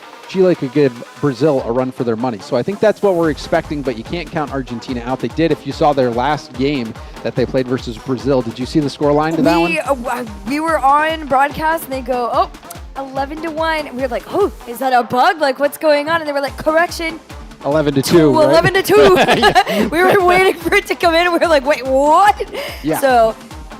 could give Brazil a run for their money. So I think that's what we're expecting, but you can't count Argentina out. They did, if you saw their last game that they played versus Brazil. Did you see the scoreline to that one? We were on broadcast, and they go, 11-1. And we were like, is that a bug? Like, what's going on? And they were like, correction. 11-2. Right? 11-2. We were waiting for it to come in, and we were like, wait, what? Yeah. So,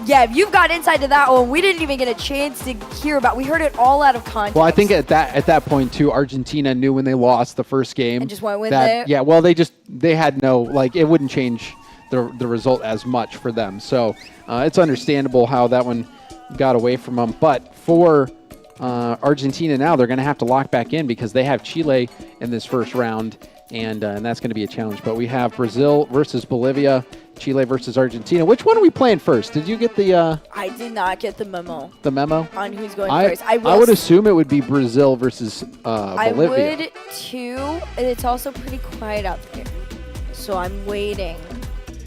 yeah, if you've got insight to that one, we didn't even get a chance to hear about. We heard it all out of context. Well, I think at that point too, Argentina knew when they lost the first game and just went with it. Yeah, well, they had no, like, it wouldn't change the result as much for them. So it's understandable how that one got away from them. But for Argentina now, they're going to have to lock back in because they have Chile in this first round, and that's going to be a challenge. But we have Brazil versus Bolivia, Chile versus Argentina. Which one are we playing first? Did you get the... I did not get the memo. The memo? On who's going first. I would assume it would be Brazil versus Bolivia. I would too. And it's also pretty quiet out there. So I'm waiting.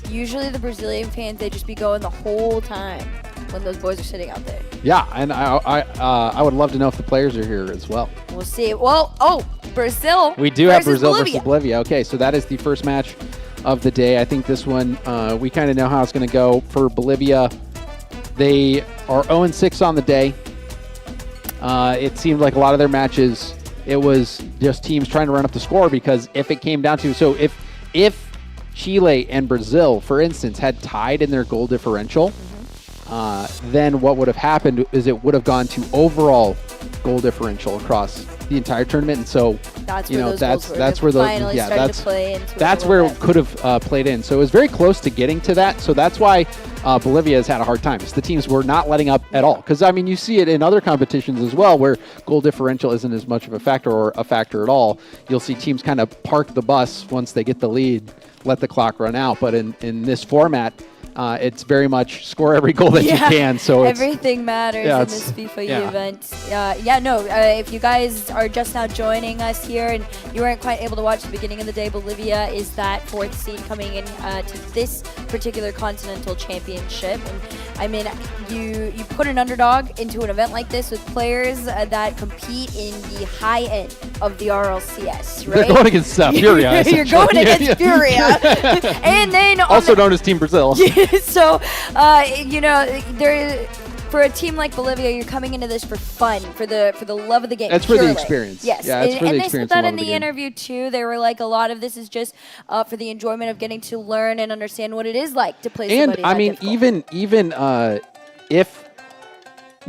Usually the Brazilian fans, they just be going the whole time when those boys are sitting out there. Yeah, and I would love to know if the players are here as well. We'll see. Well, Brazil. We do have Brazil versus Bolivia. Okay, so that is the first match of the day. I think this one, we kind of know how it's going to go for Bolivia. They are 0-6 on the day. It seemed like a lot of their matches, it was just teams trying to run up the score, because if it came down to, so if Chile and Brazil, for instance, had tied in their goal differential, then what would have happened is it would have gone to overall goal differential across the entire tournament, and so that's you where know those that's where that's where it could have played in. So it was very close to getting to that. So that's why Bolivia has had a hard time. It's the teams were not letting up at all, because I mean you see it in other competitions as well, where goal differential isn't as much of a factor or a factor at all. You'll see teams kind of park the bus once they get the lead, let the clock run out. But in this format, it's very much score every goal that you can. So everything matters in this FIFAe event. If you guys are just now joining us here and you weren't quite able to watch the beginning of the day, Bolivia is that 4th seed coming in to this particular Continental Championship. And I mean, you put an underdog into an event like this with players that compete in the high end of the RLCS, right? They're going against Furia. You're going against Furia. And then also known as Team Brazil. So, for a team like Bolivia, you're coming into this for fun, for the love of the game. It's for the purely. experience. Yes, Yeah, it's for the and they experience said and that love in of the the game. interview too. They were like, a lot of this is just for the enjoyment of getting to learn and understand what it is like to play And somebody I that mean, difficult. even if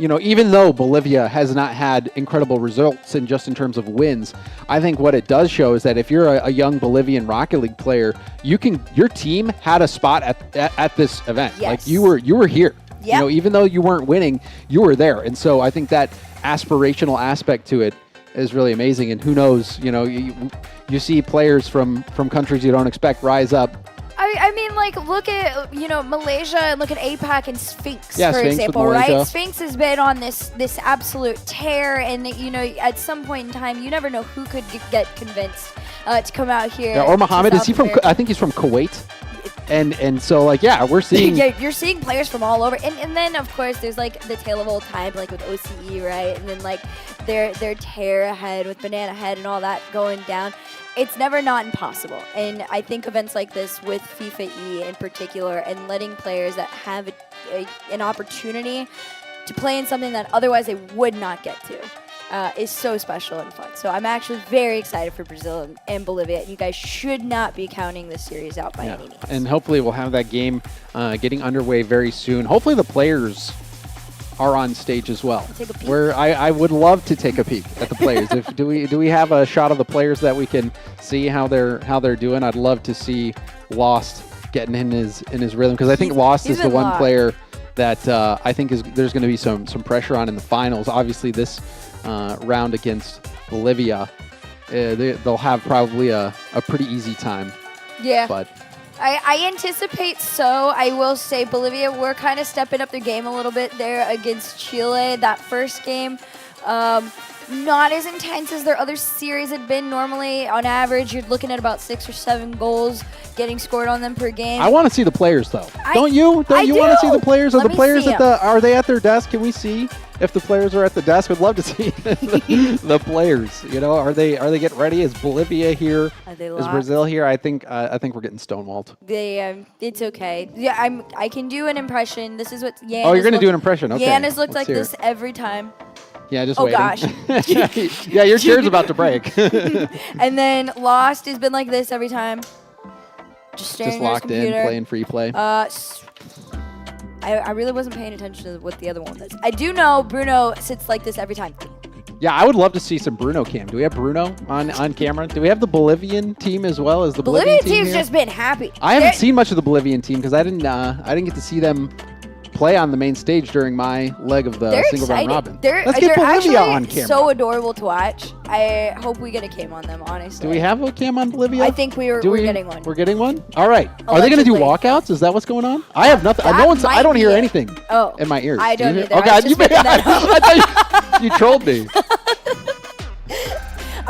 even though Bolivia has not had incredible results in just in terms of wins, I think what it does show is that if you're a young Bolivian Rocket League player, your team had a spot at this event. Yes. Like you were here. Yep. Even though you weren't winning, you were there. And so I think that aspirational aspect to it is really amazing. And who knows, you see players from countries you don't expect rise up. I mean, like, look at, Malaysia and look at APAC and Sphinx, Yeah, for Sphinx with example, Malaysia. right? Sphinx has been on this absolute tear, and, at some point in time, you never know who could get convinced to come out here. Yeah, or to Mohammed, is South he from, America. I think he's from Kuwait. And so, we're seeing... Yeah, you're seeing players from all over. And then, of course, there's, the tale of old time, with OCE, right? And then, their tear ahead with Banana Head and all that going down. It's never not impossible. And I think events like this with FIFAe in particular and letting players that have an opportunity to play in something that otherwise they would not get to is so special and fun. So I'm actually very excited for Brazil and Bolivia. You guys should not be counting this series out by any means. And hopefully we'll have that game getting underway very soon. Hopefully the players are on stage as well. Take a peek. Where I would love to take a peek at the players. Do we have a shot of the players that we can see how they're doing? I'd love to see Lost getting in his rhythm, because I think Lost is the one player that I think there's going to be some pressure on in the finals. Obviously this round against Bolivia, they'll have probably a pretty easy time. Yeah. But I anticipate so. I will say Bolivia were kind of stepping up their game a little bit there against Chile. That first game, not as intense as their other series had been. Normally, on average, you're looking at about 6 or 7 goals getting scored on them per game. I want to see the players, though. Don't you? I You want to see the do. players? Are Let the me players see at are they at their desk? Can we see if the players are at the desk? We'd love to see the players. Are they getting ready? Is Bolivia here? Are they Is locked? Brazil here? I think we're getting stonewalled. It's okay. Yeah, I can do an impression. This is what Yan. Oh, you're gonna do an impression. Okay. Yan has looked Let's like hear this every time. Yeah, just Oh, waiting. gosh. Yeah, your chair's about to break. And then Lost has been like this every time. Just staring Just at his locked in, computer. playing free play. I really wasn't paying attention to what the other one was. I do know Bruno sits like this every time. Yeah, I would love to see some Bruno cam. Do we have Bruno on camera? Do we have the Bolivian team as well as the Bolivian team team's here? just been happy. I haven't seen much of the Bolivian team because I didn't get to see them play on the main stage during my leg of the They're single round excited. robin. They're, Let's get they're actually Bolivia on camera. so adorable to watch. I hope we get a cam on them, honestly. Do we have a cam on Bolivia? I think we're getting one. We're getting one? All right. Are they going to do Allegedly. walkouts? Is that what's going on? I have nothing. That No one's. I might don't hear be it. anything Oh, in my ears. I Do you don't hear- either. Oh, I was God. just You, making that up. I thought you trolled me.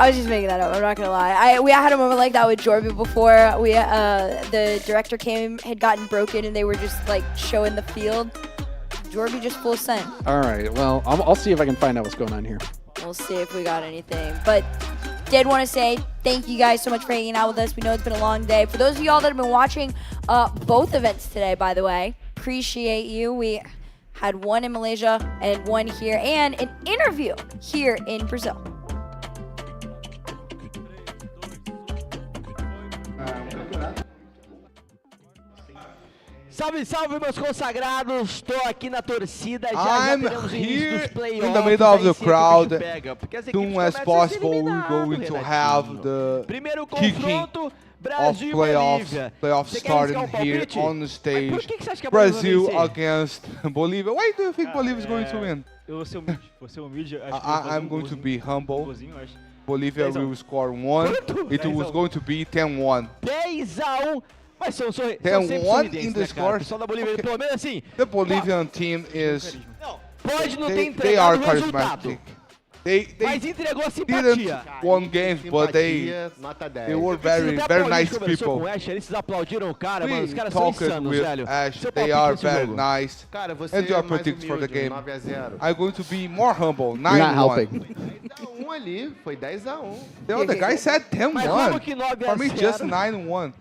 I was just making that up. I'm not gonna lie. We had a moment like that with Jorby before. The director had gotten broken, and they were just showing the field. Jorby just full send. All right. Well, I'll see if I can find out what's going on here. We'll see if we got anything. But did want to say thank you guys so much for hanging out with us. We know it's been a long day. For those of y'all that have been watching both events today, by the way, appreciate you. We had one in Malaysia and one here, and an interview here in Brazil. Salve, salve, meus consagrados! Estou aqui na torcida. Já I'm teremos o início dos here playoffs. in the middle of aí the sim, crowd. o bicho pega, porque as Soon equipes as começam a ser possible, we're eliminadas, going to have the Primeiro kicking confronto, of Brasil e playoffs. Bolívia. Playoffs Você quer arriscar starting here palpite? on the Mas stage. por que você acha que a Bolívia vai Brazil vencer? against Bolivia. Why do you think Bolivia is going to win? Eu vou ser humilde. Vou ser humilde. Acho que eu vou fazer I'm going to golzinho. be humble. Golzinho, acho. Bolivia 10 a 1. will score 1. It was going to be 10-1. 10-1. Mas são sempre 10-1 sorridentes, in the né, cara? O score. pessoal da Bolívia, pelo menos assim, The Bolivian team is. pode não ter They are entregado o resultado. charismatic. They Mas entregou a didn't simpatia. won games, but they were very nice people. Com o Ash, eles aplaudiram o cara, mano. Os We caras são talked insanos, with velho. Ash. Seu They palpite are nesse very jogo? nice. Cara, você And your é mais predicts for the humilde, game. 9-0. I'm going to be more humble. You're not 9-1. helping. Ali, foi 10-1. The other guy said Mas como que 10-1. For me, 9-0? just 9-1.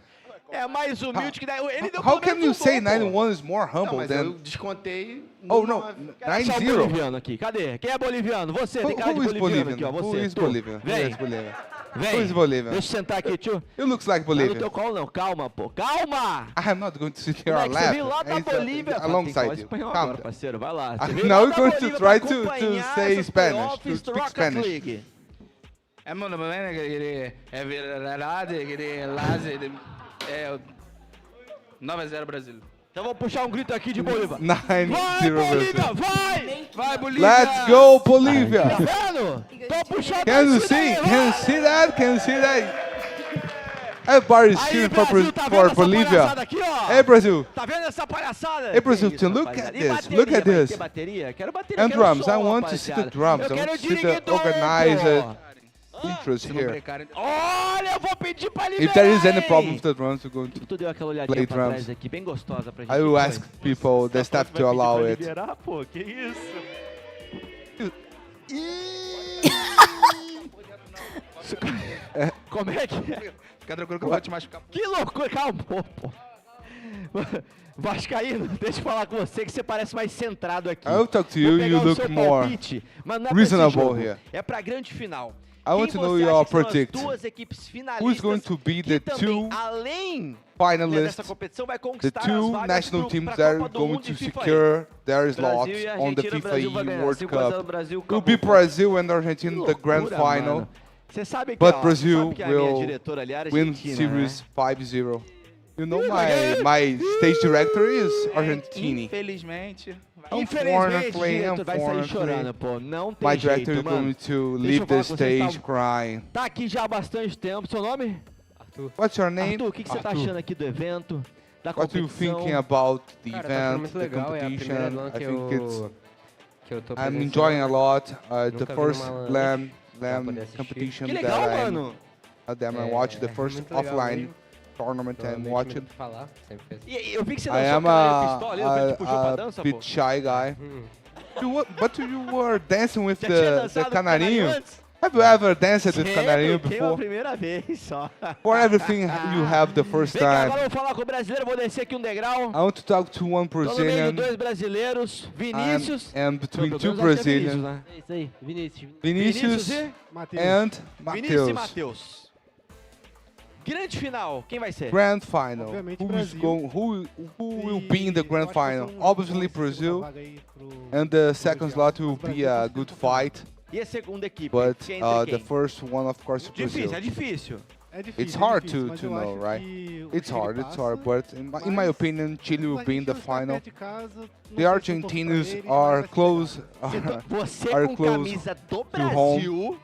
É mais humilde que ele deu How can you say 91 is more humble Mas than... eu descontei... Oh, no, Cadê o 9-0. boliviano aqui? Cadê? Quem é boliviano? Você, tem cara de Who is boliviano Bolivian? aqui, ó. Você, Who is tu. Bolivian? Who Vem, is Bolivian? vem. Who is Bolivian? Deixa eu sentar aqui, tio. You looks like Não é no Bolivian. teu colo, não. Calma, pô. Calma! I am not going to sit here Moleque, and você laugh. veio lá da Bolívia. Alongside Tem que you. falar espanhol Calm agora, down. parceiro. Vai lá. Você veio Now lá we're da going to Bolívia try pra to acompanhar say essas Spanish, playoffs to do speak Rocket Spanish. League. É verdade, 9-0 Brasil. Então vamos puxar um grito aqui de Bolívia. 9-0 Vai, Bolívia, Brazil. vai! Vai, Bolívia! Let's go, Bolivia! Tá vendo? Tô puxando Can you esse see? daí, Can you vai! see that? Can you see that? Everybody's Aí, cheering Brasil, tá vendo for essa Bolivia. palhaçada aqui, ó? Hey, Brazil. Tá vendo essa palhaçada? Hey, Brazil, Que isso, look rapaziada? at E this. bateria, Look at vai this. ter bateria? Quero bateria, And quero drums. som, I want to see the rapaziada. drums. Eu I quero want to see the diretor, organized pô. interest here. Olha, eu vou pedir pra liberar, If there is any hein? problem with the drums, we're going to Tu deu aquela play olhadinha pra trás drums. aqui, bem gostosa pra gente. I will que ask foi? people, the staff, to allow it. Liberar, pô, que isso? Como é que é? Fica tranquilo que eu vou te machucar. Que loucura, calma, pô. Vascaíno, deixa eu falar com você que você parece mais centrado aqui. I'll talk to Vou you, pegar you o look seu more palpite, mas não é pra esse reasonable jogo, here. É pra grande final. I want to know your predict. Duas equipes finalistas Who's going to be the que two também, além finalists, dessa competição, vai the conquistar two as vagas national teams pra that are Copa do going Mundo to e FIFAe. secure their slots Brasil e on the Argentina, Brasil vai FIFAe ganhar. World 5 a 0 Cup. Brasil, It will be acabou. Brazil and Argentina in the grand Loucura, final, mano. Você sabe que, but ó, Brazil sabe que a minha will diretora ali era win argentina, series né? 5-0. You know my stage director is Argentine. Infelizmente. Infelizmente, Unfortunately, diretor vai sair chorando, pô. Não tem my jeito, director is mano. going to Deixa leave eu the falar com vocês, stage crying. Tá aqui já há bastante tempo. Seu nome? Arthur. What's your name? Arthur, o que você tá Arthur. achando aqui do evento, da What are you competição? thinking about the Cara, tá sendo event, muito the legal, é a primeira competition? LAN I que think eu tô I'm presenciando. enjoying a lot. The Nunca vi first numa LAN LAN pra poder assistir. competition Que that legal, I'm mano. I watched the first muito legal offline mesmo. tournament I'm Normalmente watching. medo de falar, sempre fez. E eu vi que você I dançou am aquela pistola ali, eu vi que te puxou pra dança, bit pô. shy guy. But you were dancing with Já tinha the dançado com o canarinho. canarinho antes? Have you ever danced with Sempre, canarinho foi a before? primeira vez só. For everything you have the first Vem cá, time. agora eu vou falar com o brasileiro, vou descer aqui um degrau. I want to talk to one Tô no meio de Brazilian dois brasileiros, Vinícius. and between Pelo two menos acho que é Brazilians. Vinícius, né? É isso aí, Vinícius. Vinicius e and Vinícius e Mateus. Matheus. Grande final, quem vai ser? Grand final. Obviamente Who's Brasil. going? Who will be in the grand final? um Obviously Brazil, and the second slot will be a good fight. E a segunda equipe? But Quem entra the quem? first one, of course, is Difícil, é Brazil. difícil. É difícil, It's hard difícil, mas to eu know, acho right? que o It's Chile hard, it's passa, hard. But in my opinion, Chile will mas be in the a Argentina está final. perto de casa, não The sei se eu torço pra Argentinians eles, mas are vai ser close. Você Are com close camisa do to home. Brasil,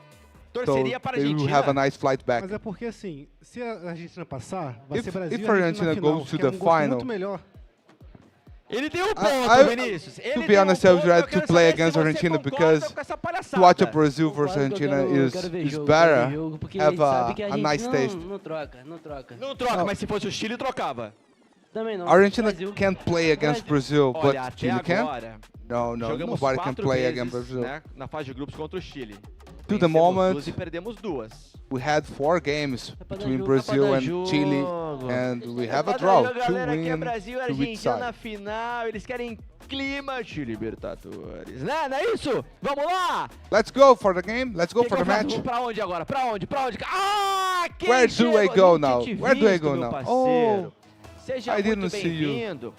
So torceria para a they will Argentina. have a nice flight back. Mas é porque assim, se a Argentina passar, vai ser Brasil If e Argentina Argentina na final, goes to que é the um gosto final, muito melhor. Ele tem um ponto, I- Vinícius. Ele to tem be honest, I would ponto, eu rather quero to play saber se against você Argentina concorda because com essa to palhaçada. watch a Brazil versus Concordo que eu Argentina quero ver is jogo, better. jogo, porque Have sabe que a a gente nice taste. não troca, não troca. Não troca, mas se fosse o Chile, trocava. Também não. Argentina Brasil. can't play against Brazil, but Olha, até Chile can. agora, No, jogamos nobody can 4 play vezes, against Brazil. né, na fase de grupos contra o Chile. To the Vencemos moment, 2 e perdemos 2. we had 4 games pra dar between jogo, Brazil pra dar and Chile, jogo. and we have Pra a draw. dar jogo, galera, aqui é Two Brasil e win to each Argentina na side. final. Eles querem clima de Libertadores. Né? Não é isso? Vamos lá! Let's go for the game. Let's go Que for que the eu faço? match. Vou pra onde agora? Pra onde? Pra onde? Ah! Quem Where do chegou? I go Nunca now? te Where do I visto, go meu now? parceiro. Seja I muito didn't see you. bem-vindo.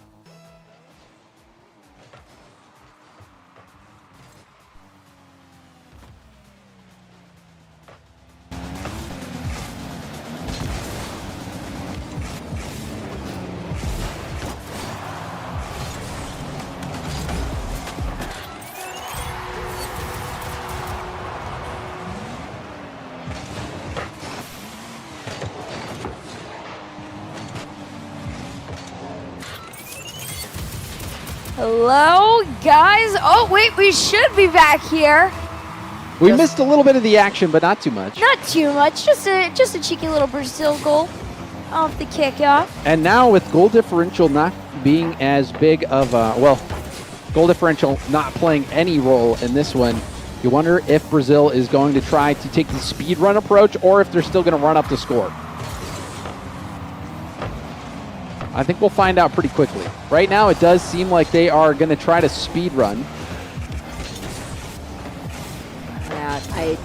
Hello, guys. Oh, wait, we should be back here. We missed a little bit of the action, but not too much. Not too much, just a cheeky little Brazil goal off the kickoff. And now with goal differential not being as big of a, well, goal differential not playing any role in this one, you wonder if Brazil is going to try to take the speed run approach or if they're still going to run up the score. I think we'll find out pretty quickly. Right now, it does seem like they are going to try to speed run. Yeah, I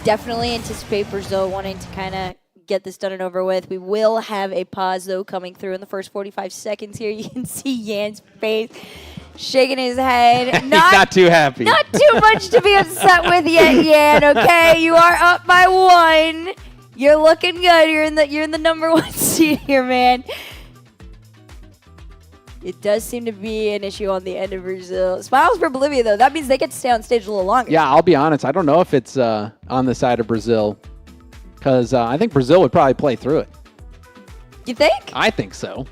definitely anticipate Brazil wanting to kind of get this done and over with. We will have a pause, though, coming through in the first 45 seconds here. You can see Yan's face shaking his head. He's not too happy. Not too much to be upset with yet, Yan, okay? You are up by 1. You're looking good. You're in the number 1 seed here, man. It does seem to be an issue on the end of Brazil. Smiles for Bolivia, though. That means they get to stay on stage a little longer. Yeah, I'll be honest. I don't know if it's on the side of Brazil, because I think Brazil would probably play through it. You think? I think so.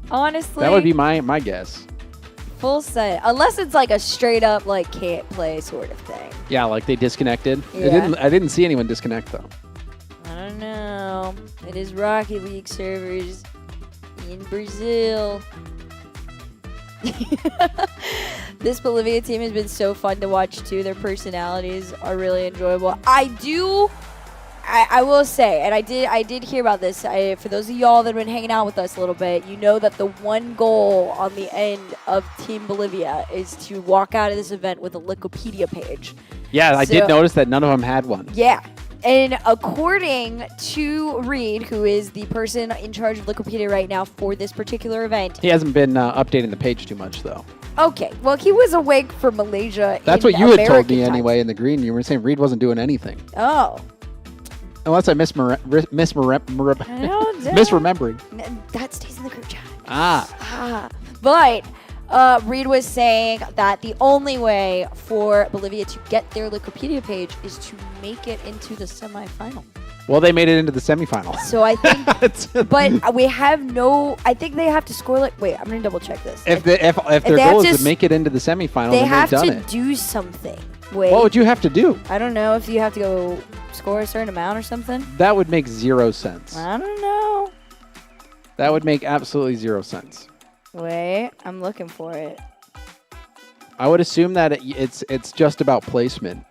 Honestly. That would be my guess. Full set. Unless it's like a straight up, like, can't play sort of thing. Yeah, like they disconnected. Yeah. I didn't see anyone disconnect, though. I don't know. It is Rocket League servers in Brazil. This Bolivia team has been so fun to watch too. Their personalities are really enjoyable. I will say, and I did hear about this. For those of y'all that have been hanging out with us a little bit, you know that the one goal on the end of Team Bolivia is to walk out of this event with a Wikipedia page. Yeah, I did notice that none of them had one. Yeah. And according to Reed, who is the person in charge of Wikipedia right now for this particular event. He hasn't been updating the page too much, though. Okay, well, he was awake for Malaysia. That's in what you had told American me time. anyway in the green. You were saying Reed wasn't doing anything. Oh. Unless I misremembering. That stays in the group chat. But Reed was saying that the only way for Bolivia to get their Wikipedia page is to make it into the semifinal. Well, they made it into the semifinal. So I think, but we have no. I think they have to score like. Wait, I'm gonna double check this. If their goal is to make it into the semifinal, they then have they've done to it. do something. Wait. What would you have to do? I don't know if you have to go score a certain amount or something. That would make 0 sense. I don't know. That would make absolutely 0 sense. Wait, I'm looking for it. I would assume that it's just about placement.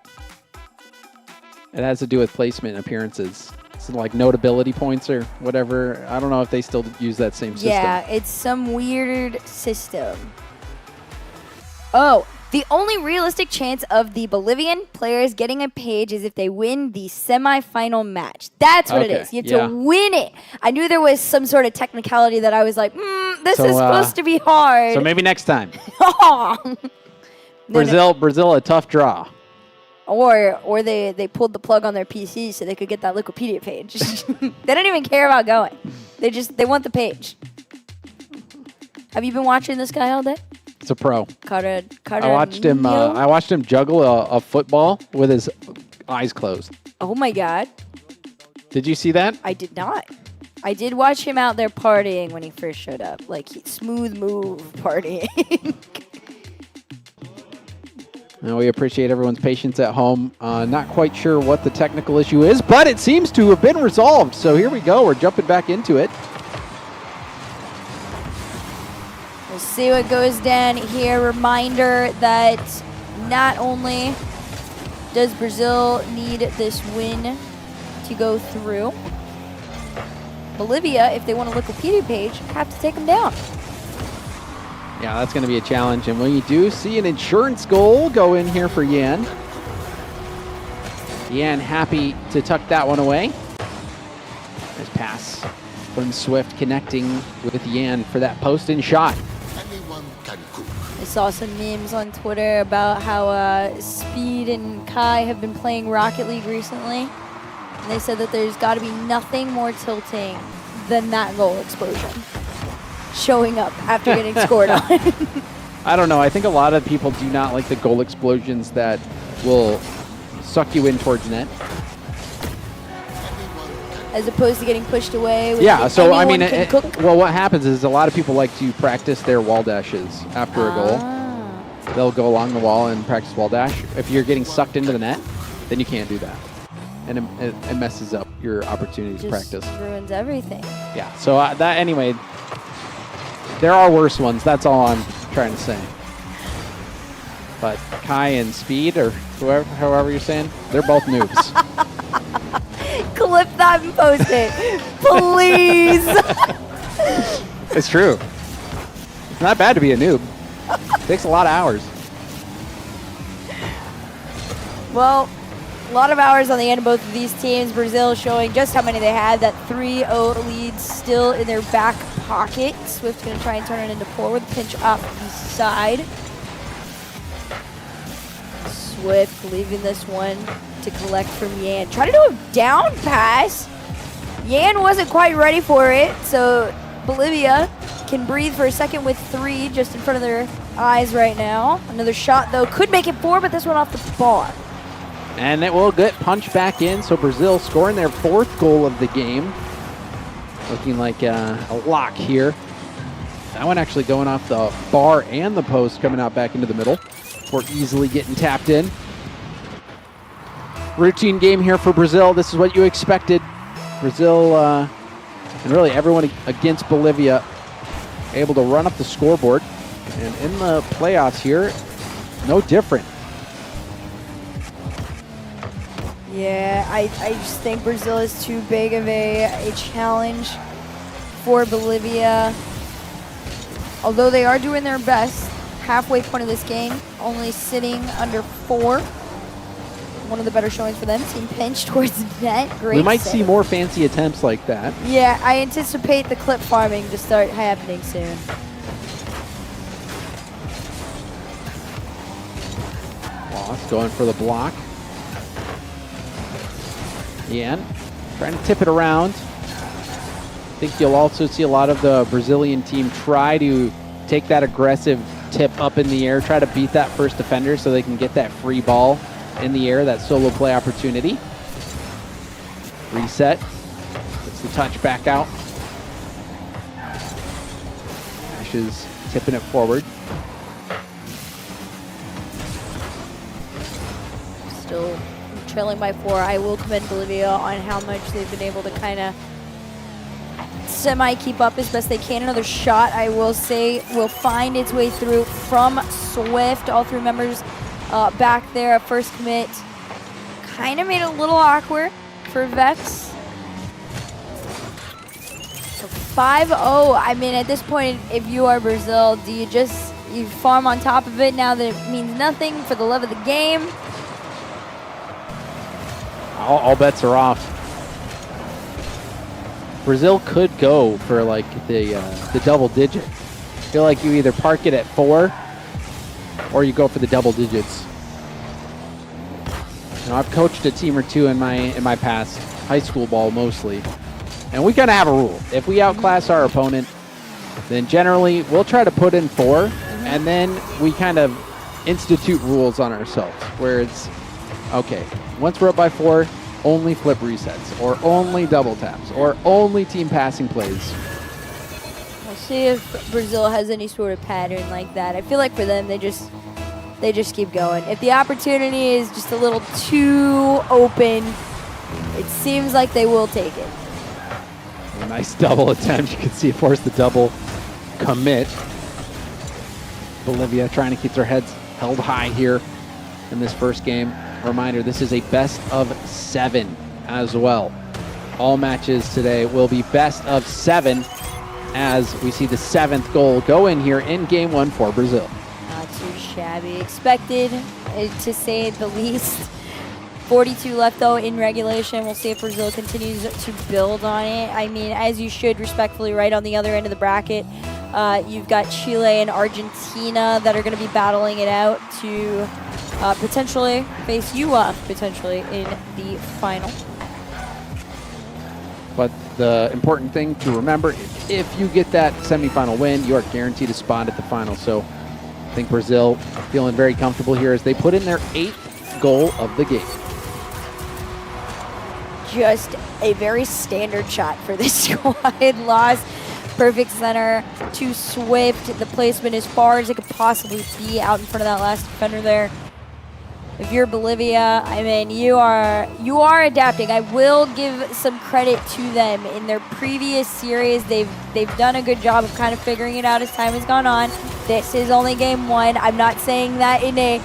It has to do with placement appearances. So like notability points or whatever. I don't know if they still use that same system. Yeah, it's some weird system. Oh, the only realistic chance of the Bolivian players getting a page is if they win the semifinal match. That's what it is. You have to win it. I knew there was some sort of technicality that I was like, this is supposed to be hard. So maybe next time. Aw. Brazil, a tough draw. Or they pulled the plug on their PC so they could get that Wikipedia page. They don't even care about going. They want the page. Have you been watching this guy all day? It's a pro. Carter I watched him juggle a football with his eyes closed. Oh my God. Did you see that? I did not. I did watch him out there partying when he first showed up. Like, smooth move partying. Now we appreciate everyone's patience at home. Not quite sure what the technical issue is, but it seems to have been resolved. So here we go. We're jumping back into it. We'll see what goes down here. Reminder that not only does Brazil need this win to go through, Bolivia, if they want a Wikipedia page, have to take them down. Yeah, that's going to be a challenge. And we do see an insurance goal go in here for Yan. Yan happy to tuck that one away. Nice pass from Swift connecting with Yan for that post-in shot. I saw some memes on Twitter about how Speed and Kai have been playing Rocket League recently. And they said that there's got to be nothing more tilting than that goal explosion showing up after getting scored on. I don't know. I think a lot of people do not like the goal explosions that will suck you in towards net. As opposed to getting pushed away. With Yeah, so I mean, cook. well, what happens is a lot of people like to practice their wall dashes after a goal. They'll go along the wall and practice wall dash. If you're getting sucked into the net, then you can't do that. And it messes up your opportunity to practice. Ruins everything. Yeah, so that anyway, there are worse ones. That's all I'm trying to say. But Kai and Speed, or however you're saying, they're both noobs. Clip that and post it, please. It's true. It's not bad to be a noob. Takes a lot of hours. Well, a lot of hours on the end of both of these teams. Brazil showing just how many they had. That 3-0 lead still in their back pocket. Swift going to try and turn it into 4 with a pinch off the side. Swift leaving this one to collect from Yan. Try to do a down pass. Yan wasn't quite ready for it, so Bolivia can breathe for a second with 3 just in front of their eyes right now. Another shot, though, could make it 4, but this one off the bar. And it will get punched back in, so Brazil scoring their 4th goal of the game. Looking like a lock here. That one actually going off the bar and the post, coming out back into the middle. We're easily getting tapped in. Routine game here for Brazil. This is what you expected. Brazil, and really everyone against Bolivia, able to run up the scoreboard. And in the playoffs here, no different. Yeah, I just think Brazil is too big of a challenge for Bolivia. Although they are doing their best, halfway point of this game, only sitting under 4. One of the better showings for them. Team pinch towards net. Great. We might save. see more fancy attempts like that. Yeah, I anticipate the clip farming to start happening soon. Loss going for the block. Yan trying to tip it around. I think you'll also see a lot of the Brazilian team try to take that aggressive tip up in the air, try to beat that first defender so they can get that free ball in the air, that solo play opportunity. Reset. Gets the touch back out. Ashes tipping it forward. Still trailing by 4. I will commend Bolivia on how much they've been able to kind of semi-keep up as best they can. Another shot, I will say, will find its way through from Swift. All 3 members back there at first commit. Kind of made it a little awkward for Vex. So 5-0. I mean, at this point, if you are Brazil, do you just farm on top of it now that it means nothing for the love of the game? All bets are off. Brazil could go for like the double digit. I feel like you either park it at 4 or you go for the double digits. You know, I've coached a team or 2 in my past, high school ball mostly, and we kind of have a rule. If we outclass our opponent, then generally we'll try to put in 4, and then we kind of institute rules on ourselves where it's, okay, once we're up by 4, only flip resets, or only double taps, or only team passing plays. We'll see if Brazil has any sort of pattern like that. I feel like for them, they just keep going. If the opportunity is just a little too open, it seems like they will take it. A nice double attempt. You can see it force the double commit. Bolivia trying to keep their heads held high here in this first game. Reminder, this is a best of 7 as well. All matches today will be best of 7 as we see the 7th goal go in here in game 1 for Brazil. Not too shabby. Expected, to say the least. 42 left, though, in regulation. We'll see if Brazil continues to build on it. I mean, as you should, respectfully, right on the other end of the bracket, you've got Chile and Argentina that are going to be battling it out to potentially face you off, potentially, in the final. But the important thing to remember, if you get that semifinal win, you are guaranteed a spot at the final. So I think Brazil feeling very comfortable here as they put in their 8th goal of the game. Just a very standard shot for this squad. Lost. Perfect center to Swift. The placement as far as it could possibly be out in front of that last defender there. If you're Bolivia, I mean, you are adapting. I will give some credit to them. In their previous series, they've done a good job of kind of figuring it out as time has gone on. This is only game 1. I'm not saying that in a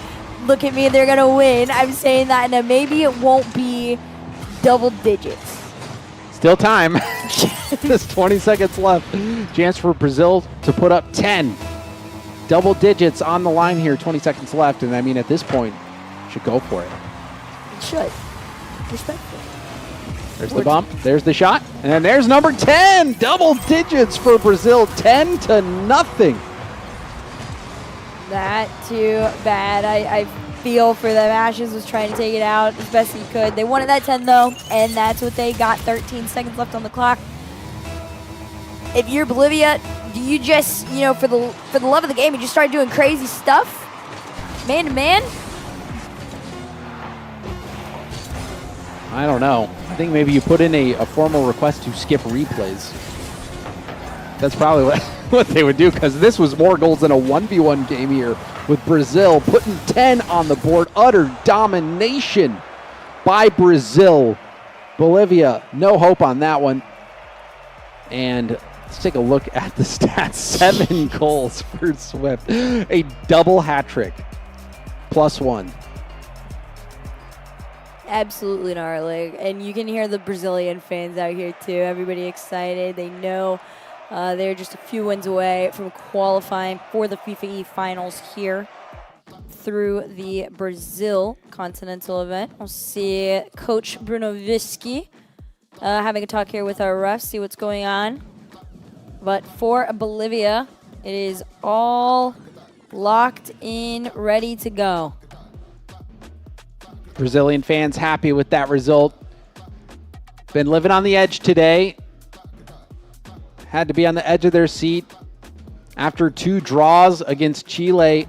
look at me, they're gonna win. I'm saying that in a maybe it won't be double digits. Still time. There's 20 seconds left. Chance for Brazil to put up 10. Double digits on the line here. 20 seconds left. And I mean, at this point, should go for it. It should. Respectful. There's the bump. There's the shot. And then there's number 10. Double digits for Brazil. 10-0. That too bad. I feel for them. Ashes was trying to take it out as best he could. They wanted that 10 though, and that's what they got. 13 seconds left on the clock. If you're Bolivia, do you just, you know, for the love of the game, you just start doing crazy stuff? Man to man? I don't know. I think maybe you put in a formal request to skip replays. That's probably what they would do, because this was more goals than a 1v1 game here, with Brazil putting 10 on the board. Utter domination by Brazil. Bolivia, no hope on that one. And let's take a look at the stats. 7 goals for Swift. A double hat trick. +1. Absolutely gnarly. And you can hear the Brazilian fans out here too. Everybody excited. They know they're just a few wins away from qualifying for the FIFAe Finals here through the Brazil Continental event. We'll see Coach Bruno Visky having a talk here with our refs, see what's going on. But for Bolivia, it is all locked in, ready to go. Brazilian fans happy with that result. Been living on the edge today. Had to be on the edge of their seat. After 2 draws against Chile,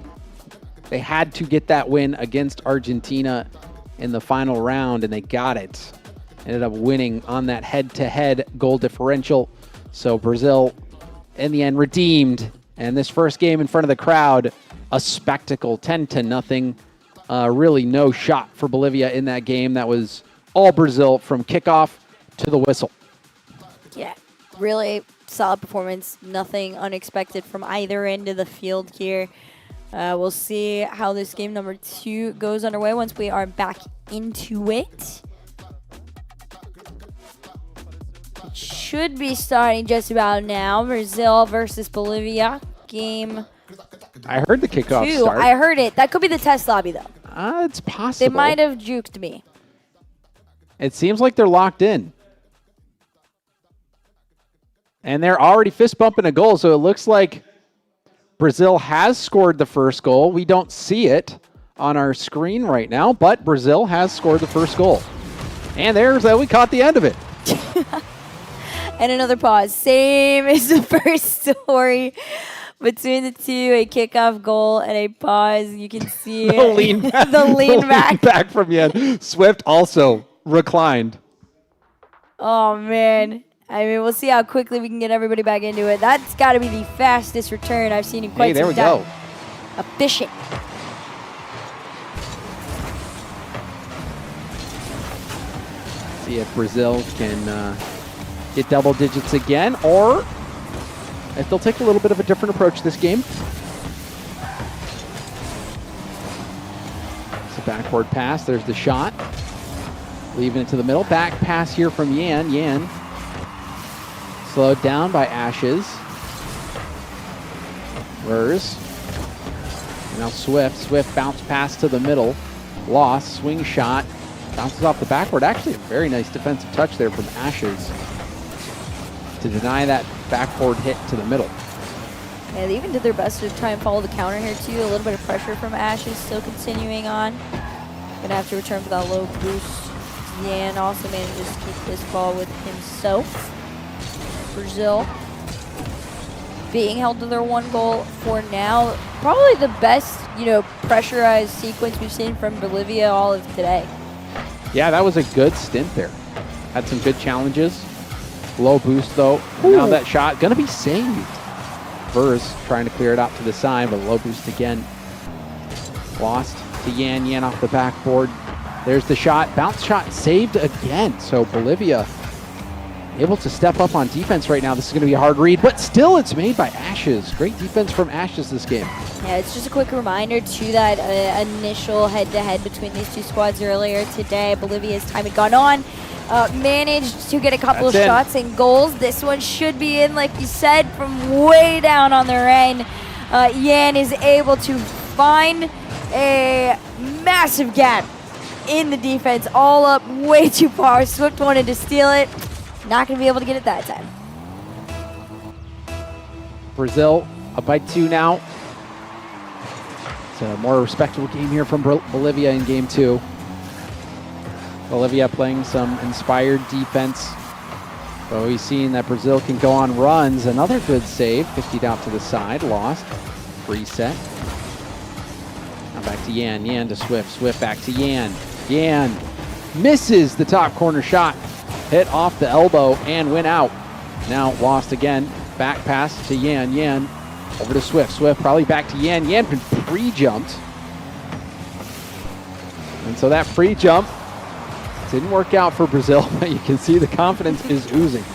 they had to get that win against Argentina in the final round, and they got it. Ended up winning on that head-to-head goal differential. So Brazil, in the end, redeemed. And this first game in front of the crowd, a spectacle, 10-0. Really no shot for Bolivia in that game. That was all Brazil from kickoff to the whistle. Yeah, really solid performance. Nothing unexpected from either end of the field here. We'll see how this game number 2 goes underway once we are back into it. It should be starting just about now. Brazil versus Bolivia. Game I heard the kickoff 2. start. I heard it. That could be the test lobby, though. It's possible. They might have juked me. It seems like they're locked in. And they're already fist bumping a goal, so it looks like Brazil has scored the first goal. We don't see it on our screen right now, but Brazil has scored the first goal. And there's that. We caught the end of it. And another pause. Same as the first story. Between the two, a kickoff goal and a pause. You can see the lean back. The lean back. Back from Yen. Swift also reclined. Oh, man. I mean, we'll see how quickly we can get everybody back into it. That's got to be the fastest return I've seen in quite some time. Hey, there we go. Efficient. See if Brazil can get double digits again, or if they'll take a little bit of a different approach this game. It's a backward pass. There's the shot. Leaving it to the middle. Back pass here from Yan. Yan slowed down by Ashes. Rurs. Now Swift. Swift bounce pass to the middle. Lost. Swing shot. Bounces off the backward. Actually a very nice defensive touch there from Ashes to deny that backboard hit to the middle. Yeah, they even did their best to try and follow the counter here too. A little bit of pressure from Ashes still continuing on. Gonna have to return for that low boost. Yan also manages to keep this ball with himself. Brazil being held to their 1 goal for now. Probably the best, pressurized sequence we've seen from Bolivia all of today. Yeah, that was a good stint there. Had some good challenges. Low boost though. Now that shot gonna be saved. Vers trying to clear it out to the side, but low boost again. Lost to Yan. Yan off the backboard. There's the shot. Bounce shot saved again. So Bolivia able to step up on defense right now. This is going to be a hard read, but still it's made by Ashes. Great defense from Ashes this game. Yeah, it's just a quick reminder to that initial head-to-head between these two squads earlier today. Bolivia's time had gone on. Managed to get a couple of shots and goals. This one should be in, like you said, from way down on their end. Yan is able to find a massive gap in the defense, all up way too far. Swift wanted to steal it. Not going to be able to get it that time. Brazil up by 2 now. It's a more respectable game here from Bolivia in game 2. Bolivia playing some inspired defense. But we've seen that Brazil can go on runs. Another good save. 50'd out to the side. Lost. Reset. Now back to Yan. Yan to Swift. Swift back to Yan. Yan misses the top corner shot. Hit off the elbow and went out. Now lost again. Back pass to Yan. Yan over to Swift. Swift probably back to Yan. Yan been pre-jumped. And so that free jump didn't work out for Brazil, but you can see the confidence is oozing.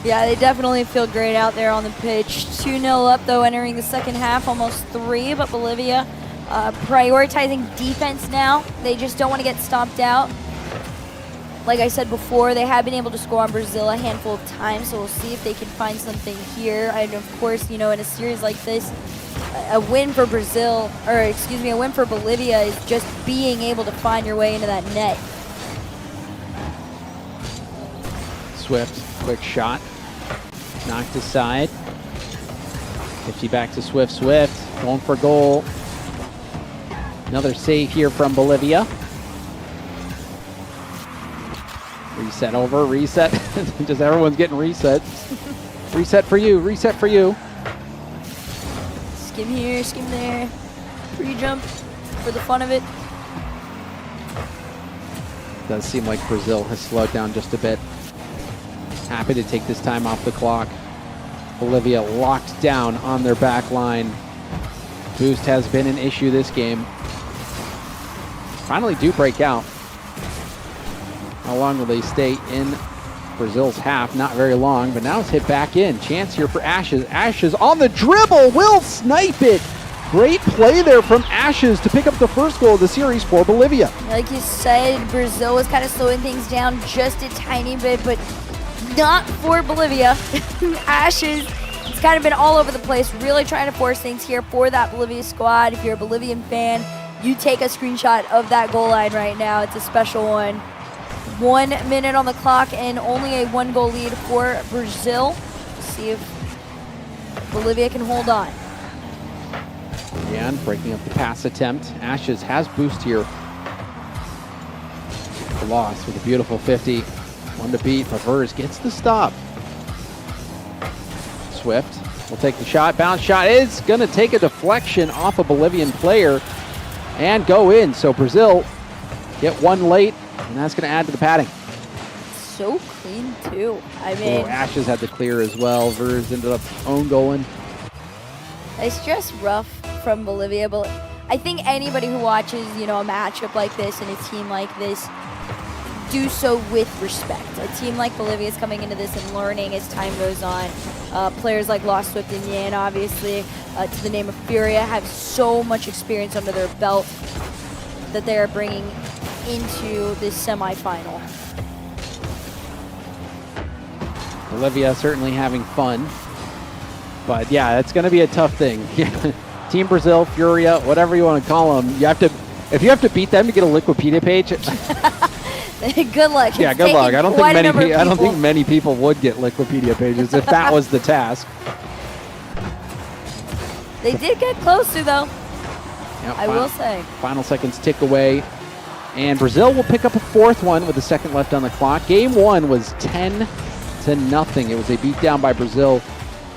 Yeah, they definitely feel great out there on the pitch. 2-0 up, though, entering the second half, almost 3, but Bolivia prioritizing defense now. They just don't want to get stomped out. Like I said before, they have been able to score on Brazil a handful of times, so we'll see if they can find something here. And of course, you know, in a series like this, a win for Brazil, or excuse me, a win for Bolivia is just being able to find your way into that net. Swift, quick shot, knocked aside. 50 back to Swift. Swift going for goal. Another save here from Bolivia. Reset over, reset. Just everyone's getting reset. Reset for you, reset for you. Skim here, skim there. Pre-jump for the fun of it. Does seem like Brazil has slowed down just a bit. Happy to take this time off the clock. Bolivia locked down on their back line. Boost has been an issue this game. Finally do break out. How long will they stay in Brazil's half? Not very long, but now it's hit back in. Chance here for Ashes. Ashes on the dribble, will snipe it. Great play there from Ashes to pick up the first goal of the series for Bolivia. Like you said, Brazil was kind of slowing things down just a tiny bit, but not for Bolivia. Ashes, it's kind of been all over the place, really trying to force things here for that Bolivia squad. If you're a Bolivian fan, you take a screenshot of that goal line right now. It's a special one. 1 minute on the clock and only a 1-goal lead for Brazil. See if Bolivia can hold on. Yan breaking up the pass attempt. Ashes has boost here. Lost with a beautiful 50. One to beat. Pavers gets the stop. Swift will take the shot. Bounce shot is going to take a deflection off a Bolivian player and go in. So Brazil get one late, and that's going to add to the padding. So clean, too. I mean, Ashes had the clear as well. Vers ended up own goaling. It's just rough from Bolivia, but I think anybody who watches, you know, a matchup like this and a team like this do so with respect. A team like Bolivia is coming into this and learning as time goes on. Players like Lost Swift and Yan, obviously, to the name of Furia, have so much experience under their belt that they are bringing into this semifinal. Bolivia certainly having fun. But yeah, it's going to be a tough thing. Team Brazil, Furia, whatever you want to call them, you have to, if you have to beat them to get a Liquipedia page. Good luck. Yeah, good luck. I don't think many people would get Liquipedia pages if that was the task. They did get closer though. Yep, I will say. Final seconds tick away. And Brazil will pick up a fourth one with a second left on the clock. Game 1 was 10-0. It was a beatdown by Brazil.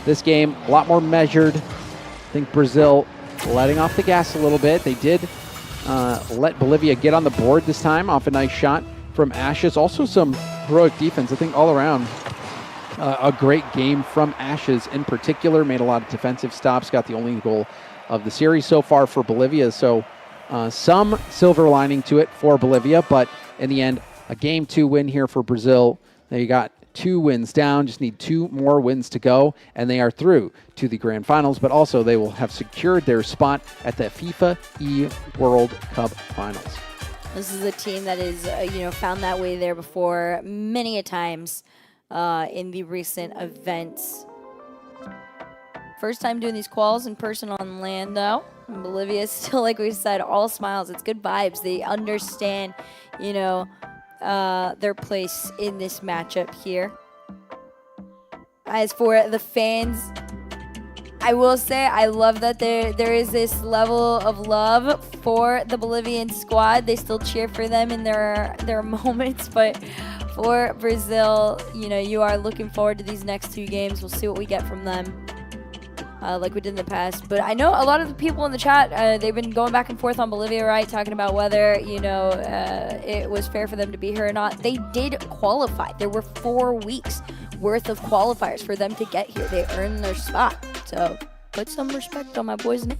This game, a lot more measured. I think Brazil letting off the gas a little bit. They did let Bolivia get on the board this time off a nice shot from Ashes. Also some heroic defense. I think all around a great game from Ashes in particular. Made a lot of defensive stops. Got the only goal of the series so far for Bolivia. So some silver lining to it for Bolivia. But in the end, a Game 2 win here for Brazil. They got 2 wins down, just need 2 more wins to go, and they are through to the grand finals, but also they will have secured their spot at the FIFAe World Cup Finals. This is a team that is, found that way there before many a times in the recent events. First time doing these quals in person on land, though. And Bolivia is still, like we said, all smiles. It's good vibes. They understand, their place in this matchup here. As for the fans, I will say I love that there is this level of love for the Bolivian squad. They still cheer for them in their moments, but for Brazil, you are looking forward to these next 2 games. We'll see what we get from them. Like we did in the past. But I know a lot of the people in the chat, they've been going back and forth on Bolivia, right? Talking about whether, it was fair for them to be here or not. They did qualify. There were 4 weeks worth of qualifiers for them to get here. They earned their spot. So put some respect on my boy's name.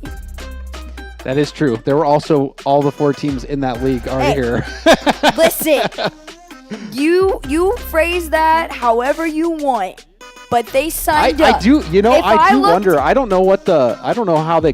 That is true. There were also all the 4 teams in that league are here. Listen, you phrase that however you want. But they signed up. I do wonder. I don't know how the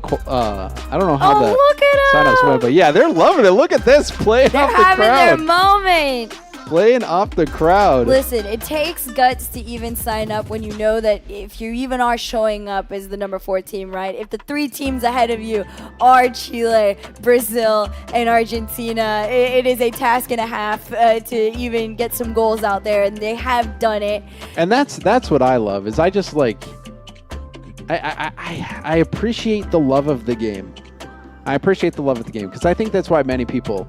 signups went, but yeah, they're loving it. Look at this, playing off the crowd. They're having their moment. Playing off the crowd. Listen, it takes guts to even sign up when you know that if you even are showing up as the number 4 team, right? If the 3 teams ahead of you are Chile, Brazil, and Argentina, it is a task and a half to even get some goals out there, and they have done it. And that's what I love, is I just like, I appreciate the love of the game. I appreciate the love of the game, because I think that's why many people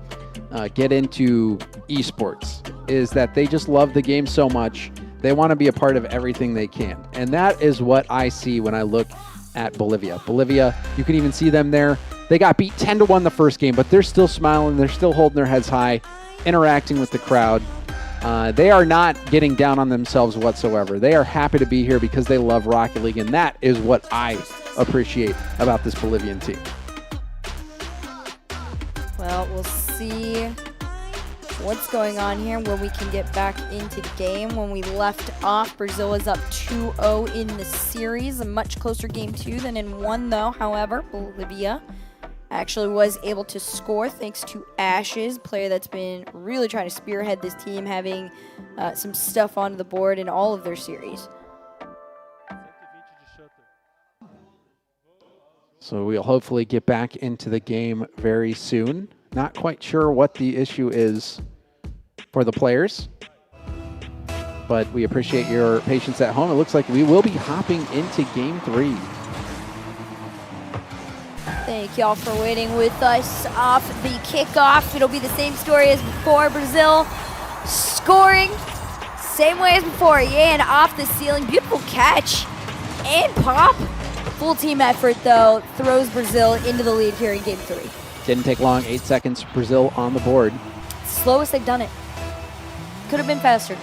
get into esports, is that they just love the game so much. They want to be a part of everything they can. And that is what I see when I look at Bolivia. Bolivia, you can even see them there. They got beat 10-1 the first game, but they're still smiling. They're still holding their heads high, interacting with the crowd. They are not getting down on themselves whatsoever. They are happy to be here because they love Rocket League, and that is what I appreciate about this Bolivian team. Well, we'll see what's going on here when we can get back into game. When we left off, Brazil was up 2-0 in the series. A much closer game 2 than in 1, though. However, Bolivia actually was able to score thanks to Ashes, player that's been really trying to spearhead this team, having some stuff on the board in all of their series. So we'll hopefully get back into the game very soon. Not quite sure what the issue is for the players, but we appreciate your patience at home. It looks like we will be hopping into game 3. Thank y'all for waiting with us off the kickoff. It'll be the same story as before. Brazil scoring same way as before. Yeah, and off the ceiling. Beautiful catch and pop. Full team effort, though, throws Brazil into the lead here in game 3. Didn't take long, 8 seconds, Brazil on the board. Slowest they've done it. Could have been faster.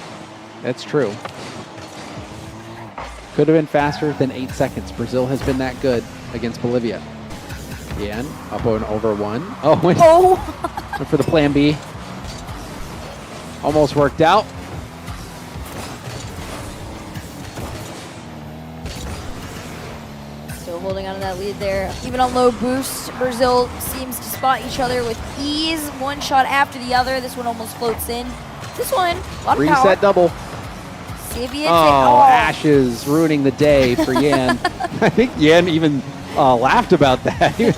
That's true. Could have been faster than 8 seconds. Brazil has been that good against Bolivia. Yan, up and over 1. Oh, went for the plan B. Almost worked out. Still holding on to that lead there. Even on low boost, Brazil seems to spot each other with ease. One shot after the other. This one almost floats in. This one, a lot of power. Reset double. Savian Ashes ruining the day for Yan. I think Yan even laughed about that. He was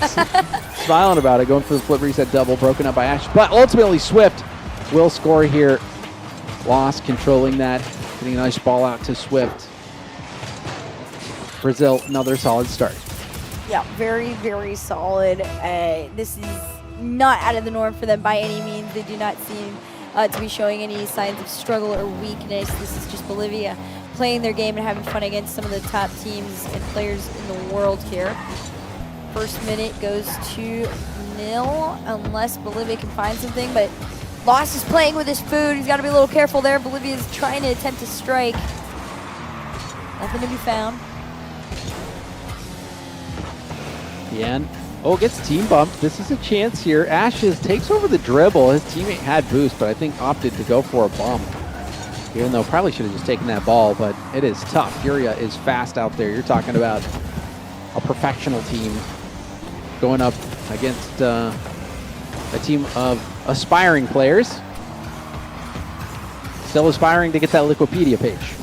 smiling about it, going for the flip reset double, broken up by Ashes. But ultimately, Swift will score here. Lost controlling that, getting a nice ball out to Swift. Brazil, another solid start. Yeah, very, very solid. This is not out of the norm for them by any means. They do not seem to be showing any signs of struggle or weakness. This is just Bolivia playing their game and having fun against some of the top teams and players in the world here. First minute goes to 0 unless Bolivia can find something, but Lost is playing with his food. He's got to be a little careful there. Bolivia is trying to attempt to strike. Nothing to be found. Yan. Oh, gets team bumped. This is a chance here. Ashes takes over the dribble. His teammate had boost, but I think opted to go for a bump. Even though probably should have just taken that ball, but it is tough. Furia is fast out there. You're talking about a professional team going up against a team of aspiring players. Still aspiring to get that Wikipedia page.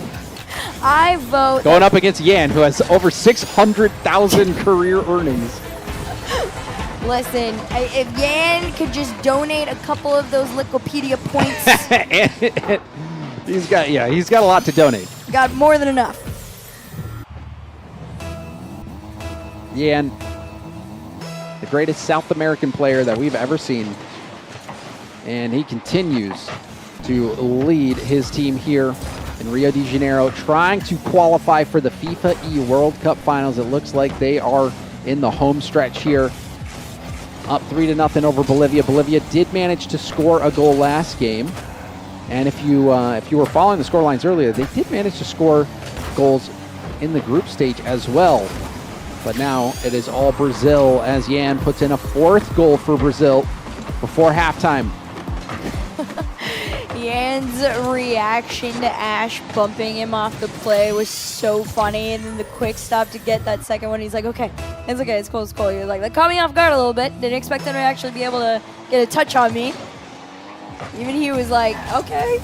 I vote. Going up against Yan, who has over 600,000 career earnings. Listen, if Yan could just donate a couple of those Wikipedia points. he's got a lot to donate. Got more than enough. Yan, the greatest South American player that we've ever seen. And he continues to lead his team here in Rio de Janeiro, trying to qualify for the FIFAe World Cup Finals. It looks like they are in the home stretch here. Up 3-0 over Bolivia. Bolivia did manage to score a goal last game. And if you were following the score lines earlier, they did manage to score goals in the group stage as well. But now it is all Brazil as Yan puts in a 4th goal for Brazil before halftime. Yan's reaction to Ash bumping him off the play was so funny, and then the quick stop to get that second one, he's like, okay, it's cool, it's cool. You're like, that caught me off guard a little bit. Didn't expect them to actually be able to get a touch on me. Even he was like, okay,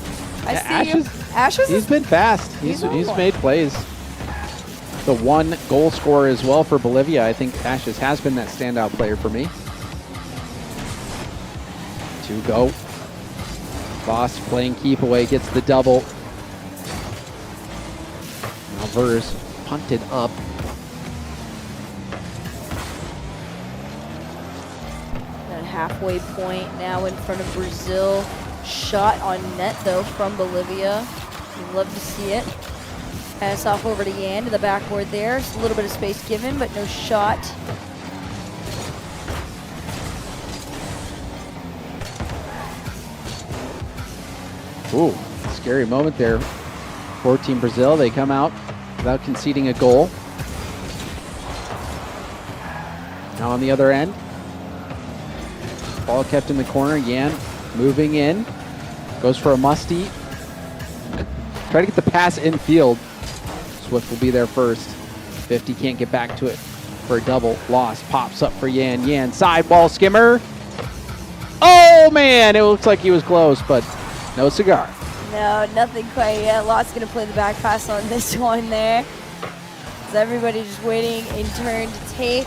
I see you. Ash he's been fast. He's made plays. The 1 goal scorer as well for Bolivia. I think Ashes has been that standout player for me. 2 go. Boss playing keep away, gets the double. Now Vers punted up. That halfway point now in front of Brazil. Shot on net though from Bolivia. You'd love to see it. Pass off over to Yan to the backboard there. Just a little bit of space given, but no shot. Ooh, scary moment there for Team Brazil. They come out without conceding a goal. Now on the other end, ball kept in the corner. Yan moving in, goes for a musty. Try to get the pass infield. Swift will be there first. 50 can't get back to it for a double. Loss pops up for Yan. Yan side ball skimmer. Oh man, it looks like he was close, but no cigar. No, nothing quite yet. Lott's going to play the back pass on this one there. So everybody just waiting in turn to take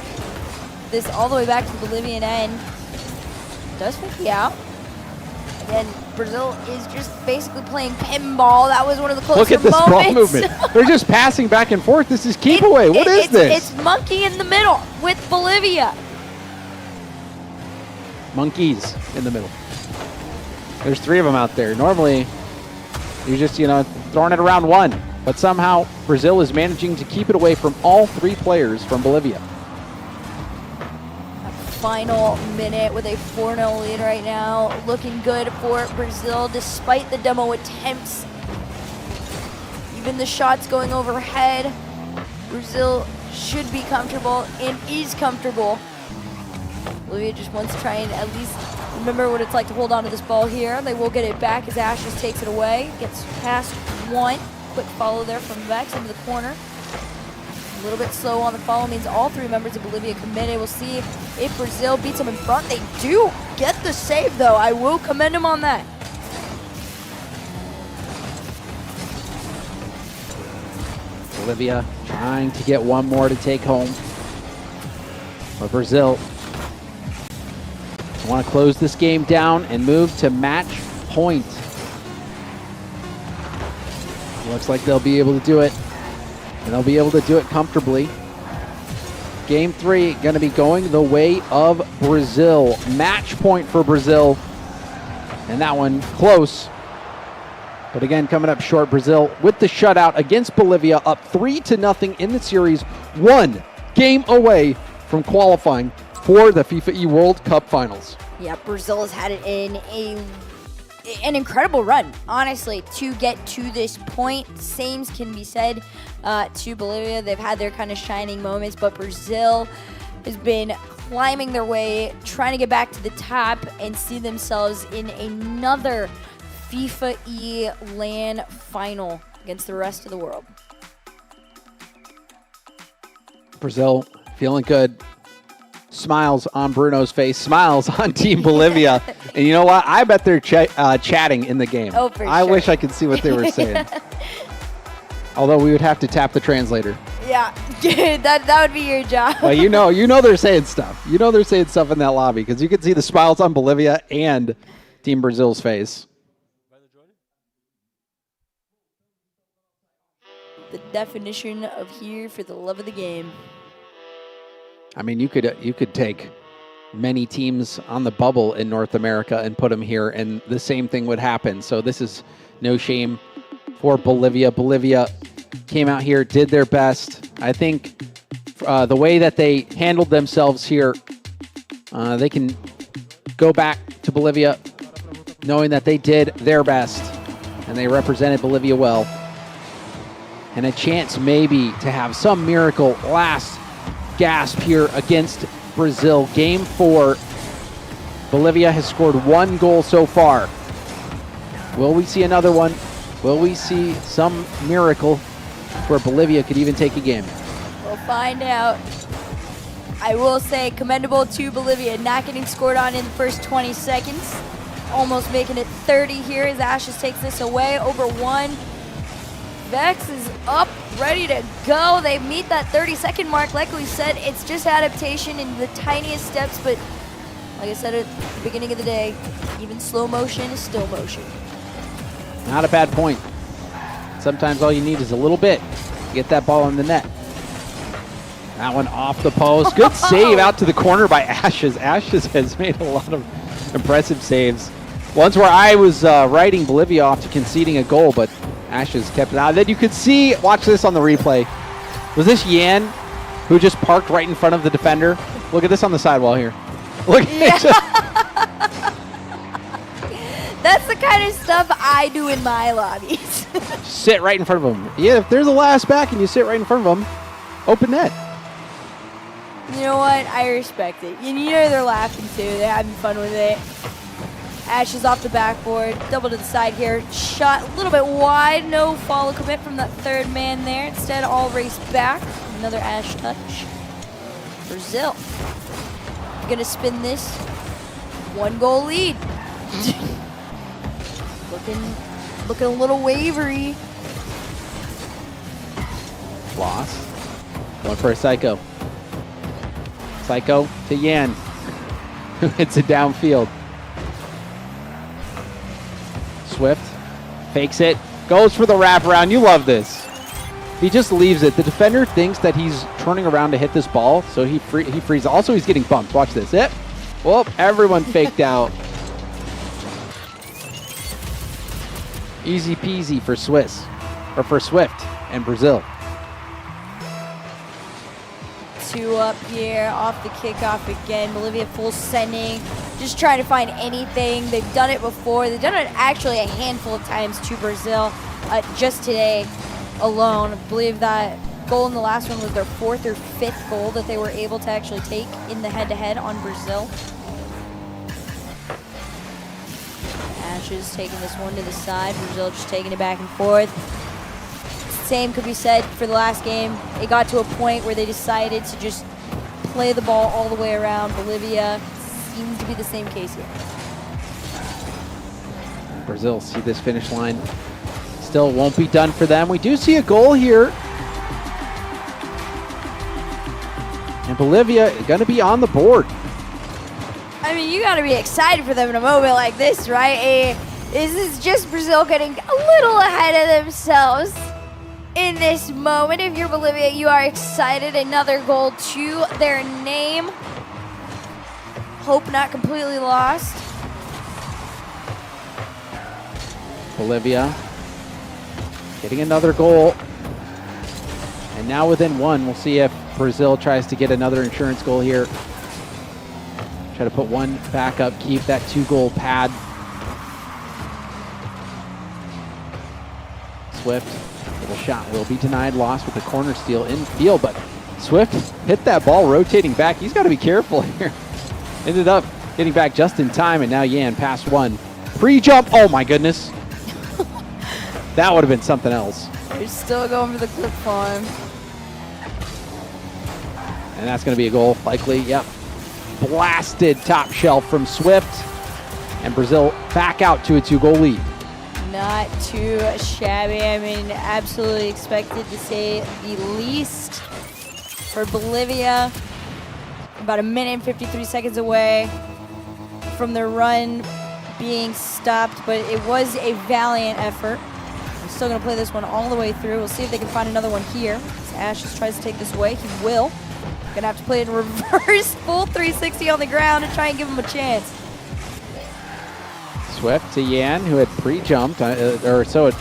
this all the way back to the Bolivian end. Does 50 out. Again, Brazil is just basically playing pinball. That was one of the closer moments. Look at this ball movement. They're just passing back and forth. This is keep away. What is this? It's monkey in the middle with Bolivia. Monkeys in the middle. There's 3 of them out there. Normally, you're just, throwing it around one. But somehow, Brazil is managing to keep it away from all 3 players from Bolivia. Final minute with a 4-0 lead right now. Looking good for Brazil despite the demo attempts. Even the shots going overhead. Brazil should be comfortable and is comfortable. Bolivia just wants to try and at least remember what it's like to hold on to this ball here. They will get it back as Ashes takes it away. Gets past 1. Quick follow there from Vex into the corner. A little bit slow on the follow means all 3 members of Bolivia committed. We'll see if Brazil beats them in front. They do get the save though. I will commend them on that. Bolivia trying to get 1 more to take home. But Brazil want to close this game down and move to match point. Looks like they'll be able to do it. And they'll be able to do it comfortably. Game 3 going to be going the way of Brazil. Match point for Brazil. And that one close. But again, coming up short, Brazil with the shutout against Bolivia, up 3-0 in the series. 1 game away from qualifying for the FIFAe World Cup Finals. Yeah, Brazil has had it in an incredible run, honestly, to get to this point. Same can be said to Bolivia. They've had their kind of shining moments, but Brazil has been climbing their way, trying to get back to the top and see themselves in another FIFAe LAN final against the rest of the world. Brazil feeling good. Smiles on Bruno's face. Smiles on Team Bolivia. And you know what? I bet they're chatting in the game. Oh, for I sure. wish I could see what they were saying. Although we would have to tap the translator. Yeah, that would be your job. Well, you know they're saying stuff. You know they're saying stuff in that lobby because you can see the smiles on Bolivia and Team Brazil's face. The definition of here for the love of the game. I mean, you could take many teams on the bubble in North America and put them here, and the same thing would happen. So this is no shame for Bolivia. Bolivia came out here, did their best. I think the way that they handled themselves here, they can go back to Bolivia knowing that they did their best and they represented Bolivia well. And a chance maybe to have some miracle last gasp here against Brazil. Game 4. Bolivia has scored 1 goal so far. Will we see another one? Will we see some miracle where Bolivia could even take a game? We'll find out. I will say commendable to Bolivia, not getting scored on in the first 20 seconds. Almost making it 30 here as Ashes takes this away over 1. Vex is up, ready to go. They meet that 30-second mark. Like we said, it's just adaptation in the tiniest steps, but like I said at the beginning of the day, even slow motion is still motion. Not a bad point. Sometimes all you need is a little bit to get that ball in the net. That one off the post. Good save out to the corner by Ashes. Ashes has made a lot of impressive saves. Ones where I was writing Bolivia off to conceding a goal, but Ashes kept it out. Then you could see, watch this on the replay. Was this Yan who just parked right in front of the defender? Look at this on the sidewall here. Look at it. That's the kind of stuff I do in my lobbies. Sit right in front of him. Yeah, if there's a last back and you sit right in front of him, open net. You know what? I respect it. You know they're laughing too. They're having fun with it. Ashes off the backboard. Double to the side here. Shot a little bit wide. No follow commit from that third man there. Instead, all race back. Another Ash touch. Brazil. Gonna spin this. 1 goal lead. Looking a little wavery. Loss. Going for a Psycho. Psycho to Yan, who hits it downfield. Swift fakes it, goes for the wraparound. You love this. He just leaves it. The defender thinks that he's turning around to hit this ball, so he frees. Also, he's getting bumped. Watch this. Yep. Well, everyone faked out. Easy peasy for Swift and Brazil. 2 up here off the kickoff again. Bolivia full sending, just trying to find anything. They've done it before. They've done it actually a handful of times to Brazil just today alone. I believe that goal in the last one was their 4th or 5th goal that they were able to actually take in the head-to-head on Brazil. Ashes taking this one to the side. Brazil just taking it back and forth. Same could be said for the last game. It got to a point where they decided to just play the ball all the way around. Bolivia seems to be the same case here. Brazil see this finish line. Still won't be done for them. We do see a goal here. And Bolivia is going to be on the board. I mean, you got to be excited for them in a moment like this, right? This is just Brazil getting a little ahead of themselves. In this moment, if you're Bolivia, you are excited. Another goal to their name. Hope not completely lost. Bolivia getting another goal. And now within 1, we'll see if Brazil tries to get another insurance goal here. Try to put 1 back up, keep that 2-goal pad. Swift. Little shot will be denied. Loss with the corner steal in field, but Swift hit that ball rotating back. He's got to be careful here. Ended up getting back just in time, and now Yan past 1. Pre-jump. Oh my goodness. That would have been something else. They're still going for the clip farm. And that's going to be a goal, likely. Yep. Blasted top shelf from Swift. And Brazil back out to a 2-goal lead. Not too shabby. I mean, absolutely expected to say the least. For Bolivia, about 1 minute and 53 seconds away from their run being stopped, but it was a valiant effort. I'm still going to play this one all the way through. We'll see if they can find another one here. As Ashes tries to take this away, he will. Going to have to play it in reverse, full 360 on the ground to try and give him a chance. Swift to Yan, who had pre-jumped, or so it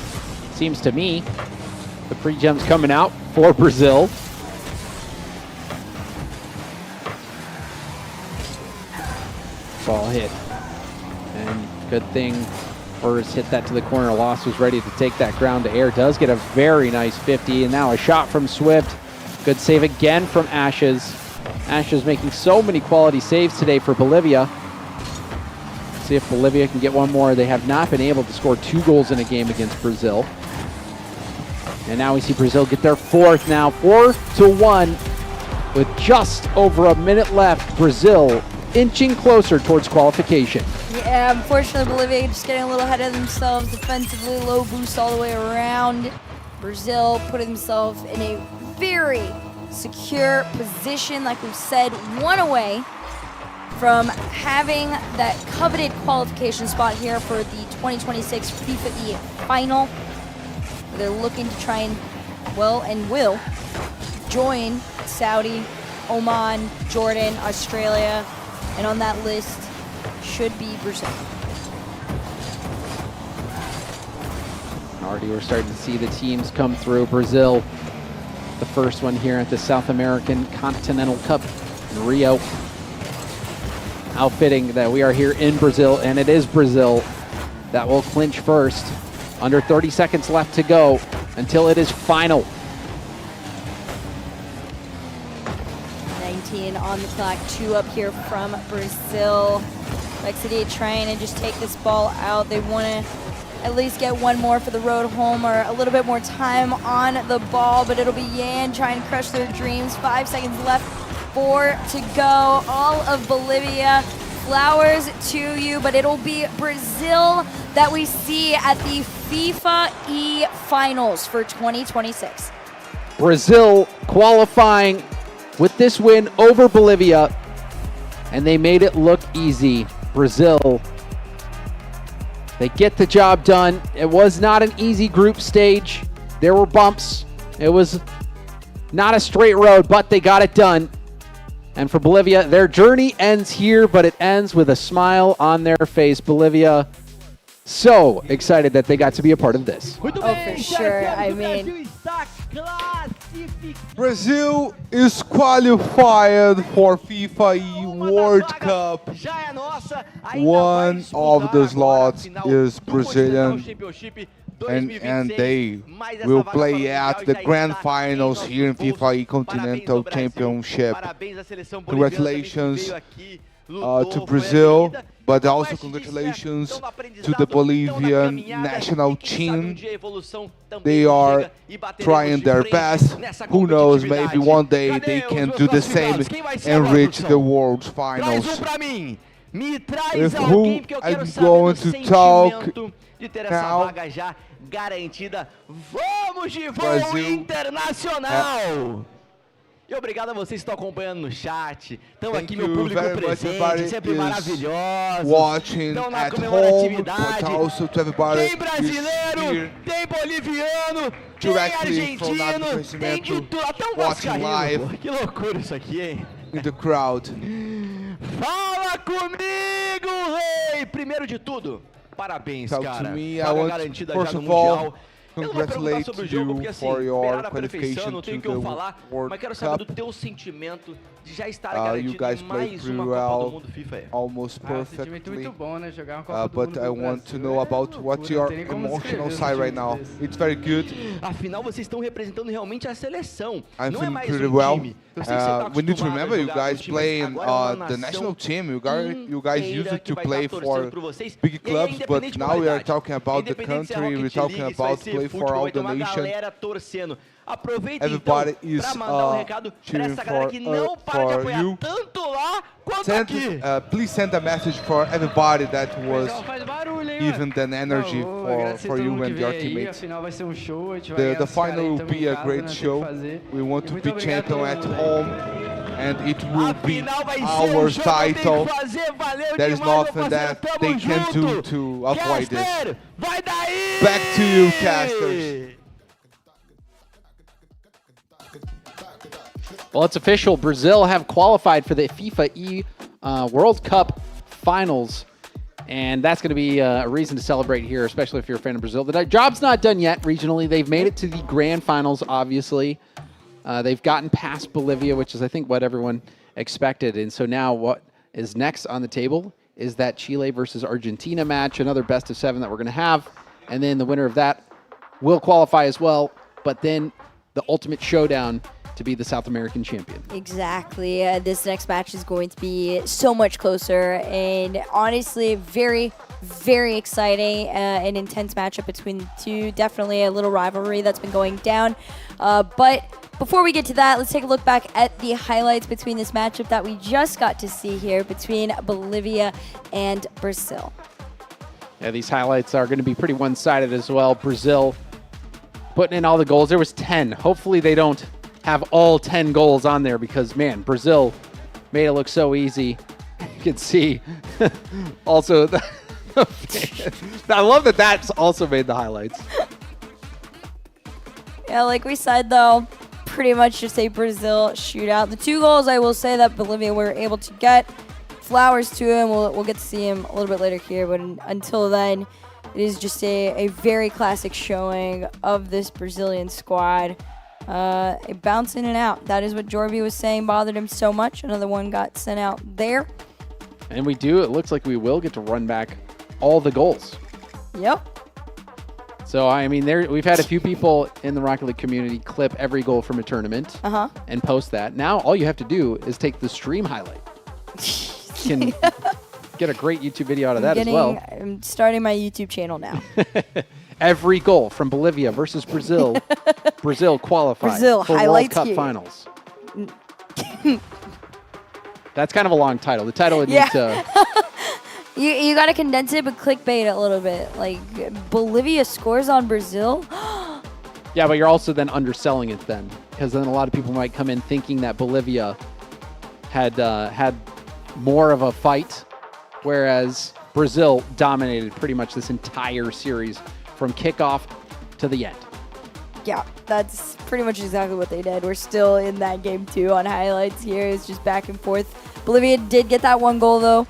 seems to me. The pre-jump's coming out for Brazil. Ball hit. And good thing Burrs hit that to the corner. Loss was ready to take that ground to air. Does get a very nice 50. And now a shot from Swift. Good save again from Ashes. Ashes making so many quality saves today for Bolivia. See if Bolivia can get one more. They have not been able to score 2 goals in a game against Brazil. And now we see Brazil get their 4th now. 4-1 with just over a minute left. Brazil inching closer towards qualification. Yeah, unfortunately Bolivia just getting a little ahead of themselves defensively. Low boost all the way around. Brazil putting themselves in a very secure position, like we've said, 1 away from having that coveted qualification spot here for the 2026 FIFAe final. They're looking to try and, well, and will join Saudi, Oman, Jordan, Australia, and on that list should be Brazil. Already we're starting to see the teams come through. Brazil, the first one here at the South American Continental Cup in Rio. How fitting that we are here in Brazil, and it is Brazil that will clinch first. Under 30 seconds left to go until it is final. 19 on the clock, 2 up here from Brazil. Lexity trying to just take this ball out. They want to at least get 1 more for the road home, or a little bit more time on the ball, but it'll be Yan trying to crush their dreams. 5 seconds left, 4 to go. All of Bolivia, flowers to you, but it'll be Brazil that we see at the FIFAe Finals for 2026. Brazil qualifying with this win over Bolivia, and they made it look easy. Brazil, they get the job done. It was not an easy group stage. There were bumps. It was not a straight road, but they got it done. And for Bolivia, their journey ends here, but it ends with a smile on their face. Bolivia, so excited that they got to be a part of this. Oh, for sure. I mean, Brazil is qualified for FIFAe World Cup. One of the slots is Brazilian, and they will play at the grand finals here in FIFAe Continental Championship. Congratulations to Brazil, but also congratulations to the Bolivian national team. They are trying their best. Who knows, maybe one day they can do the same and reach the world finals. With who I'm going to talk now, Brasil. E obrigado a vocês que estão acompanhando no chat. Estão aqui, meu público presente, sempre maravilhosos. Estão na comemoratividade. Tem brasileiro, tem boliviano, tem argentino, tem de tudo. Até um vascaíno. Que loucura isso aqui, hein? In the crowd. Fala comigo, rei! Primeiro de tudo, parabéns, cara. Vaga garantida já no Mundial. Congratulate you for your qualification to the World mas quero saber do Cup. teu sentimento de já estar garantido You guys em played mais pretty uma Copa do well, Mundo FIFA. almost Sentimento perfectly. muito bom, né? Jogar uma Copa do But Mundo I pelo want to Brasil know é about loucura, what your não tem nem como emotional descrever side right now. It's very good. Afinal, vocês estão representando realmente a seleção. I'm Não é feeling mais pretty um well. time. Eu sei que você tá We need to acostumado a remember you jogar guys com time, mas playing agora é uma the nação national team. You guys used inteira to que vai play estar torcendo for por vocês. big E aí, clubs, but independente de now we are qualidade, talking about the independente se é country. We're Rocket talking League, se about vai ser Chile for all the nation. Everybody is cheering for you. Please send a message for everybody that was giving the energy for you and your teammates. The final will be a great show. We want to be champion at home, and it will be our title. There is nothing that they can do to avoid this. Back to you, casters. Well, it's official. Brazil have qualified for the FIFAe World Cup Finals. And that's going to be a reason to celebrate here, especially if you're a fan of Brazil. The job's not done yet regionally. They've made it to the grand finals, obviously. They've gotten past Bolivia, which is, I think, what everyone expected. And so now what is next on the table is that Chile versus Argentina match, another best of 7 that we're going to have. And then the winner of that will qualify as well. But then the ultimate showdown to be the South American champion. Exactly. This next match is going to be so much closer, and honestly, very, very exciting. An intense matchup between the two. Definitely a little rivalry that's been going down. But before we get to that, let's take a look back at the highlights between this matchup that we just got to see here between Bolivia and Brazil. Yeah, these highlights are going to be pretty one-sided as well. Brazil putting in all the goals. There was 10. Hopefully they don't have all 10 goals on there because, man, Brazil made it look so easy. You can see also, I love that that's also made the highlights. Yeah, like we said, though, pretty much just a Brazil shootout. The 2 goals I will say that Bolivia were able to get, flowers to him. We'll get to see him a little bit later here, but until then, it is just a very classic showing of this Brazilian squad. It bounced in and out. That is what Jorby was saying bothered him so much. Another one got sent out there. And we do. It looks like we will get to run back all the goals. Yep. So, I mean, we've had a few people in the Rocket League community clip every goal from a tournament and post that. Now, all you have to do is take the stream highlight. You can get a great YouTube video out of that as well. I'm starting my YouTube channel now. Every goal from Bolivia versus Brazil. Brazil qualified for World Cup Finals. That's kind of a long title. The title would need to... You got to condense it, but clickbait it a little bit. Like, Bolivia scores on Brazil? Yeah, but you're also then underselling it then. Because then a lot of people might come in thinking that Bolivia had more of a fight, whereas Brazil dominated pretty much this entire series from kickoff to the end. Yeah, that's pretty much exactly what they did. We're still in that game too on highlights here. It's just back and forth. Bolivia did get that 1 goal though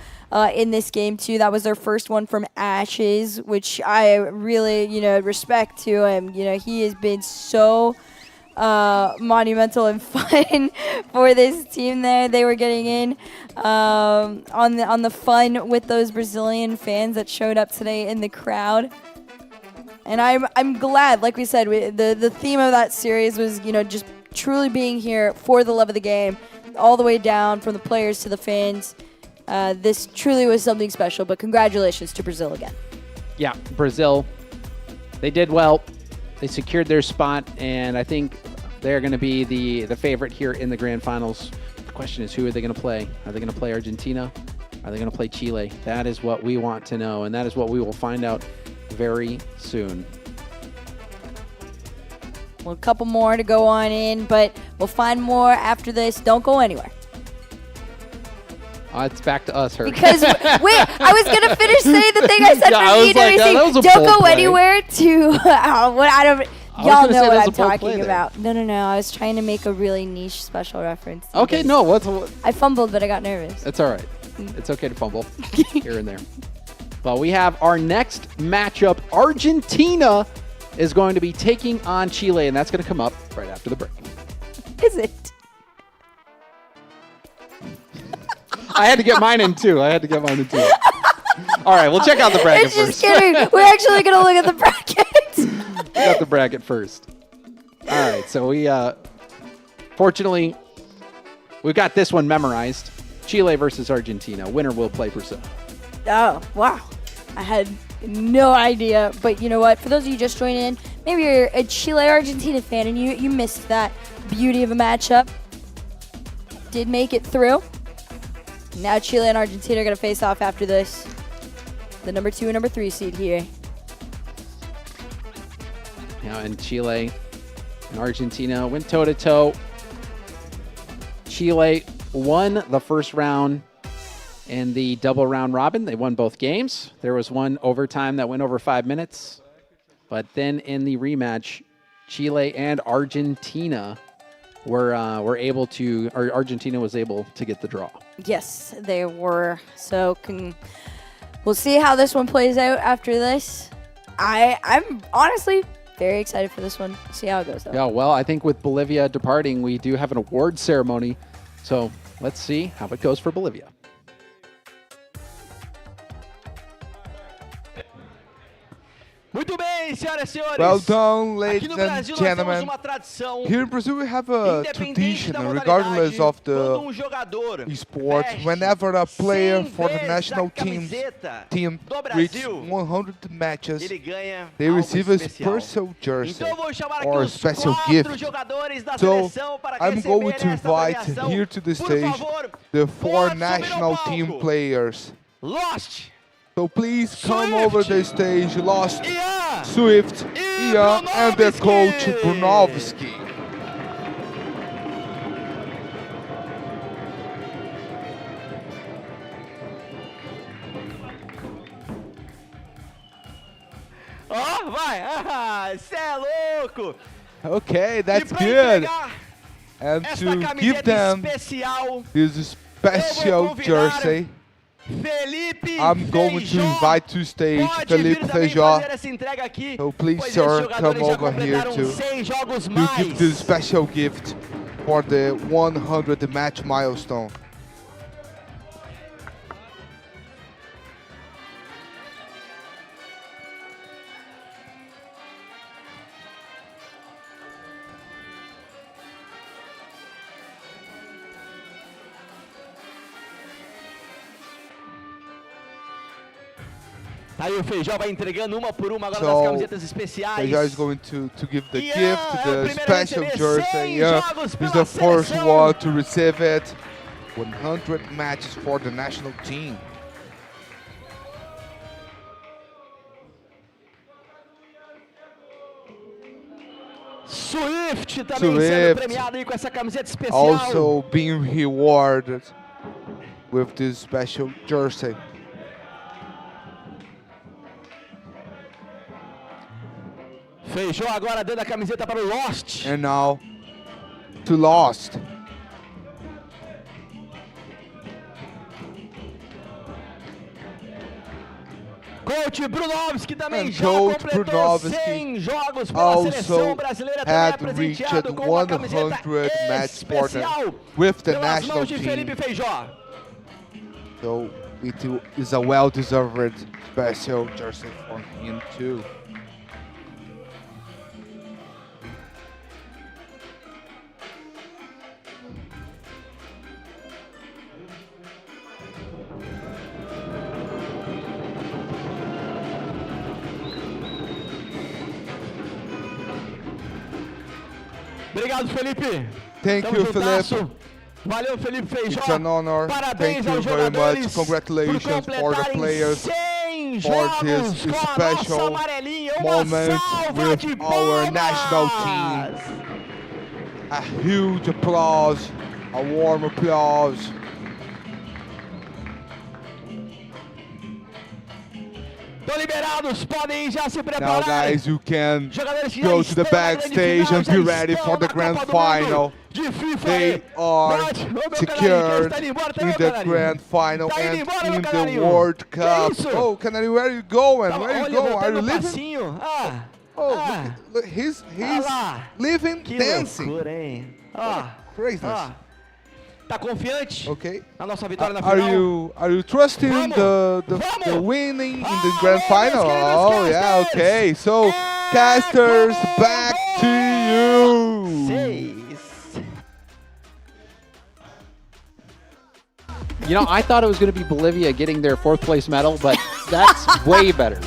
in this game too. That was their first one from Ashes, which I really, respect to him. He has been so monumental and fun for this team there. They were getting in on the fun with those Brazilian fans that showed up today in the crowd. And I'm glad, like we said, the theme of that series was, just truly being here for the love of the game, all the way down from the players to the fans. This truly was something special, but congratulations to Brazil again. Yeah, Brazil, they did well. They secured their spot, and I think they're going to be the favorite here in the grand finals. The question is, who are they going to play? Are they going to play Argentina? Are they going to play Chile? That is what we want to know, and that is what we will find out very soon. Well, a couple more to go on in, but we'll find more after this. Don't go anywhere. It's back to us, Herc. Because, wait, I was going to finish saying the thing I said for EWC. Don't go anywhere to, y'all know what I'm talking about. No. I was trying to make a really niche special reference. Okay, no. I fumbled, but I got nervous. It's all right. It's okay to fumble here and there. Well, we have our next matchup. Argentina is going to be taking on Chile, and that's going to come up right after the break. Is it? I had to get mine in, too. All right, we'll check out the bracket first. Just kidding. We're actually going to look at the bracket. We got the bracket first. All right, so we, fortunately, we've got this one memorized. Chile versus Argentina. Winner will play Brazil. Oh, wow. I had no idea. But you know what? For those of you just joining in, maybe you're a Chile-Argentina fan and you missed that beauty of a matchup. Did make it through. Now Chile and Argentina are going to face off after this. The number 2 and number 3 seed here. Now in Chile and Argentina went toe-to-toe. Chile won the first round in the double round robin. They won both games. There was one overtime that went over 5 minutes. But then in the rematch, Chile and Argentina were able to, or Argentina was able to get the draw. Yes, they were. So we'll see how this one plays out after this. I'm honestly very excited for this one. See how it goes, though. Yeah, well, I think with Bolivia departing, we do have an award ceremony. So let's see how it goes for Bolivia. Muito bem, senhoras e senhores. Well done, ladies Aqui no and Brasil nós temos gentlemen. uma tradição. Here in Brazil, we have a tradition, regardless of the sport, whenever a player for the national team reaches 100 matches, they receive a special jersey or a special gift. So I'm going to invite here to the stage the 4 national team players. Lost. So please come over the stage, Lost, Swift, Ian, and their coach, Brunovski. Ó, vai! Cê é louco! Okay, that's good. And to give them this special jersey, I'm going to invite to stage Felipe Feijó. So please, sir, come over here to give this special gift for the 100 match milestone. Aí o Feijó vai entregando uma por uma agora das camisetas especiais. Feijó is going to give the gift, the special jersey. He's the first one to receive it. 100 matches for the national team. Swift também sendo premiado aí com essa camiseta especial. Also being rewarded with this special jersey. Feijó agora dando a camiseta para o Lost. And now to Lost. Coach Brunovski também já completou 100 jogos pela seleção brasileira, também é presenteado com uma camiseta especial with the pelas national mãos de team. Felipe Feijó. So it is a well-deserved special jersey for him too. Obrigado, Felipe. Thank you, Felipe. Valeu, Felipe Feijó. It's an honor. Parabéns Thank you very much. Congratulations for the players for this special moment with our national team. A huge applause, a warm applause. Estão liberados, podem já se preparar. Now, guys, you can go to the backstage and be ready for the grand final. They are secured in the grand final and in the World Cup. Oh, Canary, where are you going? Where are you going? Are you leaving? Oh, look, he's living dancing. Craziness. Tá confiante? Okay. Na nossa vitória na final? Are you trusting the winning in the grand final? Oh yeah, okay. So casters, back to you. You know, I thought it was going to be Bolivia getting their 4th place medal, but that's way better.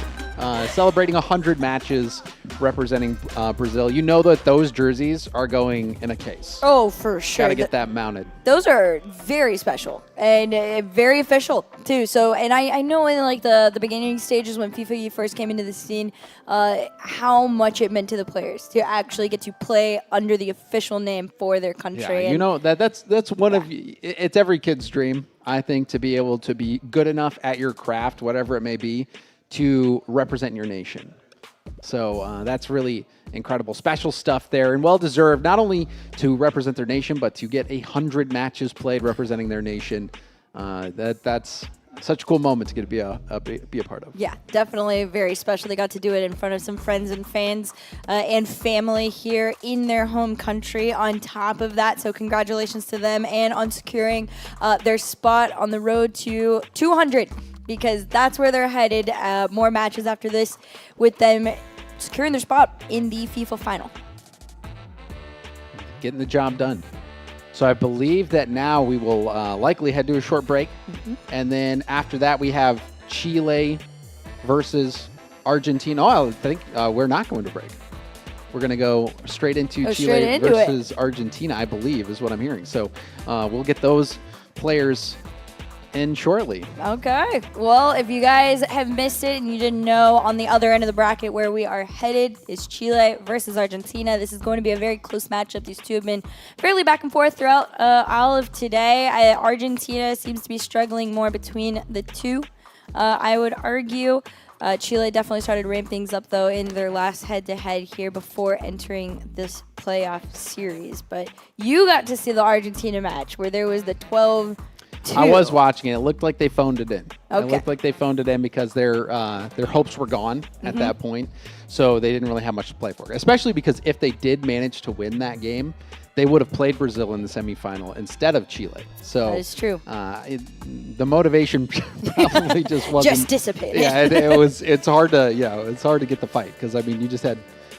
Celebrating 100 matches representing Brazil. You know that those jerseys are going in a case. Oh, for sure. Got to get that mounted. Those are very special and very official too. So, and I know in like the beginning stages when FIFAe first came into the scene, how much it meant to the players to actually get to play under the official name for their country. Yeah, you know that's one of it's every kid's dream, I think, to be able to be good enough at your craft, whatever it may be, to represent your nation. So that's really incredible, special stuff there, and well-deserved, not only to represent their nation, but to get 100 matches played representing their nation. That's such a cool moment to get to be a part of. Yeah, definitely very special. They got to do it in front of some friends and fans and family here in their home country on top of that. So congratulations to them and on securing their spot on the road to 200. Because that's where they're headed. More matches after this with them securing their spot in the FIFA final. Getting the job done. So I believe that now we will likely head to a short break. And then after that, we have Chile versus Argentina. Oh, I think we're not going to break. We're going to go straight into Chile versus Argentina, I believe, is what I'm hearing. So we'll get those players in shortly. Okay. Well, if you guys have missed it and you didn't know, on the other end of the bracket where we are headed is Chile versus Argentina. This is going to be a very close matchup. These two have been fairly back and forth throughout all of today. Argentina seems to be struggling more between the two, I would argue. Chile definitely started to ramp things up, though, in their last head-to-head here before entering this playoff series. But you got to see the Argentina match where there was the 12-2. I was watching it. It looked like they phoned it in. Okay. It looked like they phoned it in because their hopes were gone at that point. So they didn't really have much to play for. Especially because if they did manage to win that game, they would have played Brazil in the semifinal instead of Chile. So that is true. The motivation probably just wasn't just dissipated. Yeah, it's hard to get the fight because I mean you just had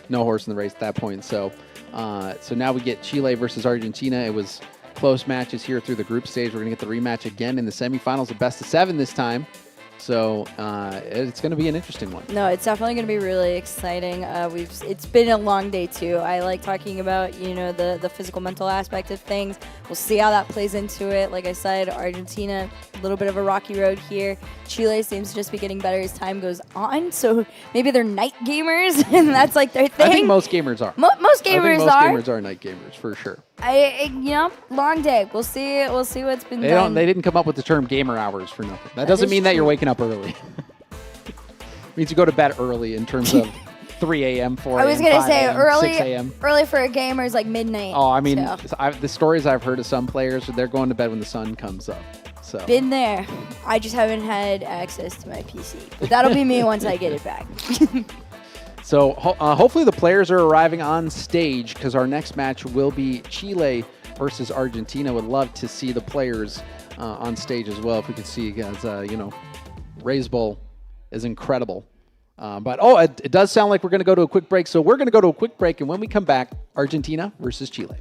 no horse in the race at that point. So now we get Chile versus Argentina. It was close matches here through the group stage. We're going to get the rematch again in the semifinals, a best of 7 this time. So it's going to be an interesting one. No, it's definitely going to be really exciting. It's been a long day too. I like talking about the physical, mental aspect of things. We'll see how that plays into it. Like I said, Argentina, a little bit of a rocky road here. Chile seems to just be getting better as time goes on. So maybe they're night gamers, and that's like their thing. I think most gamers are. Most gamers most gamers are night gamers for sure. Long day. We'll see what's been done. They didn't come up with the term gamer hours for nothing. That doesn't mean that you're waking up early. It means you go to bed early in terms of 3 a.m., 4 a.m., I was going to say early, 6 a.m. Early for a gamer is like midnight. Oh, I mean, so. The stories I've heard of some players, they're going to bed when the sun comes up. So been there. I just haven't had access to my PC. But that'll be me once I get it back. So hopefully the players are arriving on stage because our next match will be Chile versus Argentina. Would love to see the players on stage as well. If we could see, guys, Ray's Bowl is incredible. But it does sound like we're going to go to a quick break. So we're going to go to a quick break, and when we come back, Argentina versus Chile.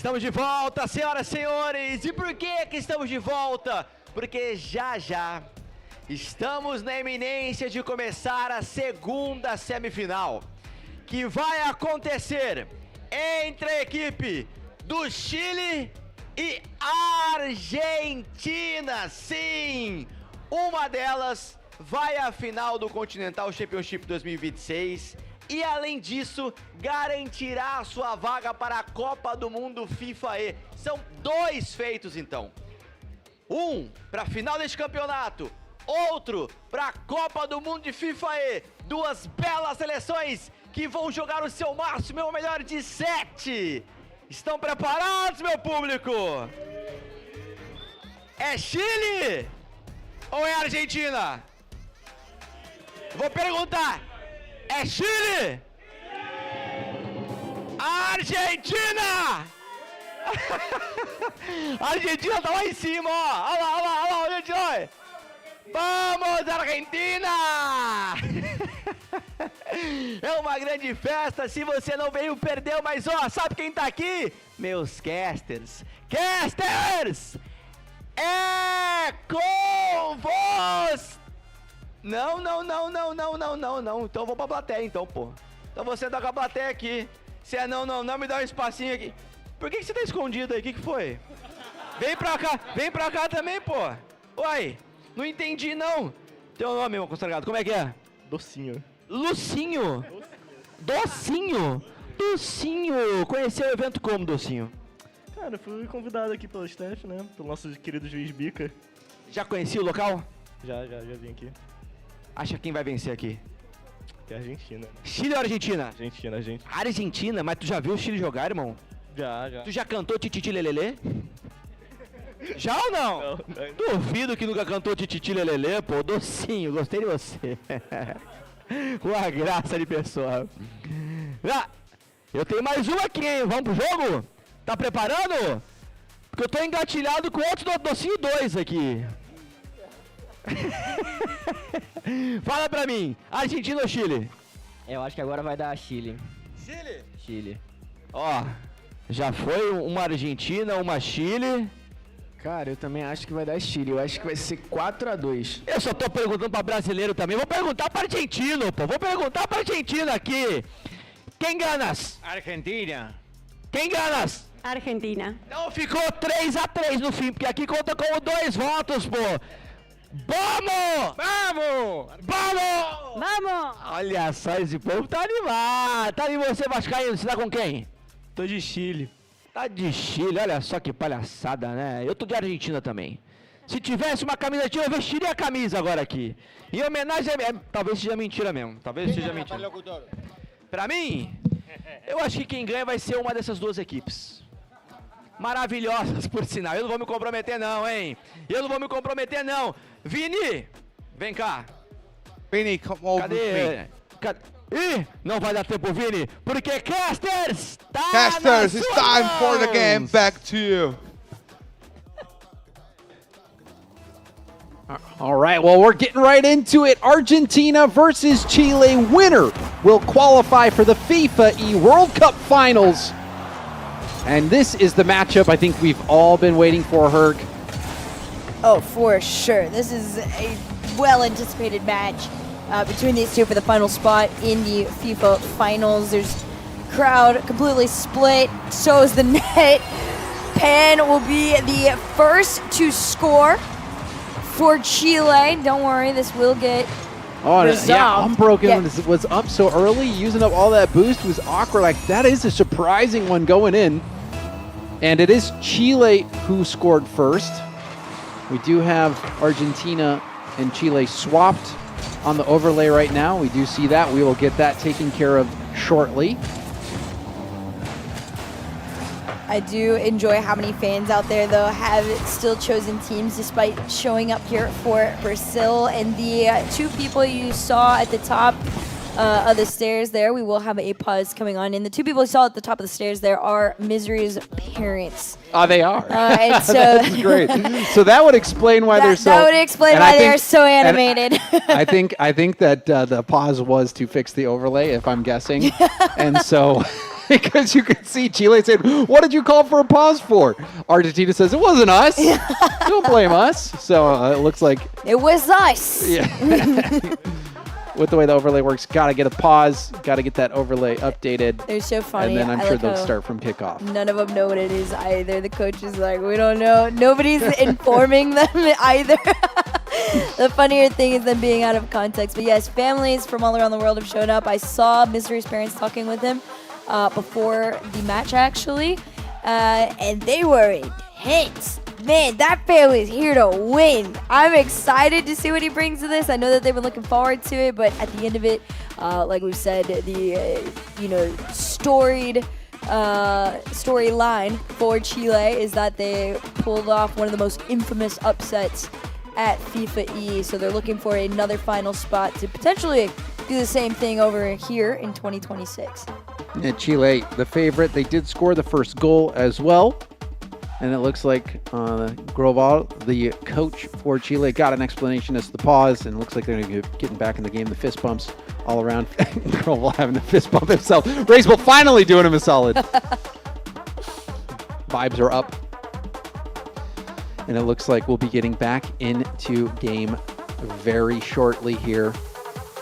Estamos de volta, senhoras e senhores. E por que estamos de volta? Porque já já estamos na iminência de começar a segunda semifinal, que vai acontecer entre a equipe do Chile e Argentina. Sim, uma delas vai à final do Continental Championship 2026 e, além disso, garantirá a sua vaga para a Copa do Mundo FIFAe. São 2 feitos, então. Um para a final deste campeonato, outro para a Copa do Mundo de FIFAe. 2 belas seleções que vão jogar o seu máximo e o melhor de 7. Estão preparados, meu público? É Chile ou é Argentina? Vou perguntar. É Chile? Argentina! A Argentina tá lá em cima, ó. Olha lá, olha lá, olha lá, Argentina. Vamos, Argentina! É uma grande festa. Se você não veio, perdeu. Mas, ó, sabe quem tá aqui? Meus casters. Casters! É com vós! Não. Então eu vou pra plateia, então, pô. Então você tá com a plateia aqui. Se é não, me dá um espacinho aqui. Por que você tá escondido aí? O que foi? Vem pra cá também, pô. Uai, não entendi, não. Teu nome, meu consagrado, como é que é? Docinho. Lucinho? Docinho? Docinho. Conheceu o evento como, Docinho? Cara, eu fui convidado aqui pelo staff, né? Pelo nosso querido juiz Bica. Já conhecia o local? Já vim aqui. Acha quem vai vencer aqui? Que é a Argentina. Né? Chile ou Argentina? Argentina. Argentina? Mas tu já viu o Chile jogar, irmão? Já. Tu já cantou Tititi Lelele? Já ou não? Não. Duvido que nunca cantou Tititi Lelele, pô. Docinho, gostei de você. Uma graça de pessoa. Ah, eu tenho mais uma aqui, hein? Vamos pro jogo? Tá preparando? Porque eu tô engatilhado com outro Docinho 2 aqui. Fala pra mim, Argentina ou Chile? Eu acho que agora vai dar Chile. Chile. Ó, já foi uma Argentina, uma Chile. Cara, eu também acho que vai dar Chile. Eu acho que vai ser 4-2. Eu só tô perguntando pra brasileiro também. Vou perguntar pra argentino, pô. Vou perguntar pra argentino aqui. Quem ganas? Argentina. Quem ganas? Argentina. Não ficou 3-3 no fim, porque aqui conta como 2 votos, pô. Vamos! Olha só, esse povo tá animado. Tá em você, Vascaíno? Você tá com quem? Tô de Chile. Tá de Chile, olha só que palhaçada, né? Eu tô de Argentina também. Se tivesse uma camisa de Chile, eu vestiria a camisa agora aqui. Em homenagem a... talvez seja mentira mesmo. Talvez seja mentira. Pra mim, eu acho que quem ganha vai ser uma dessas 2 equipes. Maravilhosas, por sinal. Eu não vou me comprometer não, hein? Vini, vem cá. Vini, come over with me. Ih, não vai dar tempo, Vini, porque Casters tá Casters, it's time for the game. Back to you. All right, well, we're getting right into it. Argentina versus Chile. Winner will qualify for the FIFAe World Cup Finals. And this is the matchup I think we've all been waiting for, Herc. Oh, for sure. This is a well-anticipated match between these two for the final spot in the FIFA Finals. There's crowd completely split. So is the net. Pan will be the first to score for Chile. Don't worry, this will get resolved. Yeah, Unbroken was up so early. Using up all that boost was awkward. Like, that is a surprising one going in. And it is Chile who scored first. We do have Argentina and Chile swapped on the overlay right now. We do see that. We will get that taken care of shortly. I do enjoy how many fans out there, though, have still chosen teams despite showing up here for Brazil. And the 2 people you saw at the top of the stairs there, we will have a pause coming on. And the 2 people you saw at the top of the stairs there are Misery's parents. Oh, they are. And so that's great. So that would explain why they're so. That would explain why they are so animated. I think that the pause was to fix the overlay, if I'm guessing, and so because you can see Chile saying, "What did you call for a pause for?" Argentina says, "It wasn't us. Don't blame us." So it looks like it was us. Yeah. With the way the overlay works, gotta get a pause, gotta get that overlay updated. They're so funny. And then I'm I sure like they'll how start from kickoff. None of them know what it is either. The coach is like, we don't know. Nobody's informing them either. The funnier thing is them being out of context. But yes, families from all around the world have shown up. I saw Misery's parents talking with him before the match, actually. And they were intense. Man, that family is here to win. I'm excited to see what he brings to this. I know that they've been looking forward to it, but at the end of it, like we've said, the storyline for Chile is that they pulled off one of the most infamous upsets at FIFAe. So they're looking for another final spot to potentially do the same thing over here in 2026. Yeah, Chile, the favorite. They did score the first goal as well. And it looks like Groval, the coach for Chile, got an explanation as to the pause, and it looks like they're going to be getting back in the game. The fist bumps all around. Groval having the fist bump himself. Raceball finally doing him a solid. Vibes are up. And it looks like we'll be getting back into game very shortly here.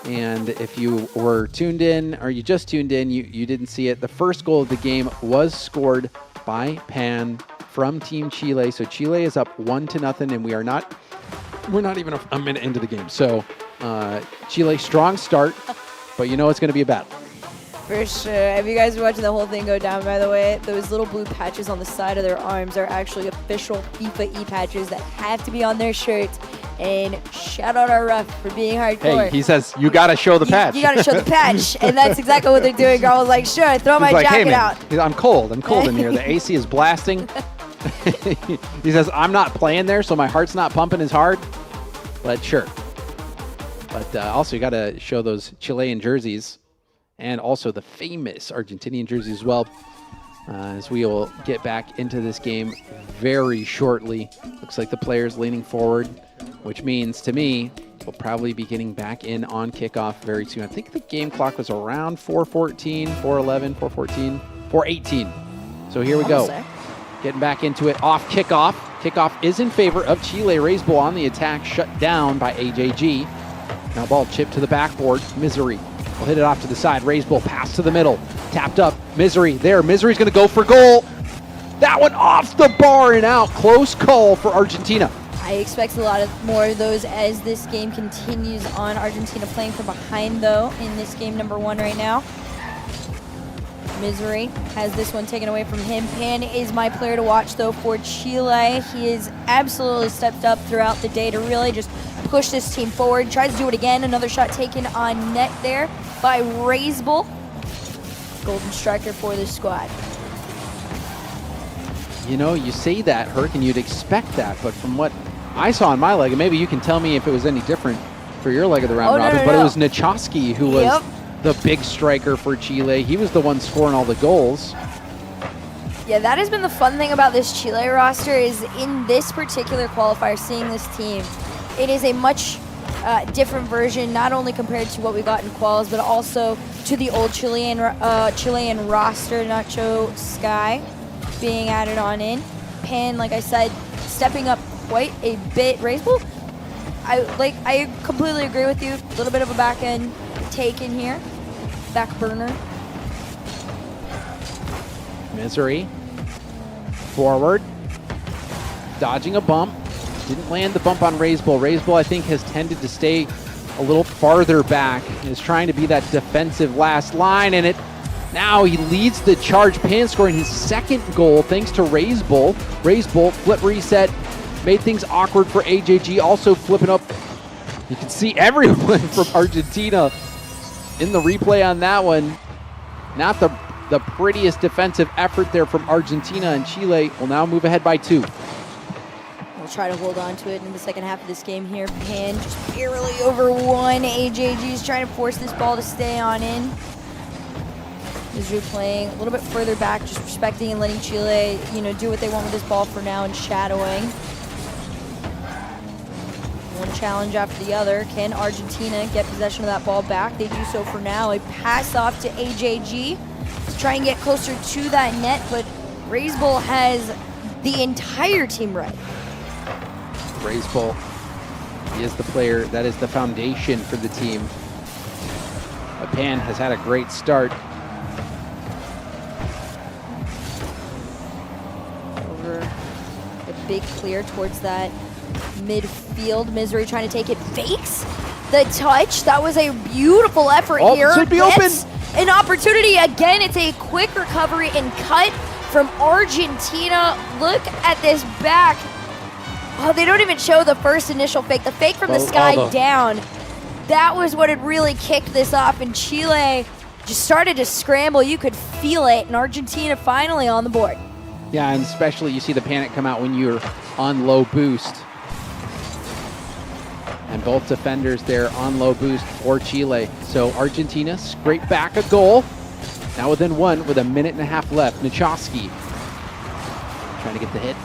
And if you were tuned in, or you just tuned in, you didn't see it. The first goal of the game was scored by Pan from Team Chile. So Chile is up 1-0, and we're not even a minute into the game. So Chile, strong start, but you know it's going to be a battle. For sure. If you guys are watching the whole thing go down, by the way, those little blue patches on the side of their arms are actually official FIFAe patches that have to be on their shirts. And shout out our ref for being hardcore. Hey, he says, you got to show the patch. You got to show the patch. And that's exactly what they're doing. Girl was like, sure, throw my jacket out. I'm cold in here. The AC is blasting. He says, I'm not playing there, so my heart's not pumping as hard. But sure. But also, you got to show those Chilean jerseys and also the famous Argentinian jersey as well, as we will get back into this game very shortly. Looks like the players leaning forward, which means to me we'll probably be getting back in on kickoff very soon. I think the game clock was around 4:14, 4:11, 4:14, 4:18. So here we go. Getting back into it off kickoff. Kickoff is in favor of Chile. Raceball on the attack, shut down by AJG. Now ball chipped to the backboard. Misery will hit it off to the side. Raceball pass to the middle. Tapped up. Misery there. Misery's going to go for goal. That one off the bar and out. Close call for Argentina. I expect a lot more of those as this game continues on. Argentina playing from behind, though, in this game number 1 right now. Misery has this one taken away from him. Pan is my player to watch, though, for Chile. He has absolutely stepped up throughout the day to really just push this team forward. Tries to do it again. Another shot taken on net there by Raceball. Golden striker for this squad. You know, you say that, Herc, and you'd expect that, but from what I saw on my leg, and maybe you can tell me if it was any different for your leg of the round robin, but it was Nachoski who was the big striker for Chile. He was the one scoring all the goals. Yeah, that has been the fun thing about this Chile roster is in this particular qualifier, seeing this team, it is a much different version, not only compared to what we got in quals, but also to the old Chilean roster. Nacho Sky being added on in. Pan, like I said, stepping up quite a bit. Raceball, I completely agree with you. A little bit of a back end take in here. Back burner. Misery. Forward. Dodging a bump. Didn't land the bump on Raceball. Raceball, I think, has tended to stay a little farther back. Is trying to be that defensive last line, and now he leads the charge. Pan scoring his second goal thanks to Raceball. Raceball flip reset. Made things awkward for AJG. Also flipping up. You can see everyone from Argentina in the replay on that one. Not the prettiest defensive effort there from Argentina, and Chile will now move ahead by 2. We'll try to hold on to it in the second half of this game here. Pan just barely over 1. AJG is trying to force this ball to stay on in. Misery playing a little bit further back, just respecting and letting Chile, do what they want with this ball for now and shadowing. One challenge after the other. Can Argentina get possession of that ball back? They do so for now. A pass off to AJG. He's try and get closer to that net, but Razebull has the entire team ready. Razebull, he is the player that is the foundation for the team. But Pan has had a great start. Over a big clear towards that midfield. Misery trying to take it. Fakes the touch. That was a beautiful effort here. Should be open. An opportunity again. It's a quick recovery and cut from Argentina. Look at this back. Oh, they don't even show the first initial fake. The fake from the sky down. That was what had really kicked this off, and Chile just started to scramble. You could feel it, and Argentina finally on the board. Yeah, and especially you see the panic come out when you're on low boost. And both defenders there on low boost for Chile. So Argentina scrape back a goal. Now within one with a minute and a half left. Nichowski trying to get the hit.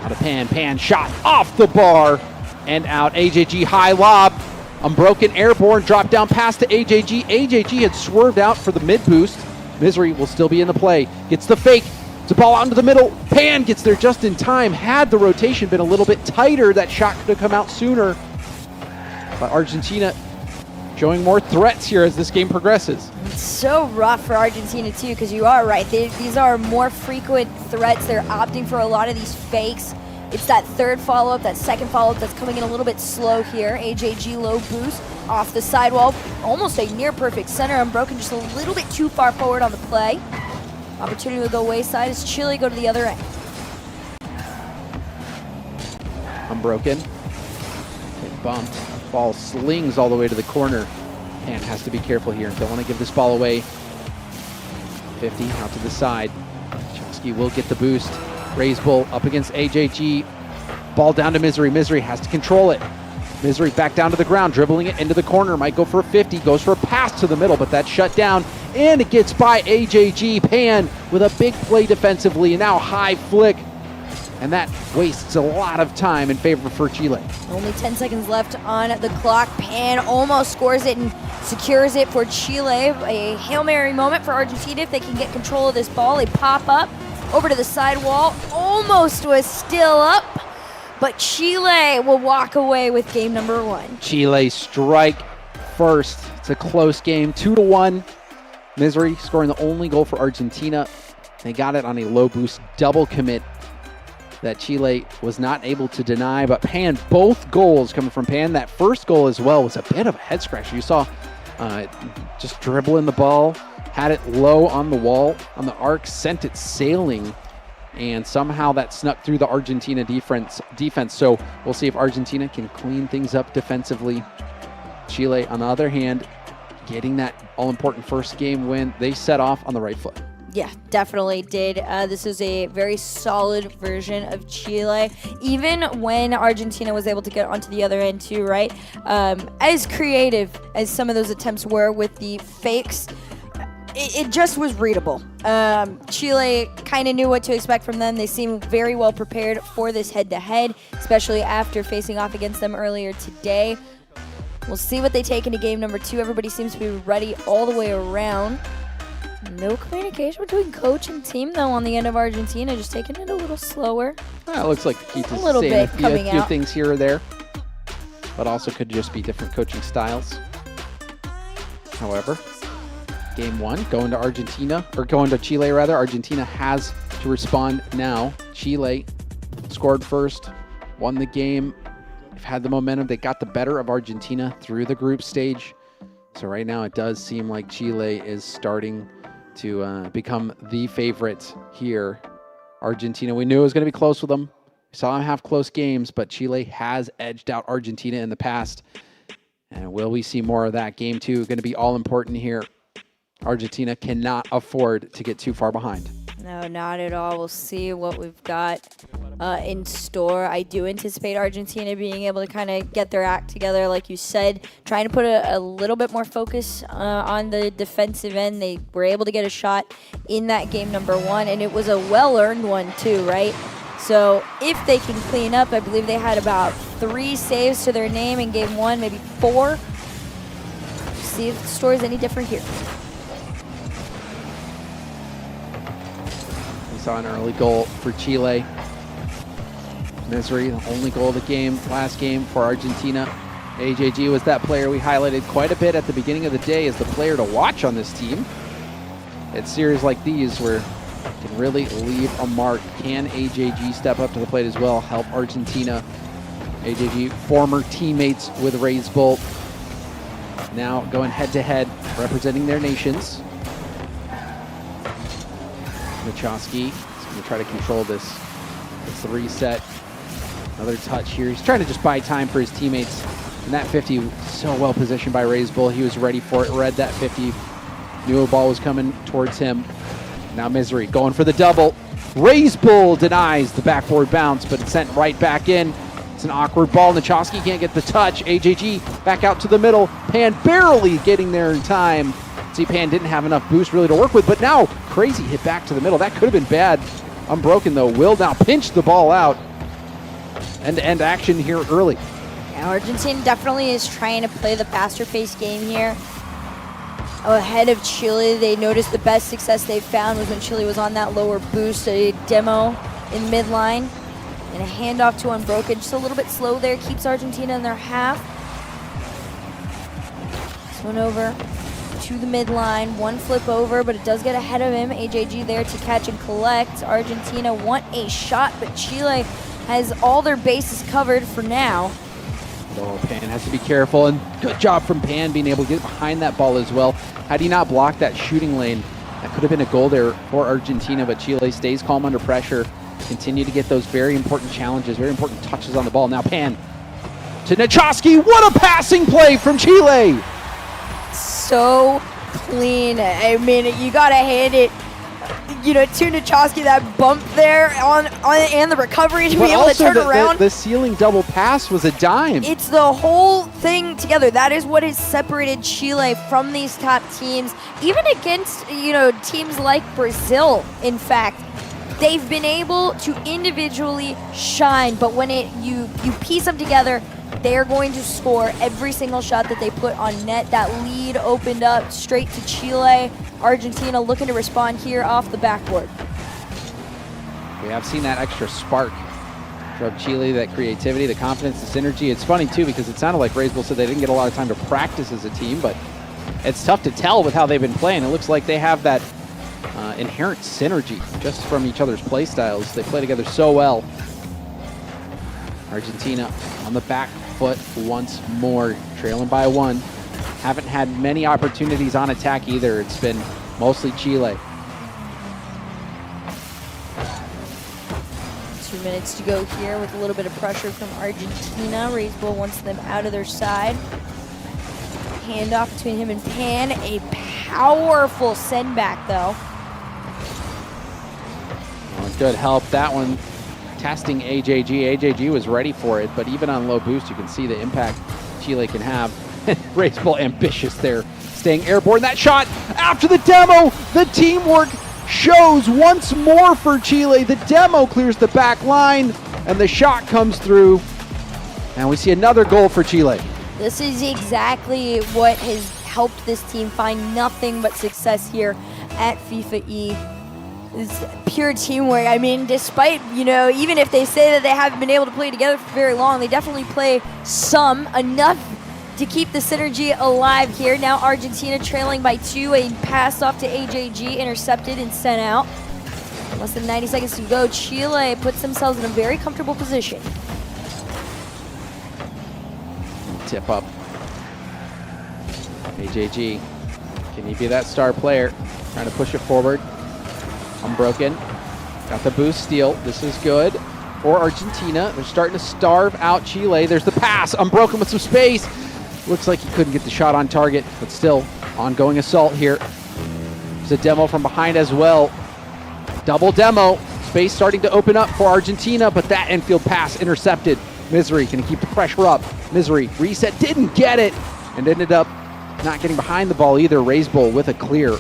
Out of Pan. Pan shot off the bar and out. AJG high lob. Unbroken airborne drop down pass to AJG. AJG had swerved out for the mid boost. Misery will still be in the play. Gets the fake. It's a ball out into the middle. Pan gets there just in time. Had the rotation been a little bit tighter, that shot could have come out sooner. But Argentina showing more threats here as this game progresses. It's so rough for Argentina too, because you are right. These are more frequent threats. They're opting for a lot of these fakes. It's that third follow-up, that second follow-up that's coming in a little bit slow here. AJG low boost off the sidewall. Almost a near perfect center. Unbroken just a little bit too far forward on the play. Opportunity will go wayside as Chile go to the other end. Unbroken. Get bumped. Ball slings all the way to the corner. Pan has to be careful here. Don't want to give this ball away. 50 out to the side. Chomsky will get the boost. Razebull up against AJG. Ball down to Misery. Misery has to control it. Misery back down to the ground, dribbling it into the corner. Might go for a 50. Goes for a pass to the middle, but that's shut down. And it gets by AJG. Pan with a big play defensively. And now high flick. And that wastes a lot of time in favor for Chile. Only 10 seconds left on the clock. Pan almost scores it and secures it for Chile. A Hail Mary moment for Argentina if they can get control of this ball. They pop up over to the sidewall. Almost was still up, but Chile will walk away with game number one. Chile strike first. It's a close game, 2-1. Misery scoring the only goal for Argentina. They got it on a low boost double commit that Chile was not able to deny, but Pan, both goals coming from Pan. That first goal as well was a bit of a head scratcher. You saw just dribbling the ball, had it low on the wall, on the arc, sent it sailing, and somehow that snuck through the Argentina defense. So we'll see if Argentina can clean things up defensively. Chile, on the other hand, getting that all-important first game win. They set off on the right foot. Yeah, definitely did. This is a very solid version of Chile. Even when Argentina was able to get onto the other end too, right? As creative as some of those attempts were with the fakes, it just was readable. Chile kind of knew what to expect from them. They seemed very well prepared for this head-to-head, especially after facing off against them earlier today. We'll see what they take into game number two. Everybody seems to be ready all the way around. No communication between coach and team, though, on the end of Argentina. Just taking it a little slower. Well, it looks like Keith is little saying bit coming a few out. things here or there, but also could just be different coaching styles. However, game one, going to Chile rather. Argentina has to respond now. Chile scored first, won the game. They've had the momentum. They got the better of Argentina through the group stage. So right now it does seem like Chile is starting to become the favorite here. Argentina, we knew it was going to be close with them. We saw them have close games, but Chile has edged out Argentina in the past. And will we see more of that? Game two going to be all important here. Argentina cannot afford to get too far behind. No, not at all. We'll see what we've got in store. I do anticipate Argentina being able to kind of get their act together, like you said, trying to put a little bit more focus on the defensive end. They were able to get a shot in that game number one, and it was a well-earned one too, right? So if they can clean up, I believe they had about 3 saves to their name in game one, maybe 4. See if the story's any different here. saw an early goal for Chile. Misery, the only goal of the game, last game for Argentina. AJG was that player we highlighted quite a bit at the beginning of the day as the player to watch on this team. It's series like these where it can really leave a mark. Can AJG step up to the plate as well, help Argentina? AJG, former teammates with Raise Bull, now going head-to-head, representing their nations. Machowski is going to try to control this. It's the reset. Another touch here. He's trying to just buy time for his teammates. And that 50 was so well positioned by Raise Bull. He was ready for it, read that 50. Knew a ball was coming towards him. Now Misery going for the double. Raise Bull denies the backboard bounce, but it's sent right back in. It's an awkward ball. Nachowski can't get the touch. AJG back out to the middle. Pan barely getting there in time. See, Pan didn't have enough boost really to work with, but now Crazy hit back to the middle. That could have been bad. Unbroken though. Will now pinch the ball out. End-to-end action here early. Yeah, Argentina definitely is trying to play the faster paced game here. Ahead of Chile, they noticed the best success they found was when Chile was on that lower boost, a demo in midline. And a handoff to Unbroken, just a little bit slow there, keeps Argentina in their half. This one over to the midline, one flip over, but it does get ahead of him. AJG there to catch and collect. Argentina want a shot, but Chile has all their bases covered for now. Oh, Pan has to be careful, and good job from Pan being able to get behind that ball as well. Had he not blocked that shooting lane, that could have been a goal there for Argentina, but Chile stays calm under pressure. Continue to get those very important challenges, very important touches on the ball. Now Pan to Nachowski. What a passing play from Chile! So clean. I mean, you gotta hand it, to Nachowski, that bump there on and the recovery to be able to turn around. The ceiling double pass was a dime. It's the whole thing together. That is what has separated Chile from these top teams, even against teams like Brazil. In fact, they've been able to individually shine, but when you piece them together, they're going to score every single shot that they put on net. That lead opened up straight to Chile. Argentina looking to respond here off the backboard. We have seen that extra spark from Chile, that creativity, the confidence, the synergy. It's funny too because it sounded like Raise Bull said they didn't get a lot of time to practice as a team, but it's tough to tell with how they've been playing. It looks like they have that inherent synergy just from each other's play styles. They play together so well. Argentina on the back foot once more, trailing by one. Haven't had many opportunities on attack either. It's been mostly Chile. 2 minutes to go here with a little bit of pressure from Argentina. Raise Bull wants them out of their side. Handoff between him and Pan. A powerful send back though. Oh, good help. That one testing AJG. AJG was ready for it, but even on low boost, you can see the impact Chile can have. Raise Bull ambitious there, staying airborne. That shot after the demo, the teamwork shows once more for Chile. The demo clears the back line, and the shot comes through, and we see another goal for Chile. This is exactly what has helped this team find nothing but success here at FIFAe. It's pure teamwork. I mean, despite, even if they say that they haven't been able to play together for very long, they definitely play enough to keep the synergy alive here. Now Argentina trailing by 2, a pass off to AJG, intercepted and sent out. Less than 90 seconds to go. Chile puts themselves in a very comfortable position. Tip up. AJG, can he be that star player? Trying to push it forward. Unbroken. Got the boost steal. This is good for Argentina. They're starting to starve out Chile. There's the pass. Unbroken with some space. Looks like he couldn't get the shot on target, but still ongoing assault here. There's a demo from behind as well. Double demo. Space starting to open up for Argentina, but that infield pass intercepted. Misery, can he keep the pressure up? Misery, reset, didn't get it, and ended up not getting behind the ball either. Raise Bull with a clear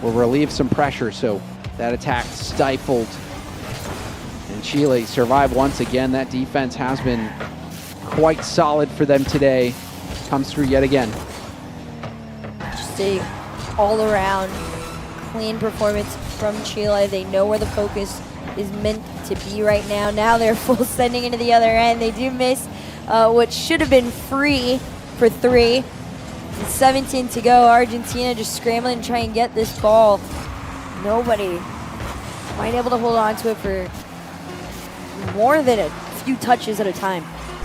will relieve some pressure, so that attack stifled. And Chile survived once again. That defense has been quite solid for them today. Comes through yet again. Just a all-around clean performance from Chile. They know where the focus is meant to be right now. Now they're full sending into the other end. They do miss what should have been free for 3. 17 to go. Argentina just scrambling to try and get this ball. Nobody quite able to hold on to it for more than a few touches at a time.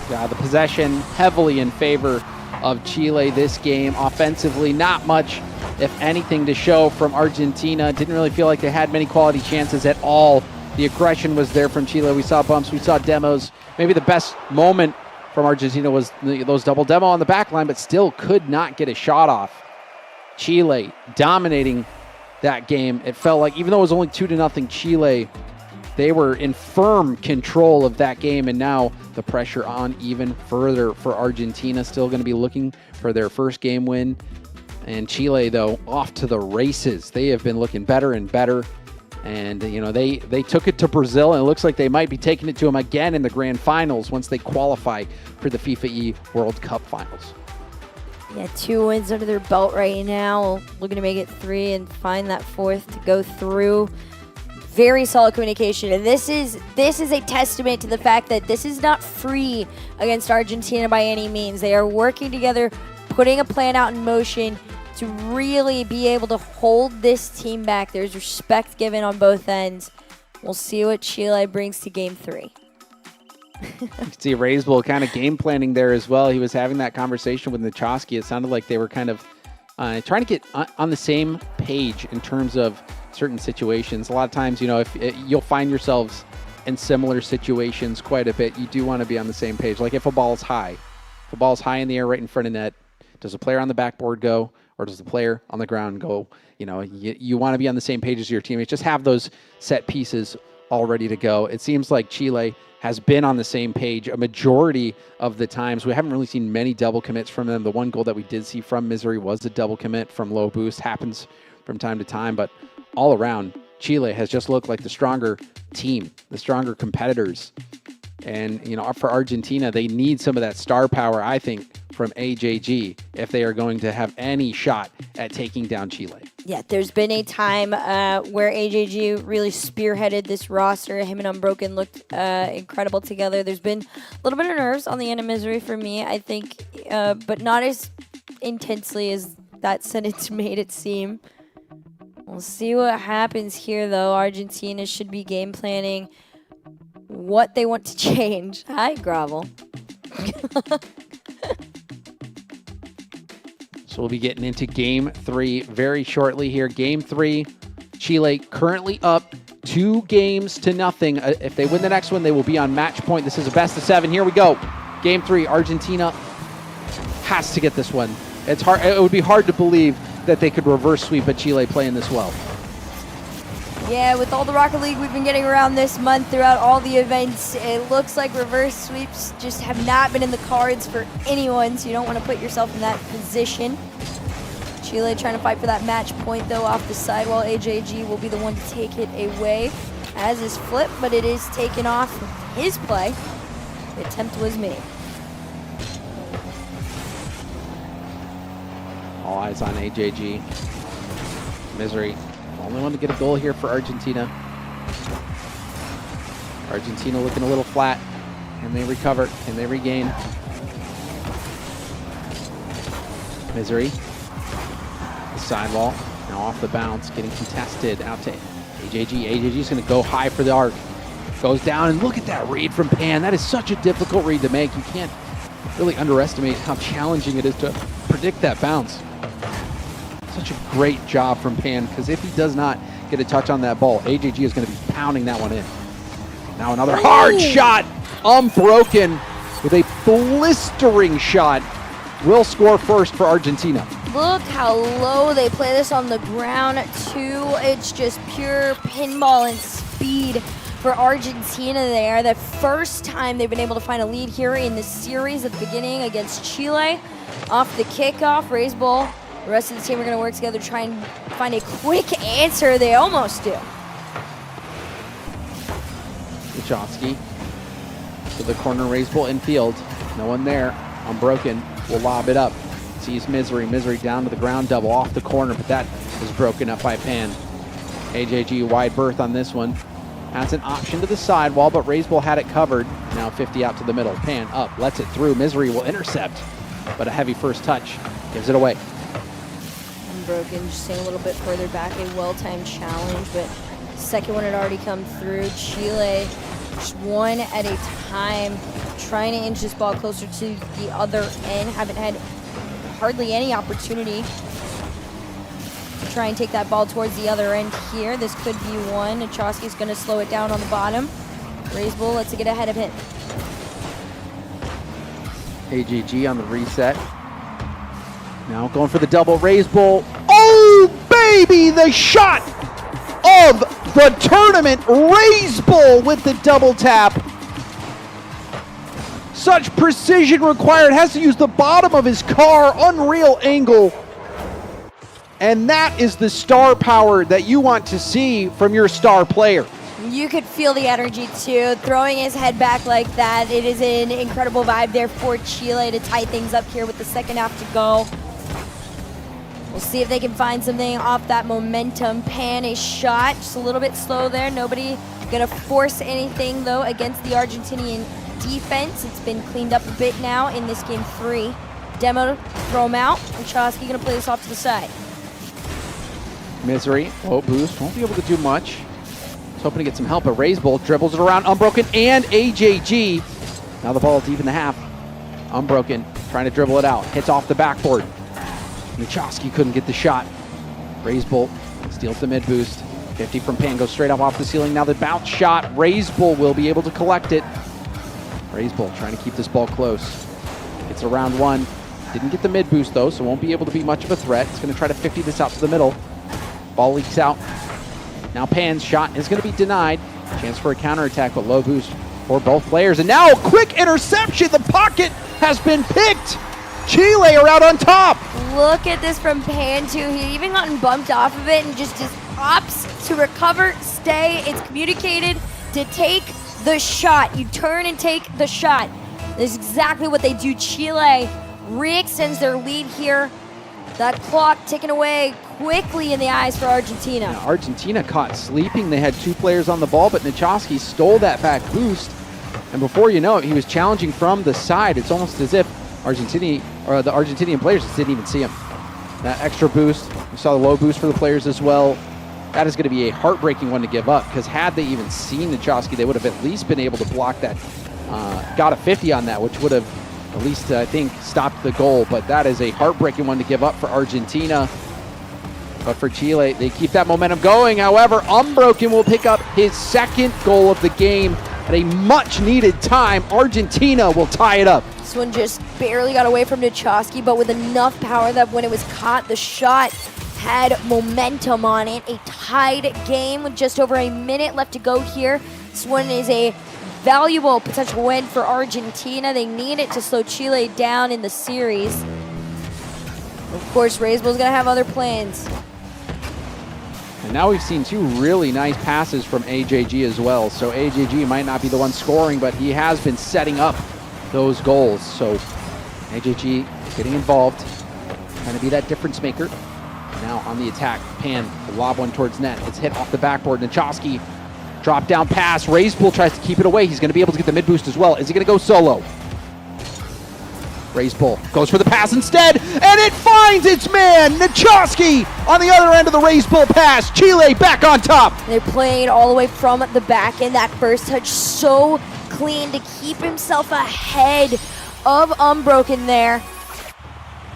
Yeah, the possession heavily in favor of Chile this game. Offensively, not much, if anything, to show from Argentina. Didn't really feel like they had many quality chances at all. The aggression was there from Chile. We saw bumps, we saw demos. Maybe the best moment from Argentina was those double demo on the back line, but still could not get a shot off. Chile dominating that game. It felt like, even though it was only 2-0 Chile, they were in firm control of that game, and now the pressure on even further for Argentina. Still going to be looking for their first game win. And Chile, though, off to the races. They have been looking better and better. And, you know, they took it to Brazil, and it looks like they might be taking it to them again in the grand finals once they qualify for the FIFAe World Cup Finals. Yeah, 2 wins under their belt right now. Looking to make it 3 and find that 4th to go through. Very solid communication, and this is a testament to the fact that this is not free against Argentina by any means. They are working together, putting a plan out in motion to really be able to hold this team back. There's respect given on both ends. We'll see what Chile brings to Game 3. You can see Raisbull kind of game planning there as well. He was having that conversation with Nachoski. It sounded like they were kind of trying to get on the same page in terms of certain situations. A lot of times, you know, if you'll find yourselves in similar situations quite a bit, you do want to be on the same page. Like if a ball is high, if a ball is high in the air right in front of net, does the player on the backboard go, or does the player on the ground go? You know, you want to be on the same page as your teammates. Just have those set pieces all ready to go. It seems like Chile has been on the same page a majority of the times. We haven't really seen many double commits from them. The one goal that we did see from Misery was a double commit from low boost. Happens from time to time, but all around, Chile has just looked like the stronger team, the stronger competitors. And, you know, for Argentina, they need some of that star power, I think, from AJG if they are going to have any shot at taking down Chile. Yeah, there's been a time where AJG really spearheaded this roster. Him and Unbroken looked incredible together. There's been a little bit of nerves on the end of Misery for me, I think, but not as intensely as that sentence made it seem. We'll see what happens here, though. Argentina should be game planning what they want to change. Hi, Gravel. So we'll be getting into Game 3 very shortly here. Game 3, Chile currently up 2-0. If they win the next one, they will be on match point. This is a best of 7. Here we go. Game 3, Argentina has to get this one. It's hard. It would be hard to believe that they could reverse sweep a Chile playing this well. Yeah, with all the Rocket League we've been getting around this month throughout all the events, it looks like reverse sweeps just have not been in the cards for anyone, so you don't want to put yourself in that position. Chile trying to fight for that match point, though, off the side, while AJG will be the one to take it away, as is Flip, but it is taken off his play. The attempt was made. All eyes on AJG. Misery, only one to get a goal here for Argentina. Argentina looking a little flat. Can they recover? Can they regain? Misery. The sidewall. Now off the bounce, getting contested out to AJG. AJG's going to go high for the arc. Goes down, and look at that read from Pan. That is such a difficult read to make. You can't really underestimate how challenging it is to predict that bounce. Such a great job from Pan, because if he does not get a touch on that ball, AJG is going to be pounding that one in. Now another hard shot, Unbroken with a blistering shot. Will score first for Argentina. Look how low they play this on the ground, too. It's just pure pinball and speed for Argentina there. The first time they've been able to find a lead here in the series at the beginning against Chile. Off the kickoff, raise ball. The rest of the team are going to work together to try and find a quick answer. They almost do. Nachoski to the corner, raise ball infield. No one there. Unbroken will lob it up. Sees Misery. Misery down to the ground, double off the corner, but that was broken up by Pan. AJG wide berth on this one. has an option to the sidewall, but Raiseball had it covered. Now 50 out to the middle. Pan up, lets it through. Misery will intercept, but a heavy first touch gives it away. Unbroken, just staying a little bit further back. A well-timed challenge, but second one had already come through. Chile just one at a time, trying to inch this ball closer to the other end. Haven't had hardly any opportunity to try and take that ball towards the other end here. This could be one. Nachowski's going to slow it down on the bottom. Raiseball lets it get ahead of him. AGG on the reset. Now going for the double. Raiseball. Oh, baby! The shot of the tournament. Raiseball with the double tap. Such precision required. Has to use the bottom of his car. Unreal angle. And that is the star power that you want to see from your star player. You could feel the energy too, throwing his head back like that. It is an incredible vibe there for Chile to tie things up here with the second half to go. We'll see if they can find something off that momentum. Pan a shot, just a little bit slow there. Nobody gonna force anything though against the Argentinian defense. It's been cleaned up a bit now in this game 3. Demo, throw him out. Nachowski gonna play this off to the side. Misery, low boost, won't be able to do much. He's hoping to get some help, but Raiseball dribbles it around Unbroken and AJG. Now the ball deep in the half. Unbroken trying to dribble it out, hits off the backboard. Nachowski couldn't get the shot. Raiseball steals the mid boost. 50 from Pan goes straight up off the ceiling. Now the bounce shot, Raiseball will be able to collect it. Raiseball trying to keep this ball close. It's around one. Didn't get the mid boost though, so won't be able to be much of a threat. It's gonna try to 50 this out to the middle. Ball leaks out. Now Pan's shot is going to be denied. Chance for a counterattack, but low boost for both players. And now a quick interception. The pocket has been picked. Chile are out on top. Look at this from Pan too. He even gotten bumped off of it and just opts to recover, stay. It's communicated to take the shot. You turn and take the shot. This is exactly what they do. Chile re-extends their lead here. That clock ticking away quickly in the eyes for Argentina. Now, Argentina caught sleeping. They had 2 players on the ball, but Nachowski stole that back boost. And before you know it, he was challenging from the side. It's almost as if the Argentinian players just didn't even see him. That extra boost, we saw the low boost for the players as well. That is going to be a heartbreaking one to give up, because had they even seen Nachowski, they would have at least been able to block that. Got a 50 on that, which would have at least, I think, stopped the goal. But that is a heartbreaking one to give up for Argentina. But for Chile, they keep that momentum going. However, Unbroken will pick up his second goal of the game at a much-needed time. Argentina will tie it up. This one just barely got away from Nachowski, but with enough power that when it was caught, the shot had momentum on it. A tied game with just over a minute left to go here. This one is a valuable potential win for Argentina. They need it to slow Chile down in the series. Of course, Raiseball's gonna have other plans. And now we've seen 2 really nice passes from AJG as well. So AJG might not be the one scoring, but he has been setting up those goals. So AJG getting involved, trying to be that difference maker. Now on the attack, Pan, lob one towards net. It's hit off the backboard. Nachowski, drop down pass. Raiseball tries to keep it away. He's going to be able to get the mid boost as well. Is he going to go solo? Raiseball goes for the pass instead, and it finds its man, Nachowski, on the other end of the Raiseball pass. Chile back on top. They're playing it all the way from the back end. That first touch so clean to keep himself ahead of Unbroken there.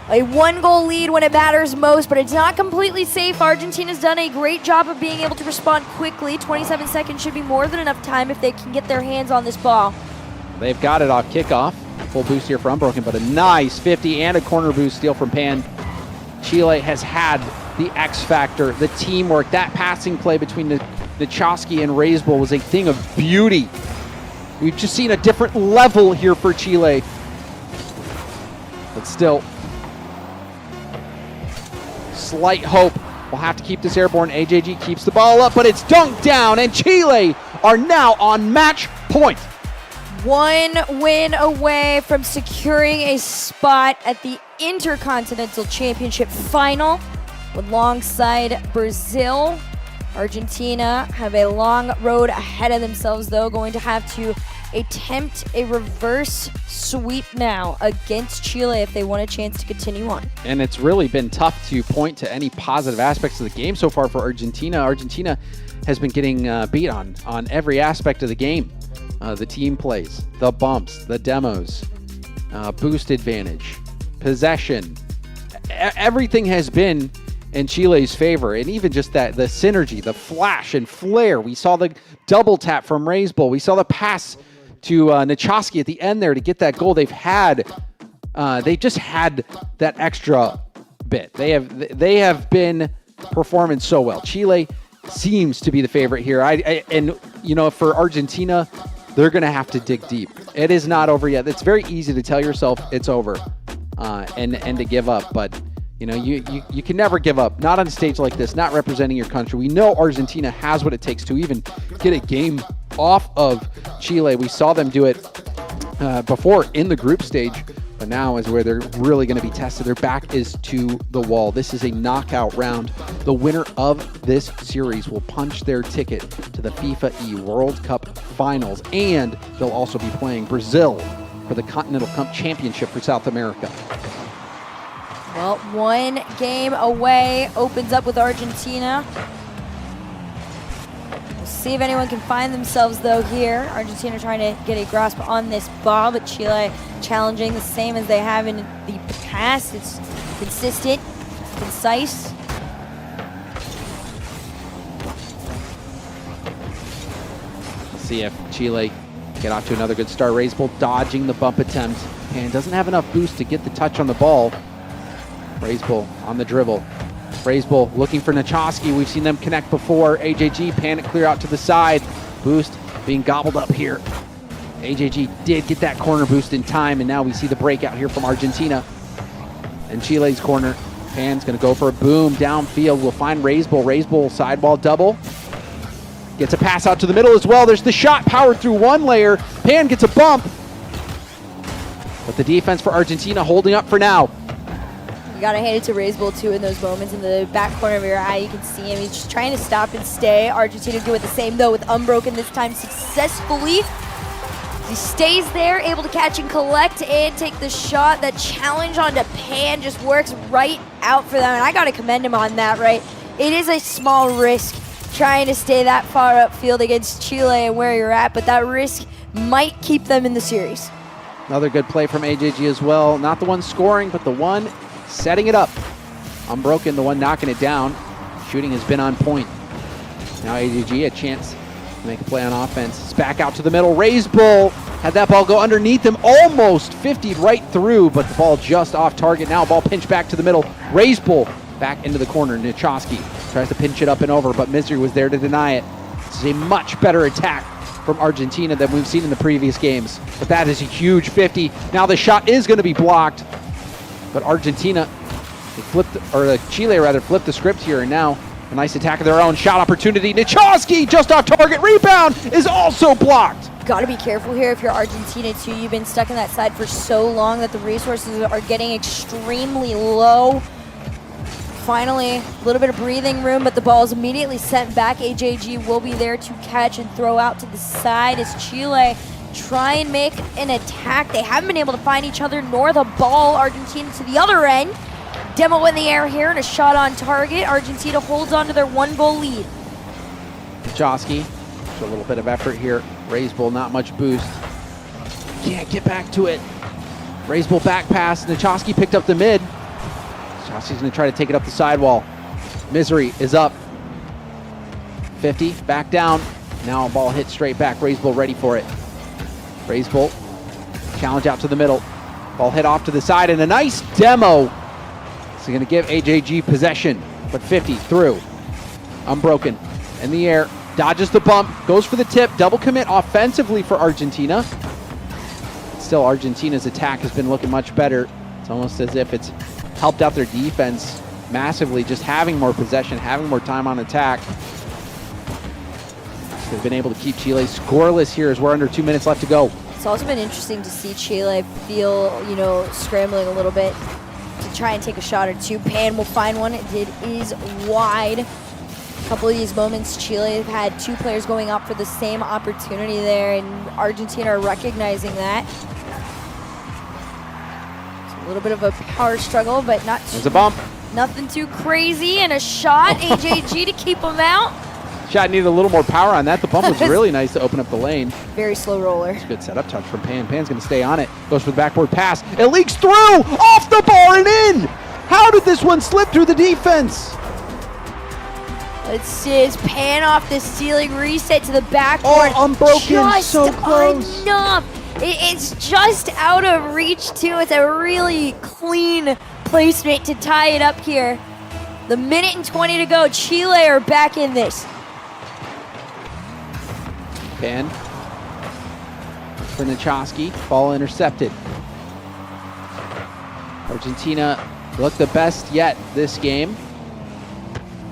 A 1-goal lead when it matters most, but it's not completely safe. Argentina's done a great job of being able to respond quickly. 27 seconds should be more than enough time if they can get their hands on this ball. They've got it off kickoff. Full boost here for Unbroken, but a nice 50 and a corner boost steal from Pan. Chile has had the X factor, the teamwork. That passing play between Nachowski and Raiseball was a thing of beauty. We've just seen a different level here for Chile. But still, slight hope. We'll have to keep this airborne. AJG keeps the ball up, but it's dunked down, and Chile are now on match point. 1 win away from securing a spot at the Intercontinental Championship final alongside Brazil. Argentina have a long road ahead of themselves, though, going to have to attempt a reverse sweep now against Chile if they want a chance to continue on. And it's really been tough to point to any positive aspects of the game so far for Argentina. Argentina has been getting beat on every aspect of the game. The team plays, the bumps, the demos, boost advantage, possession. Everything has been in Chile's favor, and even just the synergy, the flash and flare. We saw the double tap from Raisbull. We saw the pass to Nichoski at the end there to get that goal. They've just had that extra bit. They have been performing so well. Chile seems to be the favorite here. And you know, for Argentina, they're going to have to dig deep. It is not over yet. It's very easy to tell yourself it's over and to give up, but you know, you can never give up. Not on a stage like this, not representing your country. We know Argentina has what it takes to even get a game off of Chile. We saw them do it before in the group stage, but now is where they're really going to be tested. Their back is to the wall. This is a knockout round. The winner of this series will punch their ticket to the FIFAe World Cup Finals, and they'll also be playing Brazil for the Continental Cup Championship for South America. Well, one game away opens up with Argentina. We'll see if anyone can find themselves, though, here. Argentina trying to get a grasp on this ball, but Chile challenging the same as they have in the past. It's consistent, concise. Let's see if Chile get off to another good start. Raisbull dodging the bump attempt and doesn't have enough boost to get the touch on the ball. Raisbull on the dribble. Raisbull looking for Nichoski. We've seen them connect before. AJG panic clear out to the side. Boost being gobbled up here. AJG did get that corner boost in time, and now we see the breakout here from Argentina. And Chile's corner. Pan's going to go for a boom downfield. We'll find Raisbull. Raisbull sidewall double. Gets a pass out to the middle as well. There's the shot powered through one layer. Pan gets a bump. But the defense for Argentina holding up for now. You gotta hand it to Raisbull too in those moments. In the back corner of your eye, you can see him. He's just trying to stop and stay. Argentina doing the same though with Unbroken this time successfully. He stays there, able to catch and collect and take the shot. That challenge onto Pan just works right out for them, and I gotta commend him on that, right? It is a small risk trying to stay that far upfield against Chile and where you're at, but that risk might keep them in the series. Another good play from AJG as well. Not the one scoring, but the one setting it up. Unbroken, the one knocking it down. Shooting has been on point. Now AJG a chance to make a play on offense. It's back out to the middle. Raisbull had that ball go underneath him, almost 50'd right through, but the ball just off target. Now ball pinched back to the middle. Raisbull back into the corner. Nichoski tries to pinch it up and over, but Misery was there to deny it. This is a much better attack from Argentina than we've seen in the previous games. But that is a huge 50. Now the shot is going to be blocked. But Argentina, Chile rather, flipped the script here, and now a nice attack of their own. Shot opportunity. Nichoski just off target. Rebound is also blocked. Got to be careful here if you're Argentina too. You've been stuck in that side for so long that the resources are getting extremely low. Finally, a little bit of breathing room, but the ball is immediately sent back. AJG will be there to catch and throw out to the side as Chile try and make an attack. They haven't been able to find each other nor the ball. Argentina to the other end. Demo in the air here and a shot on target. Argentina holds on to their 1-goal lead. Nichoski, a little bit of effort here. Raisbull, not much boost. Can't get back to it. Raisbull back pass. Nichoski picked up the mid. Nichoski's going to try to take it up the sidewall. Misery is up. 50, back down. Now a ball hit straight back. Raisbull ready for it. Raisbull, challenge out to the middle. Ball hit off to the side, and a nice demo. So going to give AJG possession, but 50 through. Unbroken in the air, dodges the bump, goes for the tip. Double commit offensively for Argentina. Still, Argentina's attack has been looking much better. It's almost as if it's helped out their defense massively, just having more possession, having more time on attack. They've been able to keep Chile scoreless here as we're under 2 minutes left to go. It's also been interesting to see Chile feel, scrambling a little bit to try and take a shot or two. Pan will find one. It is wide. couple of these moments, Chile have had 2 players going up for the same opportunity there, and Argentina are recognizing that. It's a little bit of a power struggle, but not There's a bump. Nothing too crazy, and a shot, AJG to keep them out. Shot needed a little more power on that. The bump was really nice to open up the lane. Very slow roller. It's a good setup touch from Pan. Pan's going to stay on it. Goes for the backboard pass. It leaks through! Off the bar and in! How did this one slip through the defense? Let's see, it's Pan off the ceiling, reset to the backboard. Oh, unbroken, just so close. Enough. It's just out of reach, too. It's a really clean placement to tie it up here. The minute and 20 to go. Chile are back in this. Pan for Nichoski. Ball intercepted. Argentina looked the best yet this game.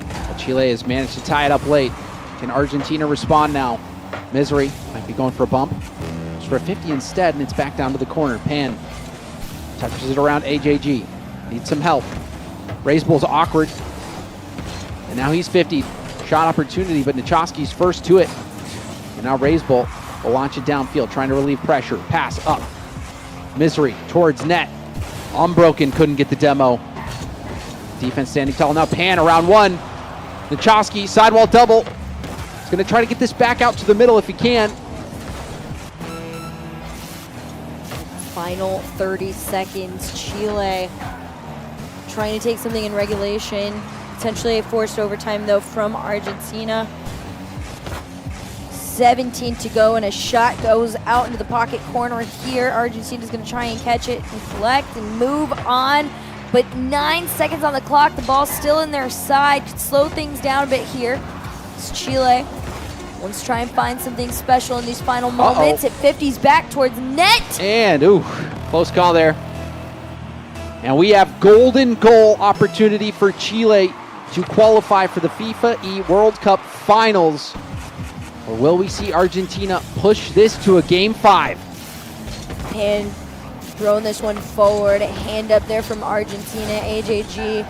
But Chile has managed to tie it up late. Can Argentina respond now? Misery might be going for a bump. It's for a 50 instead, and it's back down to the corner. Pan touches it around AJG. Needs some help. Raiseball's awkward. And now he's 50. Shot opportunity, but Nichoski's first to it. And now Raiseball will launch it downfield, trying to relieve pressure. Pass up. Misery towards net. Unbroken couldn't get the demo. Defense standing tall. Now Pan around 1. Nichoski, sidewall double. He's going to try to get this back out to the middle if he can. Final 30 seconds. Chile trying to take something in regulation. Potentially a forced overtime, though, from Argentina. 17 to go, and a shot goes out into the pocket corner here. Argentina's going to try and catch it and collect and move on. But 9 seconds on the clock. The ball's still in their side. Could slow things down a bit here. It's Chile wants to try and find something special in these final moments. At 50's back towards net. And, ooh, close call there. And we have golden goal opportunity for Chile to qualify for the FIFAe World Cup Finals. Or will we see Argentina push this to a Game 5? And throwing this one forward. A hand up there from Argentina. AJG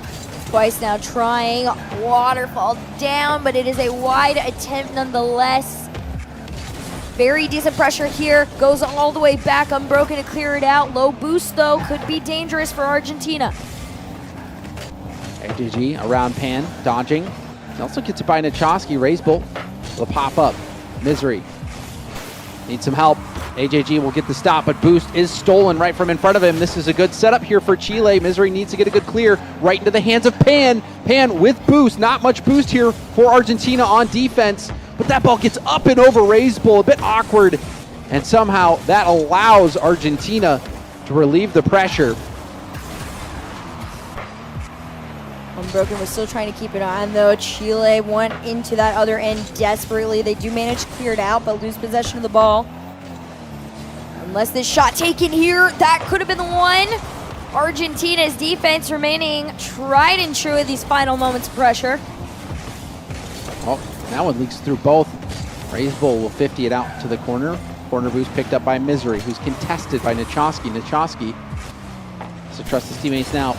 twice now trying. Waterfall down, but it is a wide attempt nonetheless. Very decent pressure here. Goes all the way back. Unbroken to clear it out. Low boost, though, could be dangerous for Argentina. AJG around Pan, dodging. He also gets it by Nichoski. Raiseball will pop up. Misery needs some help. AJG will get the stop, but boost is stolen right from in front of him. This is a good setup here for Chile. Misery needs to get a good clear right into the hands of Pan. Pan with boost. Not much boost here for Argentina on defense, but that ball gets up and over Raiseball. A bit awkward, and somehow that allows Argentina to relieve the pressure. Unbroken was still trying to keep it on, though. Chile went into that other end desperately. They do manage to clear it out, but lose possession of the ball. Unless this shot taken here, that could have been the one. Argentina's defense remaining tried and true in these final moments of pressure. Oh, that one leaks through both. Raiseball will 50 it out to the corner. Corner boost picked up by Misery, who's contested by Nichoski. Nichoski has to trust his teammates now.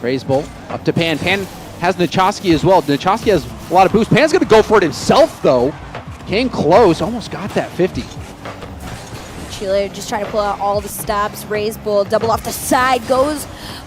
Raiseball up to Pan. Pan has Nichoski as well. Nichoski has a lot of boost. Pan's going to go for it himself, though. Came close. Almost got that 50. Chile just trying to pull out all the stops. Raiseball double off the side. Goes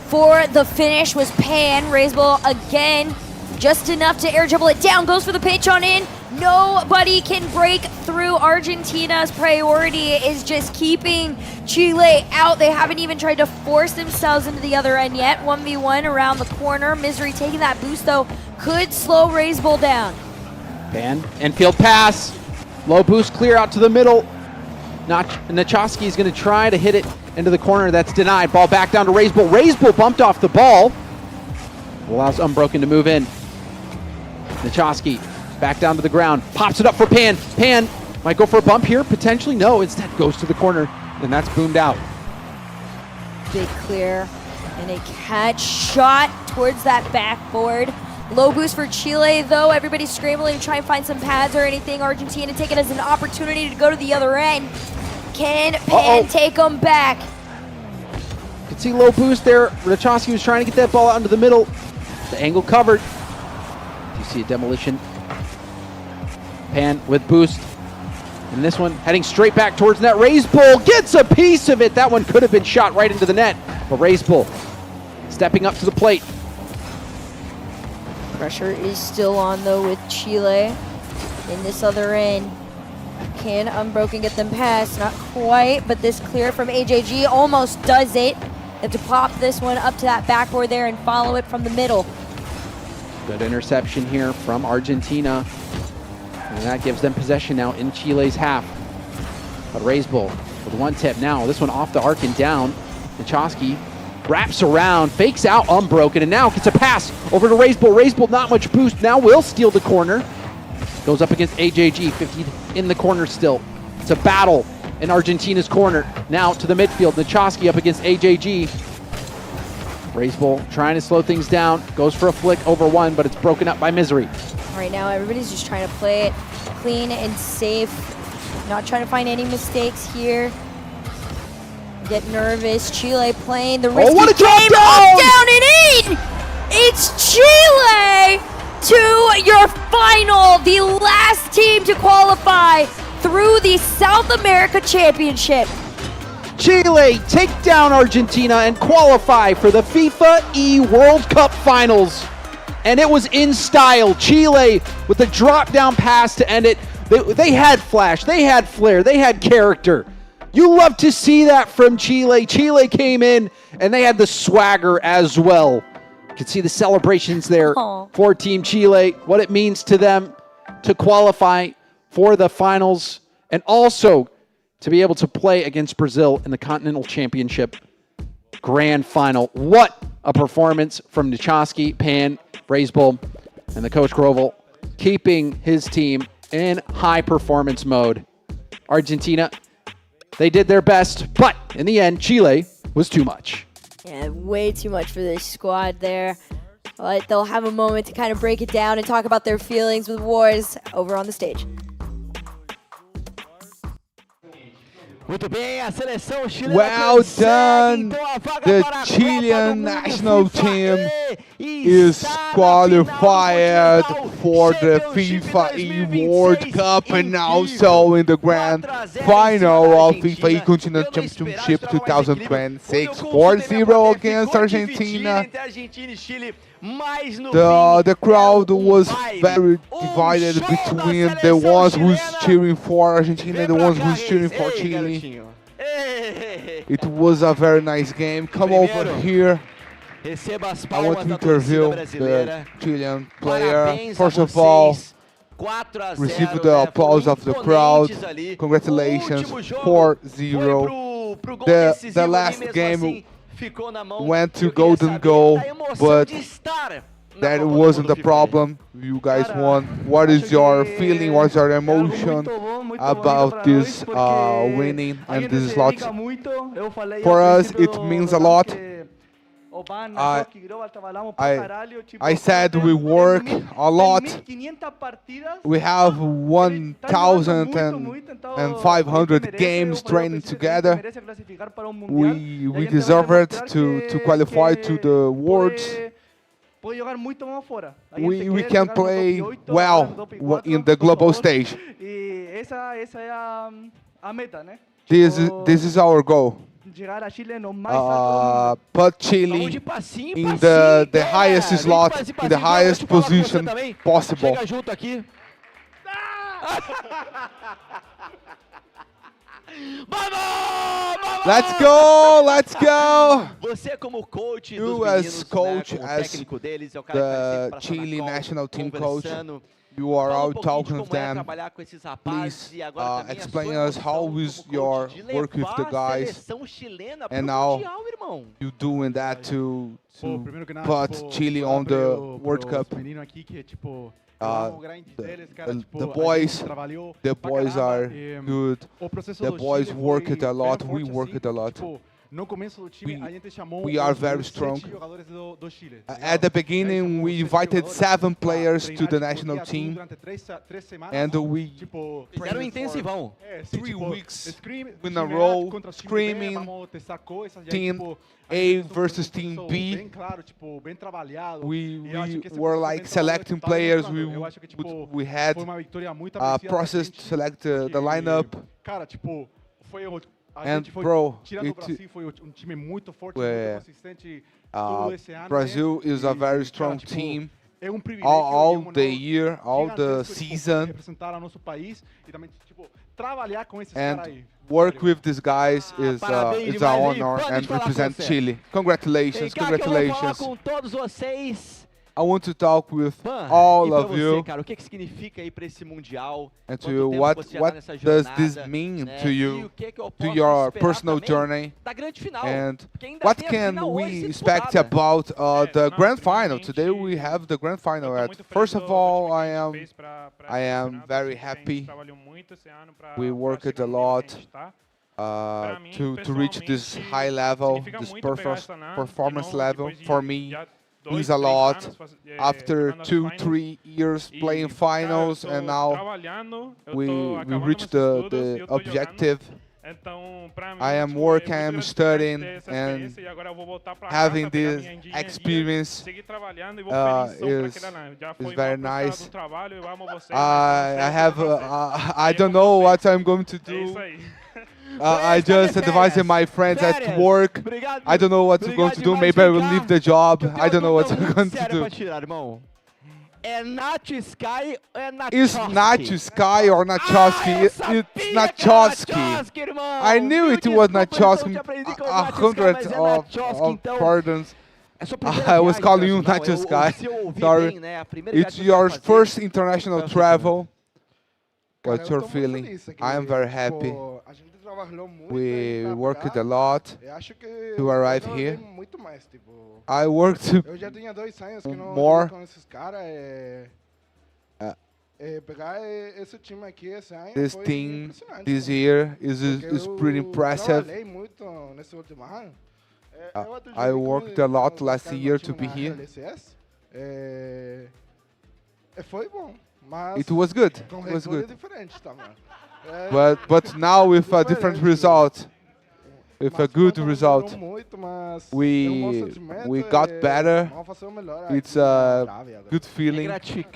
for the finish. Was Pan. Raiseball again. Just enough to air dribble it down. Goes for the pitch on in. Nobody can break through. Argentina's priority is just keeping Chile out. They haven't even tried to force themselves into the other end yet. 1v1 around the corner. Misery taking that boost, though, could slow Raiseball down. Pan, infield pass. Low boost clear out to the middle. Nichoski is going to try to hit it into the corner. That's denied. Ball back down to Raiseball. Raiseball bumped off the ball. Allows Unbroken to move in. Nichoski back down to the ground. Pops it up for Pan. Pan might go for a bump here. Potentially. No, instead goes to the corner. And that's boomed out. Big clear and a catch shot towards that backboard. Low boost for Chile, though. Everybody's scrambling to try and find some pads or anything. Argentina take it as an opportunity to go to the other end. Can Pan take them back? You can see low boost there. Nichoski was trying to get that ball out into the middle. The angle covered. You see a demolition. Pan with boost. And this one heading straight back towards net. Raisbull gets a piece of it. That one could have been shot right into the net. But Raisbull stepping up to the plate. Pressure is still on though with Chile in this other end. Can Unbroken get them past? Not quite, but this clear from AJG almost does it. They have to pop this one up to that backboard there and follow it from the middle. Good interception here from Argentina. And that gives them possession now in Chile's half. But Raisbull with one tip now. This one off the arc and down. Nichoski wraps around, fakes out Unbroken, and now gets a pass over to Raisbull. Raisbull not much boost, now will steal the corner. Goes up against AJG, 50 in the corner still. It's a battle in Argentina's corner. Now to the midfield, Nichoski up against AJG. Raisbull trying to slow things down, goes for a flick over one, but it's broken up by Misery. Right now, everybody's just trying to play it clean and safe. Not trying to find any mistakes here. Get nervous. Chile playing the risky what a drop game. down! Up, down, and in! It's Chile to your final. The last team to qualify through the South America Championship. Chile take down Argentina and qualify for the FIFAe World Cup Finals. And it was in style. Chile with the drop down pass to end it. They had flash, they had flair, they had character. You love to see that from Chile. Chile came in and they had the swagger as well. You can see the celebrations there for Team Chile, what it means to them to qualify for the finals and also to be able to play against Brazil in the Continental Championship Grand Final. What a performance from Nichoski, Pan, Raisbull, and the coach Grovel keeping his team in high performance mode. Argentina, they did their best, but in the end, Chile was too much. Yeah, way too much for this squad there. But they'll have a moment to kind of break it down and talk about their feelings with Wars over on the stage. Well done! The Chilean national team is qualified for the FIFAe World Cup and also in the grand final of FIFAe Continental Championship 2026. 4-0 against Argentina. The crowd was very divided between the ones who's cheering for Argentina and the ones who's cheering for Chile. It was a very nice game. Come over here. I want to interview the Chilean player. First of all, receive the applause of the crowd. Congratulations, 4-0. The last game went to golden goal, but that wasn't the problem. You guys won. What is your feeling? What's your emotion about this winning and this slot? For us, it means a lot. I said we work a lot. We have 1,500 games training together. We deserve it to qualify to the Worlds. We can play well in the global stage. This is our goal. Put Chile in the highest slot, in the highest position possible. Let's go, let's go! You as coach, as the Chile national team coach, you are out talking with them. Please explain us how is your work with the guys and how you doing that to put Chile on the World Cup. The boys are good. The boys work it a lot. We work it a lot. we are very strong. At the beginning, we invited 7 players to the national team, and we Fizeram intensivão. 3 weeks in a row screaming team A versus team B. We were like selecting players. We had a process to select the lineup. And bro, Brazil is a very strong team. All the year, all the season, and work with these guys is an honor and represent Chile. Congratulations, congratulations. I want to talk with all of you Cara, o que significa aí para esse mundial? and to you what does this mean to you, to your personal journey, and what can we expect about the grand final. Today we have the grand final. First of all, I am very happy. We worked a lot to reach this high level, this performance level. For me, means a lot. After 2-3 years playing finals, and now we reached the objective. I am working, I am studying, and having this experience is very nice. I don't know what I'm going to do. I just advised my friends at work. I don't know what I'm going to do. Maybe I will leave the job. I don't know what I'm going to do. It's Nacho Sky or Nachowski. It's Nachowski. I knew it was Nachowski. 100 of pardons. I was calling you Nacho Sky. Sorry. It's your first international travel. What's your feeling? I am very happy. We worked a lot to arrive here. I worked more. This team this year is pretty impressive. I worked a lot last year to be here. It was good. It was good. But now with a different result, with a good result, we got better. It's a good feeling,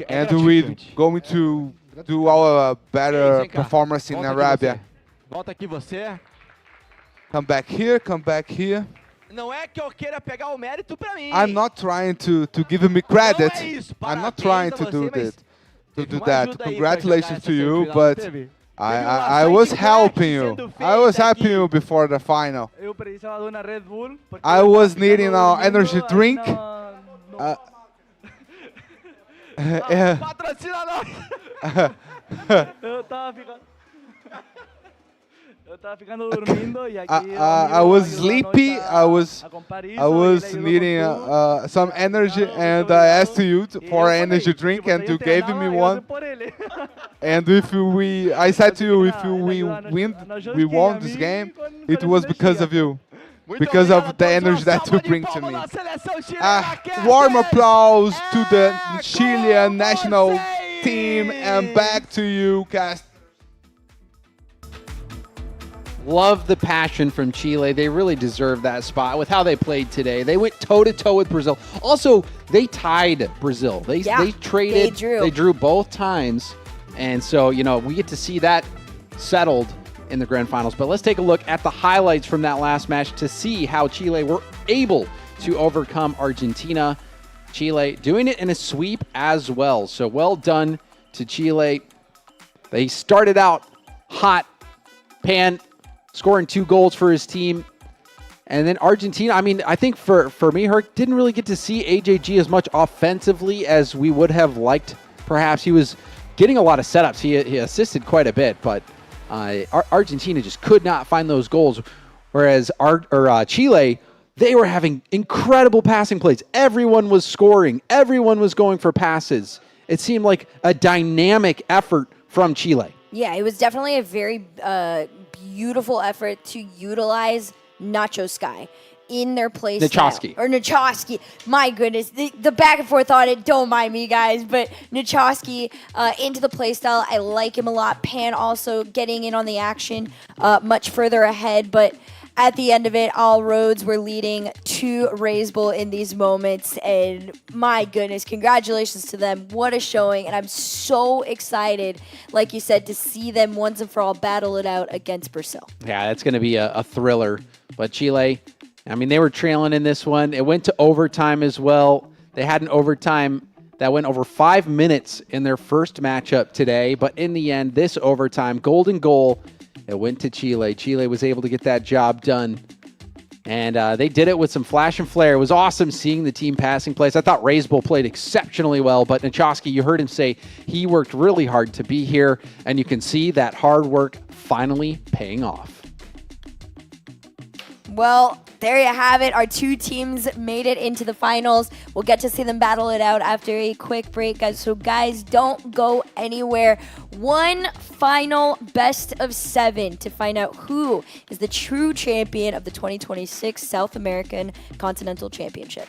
and we're going to do our better performance in Arabia. Come back here, come back here. Não é que eu queira pegar o mérito para mim. I'm not trying to give me credit. I'm not trying to do that. Congratulations to you, but I was helping you. I was helping you before the final. I was needing an energy drink. I was sleepy. I was needing some energy, and I asked you for an energy drink, and you gave me one. And I said to you, if we won this game, it was because of you, because of the energy that you bring to me. Warm applause to the Chilean national team, and back to you, Cast. Love the passion from Chile. They really deserve that spot with how they played today. They went toe-to-toe with Brazil. Also, they tied Brazil. They traded. They drew both times. And so, we get to see that settled in the grand finals. But let's take a look at the highlights from that last match to see how Chile were able to overcome Argentina. Chile doing it in a sweep as well. So well done to Chile. They started out hot. Pan scoring 2 goals for his team. And then Argentina, I think for me, Herc didn't really get to see AJG as much offensively as we would have liked. Perhaps he was getting a lot of setups. He assisted quite a bit, but Argentina just could not find those goals. Whereas Chile, they were having incredible passing plays. Everyone was scoring. Everyone was going for passes. It seemed like a dynamic effort from Chile. Yeah, it was definitely a very beautiful effort to utilize Nacho Sky in their play Nachoski. style. Or Nachoski. My goodness. The back and forth on it, don't mind me, guys. But Nachoski into the play style. I like him a lot. Pan also getting in on the action much further ahead. But at the end of it, all roads were leading to Raise Bull in these moments. And my goodness, congratulations to them. What a showing. And I'm so excited, like you said, to see them once and for all battle it out against Brazil. Yeah, that's going to be a thriller. But Chile, I mean, they were trailing in this one. It went to overtime as well. They had an overtime that went over 5 minutes in their first matchup today. But in the end, this overtime, golden goal, it went to Chile. Chile was able to get that job done. And they did it with some flash and flare. It was awesome seeing the team passing plays. I thought Raise Bull played exceptionally well. But Nachoski, you heard him say he worked really hard to be here. And you can see that hard work finally paying off. Well, there you have it. Our two teams made it into the finals. We'll get to see them battle it out after a quick break, guys. So, guys, don't go anywhere. One final best of 7 to find out who is the true champion of the 2026 South American Continental Championship.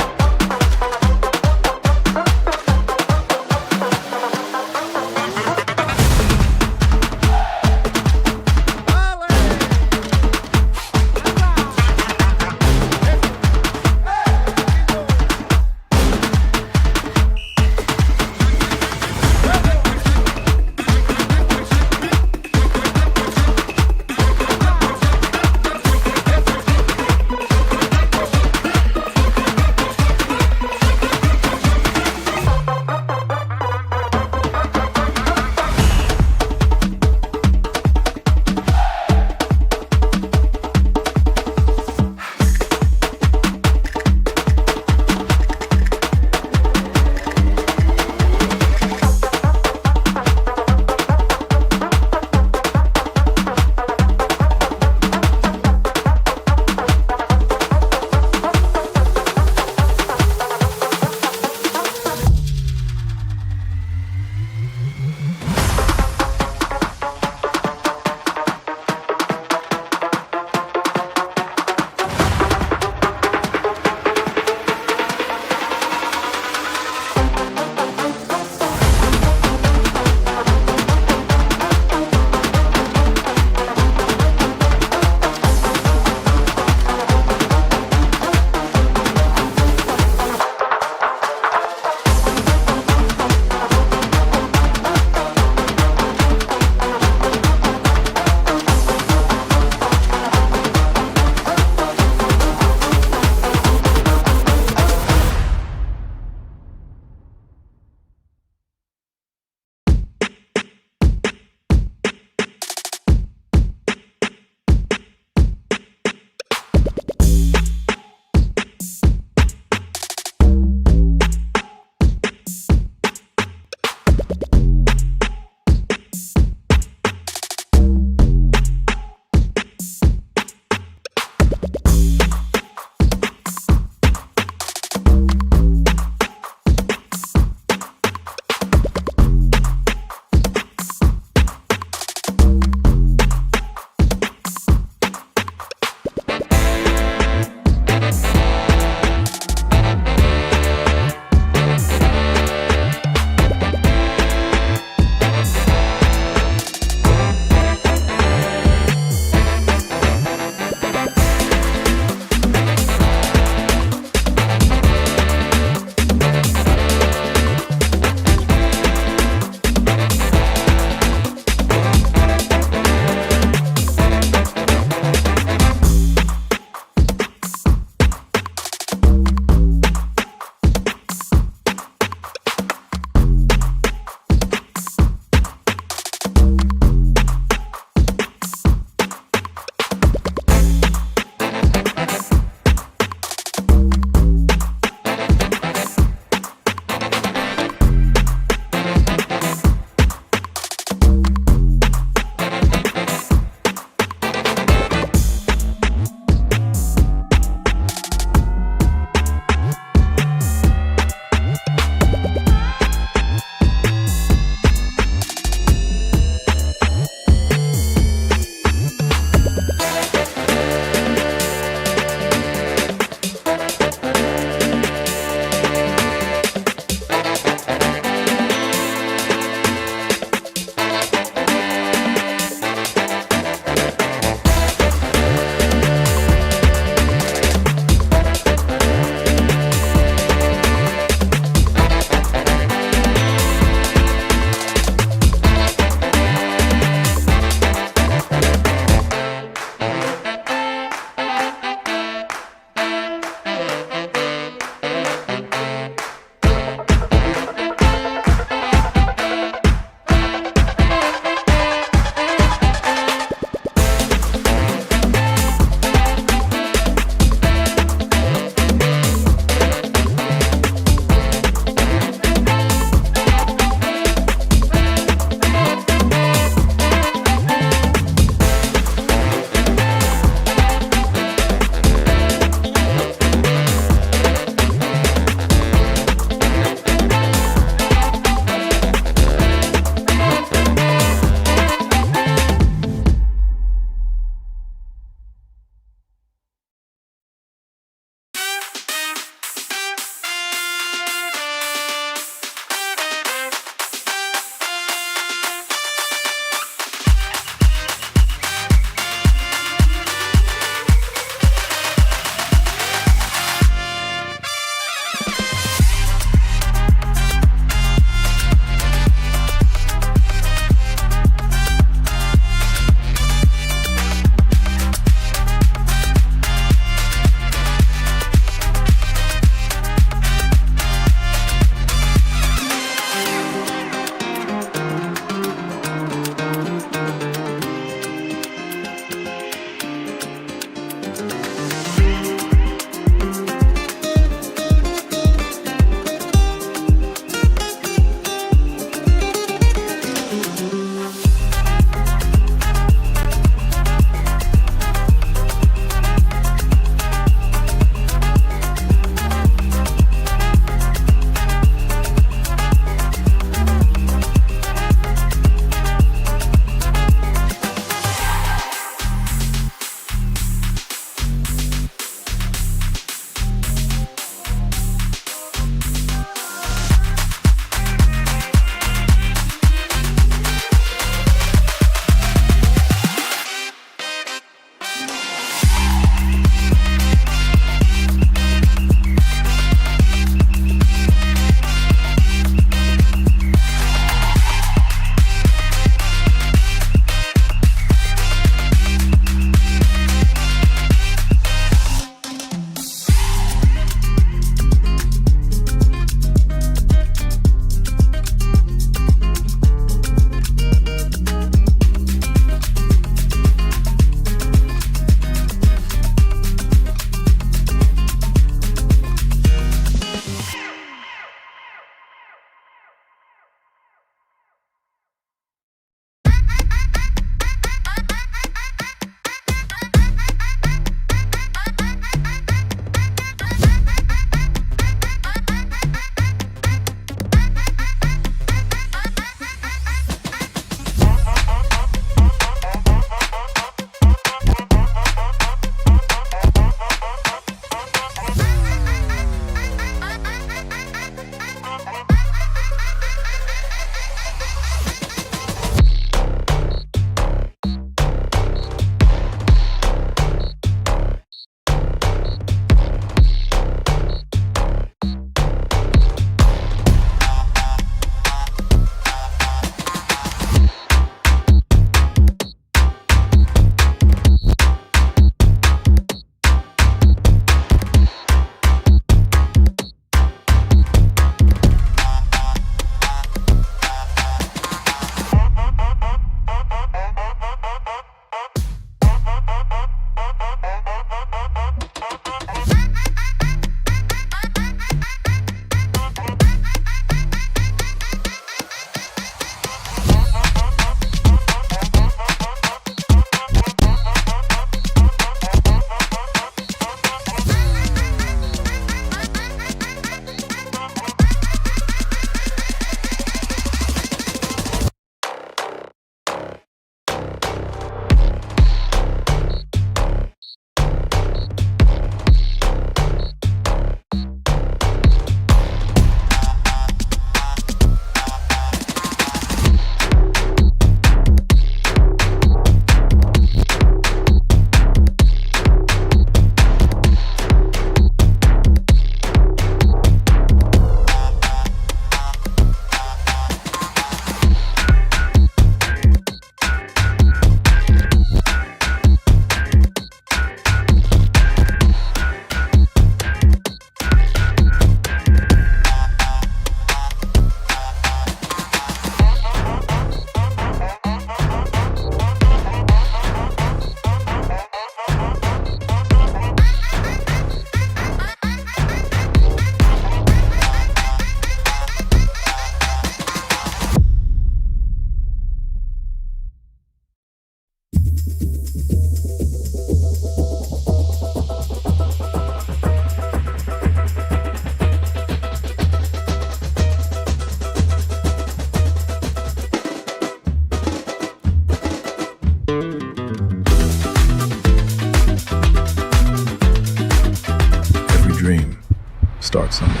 start somewhere.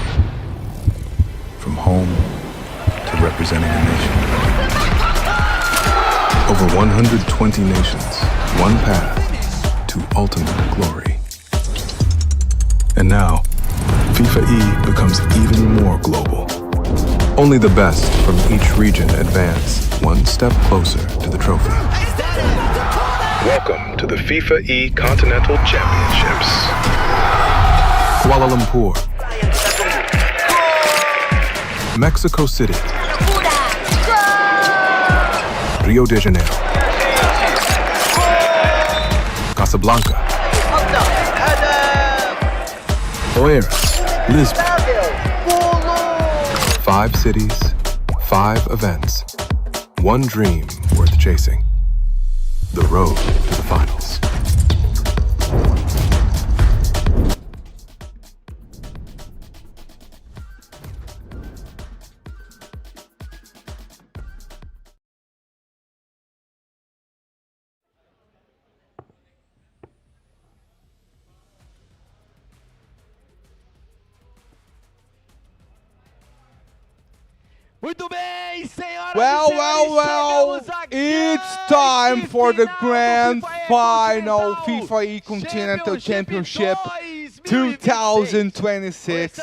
From home to representing a nation. Over 120 nations, one path to ultimate glory. And now, FIFAe becomes even more global. Only the best from each region advance one step closer to the trophy. Welcome to the FIFAe Continental Championships. Kuala Lumpur, Mexico City, Rio de Janeiro, Casablanca, Oeiras, Lisbon. 5 cities, 5 events, one dream worth chasing. The road to the finals. Muito bem, senhoras Well, it's time for the grand final FIFAe Continental Championship 2026.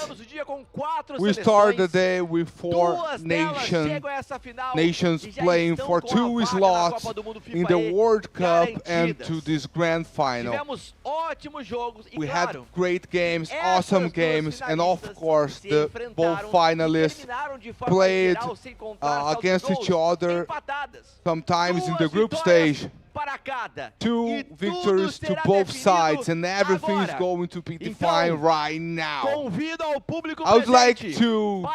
We start the day with 4 nations playing for 2 slots in the World Cup and to this grand final. We had great games, awesome games, and of course both finalists played against each other, sometimes in the group stage. 2 victories to both sides, and everything is going to be defined right now. I would like to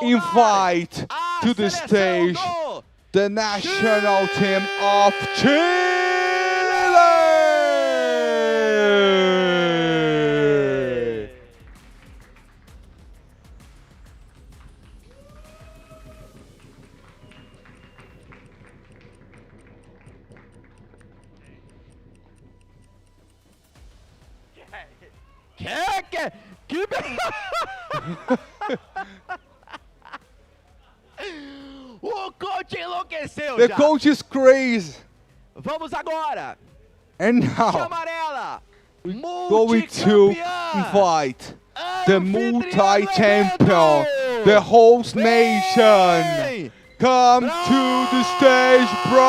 invite to the stage the national team of Chile! O coach enlouqueceu. The coach is crazy. Vamos agora. And now, we're going to invite the multi-champion, the host nation. Come to the stage, Brazil!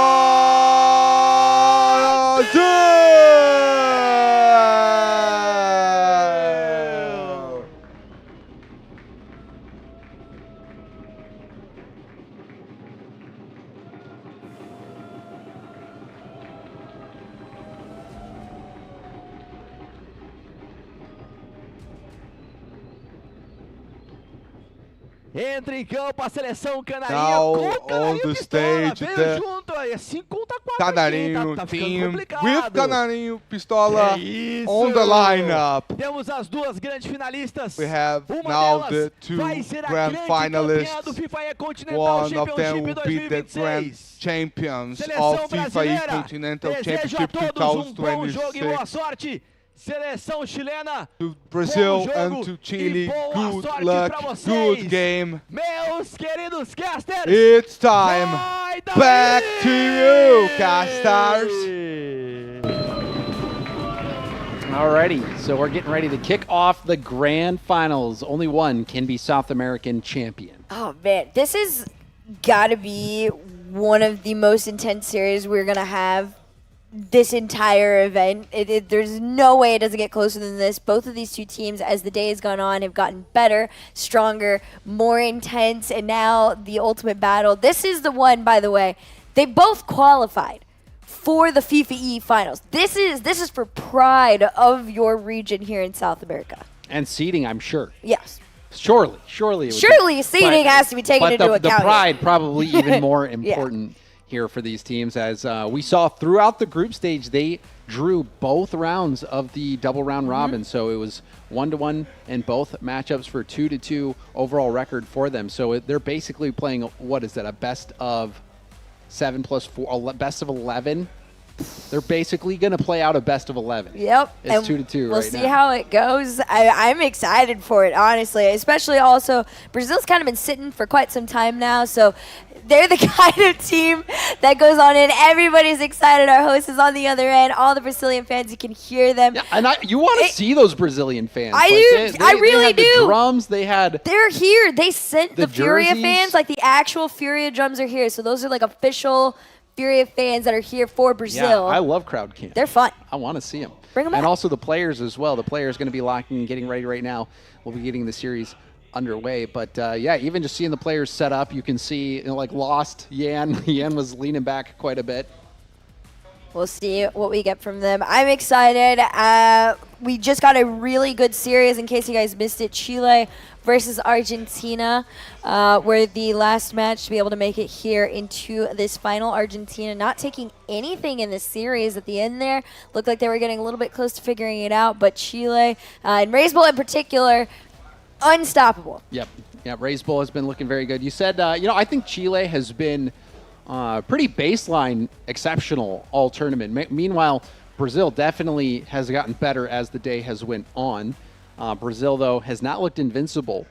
Entra em campo a seleção canarinha Now com o on the stage, veio junto, é 5 contra 4 Canarinho tá team complicado. with Canarinho Pistola on the lineup. Temos as 2 grandes finalistas. We have Uma now delas the 2 vai ser a grand grande finalists. campeã do FIFAe Continental One of them Championship will be the 2026. grand champions Seleção of FIFAe brasileira, Continental desejo a Championship todos bom jogo e boa 2026. sorte. Seleção chilena, To Brazil bom jogo and to Chile, e boa good sorte luck, pra vocês. good game. Meus queridos casters, It's time. Back to you, casters. Alrighty, so we're getting ready to kick off the grand finals. Only one can be South American champion. Oh man, this is gotta be one of the most intense series we're gonna have this entire event. There's no way it doesn't get closer than this. Both of these 2 teams, as the day has gone on, have gotten better, stronger, more intense, and now the ultimate battle. This is the one, by the way, they both qualified for the FIFAe Finals. This is for pride of your region here in South America. And seeding, I'm sure. Yes. Surely it would Surely seeding has to be taken into account. The pride probably even more important here for these teams, as we saw throughout the group stage, they drew both rounds of the double round robin. So it was 1-1 in both matchups for 2-2 overall record for them. So they're basically playing, what is that, a best of 7 plus 4, a best of 11 They're basically going to play out a best of 11. Yep. It's 2-2 We'll right see now. how it goes. I'm excited for it, honestly. Especially also, Brazil's kind of been sitting for quite some time now, so they're the kind of team that goes on in. Everybody's excited. Our host is on the other end. All the Brazilian fans, you can hear them. Yeah, and you want to see those Brazilian fans. I do. I really they had do. The drums, They're here. They sent the Furia jerseys. fans, like the actual Furia drums are here. So those are like official Furia fans that are here for Brazil. Yeah, I love crowd camp. They're fun. I want to see them. Bring them And back. also the players as well. The players going to be locking and getting ready right now. We'll be getting the series underway. But yeah, even just seeing the players set up, you can see, like Lost, Yan. Yan was leaning back quite a bit. We'll see what we get from them. I'm excited. We just got a really good series, in case you guys missed it. Chile versus Argentina were the last match to be able to make it here into this final. Argentina not taking anything in this series at the end there. Looked like they were getting a little bit close to figuring it out, but Chile, and Raiseball in particular, unstoppable. Yep. Yeah, Ray's Bowl has been looking very good. You said, I think Chile has been pretty baseline exceptional all tournament. Meanwhile, Brazil definitely has gotten better as the day has went on. Brazil, though, has not looked invincible.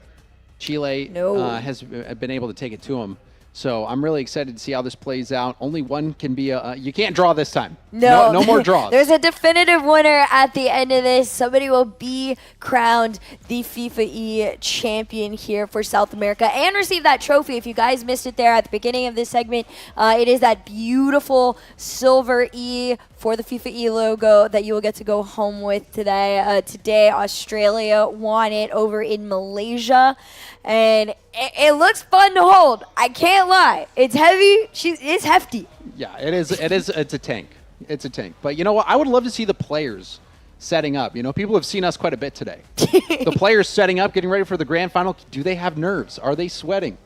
Chile has been able to take it to them. So I'm really excited to see how this plays out. Only one can be you can't draw this time. No more draws. There's a definitive winner at the end of this. Somebody will be crowned the FIFAe champion here for South America and receive that trophy. If you guys missed it there at the beginning of this segment, it is that beautiful silver E for the FIFAe logo that you will get to go home with today. Today, Australia won it over in Malaysia. And it looks fun to hold. I can't lie. It's heavy. It's hefty. Yeah, it is. It's a tank. It's a tank. But you know what? I would love to see the players setting up. People have seen us quite a bit today. The players setting up, getting ready for the grand final. Do they have nerves? Are they sweating?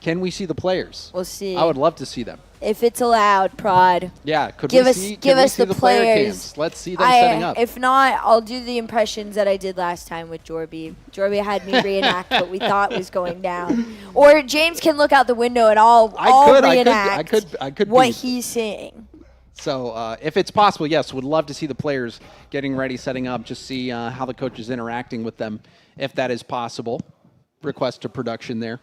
Can we see the players? We'll see. I would love to see them. If it's allowed, Prod. Yeah, give us the player players. cams? Let's see them setting up. If not, I'll do the impressions that I did last time with Jorby. Jorby had me reenact what we thought was going down. Or James can look out the window and I'll reenact I could what he's saying. So if it's possible, yes, would love to see the players getting ready, setting up, just see how the coach is interacting with them, if that is possible. Request to production there.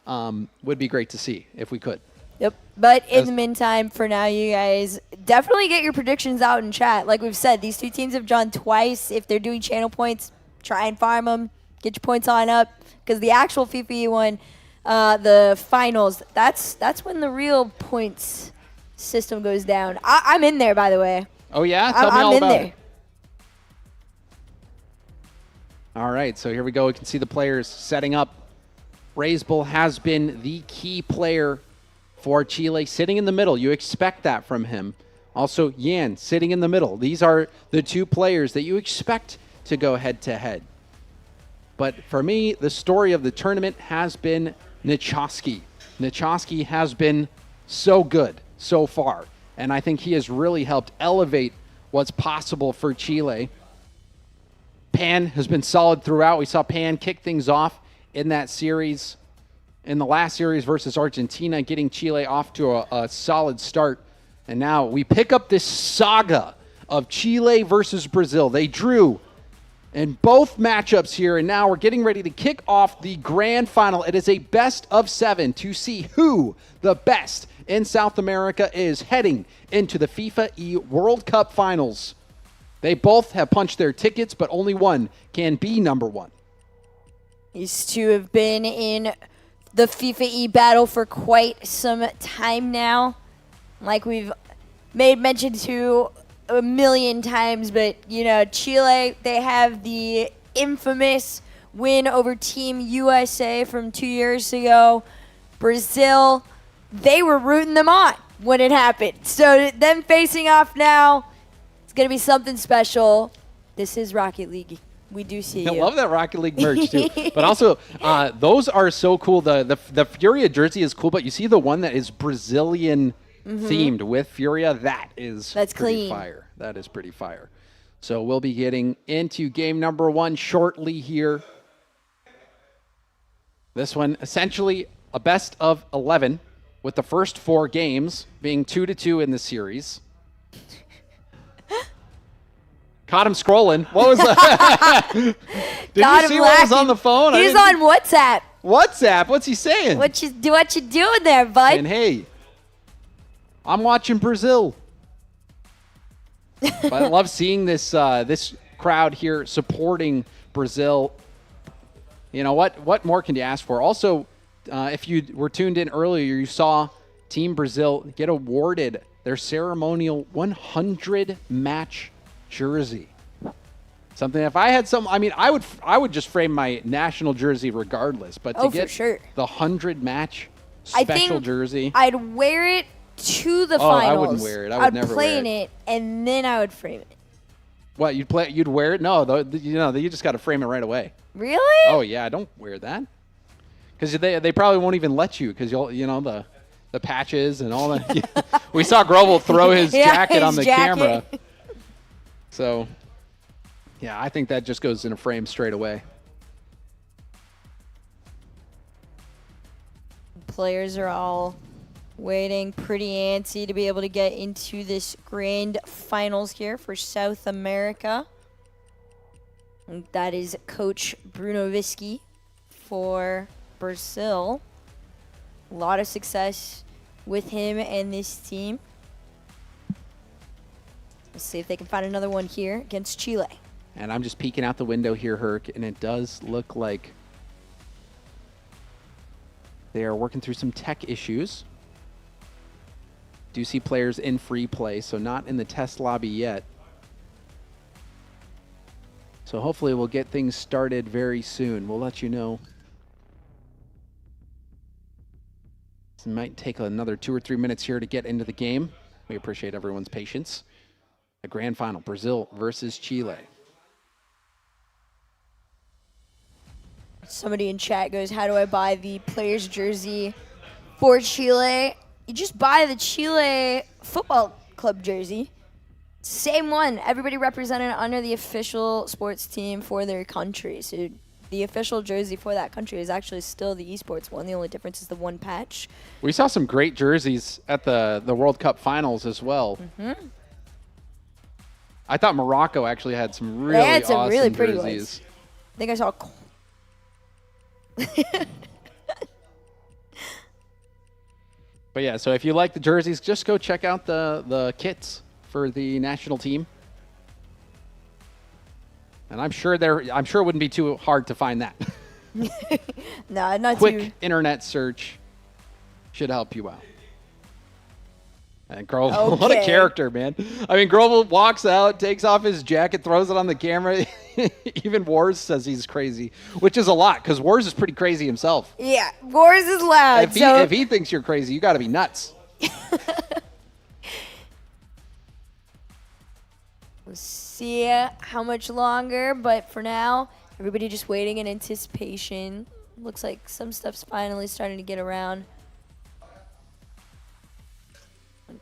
Would be great to see if we could. Yep. But in the meantime, for now, you guys definitely get your predictions out in chat. Like we've said, these two teams have drawn twice. If they're doing channel points, try and farm them. Get your points on up. Because the actual FIFAe one, the finals, that's when the real points system goes down. I'm in there, by the way. Oh, yeah? Tell me all about it. there. All right, so here we go. We can see the players setting up. Raiseball has been the key player for Chile, sitting in the middle. You expect that from him. Also, Yan sitting in the middle. These are the two players that you expect to go head-to-head. But for me, the story of the tournament has been Nichoski. Nichoski has been so good so far, and I think he has really helped elevate what's possible for Chile. Pan has been solid throughout. We saw Pan kick things off in that series, in the last series versus Argentina, getting Chile off to a solid start. And now we pick up this saga of Chile versus Brazil. They drew in both matchups here, and now we're getting ready to kick off the grand final. It is a best of 7 to see who the best in South America is heading into the FIFAe World Cup Finals. They both have punched their tickets, but only one can be number one. These two have been in the FIFAe battle for quite some time now. Like we've made mention to a million times, but, Chile, they have the infamous win over Team USA from 2 years ago. Brazil, they were rooting them on when it happened. So them facing off now, it's going to be something special. This is Rocket League. We do see you. I love that Rocket League merch, too. But also, those are so cool. The Furia jersey is cool, but you see the one that is Brazilian themed with Furia? That's pretty clean. Fire. That is pretty fire. So we'll be getting into game number 1 shortly here. This one, essentially a best of 11, with the first 4 games being 2-2 in the series. Caught him scrolling. What was that? Did you see what was on the phone? He's on WhatsApp. WhatsApp? What's he saying? What you doing there, bud? And hey, I'm watching Brazil. But I love seeing this this crowd here supporting Brazil. You know what more can you ask for? Also, if you were tuned in earlier, you saw Team Brazil get awarded their ceremonial 100 match jersey. Something, if I had some, I mean, I would just frame my national jersey regardless, but to get the 100 match special jersey. I'd wear it to the finals. I wouldn't wear it. I would never play wear in it, and then I would frame it. What, you'd wear it? No, you just got to frame it right away. Really? Oh yeah, don't wear that. Because they probably won't even let you, because the patches and all that. We saw Grovel throw his jacket on the camera. So, yeah, I think that just goes in a frame straight away. Players are all waiting, pretty antsy to be able to get into this grand finals here for South America. And that is Coach Bruno Visky for Brazil. A lot of success with him and this team. Let's see if they can find another one here against Chile. And I'm just peeking out the window here, Herc, and it does look like they are working through some tech issues. Do see players in free play, so not in the test lobby yet. So hopefully we'll get things started very soon. We'll let you know. It might take another 2 or 3 minutes here to get into the game. We appreciate everyone's patience. The grand final, Brazil versus Chile. Somebody in chat goes, how do I buy the player's jersey for Chile? You just buy the Chile football club jersey. Same one. Everybody represented under the official sports team for their country. So the official jersey for that country is actually still the esports one. The only difference is the one patch. We saw some great jerseys at the World Cup Finals as well. Mm-hmm. I thought Morocco actually had some really awesome really pretty jerseys. ones. I think I saw. But yeah, so if you like the jerseys, just go check out the kits for the national team. And I'm sure it wouldn't be too hard to find that. No, not Quick too. internet search should help you out. And Grovel, what a character, man. I mean, Grovel walks out, takes off his jacket, throws it on the camera. Even Wars says he's crazy, which is a lot, because Wars is pretty crazy himself. Yeah, Wars is loud. If he thinks you're crazy, you got to be nuts. We'll see how much longer, but for now, everybody just waiting in anticipation. Looks like some stuff's finally starting to get around.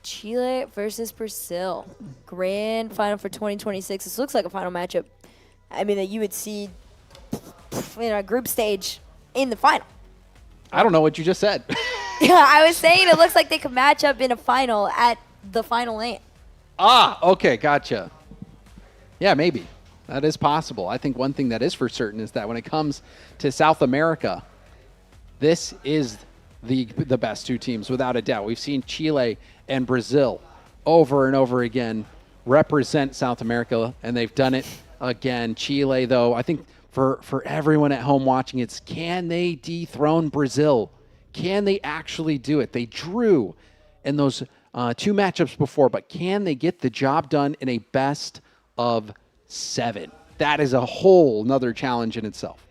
Chile versus Brazil. Grand final for 2026. This looks like a final matchup. I mean, that you would see in a group stage in the final. I don't know what you just said. Yeah, I was saying it looks like they could match up in a final at the final land. Ah, okay, gotcha. Yeah, maybe. That is possible. I think one thing that is for certain is that when it comes to South America, this is the best two teams, without a doubt. We've seen Chile and Brazil over and over again represent South America, and they've done it again. Chile, though, I think for everyone at home watching, it's can they dethrone Brazil? Can they actually do it? They drew in those 2 matchups before, but can they get the job done in a best of 7? That is a whole nother challenge in itself.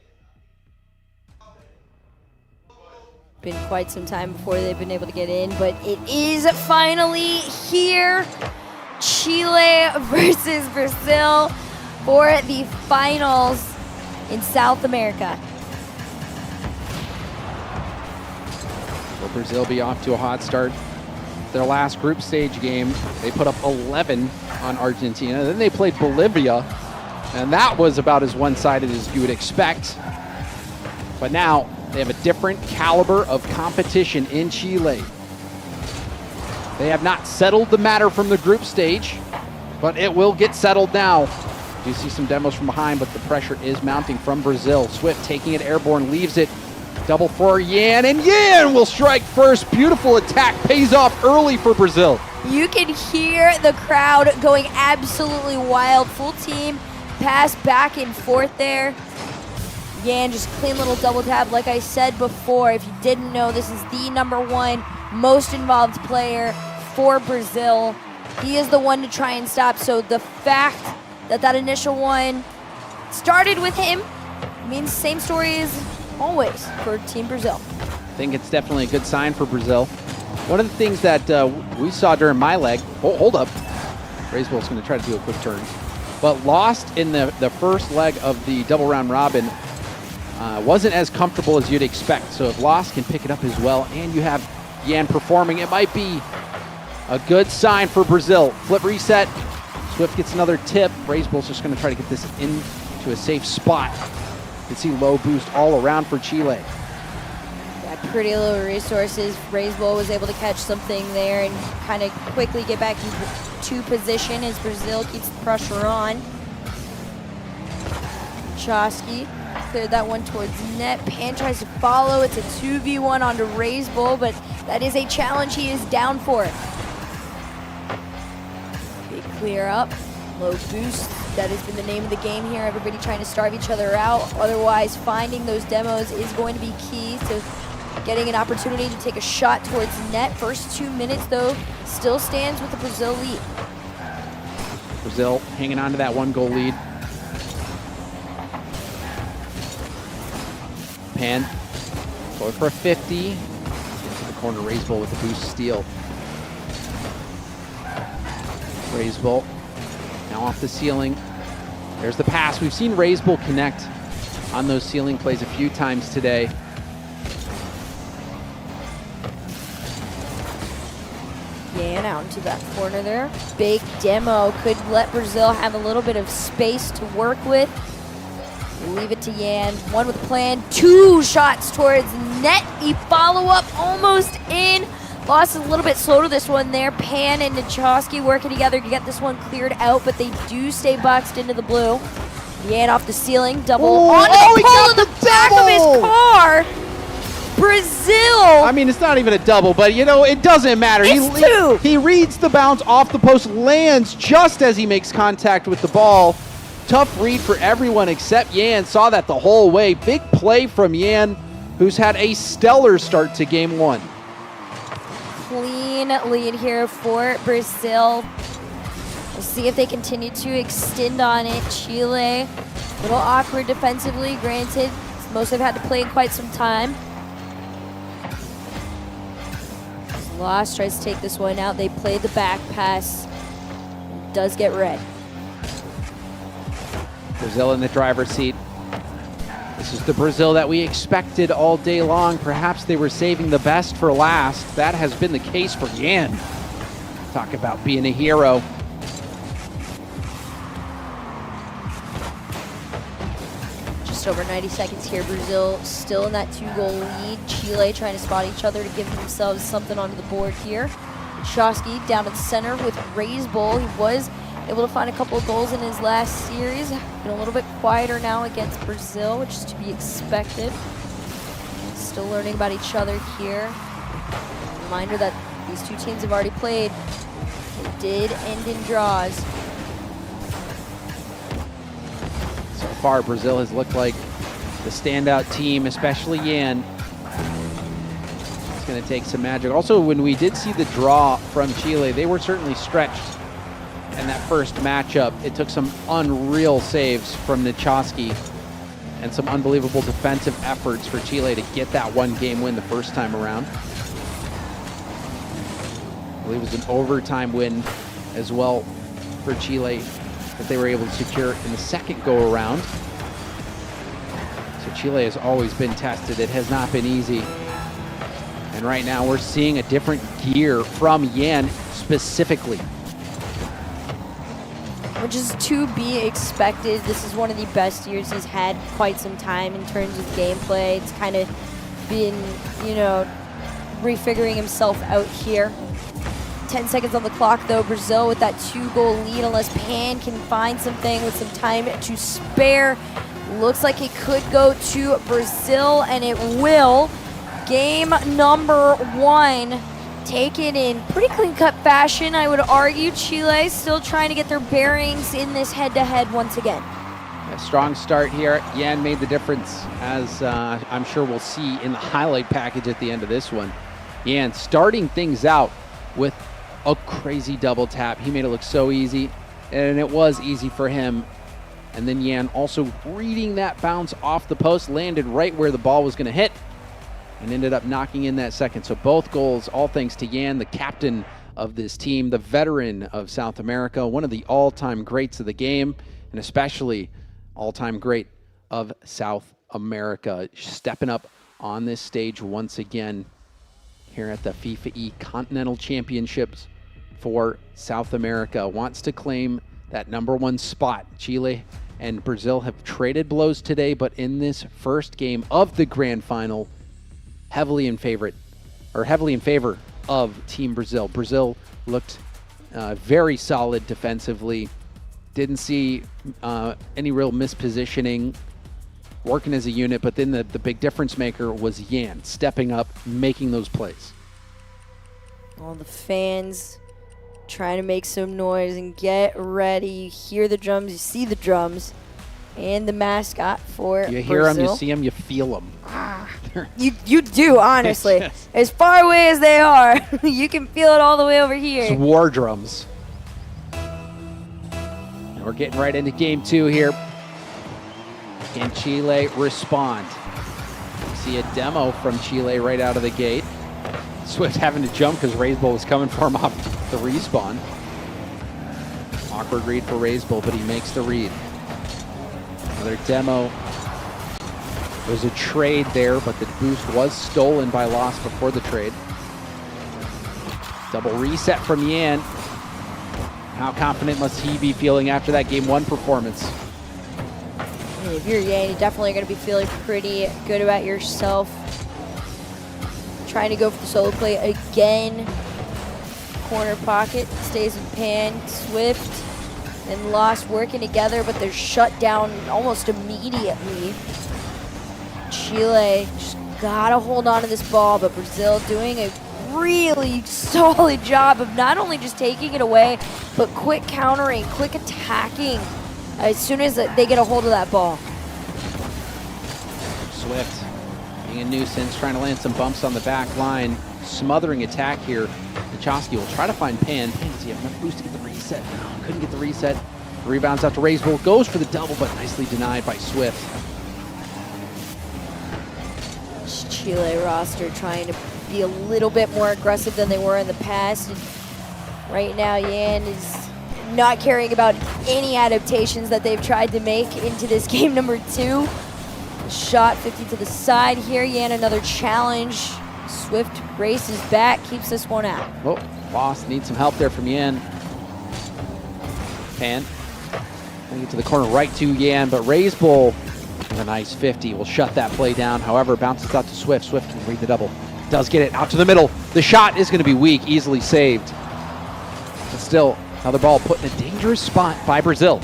Been quite some time before they've been able to get in, but it is finally here. Chile versus Brazil for the finals in South America. Will Brazil be off to a hot start? Their last group stage game, they put up 11 on Argentina. Then they played Bolivia, and that was about as one-sided as you would expect. But now they have a different caliber of competition in Chile. They have not settled the matter from the group stage, but it will get settled now. do see some demos from behind, but the pressure is mounting from Brazil. Swift taking it airborne, leaves it. Double for Yan, and Yan will strike first. Beautiful attack, pays off early for Brazil. You can hear the crowd going absolutely wild. Full team pass back and forth there. Yan, just clean little double tap. Like I said before, if you didn't know, this is the #1 most involved player for Brazil. He is the one to try and stop. So the fact that that initial one started with him means same story as always for Team Brazil. I think it's definitely a good sign for Brazil. One of the things that we saw during my leg, hold up, Raiseball's going to try to do a quick turn, but lost in the first leg of the double round robin. Wasn't as comfortable as you'd expect. So if Lost can pick it up as well, and you have Yan performing, it might be a good sign for Brazil. Flip reset. Swift gets another tip. Raiseball's just going to try to get this into a safe spot. You can see low boost all around for Chile. Yeah, pretty low resources. Raiseball was able to catch something there and kind of quickly get back into position as Brazil keeps the pressure on. Chosky cleared that one towards net. Pan tries to follow. It's a 2v1 onto Raiseball, but that is a challenge he is down for. Big clear up. Low boost. That has been the name of the game here. Everybody trying to starve each other out. Otherwise, finding those demos is going to be key to getting an opportunity to take a shot towards net. First 2 minutes, though, still stands with the Brazil lead. Brazil hanging on to that 1-goal lead. Pan going for a 50. Into the corner, Raiseball with the boost steal. Raiseball now off the ceiling. There's the pass. We've seen Raiseball connect on those ceiling plays a few times today. Yan out into that corner there. Big demo could let Brazil have a little bit of space to work with. Leave it to Yan. One with a plan. 2 shots towards net. He follow up almost in. Lost is a little bit slow to this one there. Pan and Nachowski working together to get this one cleared out, but they do stay boxed into the blue. Yan off the ceiling. Double on the pole in the back of his car. Brazil. I mean, it's not even a double, but you know, it doesn't matter. It's 2. He reads the bounce off the post, lands just as he makes contact with the ball. Tough read for everyone except Yan. Saw that the whole way. Big play from Yan, who's had a stellar start to game 1. Clean lead here for Brazil. We'll see if they continue to extend on it. Chile, a little awkward defensively, granted. Most have had to play in quite some time. Lost tries to take this one out. They play the back pass. Does get red. Brazil in the driver's seat. This is the Brazil that we expected all day long. Perhaps they were saving the best for last. That has been the case for Yan. Talk about being a hero. Just over 90 seconds here. Brazil still in that 2-goal lead. Chile trying to spot each other to give themselves something onto the board here. Chosky down at the center with Raiseball. He was able to find a couple of goals in his last series. Been a little bit quieter now against Brazil, which is to be expected. Still learning about each other here. Reminder that these two teams have already played. It did end in draws. So far, Brazil has looked like the standout team, especially Yan. It's going to take some magic. Also, when we did see the draw from Chile, they were certainly stretched. In that first matchup, it took some unreal saves from Nachowski and some unbelievable defensive efforts for Chile to get that 1-game win the first time around. I believe it was an overtime win as well for Chile that they were able to secure in the second go-around. So Chile has always been tested. It has not been easy. And right now we're seeing a different gear from Yan specifically. Which is to be expected. This is one of the best years he's had quite some time in terms of gameplay. It's kind of been, you know, refiguring himself out here. 10 seconds on the clock, though. Brazil with that 2-goal lead, unless Pan can find something with some time to spare. Looks like it could go to Brazil, and it will. Game number 1 taken in pretty clean-cut fashion, I would argue. Chile still trying to get their bearings in this head-to-head once again. A strong start here. Yan made the difference, as I'm sure we'll see in the highlight package at the end of this one. Yan starting things out with a crazy double tap. He made it look so easy, and it was easy for him. And then Yan also reading that bounce off the post, landed right where the ball was going to hit, and ended up knocking in that second. So both goals, all thanks to Yan, the captain of this team, the veteran of South America, one of the all-time greats of the game, and especially all-time great of South America, stepping up on this stage once again here at the FIFAe Continental Championships for South America. Wants to claim that -- 1 spot. Chile and Brazil have traded blows today, but in this first game of the grand final, heavily in favor of Team Brazil. Brazil looked very solid defensively. Didn't see any real mispositioning, working as a unit, but then the big difference maker was Yan, stepping up, making those plays. All the fans trying to make some noise and get ready. You hear the drums, you see the drums, and the mascot for You hear Brazil. them, you see them, you feel them. You do, honestly. Yes. As far away as they are, you can feel it all the way over here. It's war drums. We're getting right into game 2 here. Can Chile respond? See a demo from Chile right out of the gate. Swift having to jump because Raisbull was coming for him off the respawn. Awkward read for Raisbull, but he makes the read. Another demo. There's a trade there, but the boost was stolen by Lost before the trade. Double reset from Yan. How confident must he be feeling after that Game 1 performance? If you're Yan, you're definitely going to be feeling pretty good about yourself. Trying to go for the solo play again. Corner pocket, stays in Pan. Swift and Lost working together, but they're shut down almost immediately. Chile just got to hold on to this ball, but Brazil doing a really solid job of not only just taking it away, but quick countering, quick attacking as soon as they get a hold of that ball. Swift being a nuisance, trying to land some bumps on the back line. Smothering attack here. Nichoski will try to find Pan. Pan, does he have enough boost to get the reset? No, couldn't get the reset. The rebounds out to Raisbull. Goes for the double, but nicely denied by Swift. Chile roster trying to be a little bit more aggressive than they were in the past. And right now, Yan is not caring about any adaptations that they've tried to make into this game number 2. Shot 50 to the side here. Yan, another challenge. Swift races back, keeps this one out. Oh, Lost needs some help there from Yan. Pan, gonna get to the corner right to Yan, but Raisbull with a nice 50 will shut that play down. However, bounces out to Swift. Swift can read the double. Does get it out to the middle. The shot is gonna be weak, easily saved. But still, another ball put in a dangerous spot by Brazil.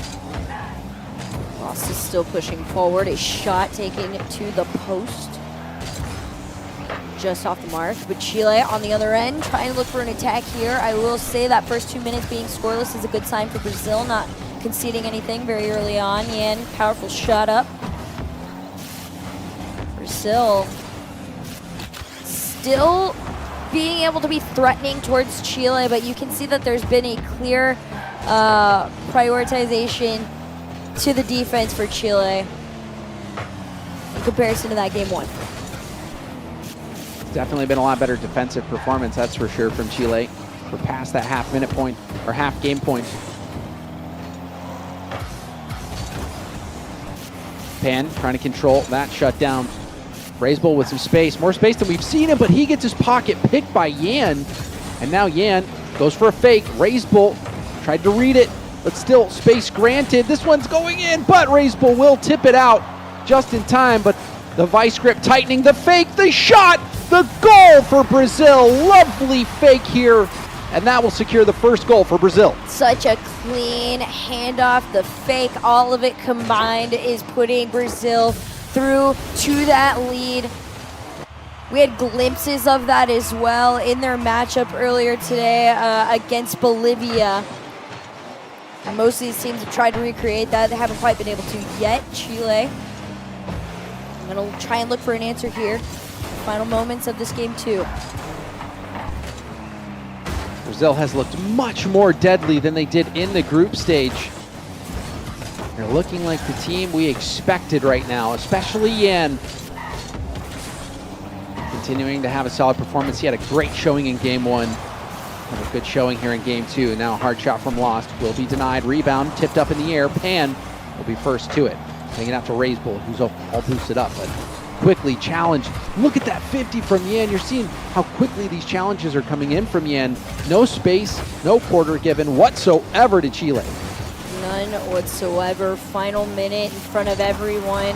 Lost is still pushing forward. A shot taken to the post. Just off the mark, but Chile on the other end trying to look for an attack here. I will say that first 2 minutes being scoreless is a good sign for Brazil, not conceding anything very early on. Yan, powerful shot up. Brazil still being able to be threatening towards Chile, but you can see that there's been a clear prioritization to the defense for Chile in comparison to that Game 1. Definitely been a lot better defensive performance, that's for sure, from Chile. We're past that half-minute point, or half-game point. Pan trying to control that shutdown. Raisbull with some space, more space than we've seen him, but he gets his pocket picked by Yan. And now Yan goes for a fake. Raisbull tried to read it, but still space granted. This one's going in, but Raisbull will tip it out just in time, but the vice grip tightening, the fake, the shot, the goal for Brazil. Lovely fake here, and that will secure the first goal for Brazil. Such a clean handoff. The fake, all of it combined is putting Brazil through to that lead. We had glimpses of that as well in their matchup earlier today against Bolivia. And most of these teams have tried to recreate that. They haven't quite been able to yet. Chile, I'm going to try and look for an answer here. Final moments of this game too. Brazil has looked much more deadly than they did in the group stage. They're looking like the team we expected right now, especially Yan. Continuing to have a solid performance. He had a great showing in game 1. Had a good showing here in game 2. Now a hard shot from Lost will be denied. Rebound tipped up in the air. Pan will be first to it. Taking it out to Raisbull, who's all boosted up, but quickly challenged. Look at that 50 from Yan. You're seeing how quickly these challenges are coming in from Yan. No space, no quarter given whatsoever to Chile. None whatsoever. Final minute in front of everyone.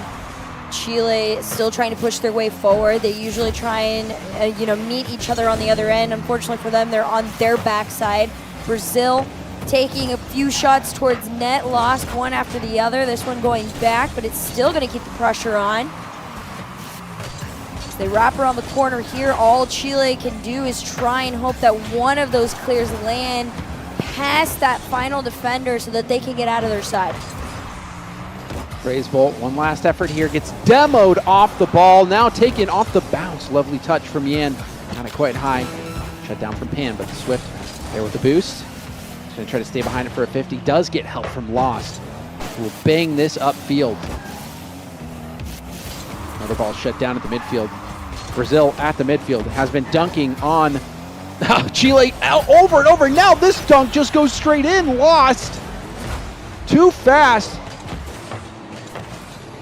Chile still trying to push their way forward. They usually try and meet each other on the other end. Unfortunately for them, they're on their backside. Brazil taking a few shots towards net, lost one after the other. This one going back, but it's still going to keep the pressure on. As they wrap around the corner here, all Chile can do is try and hope that one of those clears land past that final defender so that they can get out of their side. Raisbull, one last effort here, gets demoed off the ball, now taken off the bounce. Lovely touch from Yan, got it quite high. Shut down from Pan, but Swift there with the boost. He's gonna try to stay behind it for a 50, does get help from Lost, who will bang this upfield. Another ball shut down at the midfield. Brazil at the midfield has been dunking on Chile over and over. Now this dunk just goes straight in, Lost. Too fast.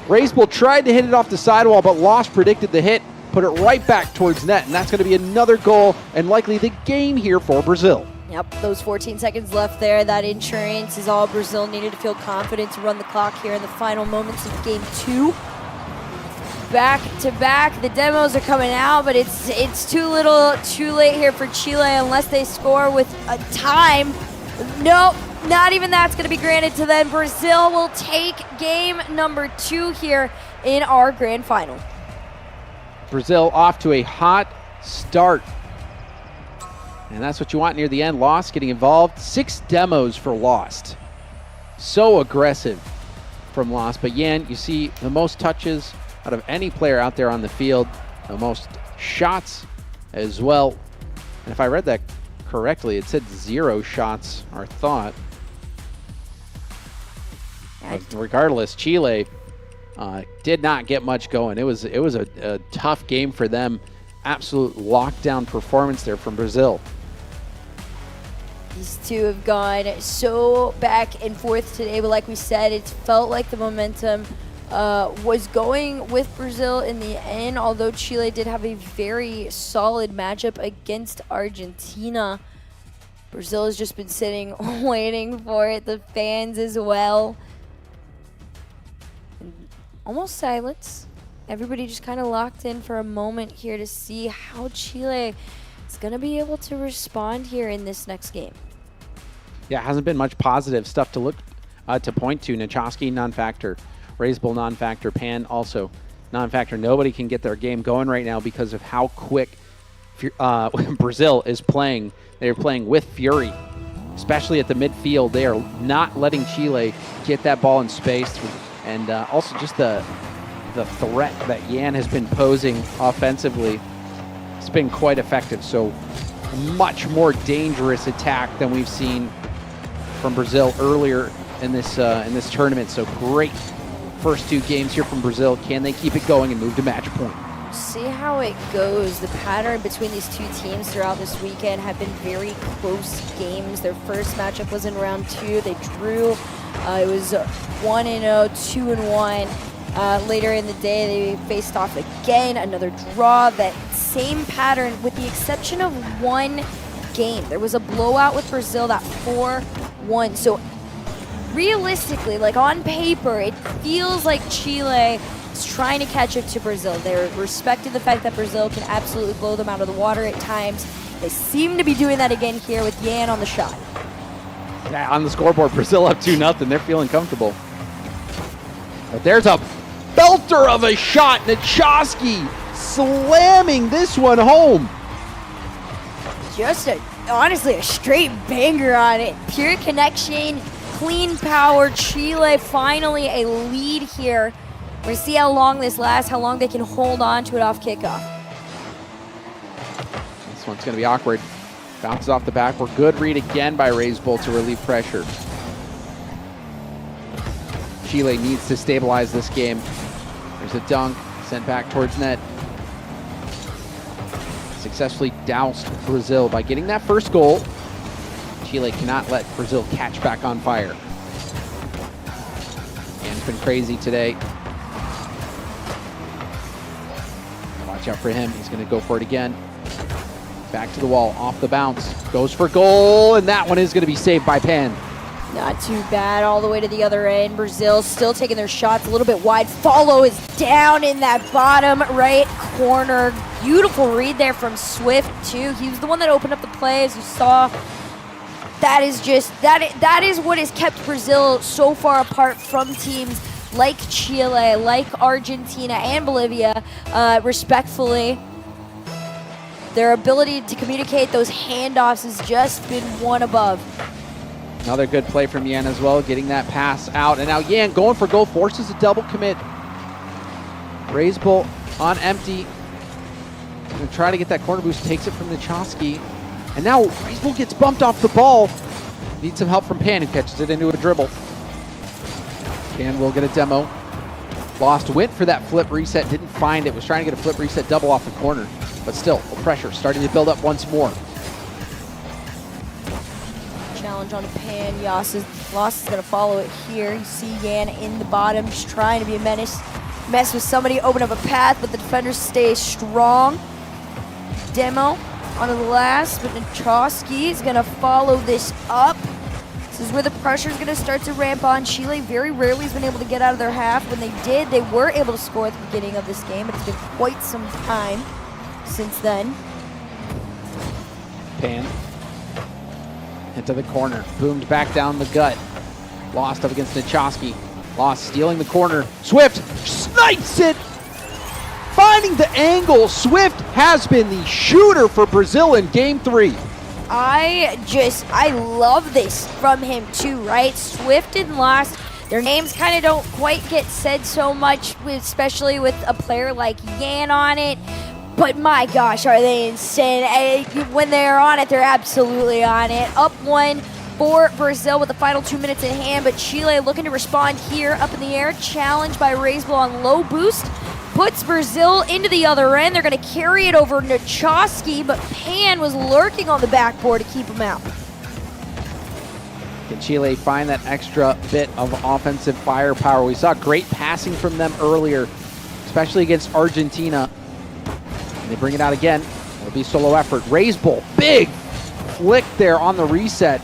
Raisbull tried to hit it off the sidewall, but Lost predicted the hit, put it right back towards net, and that's going to be another goal and likely the game here for Brazil. Yep, those 14 seconds left there. That insurance is all Brazil needed to feel confident to run the clock here in the final moments of game 2. Back to back, the demos are coming out, but it's too little, too late here for Chile unless they score with a time. Nope, not even that's going to be granted to them. Brazil will take game number 2 here in our grand final. Brazil off to a hot start. And that's what you want near the end. Lost getting involved. 6 demos for Lost. So aggressive from Lost. But Yan, you see the most touches out of any player out there on the field. The most shots as well. And if I read that correctly, it said 0 shots are thought. Regardless, Chile did not get much going. It was a tough game for them. Absolute lockdown performance there from Brazil. These two have gone so back and forth today, but like we said, it felt like the momentum was going with Brazil in the end, although Chile did have a very solid matchup against Argentina. Brazil has just been sitting, waiting for it, the fans as well. And almost silence. Everybody just kind of locked in for a moment here to see how Chile is going to be able to respond here in this next game. Yeah, hasn't been much positive stuff to look to point to. Nachoski, non-factor. Raisbull, non-factor. Pan, also non-factor. Nobody can get their game going right now because of how quick Brazil is playing. They're playing with fury, especially at the midfield. They are not letting Chile get that ball in space. And also just the threat that Yan has been posing offensively, it's been quite effective. So a much more dangerous attack than we've seen from Brazil earlier in this tournament. So great first 2 games here from Brazil. Can they keep it going and move to match point? See how it goes. The pattern between these 2 teams throughout this weekend have been very close games. Their first matchup was in round 2. They drew. It was 1-0, 2-1. Later in the day, they faced off again. Another draw. That same pattern with the exception of 1 game. There was a blowout with Brazil, that 4-1. So realistically, like on paper, it feels like Chile is trying to catch up to Brazil. They're respecting the fact that Brazil can absolutely blow them out of the water at times. They seem to be doing that again here with Yan on the shot. Yeah, on the scoreboard, Brazil up 2-0. They're feeling comfortable. But there's a belter of a shot. Nachoski slamming this one home. Just honestly a straight banger on it. Pure connection, clean power. Chile finally a lead here. We're gonna see how long this lasts, how long they can hold on to it off kickoff. This one's gonna be awkward. Bounces off the backboard. Good read again by Rays Bull to relieve pressure. Chile needs to stabilize this game. There's a dunk, sent back towards net. Successfully doused Brazil by getting that first goal. Chile cannot let Brazil catch back on fire. And it's been crazy today. Watch out for him. He's going to go for it again. Back to the wall, off the bounce. Goes for goal, and that one is going to be saved by Pan. Not too bad, all the way to the other end. Brazil still taking their shots a little bit wide. Follow is down in that bottom right corner. Beautiful read there from Swift too. He was the one that opened up the play, as you saw. That is just, that is what has kept Brazil so far apart from teams like Chile, like Argentina and Bolivia, respectfully. Their ability to communicate those handoffs has just been one above. Another good play from Yan as well, getting that pass out. And now Yan going for goal, forces a double commit. Rays Bull on empty. Gonna try to get that corner boost, takes it from Nachoski. And now Rays Bull gets bumped off the ball. Needs some help from Pan, who catches it into a dribble. Pan will get a demo. Lost, went for that flip reset, didn't find it. Was trying to get a flip reset double off the corner. But still, the pressure starting to build up once more. Challenge on a Pan. Loss is going to follow it here. You see Yan in the bottom, just trying to be a menace. Mess with somebody, open up a path, but the defenders stay strong. Demo on the last, but Nachoski is going to follow this up. This is where the pressure is going to start to ramp on. Chile very rarely has been able to get out of their half. When they did, they were able to score at the beginning of this game, but it's been quite some time since then. Pan into the corner, boomed back down the gut. Lost up against Nachoski. Lost stealing the corner. Swift snipes it. Finding the angle. Swift has been the shooter for Brazil in game 3. I love this from him too, right? Swift and Lost, their names kind of don't quite get said so much, especially with a player like Yan on it. But my gosh, are they insane. When they're on it, they're absolutely on it. Up 1 for Brazil with the final 2 minutes in hand, but Chile looking to respond here, up in the air. Challenged by Rays Bull on low boost. Puts Brazil into the other end. They're going to carry it over Nachoski, but Pan was lurking on the backboard to keep him out. Can Chile find that extra bit of offensive firepower? We saw great passing from them earlier, especially against Argentina. And they bring it out again. It'll be solo effort. Rays Bull, big flick there on the reset.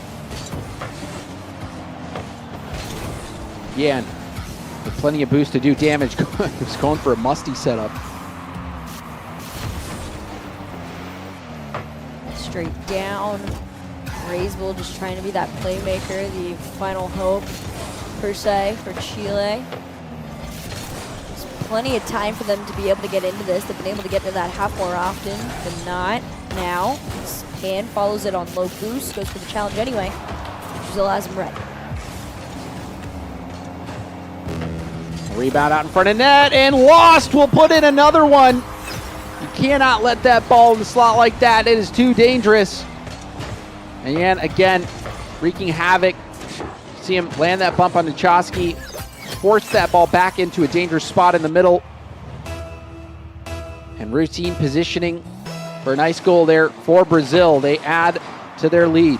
Yan with plenty of boost to do damage. He's going for a musty setup. Straight down. Rays Bull just trying to be that playmaker, the final hope, per se, for Chile. There's plenty of time for them to be able to get into this. They've been able to get to that half more often than not. Now, Pan follows it on low boost, goes for the challenge anyway. Brazil has him ready. Rebound out in front of net, and Lost will put in another one. You cannot let that ball in the slot like that. It is too dangerous. And Yan, again, wreaking havoc. See him land that bump on Nachoski. Force that ball back into a dangerous spot in the middle. And routine positioning for a nice goal there for Brazil. They add to their lead.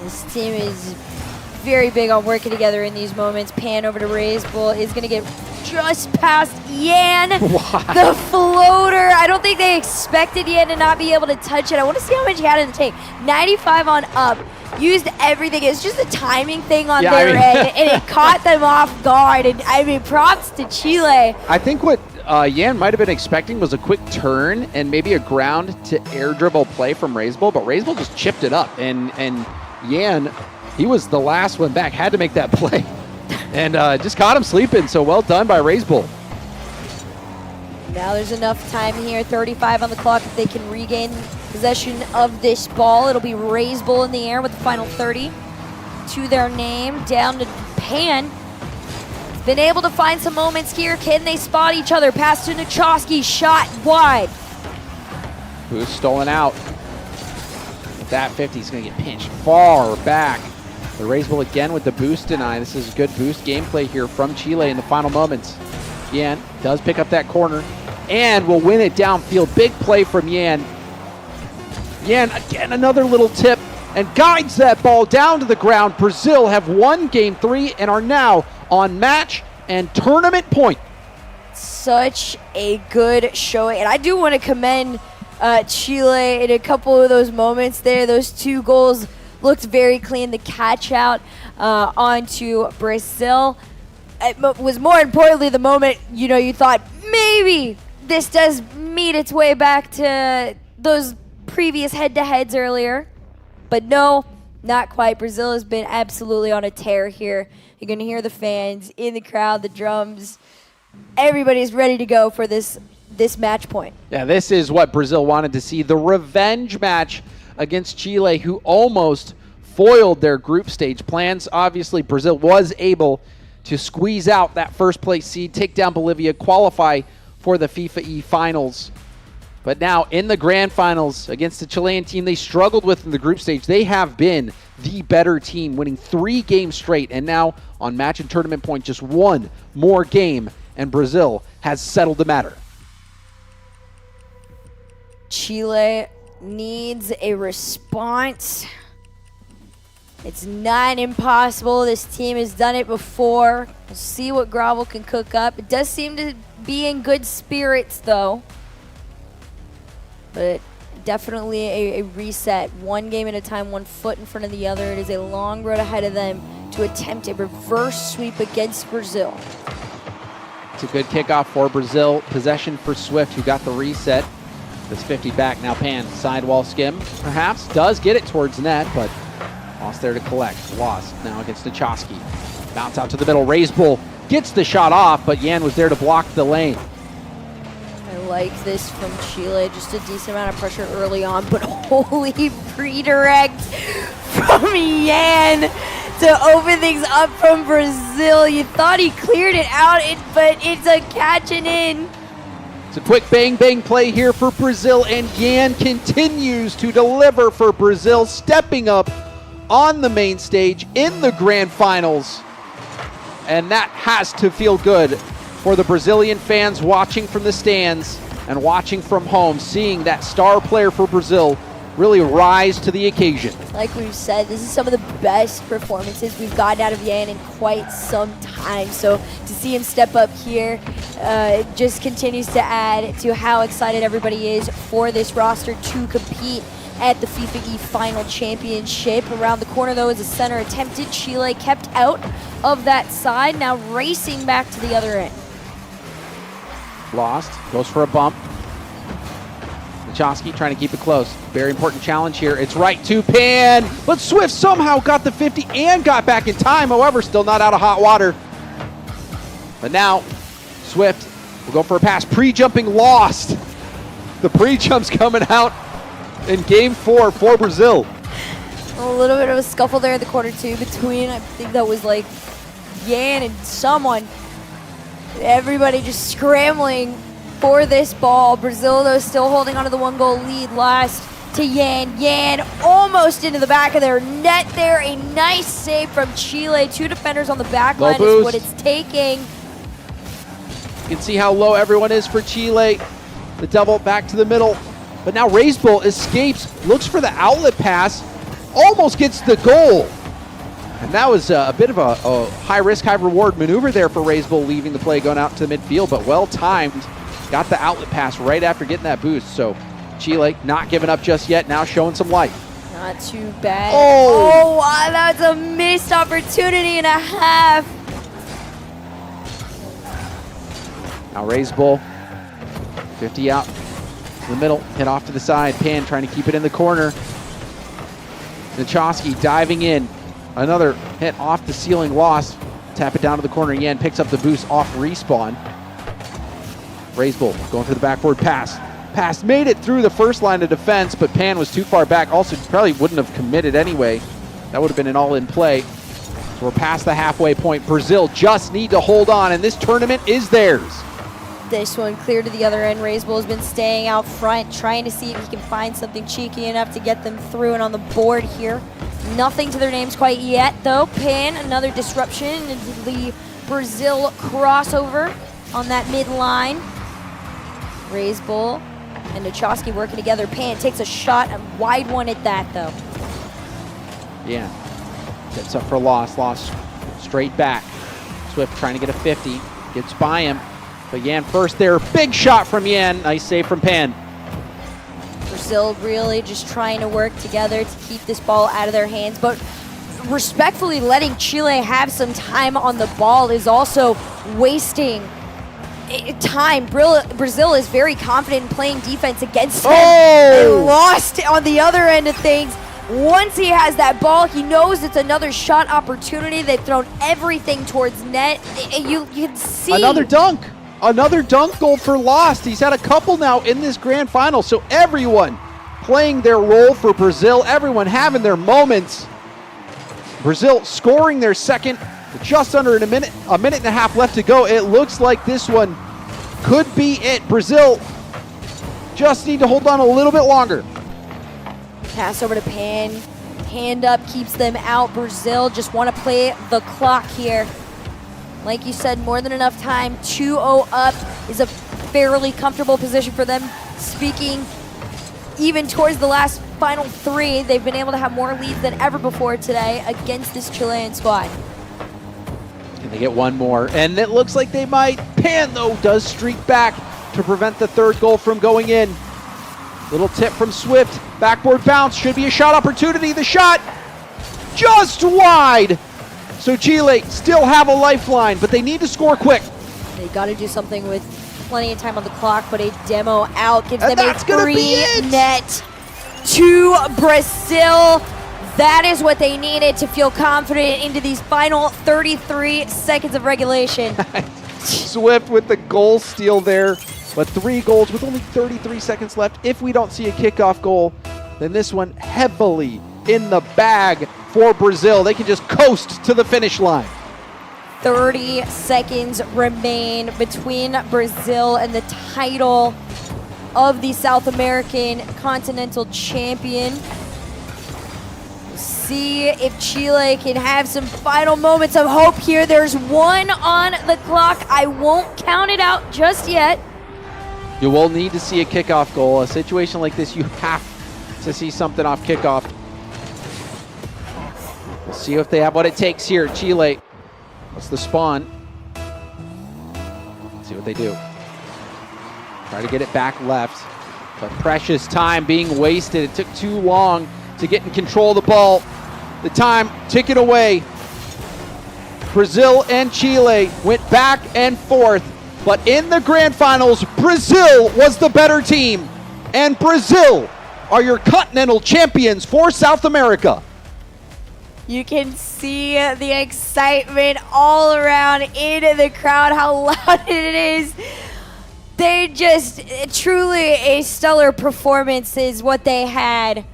This team is very big on working together in these moments. Pan over to Rays Bull is going to get just past Yan. The floater. I don't think they expected Yan to not be able to touch it. I want to see how much he had in the tank. 95 on up. Used everything. It's just a timing thing on their end, and it caught them off guard. And I mean, props to Chile. I think what Yan might have been expecting was a quick turn and maybe a ground to air dribble play from Razebull, but Razebull just chipped it up. And Yan, he was the last one back, had to make that play. And just caught him sleeping, so well done by Razebull. Now there's enough time here, 35 on the clock. If they can regain possession of this ball, it'll be Razebull in the air with the final 30 to their name. Down to Pan. Been able to find some moments here. Can they spot each other? Pass to Nuchowski, shot wide. Boost stolen out. With that 50, he's going to get pinched far back. The Razebull again with the boost deny. This is good boost gameplay here from Chile in the final moments. Yan does pick up that corner and will win it downfield. Big play from Yan. Yan, again, another little tip and guides that ball down to the ground. Brazil have won game 3 and are now on match and tournament point. Such a good showing. And I do want to commend Chile in a couple of those moments there. Those 2 goals looked very clean. The catch out onto Brazil. It was more importantly the moment, you thought maybe this does meet its way back to those previous head-to-heads earlier. But no, not quite. Brazil has been absolutely on a tear here. You're going to hear the fans in the crowd, the drums. Everybody's ready to go for this match point. Yeah, this is what Brazil wanted to see. The revenge match against Chile, who almost foiled their group stage plans. Obviously, Brazil was able to squeeze out that first place seed, take down Bolivia, qualify for the FIFAe Finals. But now in the grand finals against the Chilean team they struggled with in the group stage, they have been the better team, winning 3 games straight. And now on match and tournament point, just 1 more game, and Brazil has settled the matter. Chile needs a response. It's not impossible. This team has done it before. We'll see what Gravel can cook up. It does seem to be in good spirits, though. But definitely a reset. 1 game at a time, 1 foot in front of the other. It is a long road ahead of them to attempt a reverse sweep against Brazil. It's a good kickoff for Brazil. Possession for Swift, who got the reset. This 50 back, now Pan. Sidewall skim, perhaps. Does get it towards net, but lost there to collect. Lost now against Nuchowski. Bounce out to the middle. Razebull gets the shot off, but Yan was there to block the lane. I like this from Chile. Just a decent amount of pressure early on, but holy redirect from Yan to open things up from Brazil. You thought he cleared it out, but it's a catching in. It's a quick bang-bang play here for Brazil, and Yan continues to deliver for Brazil, stepping up on the main stage in the grand finals. And that has to feel good for the Brazilian fans watching from the stands and watching from home, seeing that star player for Brazil really rise to the occasion. Like we've said, this is some of the best performances we've gotten out of Yan in quite some time. So to see him step up here just continues to add to how excited everybody is for this roster to compete at the FIFAe Final Championship. Around the corner, though, is a center attempted. Chile kept out of that side, now racing back to the other end. Lost, goes for a bump. Nuchowski trying to keep it close. Very important challenge here. It's right to Pan, but Swift somehow got the 50 and got back in time. However, still not out of hot water. But now, Swift will go for a pass. Pre-jumping lost. The pre-jump's coming out in game 4 for Brazil. A little bit of a scuffle there in the corner, too, between, I think that was like Yan and someone. Everybody just scrambling for this ball. Brazil, though, still holding on to the 1-goal lead. Last to Yan. Yan almost into the back of their net there. A nice save from Chile. 2 defenders on the back line is what it's taking. You can see how low everyone is for Chile. The double back to the middle. But now Razebull escapes, looks for the outlet pass, almost gets the goal. And that was a bit of a high-risk, high-reward maneuver there for Razebull, leaving the play going out to the midfield, but well-timed. Got the outlet pass right after getting that boost. So Chile not giving up just yet, now showing some life. Not too bad. Oh, wow, that's a missed opportunity and a half. Now Razebull 50 out in the middle, hit off to the side. Pan trying to keep it in the corner. Nachowski diving in. Another hit off the ceiling, lost. Tap it down to the corner. Yan picks up the boost off respawn. Raisbull going for the backboard pass. Pass made it through the first line of defense, but Pan was too far back. Also, probably wouldn't have committed anyway. That would have been an all-in play. So we're past the halfway point. Brazil just need to hold on, and this tournament is theirs. This one clear to the other end. Raisbull has been staying out front, trying to see if he can find something cheeky enough to get them through and on the board here. Nothing to their names quite yet, though. Pan, another disruption into the Brazil crossover on that mid-line. Raisbull and Nachowski working together. Pan takes a shot, a wide one at that, though. Yeah. Gets up for loss. Loss straight back. Swift trying to get a 50. Gets by him. But Yan first there. Big shot from Yan. Nice save from Pan. Brazil really just trying to work together to keep this ball out of their hands, but respectfully letting Chile have some time on the ball is also wasting time. Brazil is very confident in playing defense against them. They lost on the other end of things. Once he has that ball, he knows it's another shot opportunity. They've thrown everything towards net. You can see. Another dunk. Another dunk goal for Lost. He's had a couple now in this grand final, so everyone playing their role for Brazil, everyone having their moments. Brazil scoring their second, just under a minute and a half left to go. It looks like this one could be it. Brazil just need to hold on a little bit longer. Pass over to Pan. Hand up keeps them out. Brazil just want to play the clock here. Like you said, more than enough time. 2-0 up is a fairly comfortable position for them. Speaking even towards the last final three, they've been able to have more leads than ever before today against this Chilean squad. Can they get one more? And it looks like they might. Pan, though, does streak back to prevent the third goal from going in. Little tip from Swift. Backboard bounce. Should be a shot opportunity. The shot just wide. So Chile still have a lifeline, but they need to score quick. They got to do something with plenty of time on the clock, but a demo out gives them a free net to Brazil. That is what they needed to feel confident into these final 33 seconds of regulation. Swift with the goal steal there, but 3 goals with only 33 seconds left. If we don't see a kickoff goal, then this one heavily in the bag for Brazil. They can just coast to the finish line. 30 seconds remain between Brazil and the title of the South American Continental Champion. See if Chile can have some final moments of hope here. There's 1 on the clock. I won't count it out just yet. You will need to see a kickoff goal. A situation like this, you have to see something off kickoff. We'll see if they have what it takes here. Chile, what's the spawn? Let's see what they do. Try to get it back left, but precious time being wasted. It took too long to get in control of the ball. The time ticking away. Brazil and Chile went back and forth, but in the grand finals, Brazil was the better team, and Brazil are your continental champions for South America. You can see the excitement all around in the crowd, how loud it is. They just, truly a stellar performance is what they had.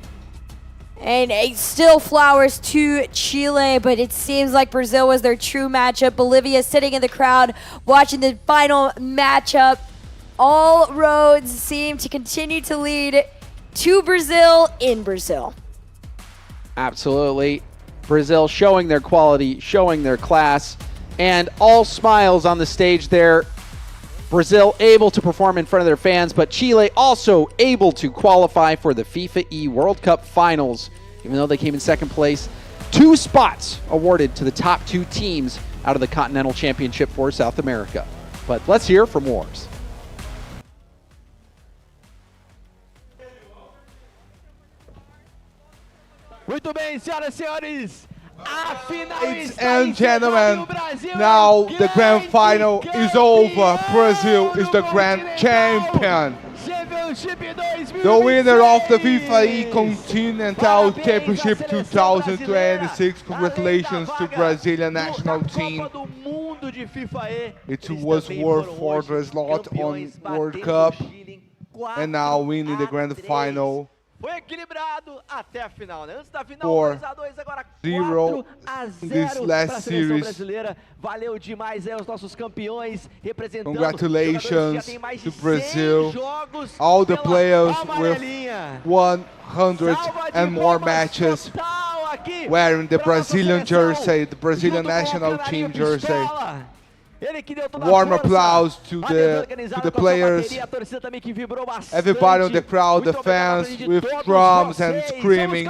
And still flowers to Chile, but it seems like Brazil was their true matchup. Bolivia sitting in the crowd watching the final matchup. All roads seem to continue to lead to Brazil in Brazil. Absolutely. Brazil showing their quality, showing their class, and all smiles on the stage there. Brazil able to perform in front of their fans, but Chile also able to qualify for the FIFAe World Cup Finals, even though they came in second place. 2 spots awarded to the top 2 teams out of the Continental Championship for South America. But let's hear from Wars. Muito bem, senhoras e senhores, Ladies and gentlemen, now the grand final is over. Brazil is the grand champion. The winner of the FIFAe Continental Championship 2026. Congratulations to Brazilian national team. It was worth for the slot on World Cup, and now winning the grand final. Foi equilibrado até a final, né? Antes da final, 2-2, agora 4-0 para a seleção brasileira. Valeu demais aos nossos campeões representando. Congratulations to Brazil, all the players with 100 and more matches wearing the Brazilian jersey, the Brazilian national team jersey. Warm applause to the players, everybody on the crowd, the fans with drums and screaming.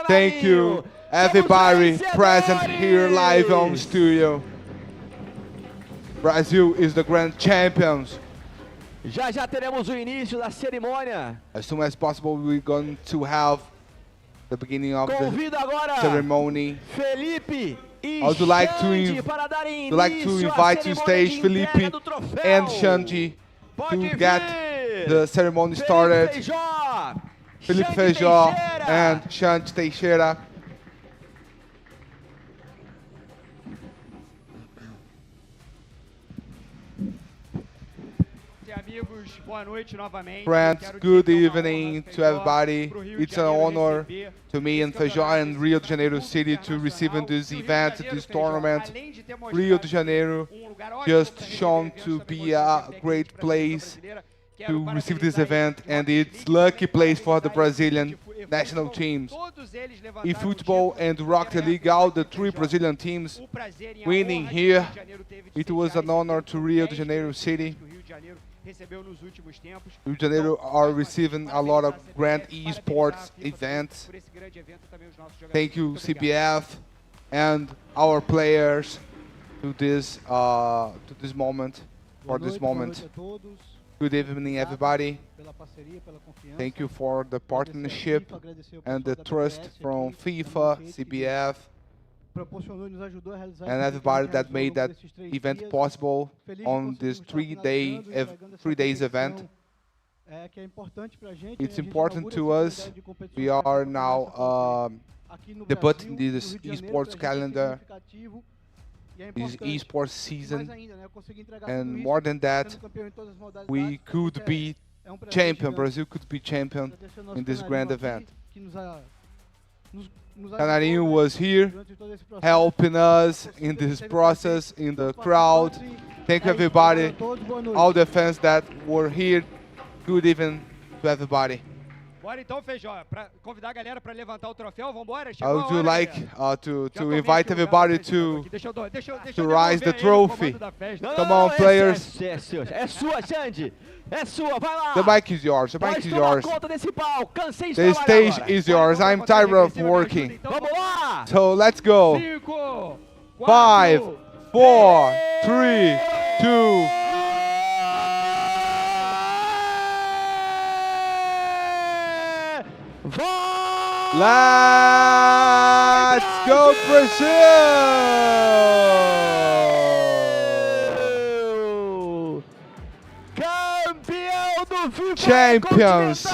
Thank you, everybody present here live on studio. Brazil is the grand champions. Já teremos o início da cerimônia. As soon as possible, we're going to have the beginning of the ceremony. Felipe I would like to invite to stage Felipe and Xande to get the ceremony started. Felipe Feijó and Xande Teixeira. Friends, good evening to everybody. It's an honor to me and Feijó and Rio de Janeiro City to receive in this event, this tournament. Rio de Janeiro just shown to be a great place to receive this event, and it's lucky place for the Brazilian national teams. eFootball and Rocket League, all the three Brazilian teams winning here. It was an honor to Rio de Janeiro City. Rio de Janeiro are receiving a lot of grand esports events. Thank you, CBF, and our players to this moment. Good evening, everybody. Thank you for the partnership and the trust from FIFA, CBF, and everybody that made that event possible on this 3 days event. It's important to us. We are now debuting this esports calendar, this esports season, and more than that, we could be champion. Brazil could be champion in this grand event. Canarinho was here helping us in this process, in the crowd. Thank you, everybody, all the fans that were here. Good evening to everybody. Bora então, Feijó, para convidar a galera para levantar o troféu, vambora? I would like to invite everybody to rise the trophy. Come on, players. É sua, Xande. É sua, vai lá. The mic is yours. The mic is yours. The stage is yours. I'm tired of working. Vamos lá. So let's go. 5, 4, 3, 2. Let's go, Brazil! Campeão do FIFA Champions,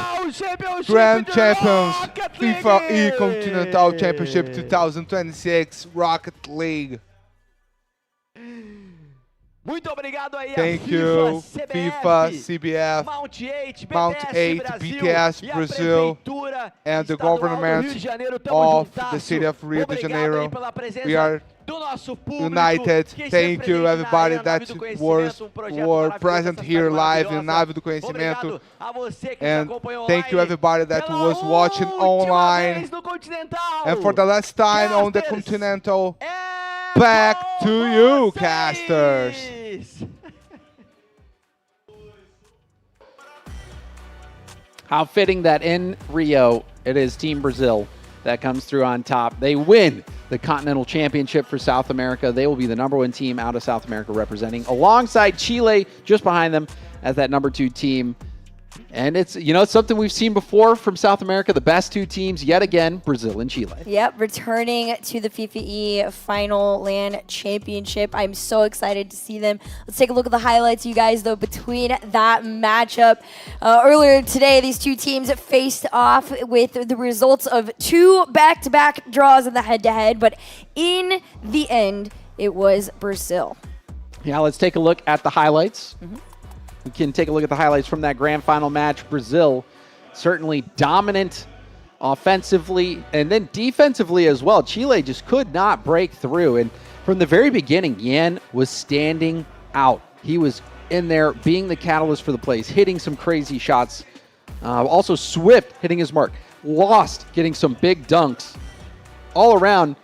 Grand Champions, FIFAe Continental Championship 2026 Rocket League. Muito obrigado aí Thank you, FIFA, CBF, Mount 8, BTS Brazil, and the government of the city of Rio de Janeiro. We are united. Thank you, everybody that were present here live in Nave do Conhecimento. And thank you, everybody that was watching online. And for the last time on the Continental, back to you, casters. How fitting that in Rio, it is Team Brazil that comes through on top. They win the Continental Championship for South America. They will be the #1 team out of South America representing, alongside Chile just behind them as that #2 team. And it's, it's something we've seen before from South America. The best two teams, yet again, Brazil and Chile. Yep, returning to the FIFAe Final Land Championship. I'm so excited to see them. Let's take a look at the highlights, you guys, though, between that matchup. Earlier today, these two teams faced off with the results of 2 back-to-back draws in the head-to-head, but in the end, it was Brazil. Yeah, let's take a look at the highlights. We can take a look at the highlights from that grand final match. Brazil certainly dominant offensively and then defensively as well. Chile just could not break through. And from the very beginning, Yan was standing out. He was in there being the catalyst for the plays, hitting some crazy shots. Also Swift hitting his mark. Lost getting some big dunks. All around,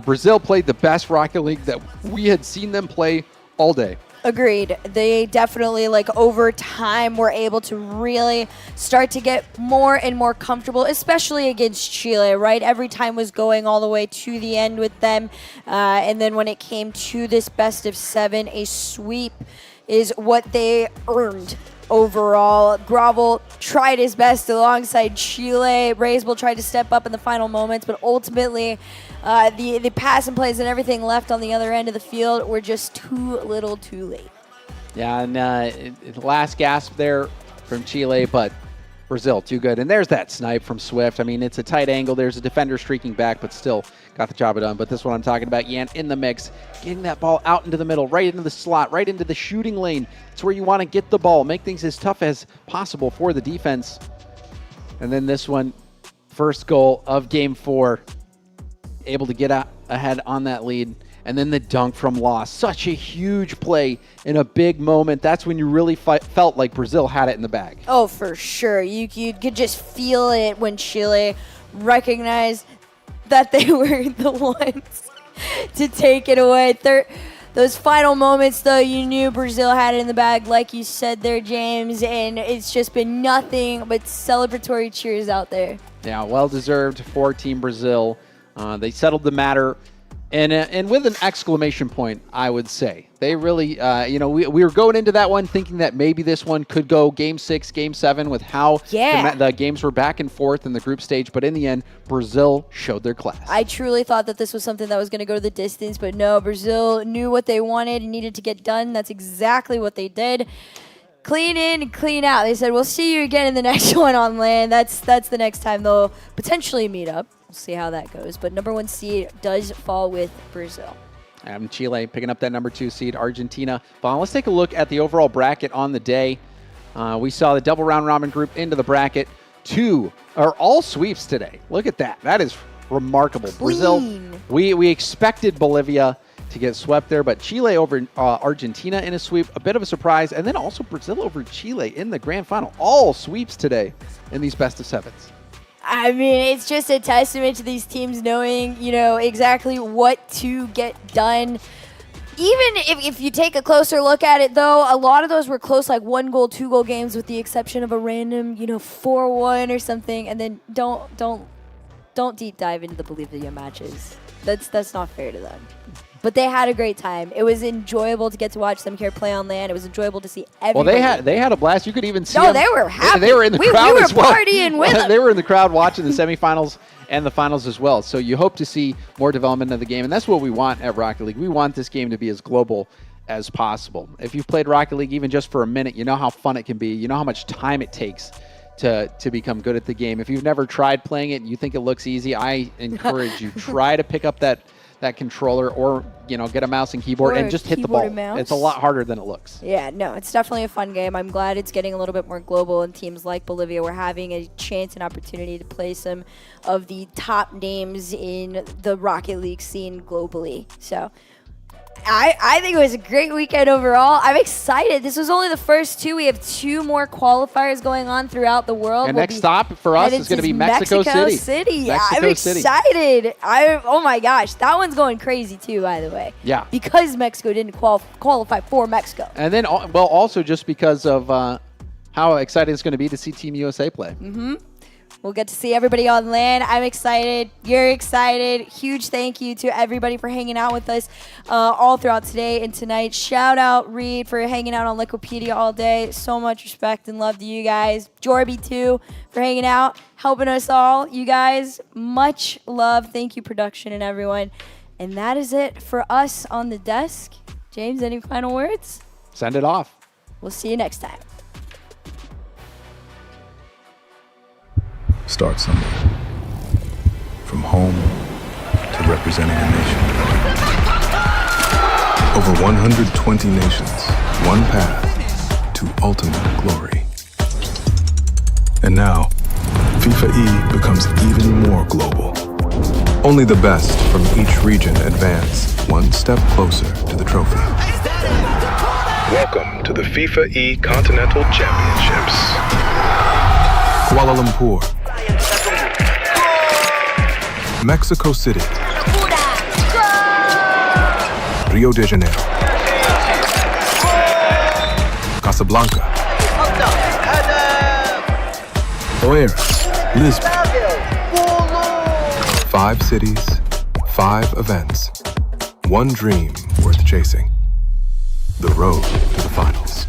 Brazil played the best Rocket League that we had seen them play all day. Agreed. They definitely, over time, were able to really start to get more and more comfortable, especially against Chile, right? Every time was going all the way to the end with them. And then when it came to this best of 7, a sweep is what they earned overall. Gravel tried his best alongside Chile. Raisable tried to step up in the final moments, but ultimately the pass and plays and everything left on the other end of the field were just too little too late. Yeah, and last gasp there from Chile, but Brazil, too good. And there's that snipe from Swift. I mean, it's a tight angle. There's a defender streaking back, but still got the job done. But this one I'm talking about, Yan in the mix, getting that ball out into the middle, right into the slot, right into the shooting lane. It's where you want to get the ball, make things as tough as possible for the defense. And then this one, first goal of Game 4, able to get out ahead on that lead. And then the dunk from Loss. Such a huge play in a big moment. That's when you really felt like Brazil had it in the bag. Oh, for sure. You could just feel it when Chile recognized that they were the ones to take it away. Those final moments, though, you knew Brazil had it in the bag, like you said there, James, and it's just been nothing but celebratory cheers out there. Yeah, well-deserved for Team Brazil. They settled the matter. And with an exclamation point, I would say. They really, we were going into that one thinking that maybe this one could go Game 6, Game 7 with how the games were back and forth in the group stage. But in the end, Brazil showed their class. I truly thought that this was something that was going to go to the distance. But no, Brazil knew what they wanted and needed to get done. That's exactly what they did. Clean in and clean out. They said, we'll see you again in the next one on land. That's the next time they'll potentially meet up. We'll see how that goes. But number 1 seed does fall with Brazil. Chile picking up that number 2 seed, Argentina. Well, let's take a look at the overall bracket on the day. We saw the double round robin group into the bracket. 2 are all sweeps today. Look at that. That is remarkable. Clean. Brazil, we expected Bolivia to get swept there, but Chile over Argentina in a sweep, a bit of a surprise, and then also Brazil over Chile in the grand final. All sweeps today in these best of 7s. I mean, it's just a testament to these teams knowing, exactly what to get done. Even if you take a closer look at it, though, a lot of those were close, like 1-goal, 2-goal games, with the exception of a random, 4-1 or something. And then don't deep dive into the Bolivia matches. That's not fair to them. But they had a great time. It was enjoyable to get to watch them here play on land. It was enjoyable to see everybody. Well, they had a blast. You could even see them. They were happy. They were in the crowd we as well. We were partying with them. They were in the crowd watching the semifinals and the finals as well. So you hope to see more development of the game, and that's what we want at Rocket League. We want this game to be as global as possible. If you've played Rocket League even just for a minute, you know how fun it can be. You know how much time it takes to become good at the game. If you've never tried playing it and you think it looks easy, I encourage you, try to pick up that controller or, get a mouse and keyboard and just hit the ball. It's a lot harder than it looks. Yeah, no, it's definitely a fun game. I'm glad it's getting a little bit more global, and teams like Bolivia were having a chance and opportunity to play some of the top names in the Rocket League scene globally. So I think it was a great weekend overall. I'm excited. This was only the first 2. We have 2 more qualifiers going on throughout the world. And next stop for us is going to be Mexico City. Yeah, I'm excited. Oh my gosh, that one's going crazy too, by the way. Yeah. Because Mexico didn't qualify for Mexico. And then, also just because of how exciting it's going to be to see Team USA play. Mm-hmm. We'll get to see everybody on land. I'm excited. You're excited. Huge thank you to everybody for hanging out with us all throughout today and tonight. Shout out Reed for hanging out on Liquipedia all day. So much respect and love to you guys. Jorby too for hanging out, helping us all. You guys, much love. Thank you, production and everyone. And that is it for us on the desk. James, any final words? Send it off. We'll see you next time. Start somewhere. From home to representing a nation. Over 120 nations, one path to ultimate glory. And now, FIFAe becomes even more global. Only the best from each region advance one step closer to the trophy. Welcome to the FIFAe Continental Championships. Kuala Lumpur, Mexico City, Rio de Janeiro, Casablanca, Oeiras, Lisbon. 5 cities, 5 events, one dream worth chasing. The road to the finals.